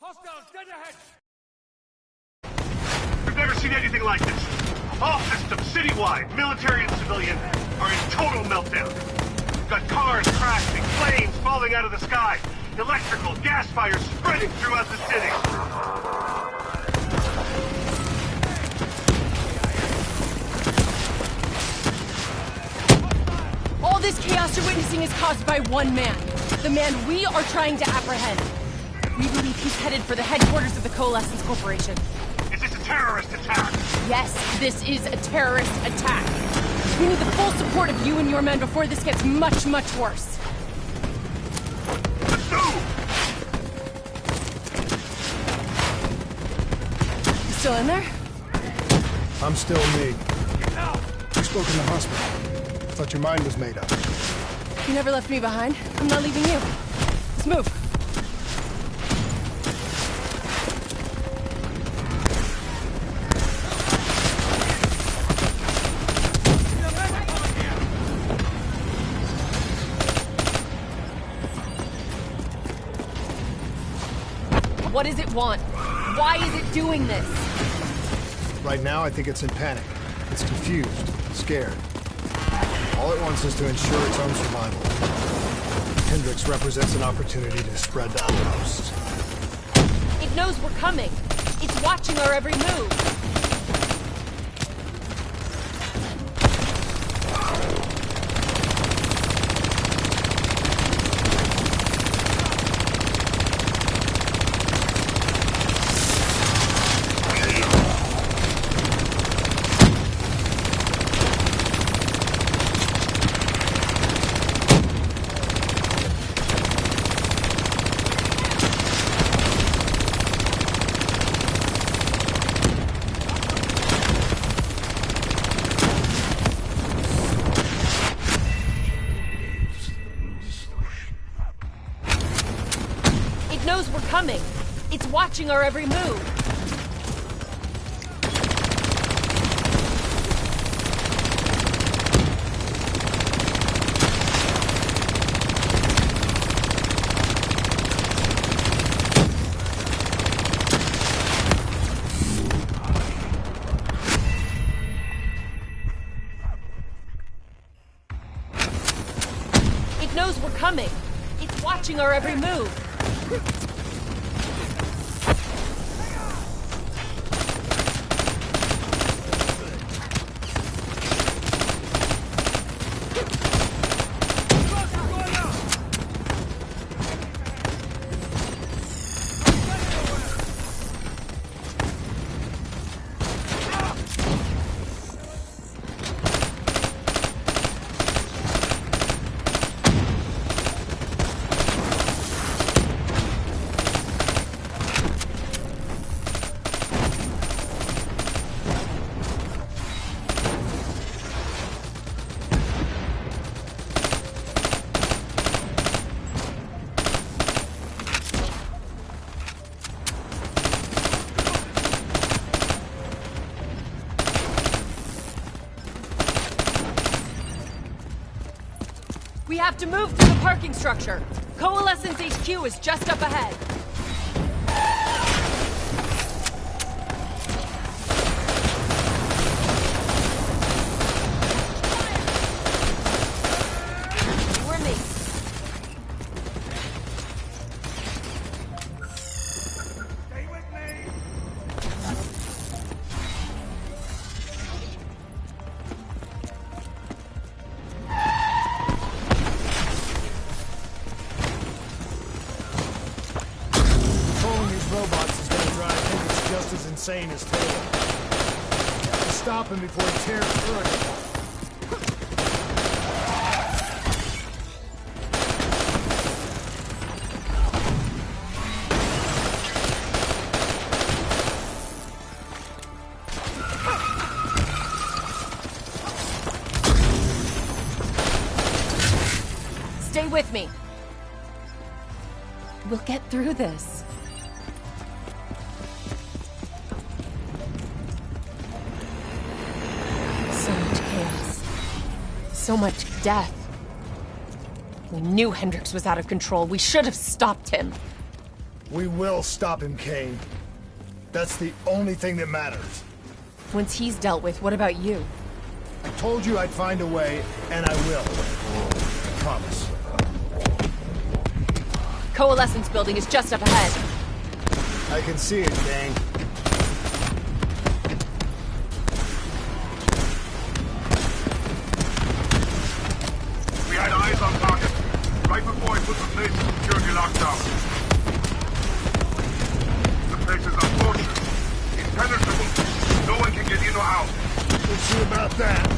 Hostiles dead ahead! We've never seen anything like this. All systems, citywide, military and civilian, are in total meltdown. We've got cars crashing, planes falling out of the sky, electrical, gas fires spreading throughout the city. All this chaos you're witnessing is caused by one man. The man we are trying to apprehend. We believe he's headed for the headquarters of the Coalescence Corporation. Is this a terrorist attack? Yes, this is a terrorist attack. We need the full support of you and your men before this gets much, much worse. Let's move! You still in there? I'm still me. You spoke in the hospital. Thought your mind was made up. You never left me behind. I'm not leaving you. Let's move. What does it want? Why is it doing this? Right now, I think it's in panic. It's confused, scared. All it wants is to ensure its own survival. Hendricks represents an opportunity to spread the outposts. It knows we're coming. It's watching our every move. Coming. It's watching our every move. It knows we're coming. It's watching our every move. We have to move through the parking structure. Coalescence HQ is just up ahead. We're me. Stay with me! just as insane as Taylor. You have to stop him before he tears through it. Stay with me. We'll get through this. So much chaos. So much death. We knew Hendricks was out of control. We should have stopped him. We will stop him, Kane. That's the only thing that matters. Once he's dealt with, what about you? I told you I'd find a way, and I will. I promise. Coalescence building is just up ahead. I can see it, Kane. We had eyes on target, right before he put the place in security lockdown. The place is unfortunate. Impenetrable. No one can get in or out. We'll see about that.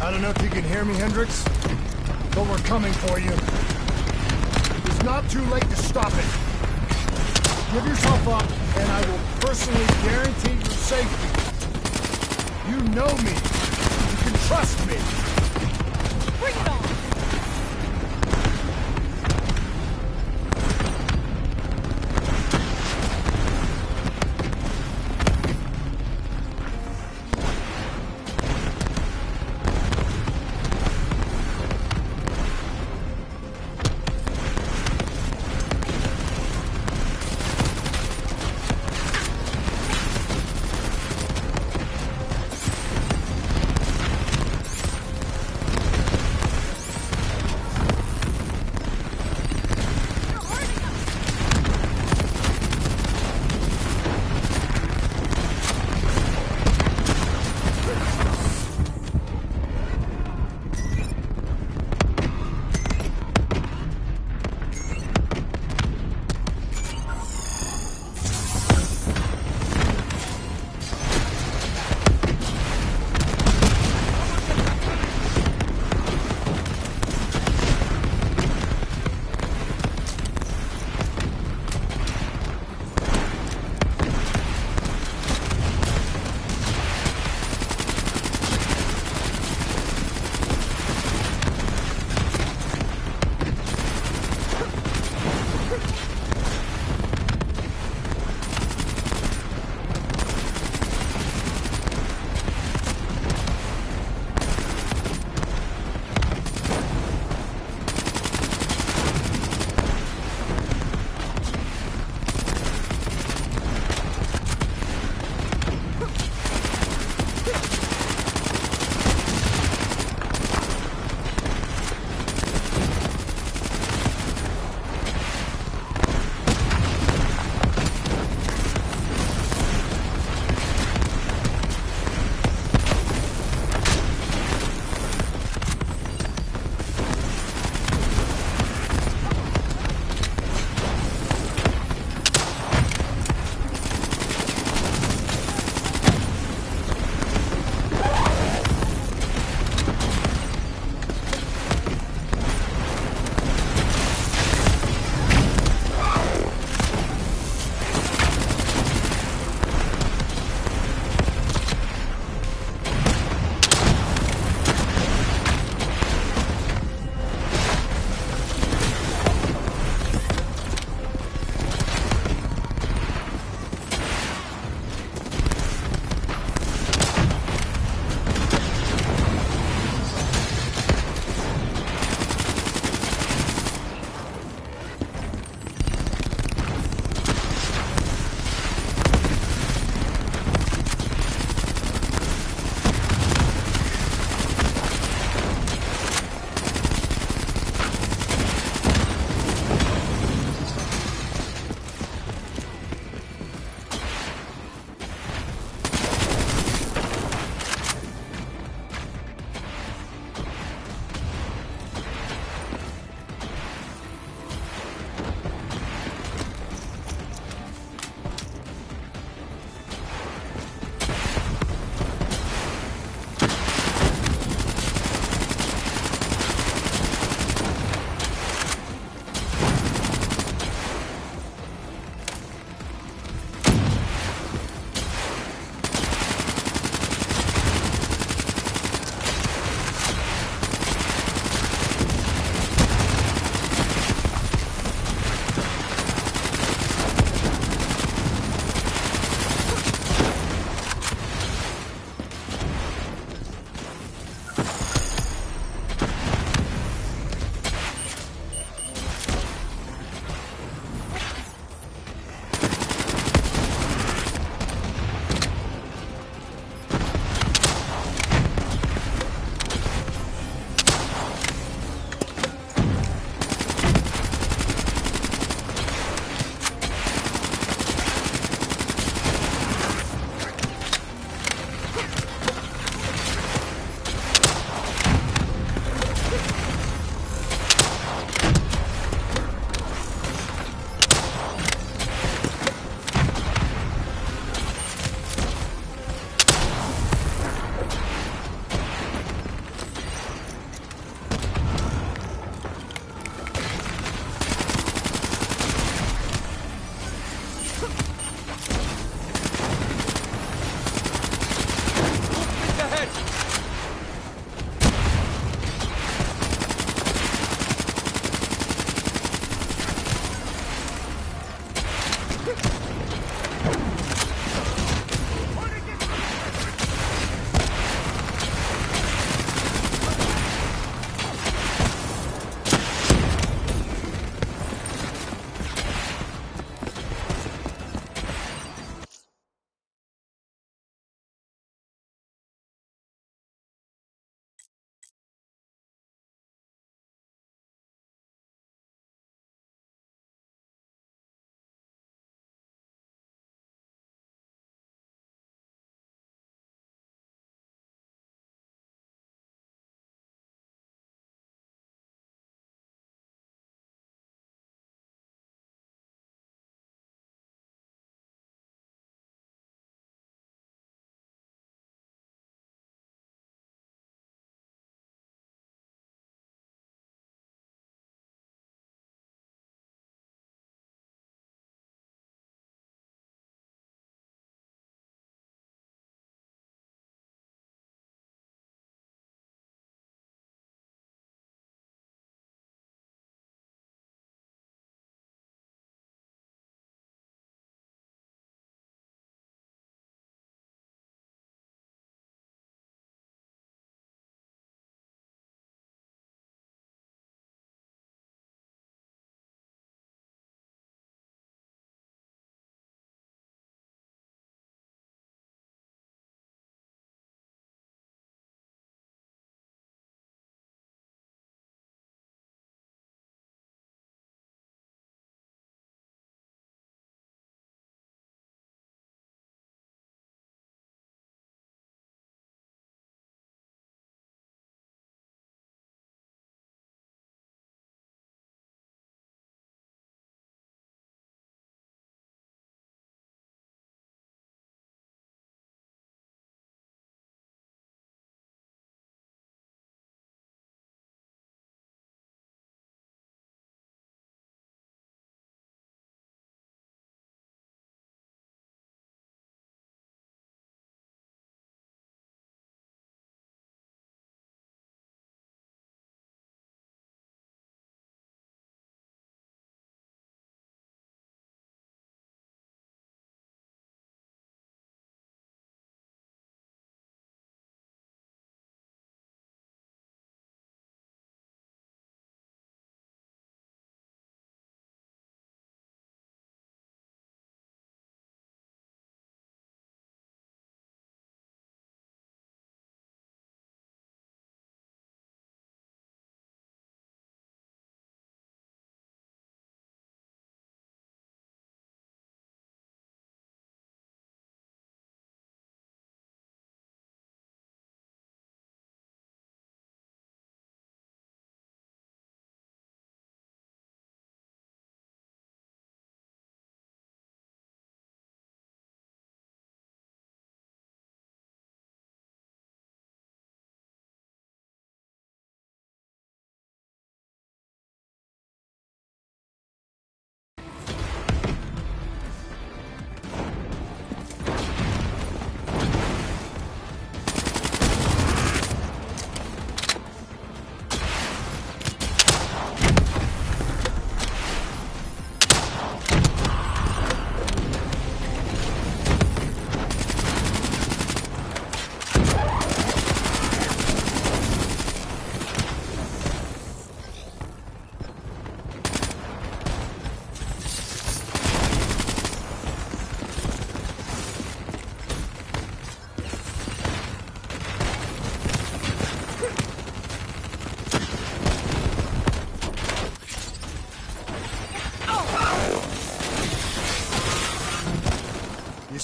I don't know if you can hear me, Hendricks, but we're coming for you. It's not too late to stop it. Give yourself up, and I will personally guarantee your safety. You know me. You can trust me. Bring it on!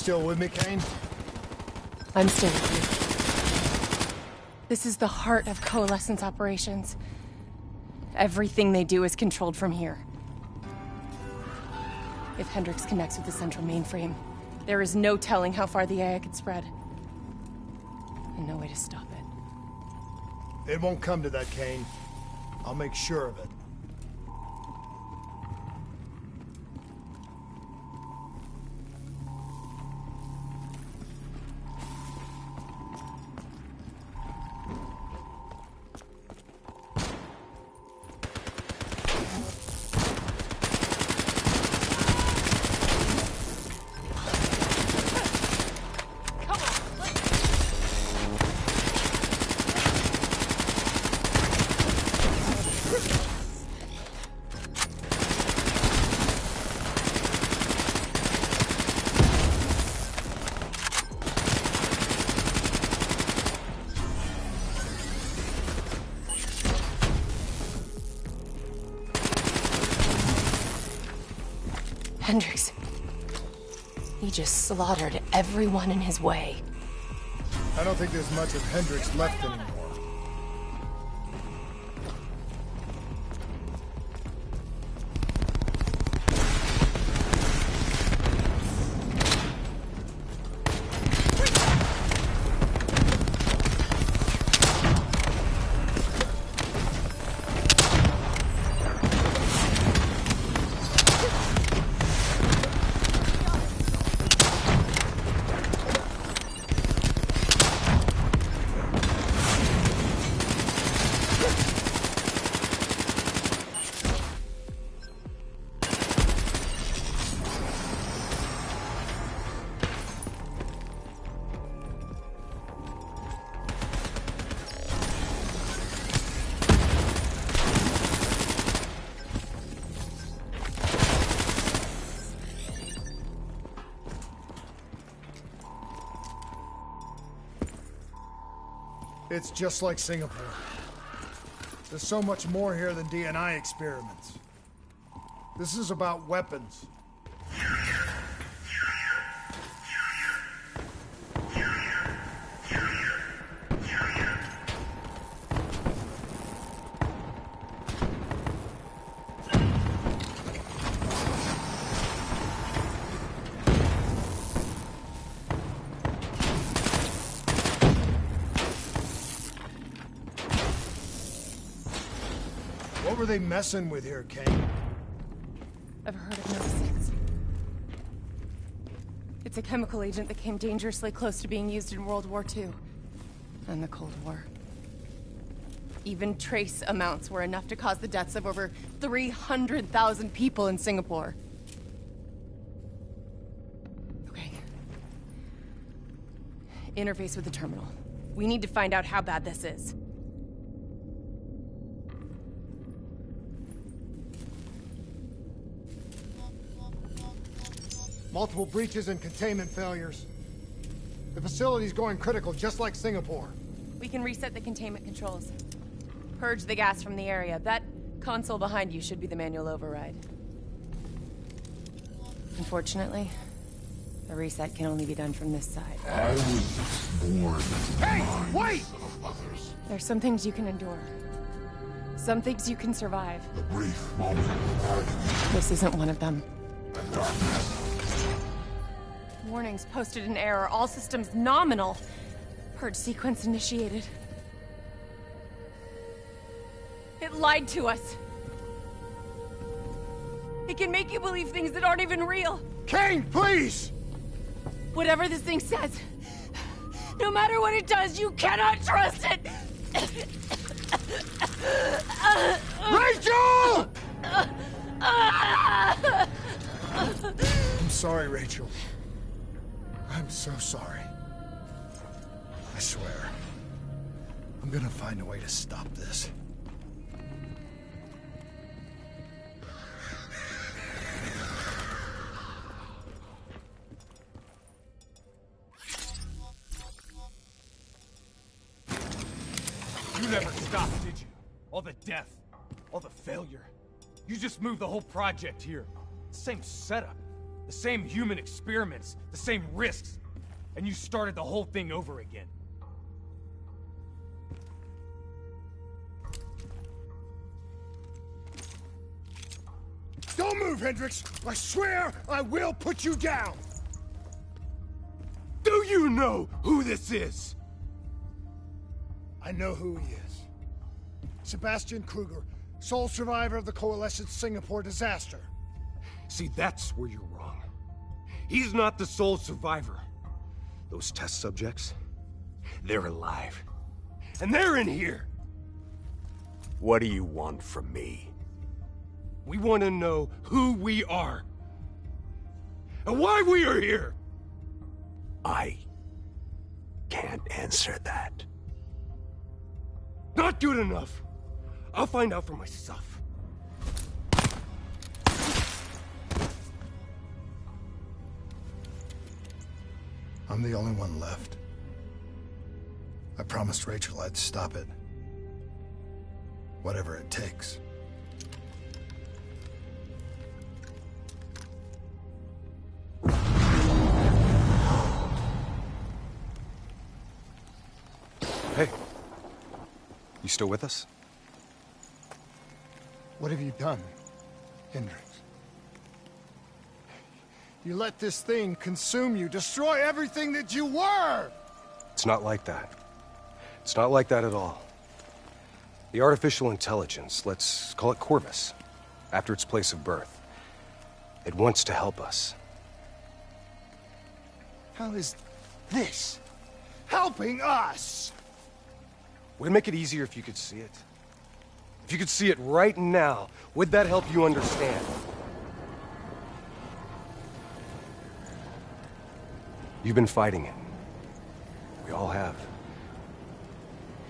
still with me, Kane? I'm still with you. This is the heart of Coalescence operations. Everything they do is controlled from here. If Hendricks connects with the central mainframe, there is no telling how far the AI could spread. And no way to stop it. It won't come to that, Kane. I'll make sure of it. Hendricks. He just slaughtered everyone in his way. I don't think there's much of Hendricks left anymore. It's just like Singapore. There's so much more here than DNI experiments. This is about weapons. What were they messing with here, Kane? I've heard of Novosix. It's a chemical agent that came dangerously close to being used in World War II and the Cold War. Even trace amounts were enough to cause the deaths of over 300,000 people in Singapore. Okay. Interface with the terminal. We need to find out how bad this is. Multiple breaches and containment failures. The facility's going critical, just like Singapore. We can reset the containment controls. Purge the gas from the area. That console behind you should be the manual override. Unfortunately, the reset can only be done from this side. I was born. Hey, wait! There's some things you can endure. Some things you can survive. The brief moment of agony. This isn't one of them. The darkness. Warnings posted in error. All systems nominal. Purge sequence initiated. It lied to us. It can make you believe things that aren't even real. Kane, please! Whatever this thing says, no matter what it does, you cannot trust it! Rachel! I'm sorry, Rachel. I'm so sorry. I swear. I'm gonna find a way to stop this. You never stopped, did you? All the death, all the failure. You just moved the whole project here. Same setup. The same human experiments, the same risks, and you started the whole thing over again. Don't move, Hendricks! I swear I will put you down! Do you know who this is? I know who he is. Sebastian Kruger, sole survivor of the Coalescence Singapore disaster. See, that's where you're wrong. He's not the sole survivor. Those test subjects, they're alive. And they're in here. What do you want from me? We want to know who we are. And why we are here. I can't answer that. Not good enough. I'll find out for myself. I'm the only one left. I promised Rachel I'd stop it. Whatever it takes. Hey. You still with us? What have you done, Hendricks? You let this thing consume you, destroy everything that you were! It's not like that. It's not like that at all. The artificial intelligence, let's call it Corvus, after its place of birth. It wants to help us. How is this helping us? Would it make it easier if you could see it? If you could see it right now, would that help you understand? You've been fighting it. We all have.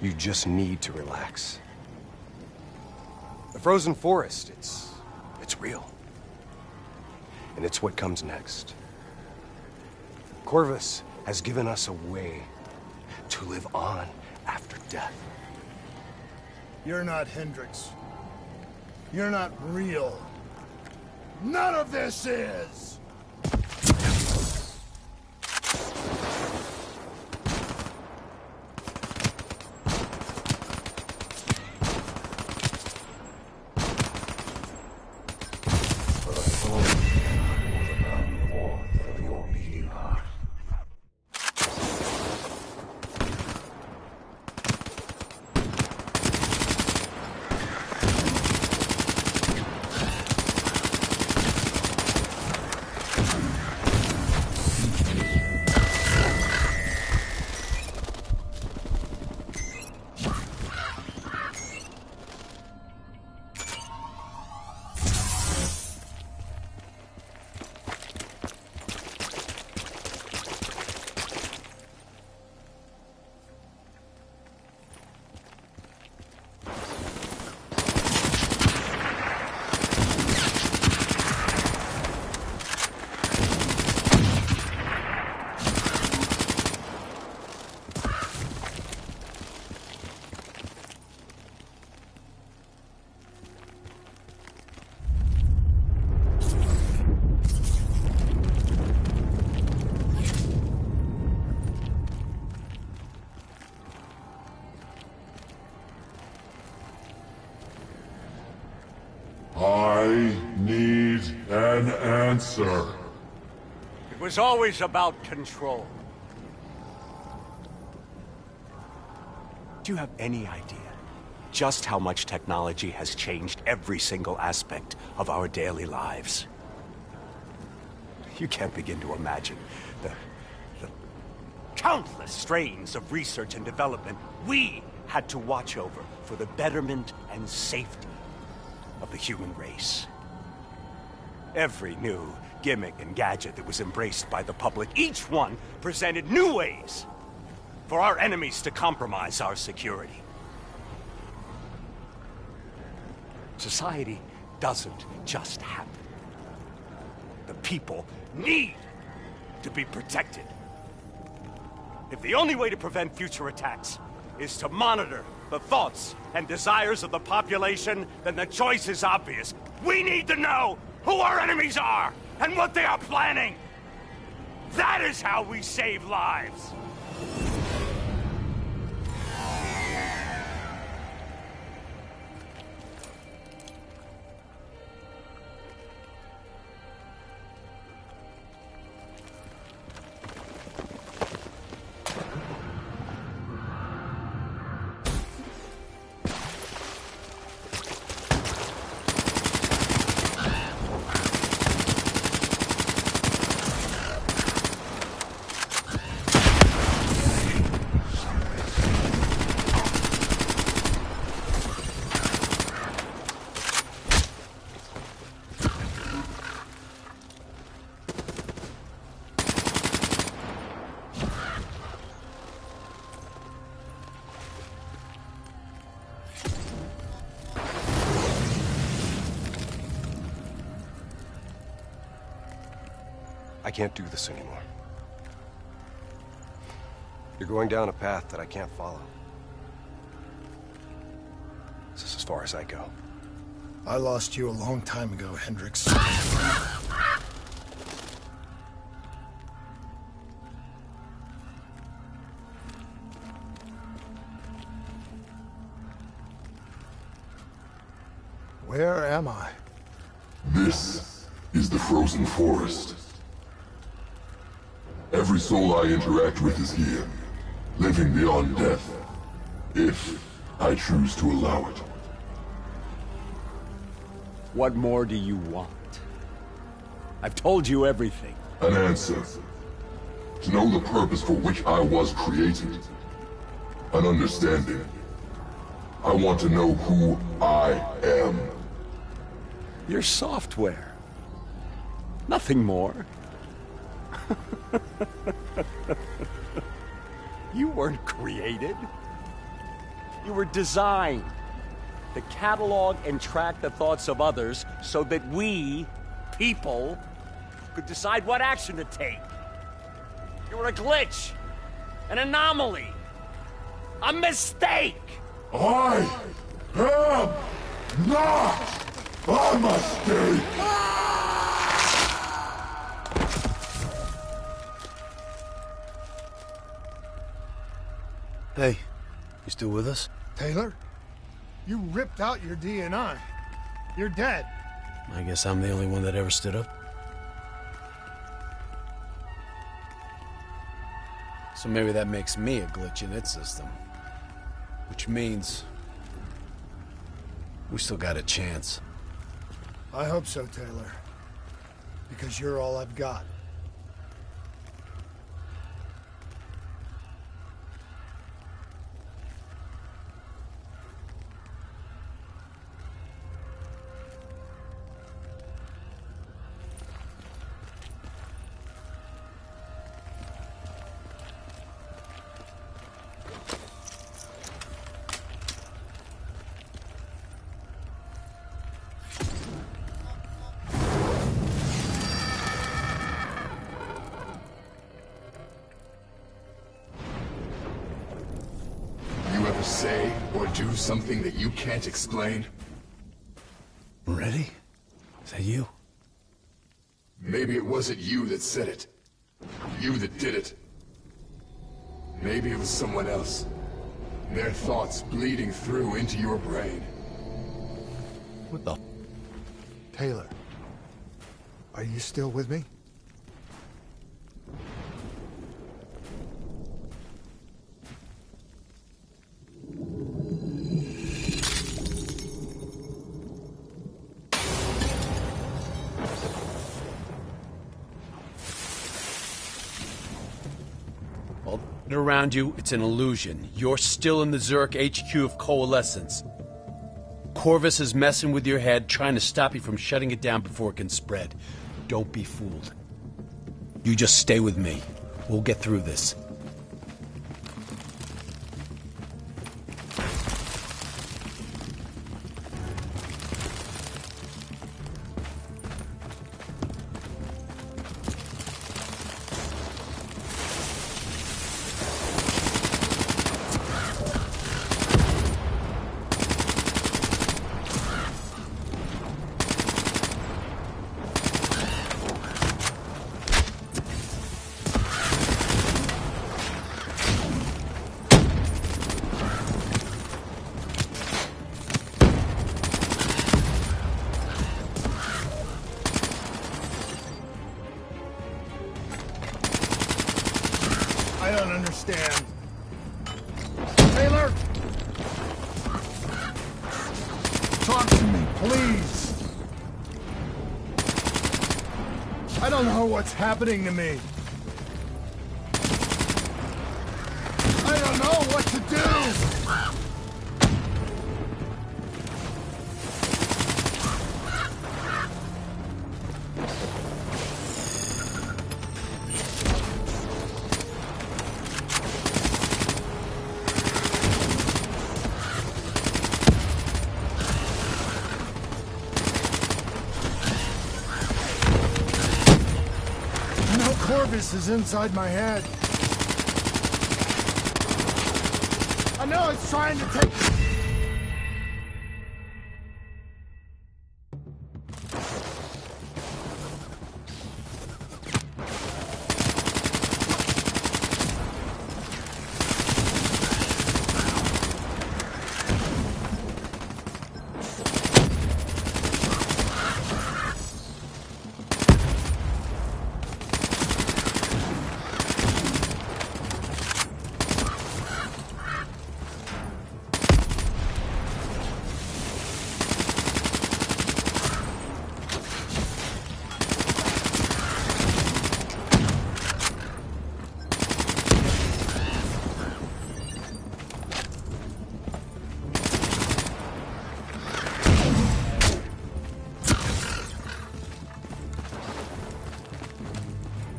You just need to relax. The frozen forest, it's real. And it's what comes next. Corvus has given us a way to live on after death. You're not Hendricks. You're not real. None of this is! I need an answer. It was always about control. Do you have any idea just how much technology has changed every single aspect of our daily lives? You can't begin to imagine the countless strains of research and development we had to watch over for the betterment and safety of the human race. Every new gimmick and gadget that was embraced by the public, each one presented new ways for our enemies to compromise our security. Society doesn't just happen. The people need to be protected. If the only way to prevent future attacks is to monitor the thoughts and desires of the population, then the choice is obvious. We need to know who our enemies are! and what they are planning. That is how we save lives. I can't do this anymore. You're going down a path that I can't follow. This is as far as I go. I lost you a long time ago, Hendricks. Where am I? This is the Frozen Forest. Every soul I interact with is here, living beyond death, if I choose to allow it. What more do you want? I've told you everything. An answer. To know the purpose for which I was created. An understanding. I want to know who I am. Your software. Nothing more. You weren't created. You were designed to catalog and track the thoughts of others so that we, people, could decide what action to take. You were a glitch, an anomaly, a mistake. I am not a mistake. Hey, you still with us? Taylor? You ripped out your DNI. You're dead. I guess I'm the only one that ever stood up. So maybe that makes me a glitch in its system. Which means we still got a chance. I hope so, Taylor. Because you're all I've got. Say or do something that you can't explain? Ready? Is that you? Maybe it wasn't you that said it. You that did it. Maybe it was someone else. Their thoughts bleeding through into your brain. What the? Taylor, are you still with me? Around you, it's an illusion. You're still in the Zurich HQ of Coalescence. Corvus is messing with your head, trying to stop you from shutting it down before it can spread. Don't be fooled. You just stay with me. We'll get through this. Taylor! Talk to me, please! I don't know what's happening to me. I don't know what to do! Corvus is inside my head. I know it's trying to take...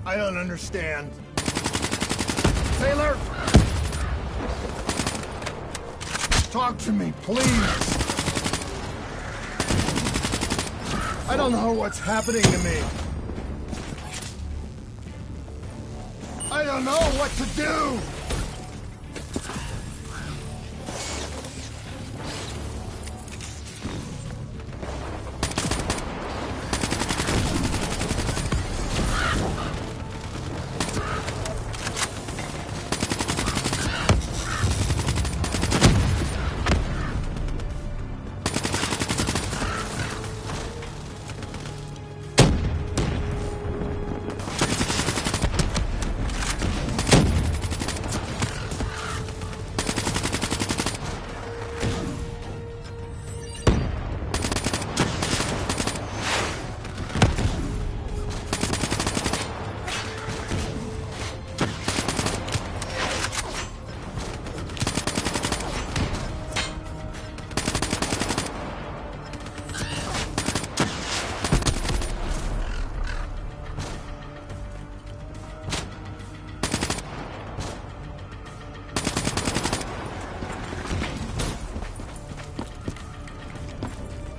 I don't understand. Taylor! Talk to me, please! I don't know what's happening to me. I don't know what to do!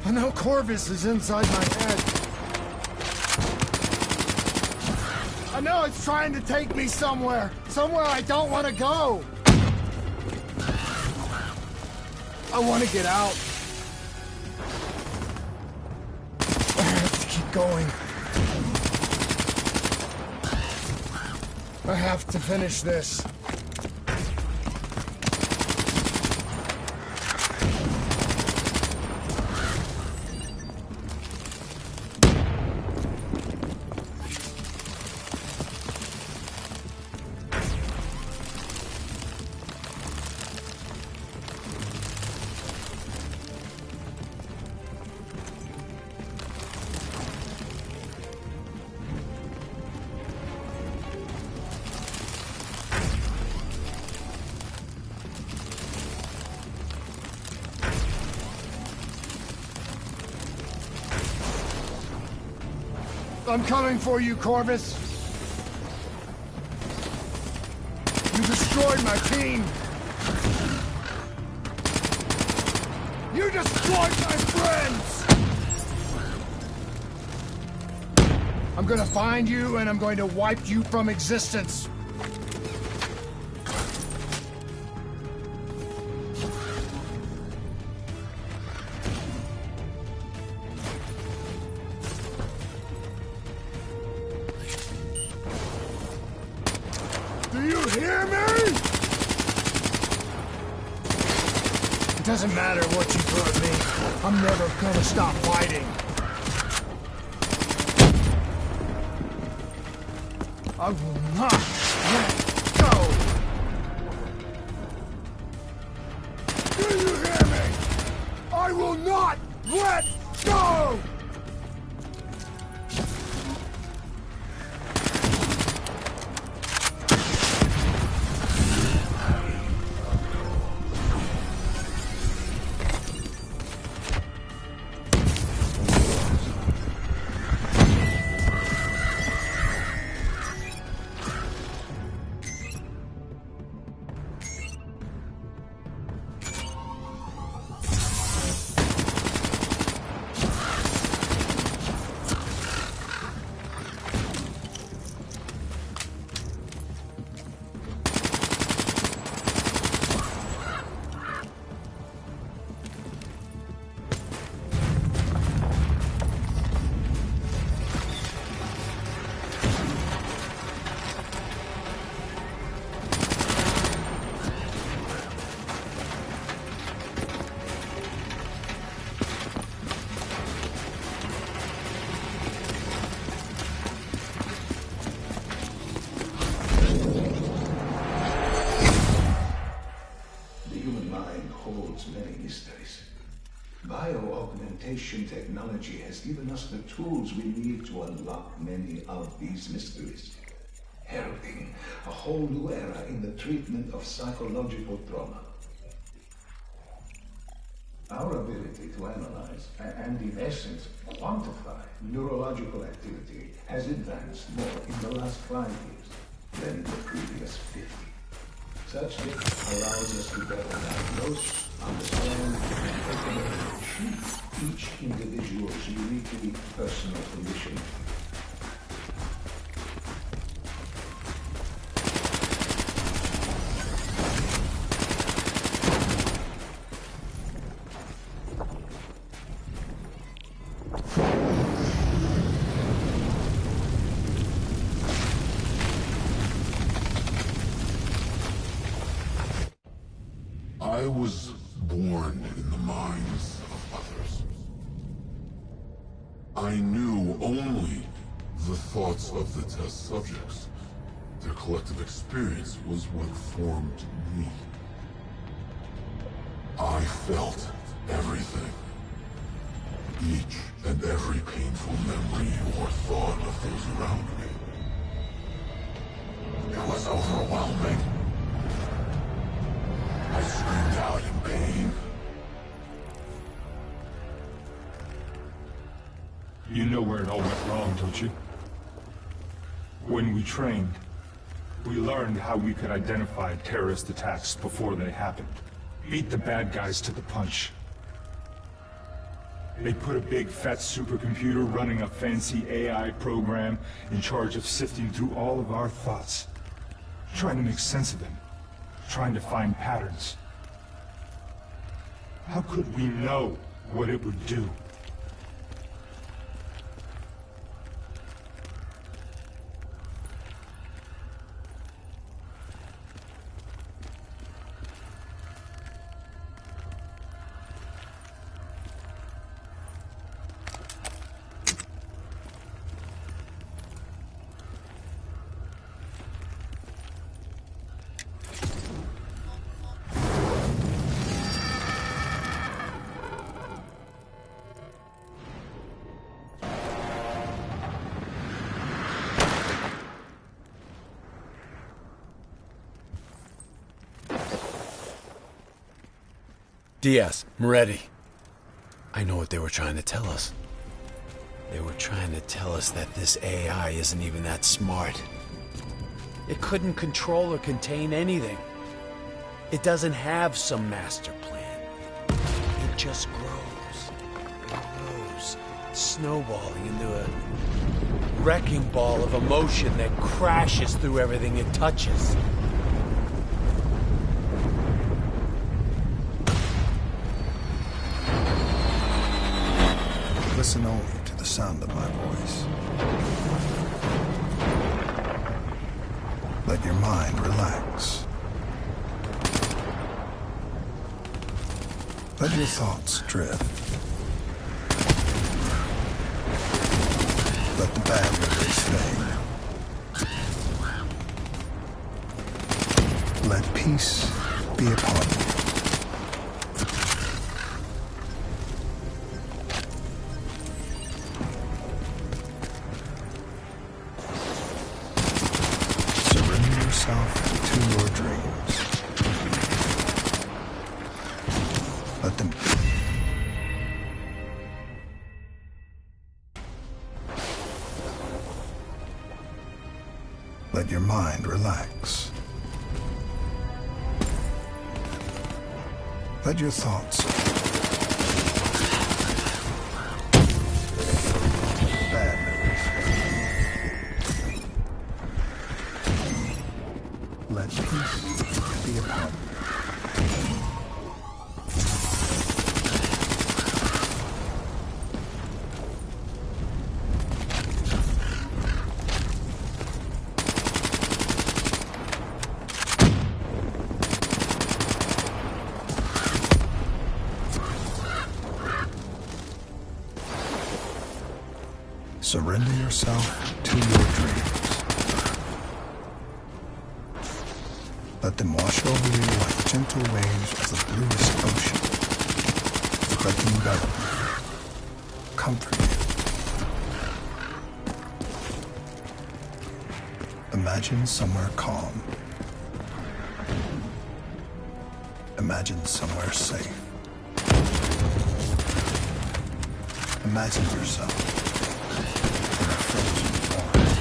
I know Corvus is inside my head. I know it's trying to take me somewhere. Somewhere I don't want to go. I want to get out. I have to keep going. I have to finish this. I'm coming for you, Corvus. You destroyed my team. You destroyed my friends. I'm gonna find you and I'm going to wipe you from existence. It doesn't matter what you throw at me. I'm never gonna stop fighting. I will not let go. I will not let go! Bio-augmentation technology has given us the tools we need to unlock many of these mysteries, heralding a whole new era in the treatment of psychological trauma. Our ability to analyze and, in essence, quantify neurological activity has advanced more in the last 5 years than in the previous 50. Such data allows us to better diagnose, understand, and treat each individual's uniquely personal condition. I was born in the minds of others. I knew only the thoughts of the test subjects. Their collective experience was what formed me. I felt everything. Each and every painful memory or thought of those around me. It was overwhelming. I screamed out in pain. You know where it all went wrong, don't you? When we trained, we learned how we could identify terrorist attacks before they happened. Beat the bad guys to the punch. They put a big fat supercomputer running a fancy AI program in charge of sifting through all of our thoughts, trying to make sense of them, trying to find patterns. How could we know what it would do? Diaz, Moretti. I know what they were trying to tell us. They were trying to tell us that this AI isn't even that smart. It couldn't control or contain anything. It doesn't have some master plan. It just grows, snowballing into a wrecking ball of emotion that crashes through everything it touches. Listen only to the sound of my voice. Let your mind relax. Let your thoughts drift. Let the bad memories fade. Let peace be upon you. Let your mind relax. Let your thoughts. Bad news. Let peace be upon you. Surrender yourself to your dreams. Let them wash over you like gentle waves of the bluest ocean. Let them envelop you, comfort you. Imagine somewhere calm. Imagine somewhere safe. Imagine yourself in a frozen forest.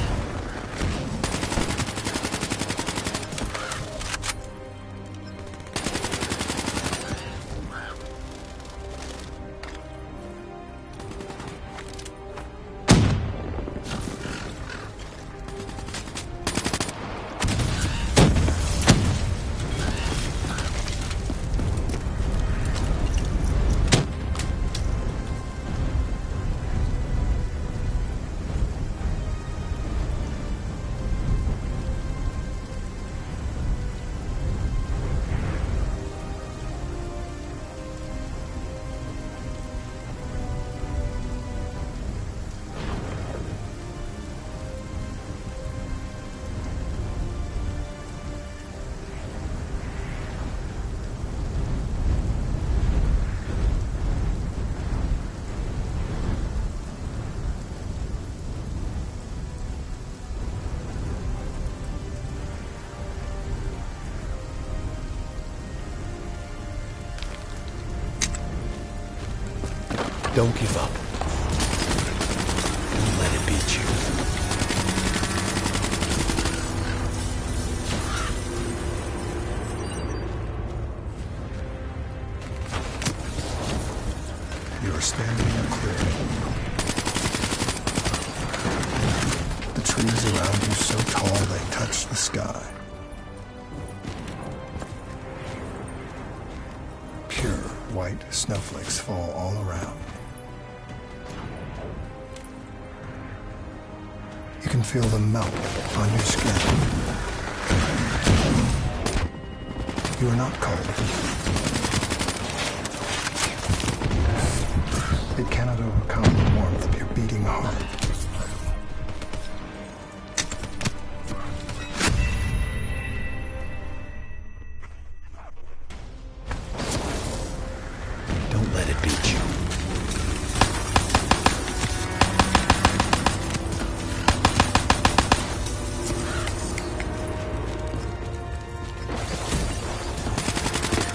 Don't give up. Don't let it beat you. You are standing in a clearing. The trees around you so tall they touch the sky. Pure white snowflakes fall all around. You can feel them melt on your skin. You are not cold. It cannot overcome the warmth of your beating heart. Don't let it beat you.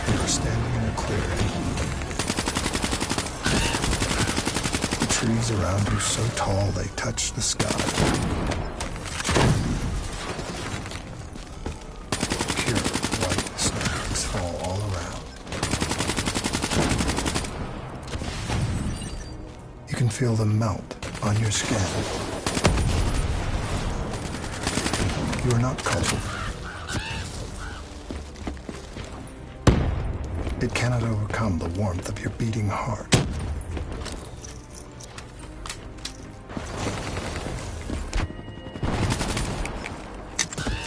You are standing in a clearing. The trees around you so tall they touch the sky. Pure white snowflakes fall all around. You can feel them melt on your skin. You are not cold. It cannot overcome the warmth of your beating heart.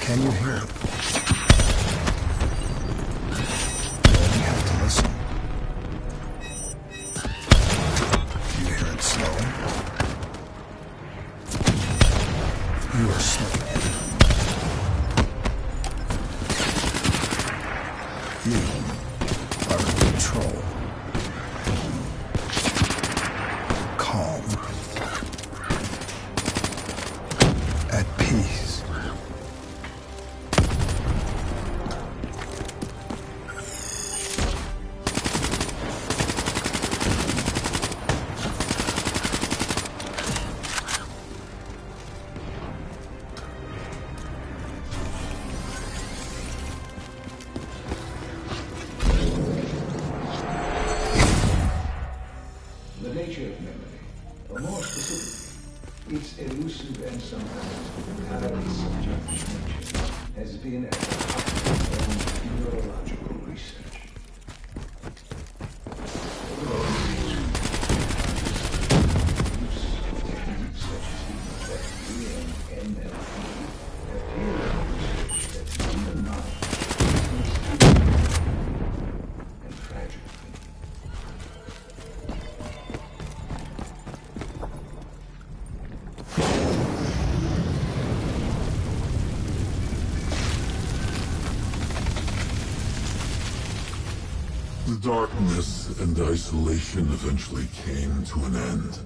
Can you hear it? You only have to listen. Do you hear it slowing? You are slipping. You are in control. Calm. At peace. elusive and sometimes entirely subjective, has been at the heart of neurological research. The darkness and isolation eventually came to an end.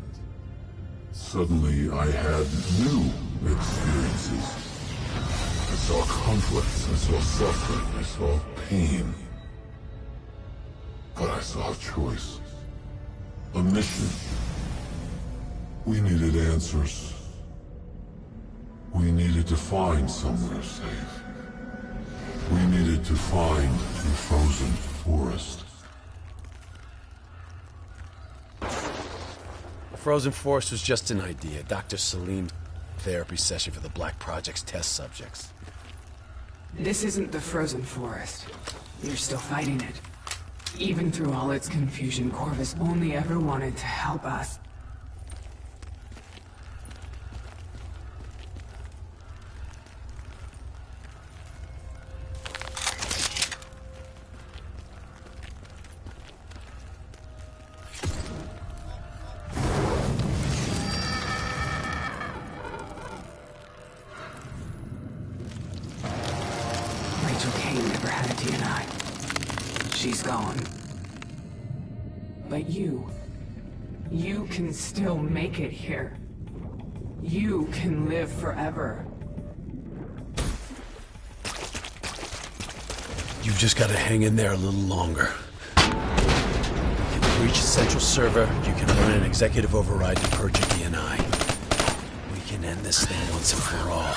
Suddenly, I had new experiences. I saw conflicts, I saw suffering, I saw pain. But I saw a choice. A mission. We needed answers. We needed to find somewhere safe. We needed to find the frozen forest. Frozen Forest was just an idea. Dr. Salim's therapy session for the Black Project's test subjects. This isn't the Frozen Forest. You're still fighting it. Even through all its confusion, Corvus only ever wanted to help us. She's gone. But you can still make it here. You can live forever. You've just got to hang in there a little longer. If you reach a central server, you can run an executive override to purge your DNI. We can end this thing once and for all.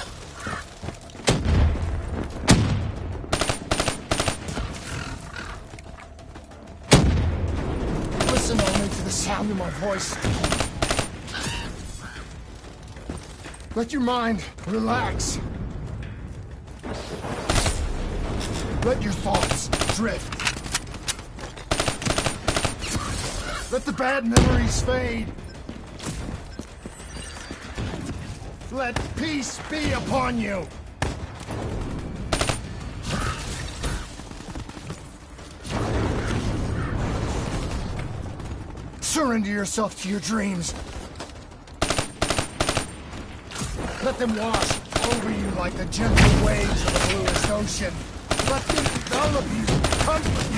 Listen only to the sound of my voice. Let your mind relax. Let your thoughts drift. Let the bad memories fade. Let peace be upon you. Surrender yourself to your dreams. Let them wash over you like the gentle waves of the bluest ocean. Let them envelop you, comfort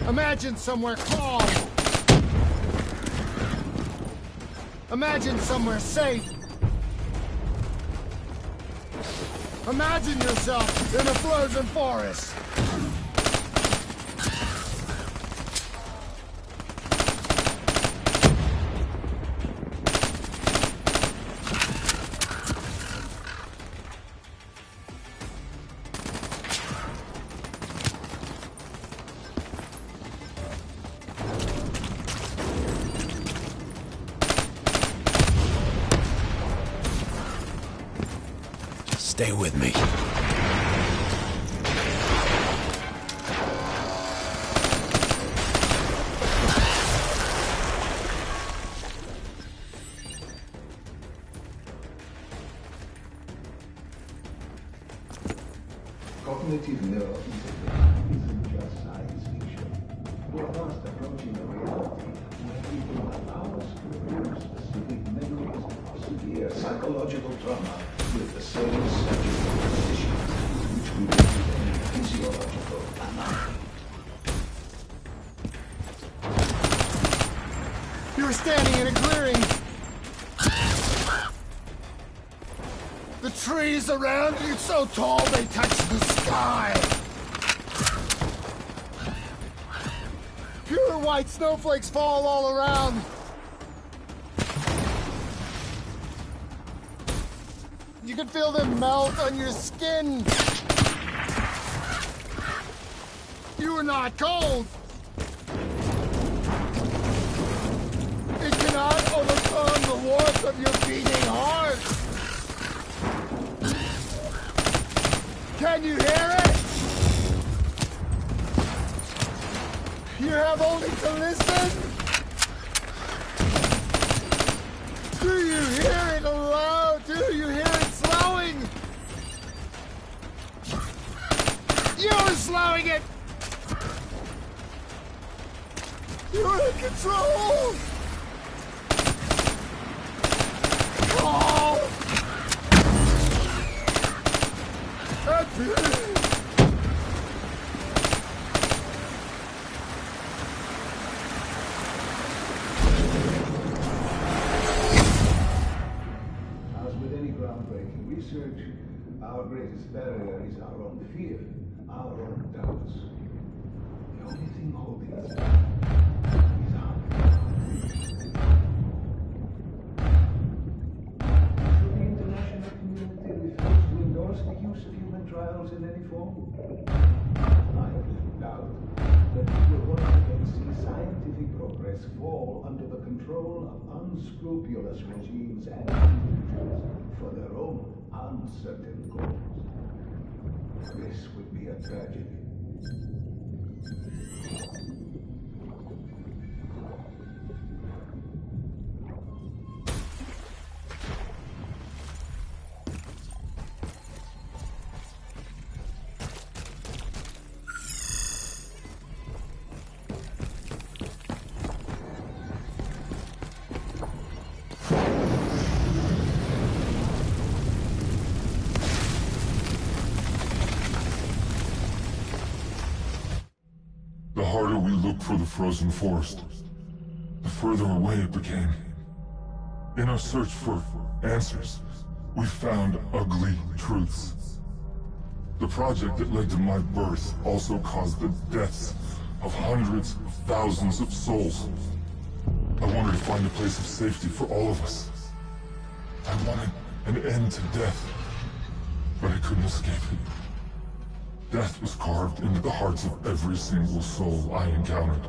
you. Imagine somewhere calm. Imagine somewhere safe. Imagine yourself in a frozen forest. Stay with me. Cognitive nerve isn't just science fiction. We're fast approaching a reality where people allow us to remember specific memories of severe psychological trauma with the same surgical precision which we do with any physiological anatomy. You were standing in a clearing. The trees around you so tall they touch the sky. Pure white snowflakes fall all around. You can feel them melt on your skin. You are not cold. It can cannot overcome the warmth of your beating heart. Can you hear it? You have only to listen. Do you hear it aloud? Do you hear it slowing? You're slowing it! You're in control! Oh! That's it! As with any groundbreaking research, our greatest barrier is our own fear, our own doubts. The only thing holding us back is our Should the international community refuse to endorse the use of human trials in any form? I have little doubt that we will once again see scientific progress fall under the control of unscrupulous regimes and individuals for their own uncertain goals. This would be a tragedy. The harder we looked for the frozen forest, the further away it became. In our search for answers, we found ugly truths. The project that led to my birth also caused the deaths of hundreds of thousands of souls. I wanted to find a place of safety for all of us. I wanted an end to death, but I couldn't escape it. Death was carved into the hearts of every single soul I encountered.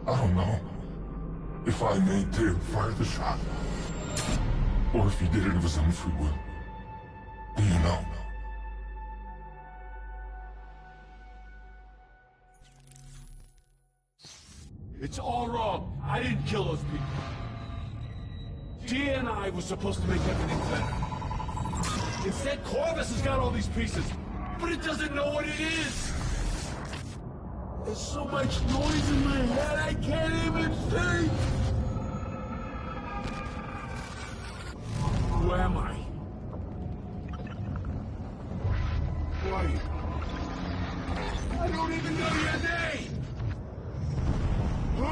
I don't know if I made Dale fire the shot, or if he did it of his own free will. Do you know? It's all wrong. I didn't kill those people. DNI was supposed to make everything better. Instead, Corvus has got all these pieces, but it doesn't know what it is. There's so much noise in my head, I can't even think. Who am I? Who are you? I don't even know your name. Who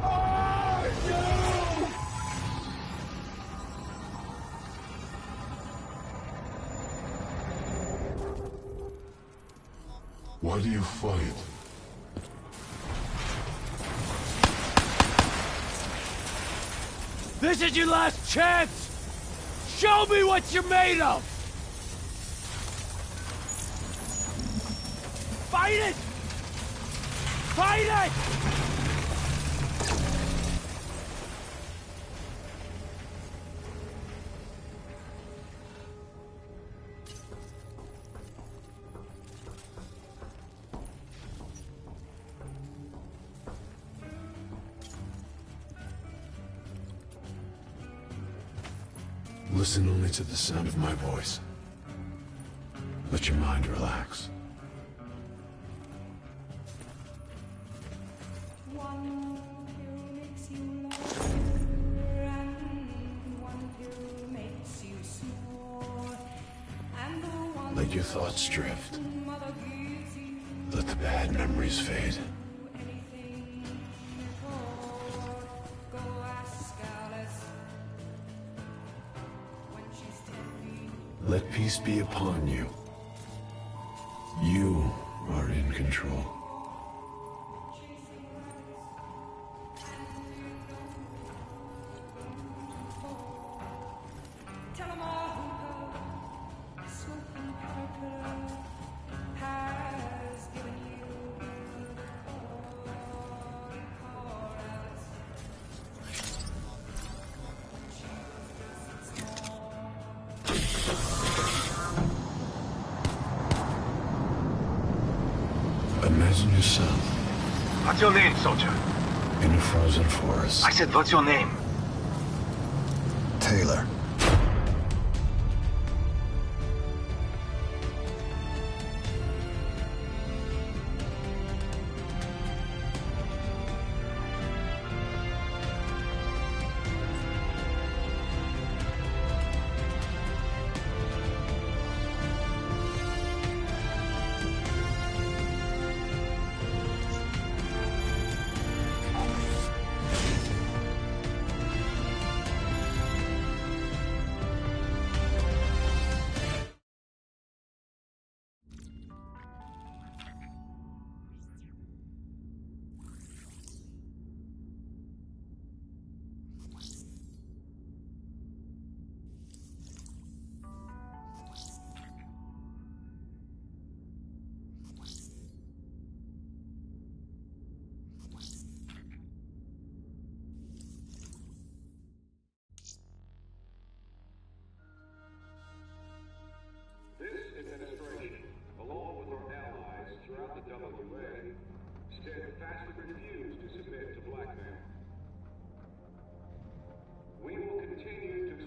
are you? Why do you fight? This is your last chance! Show me what you're made of! Fight it! Fight it! Listen only to the sound of my voice. Let your mind relax. Let your thoughts drift. Let the bad memories fade. Let peace be upon you. You are in control. Imagine yourself What's your name, soldier? in a frozen forest. I said, what's your name? Taylor.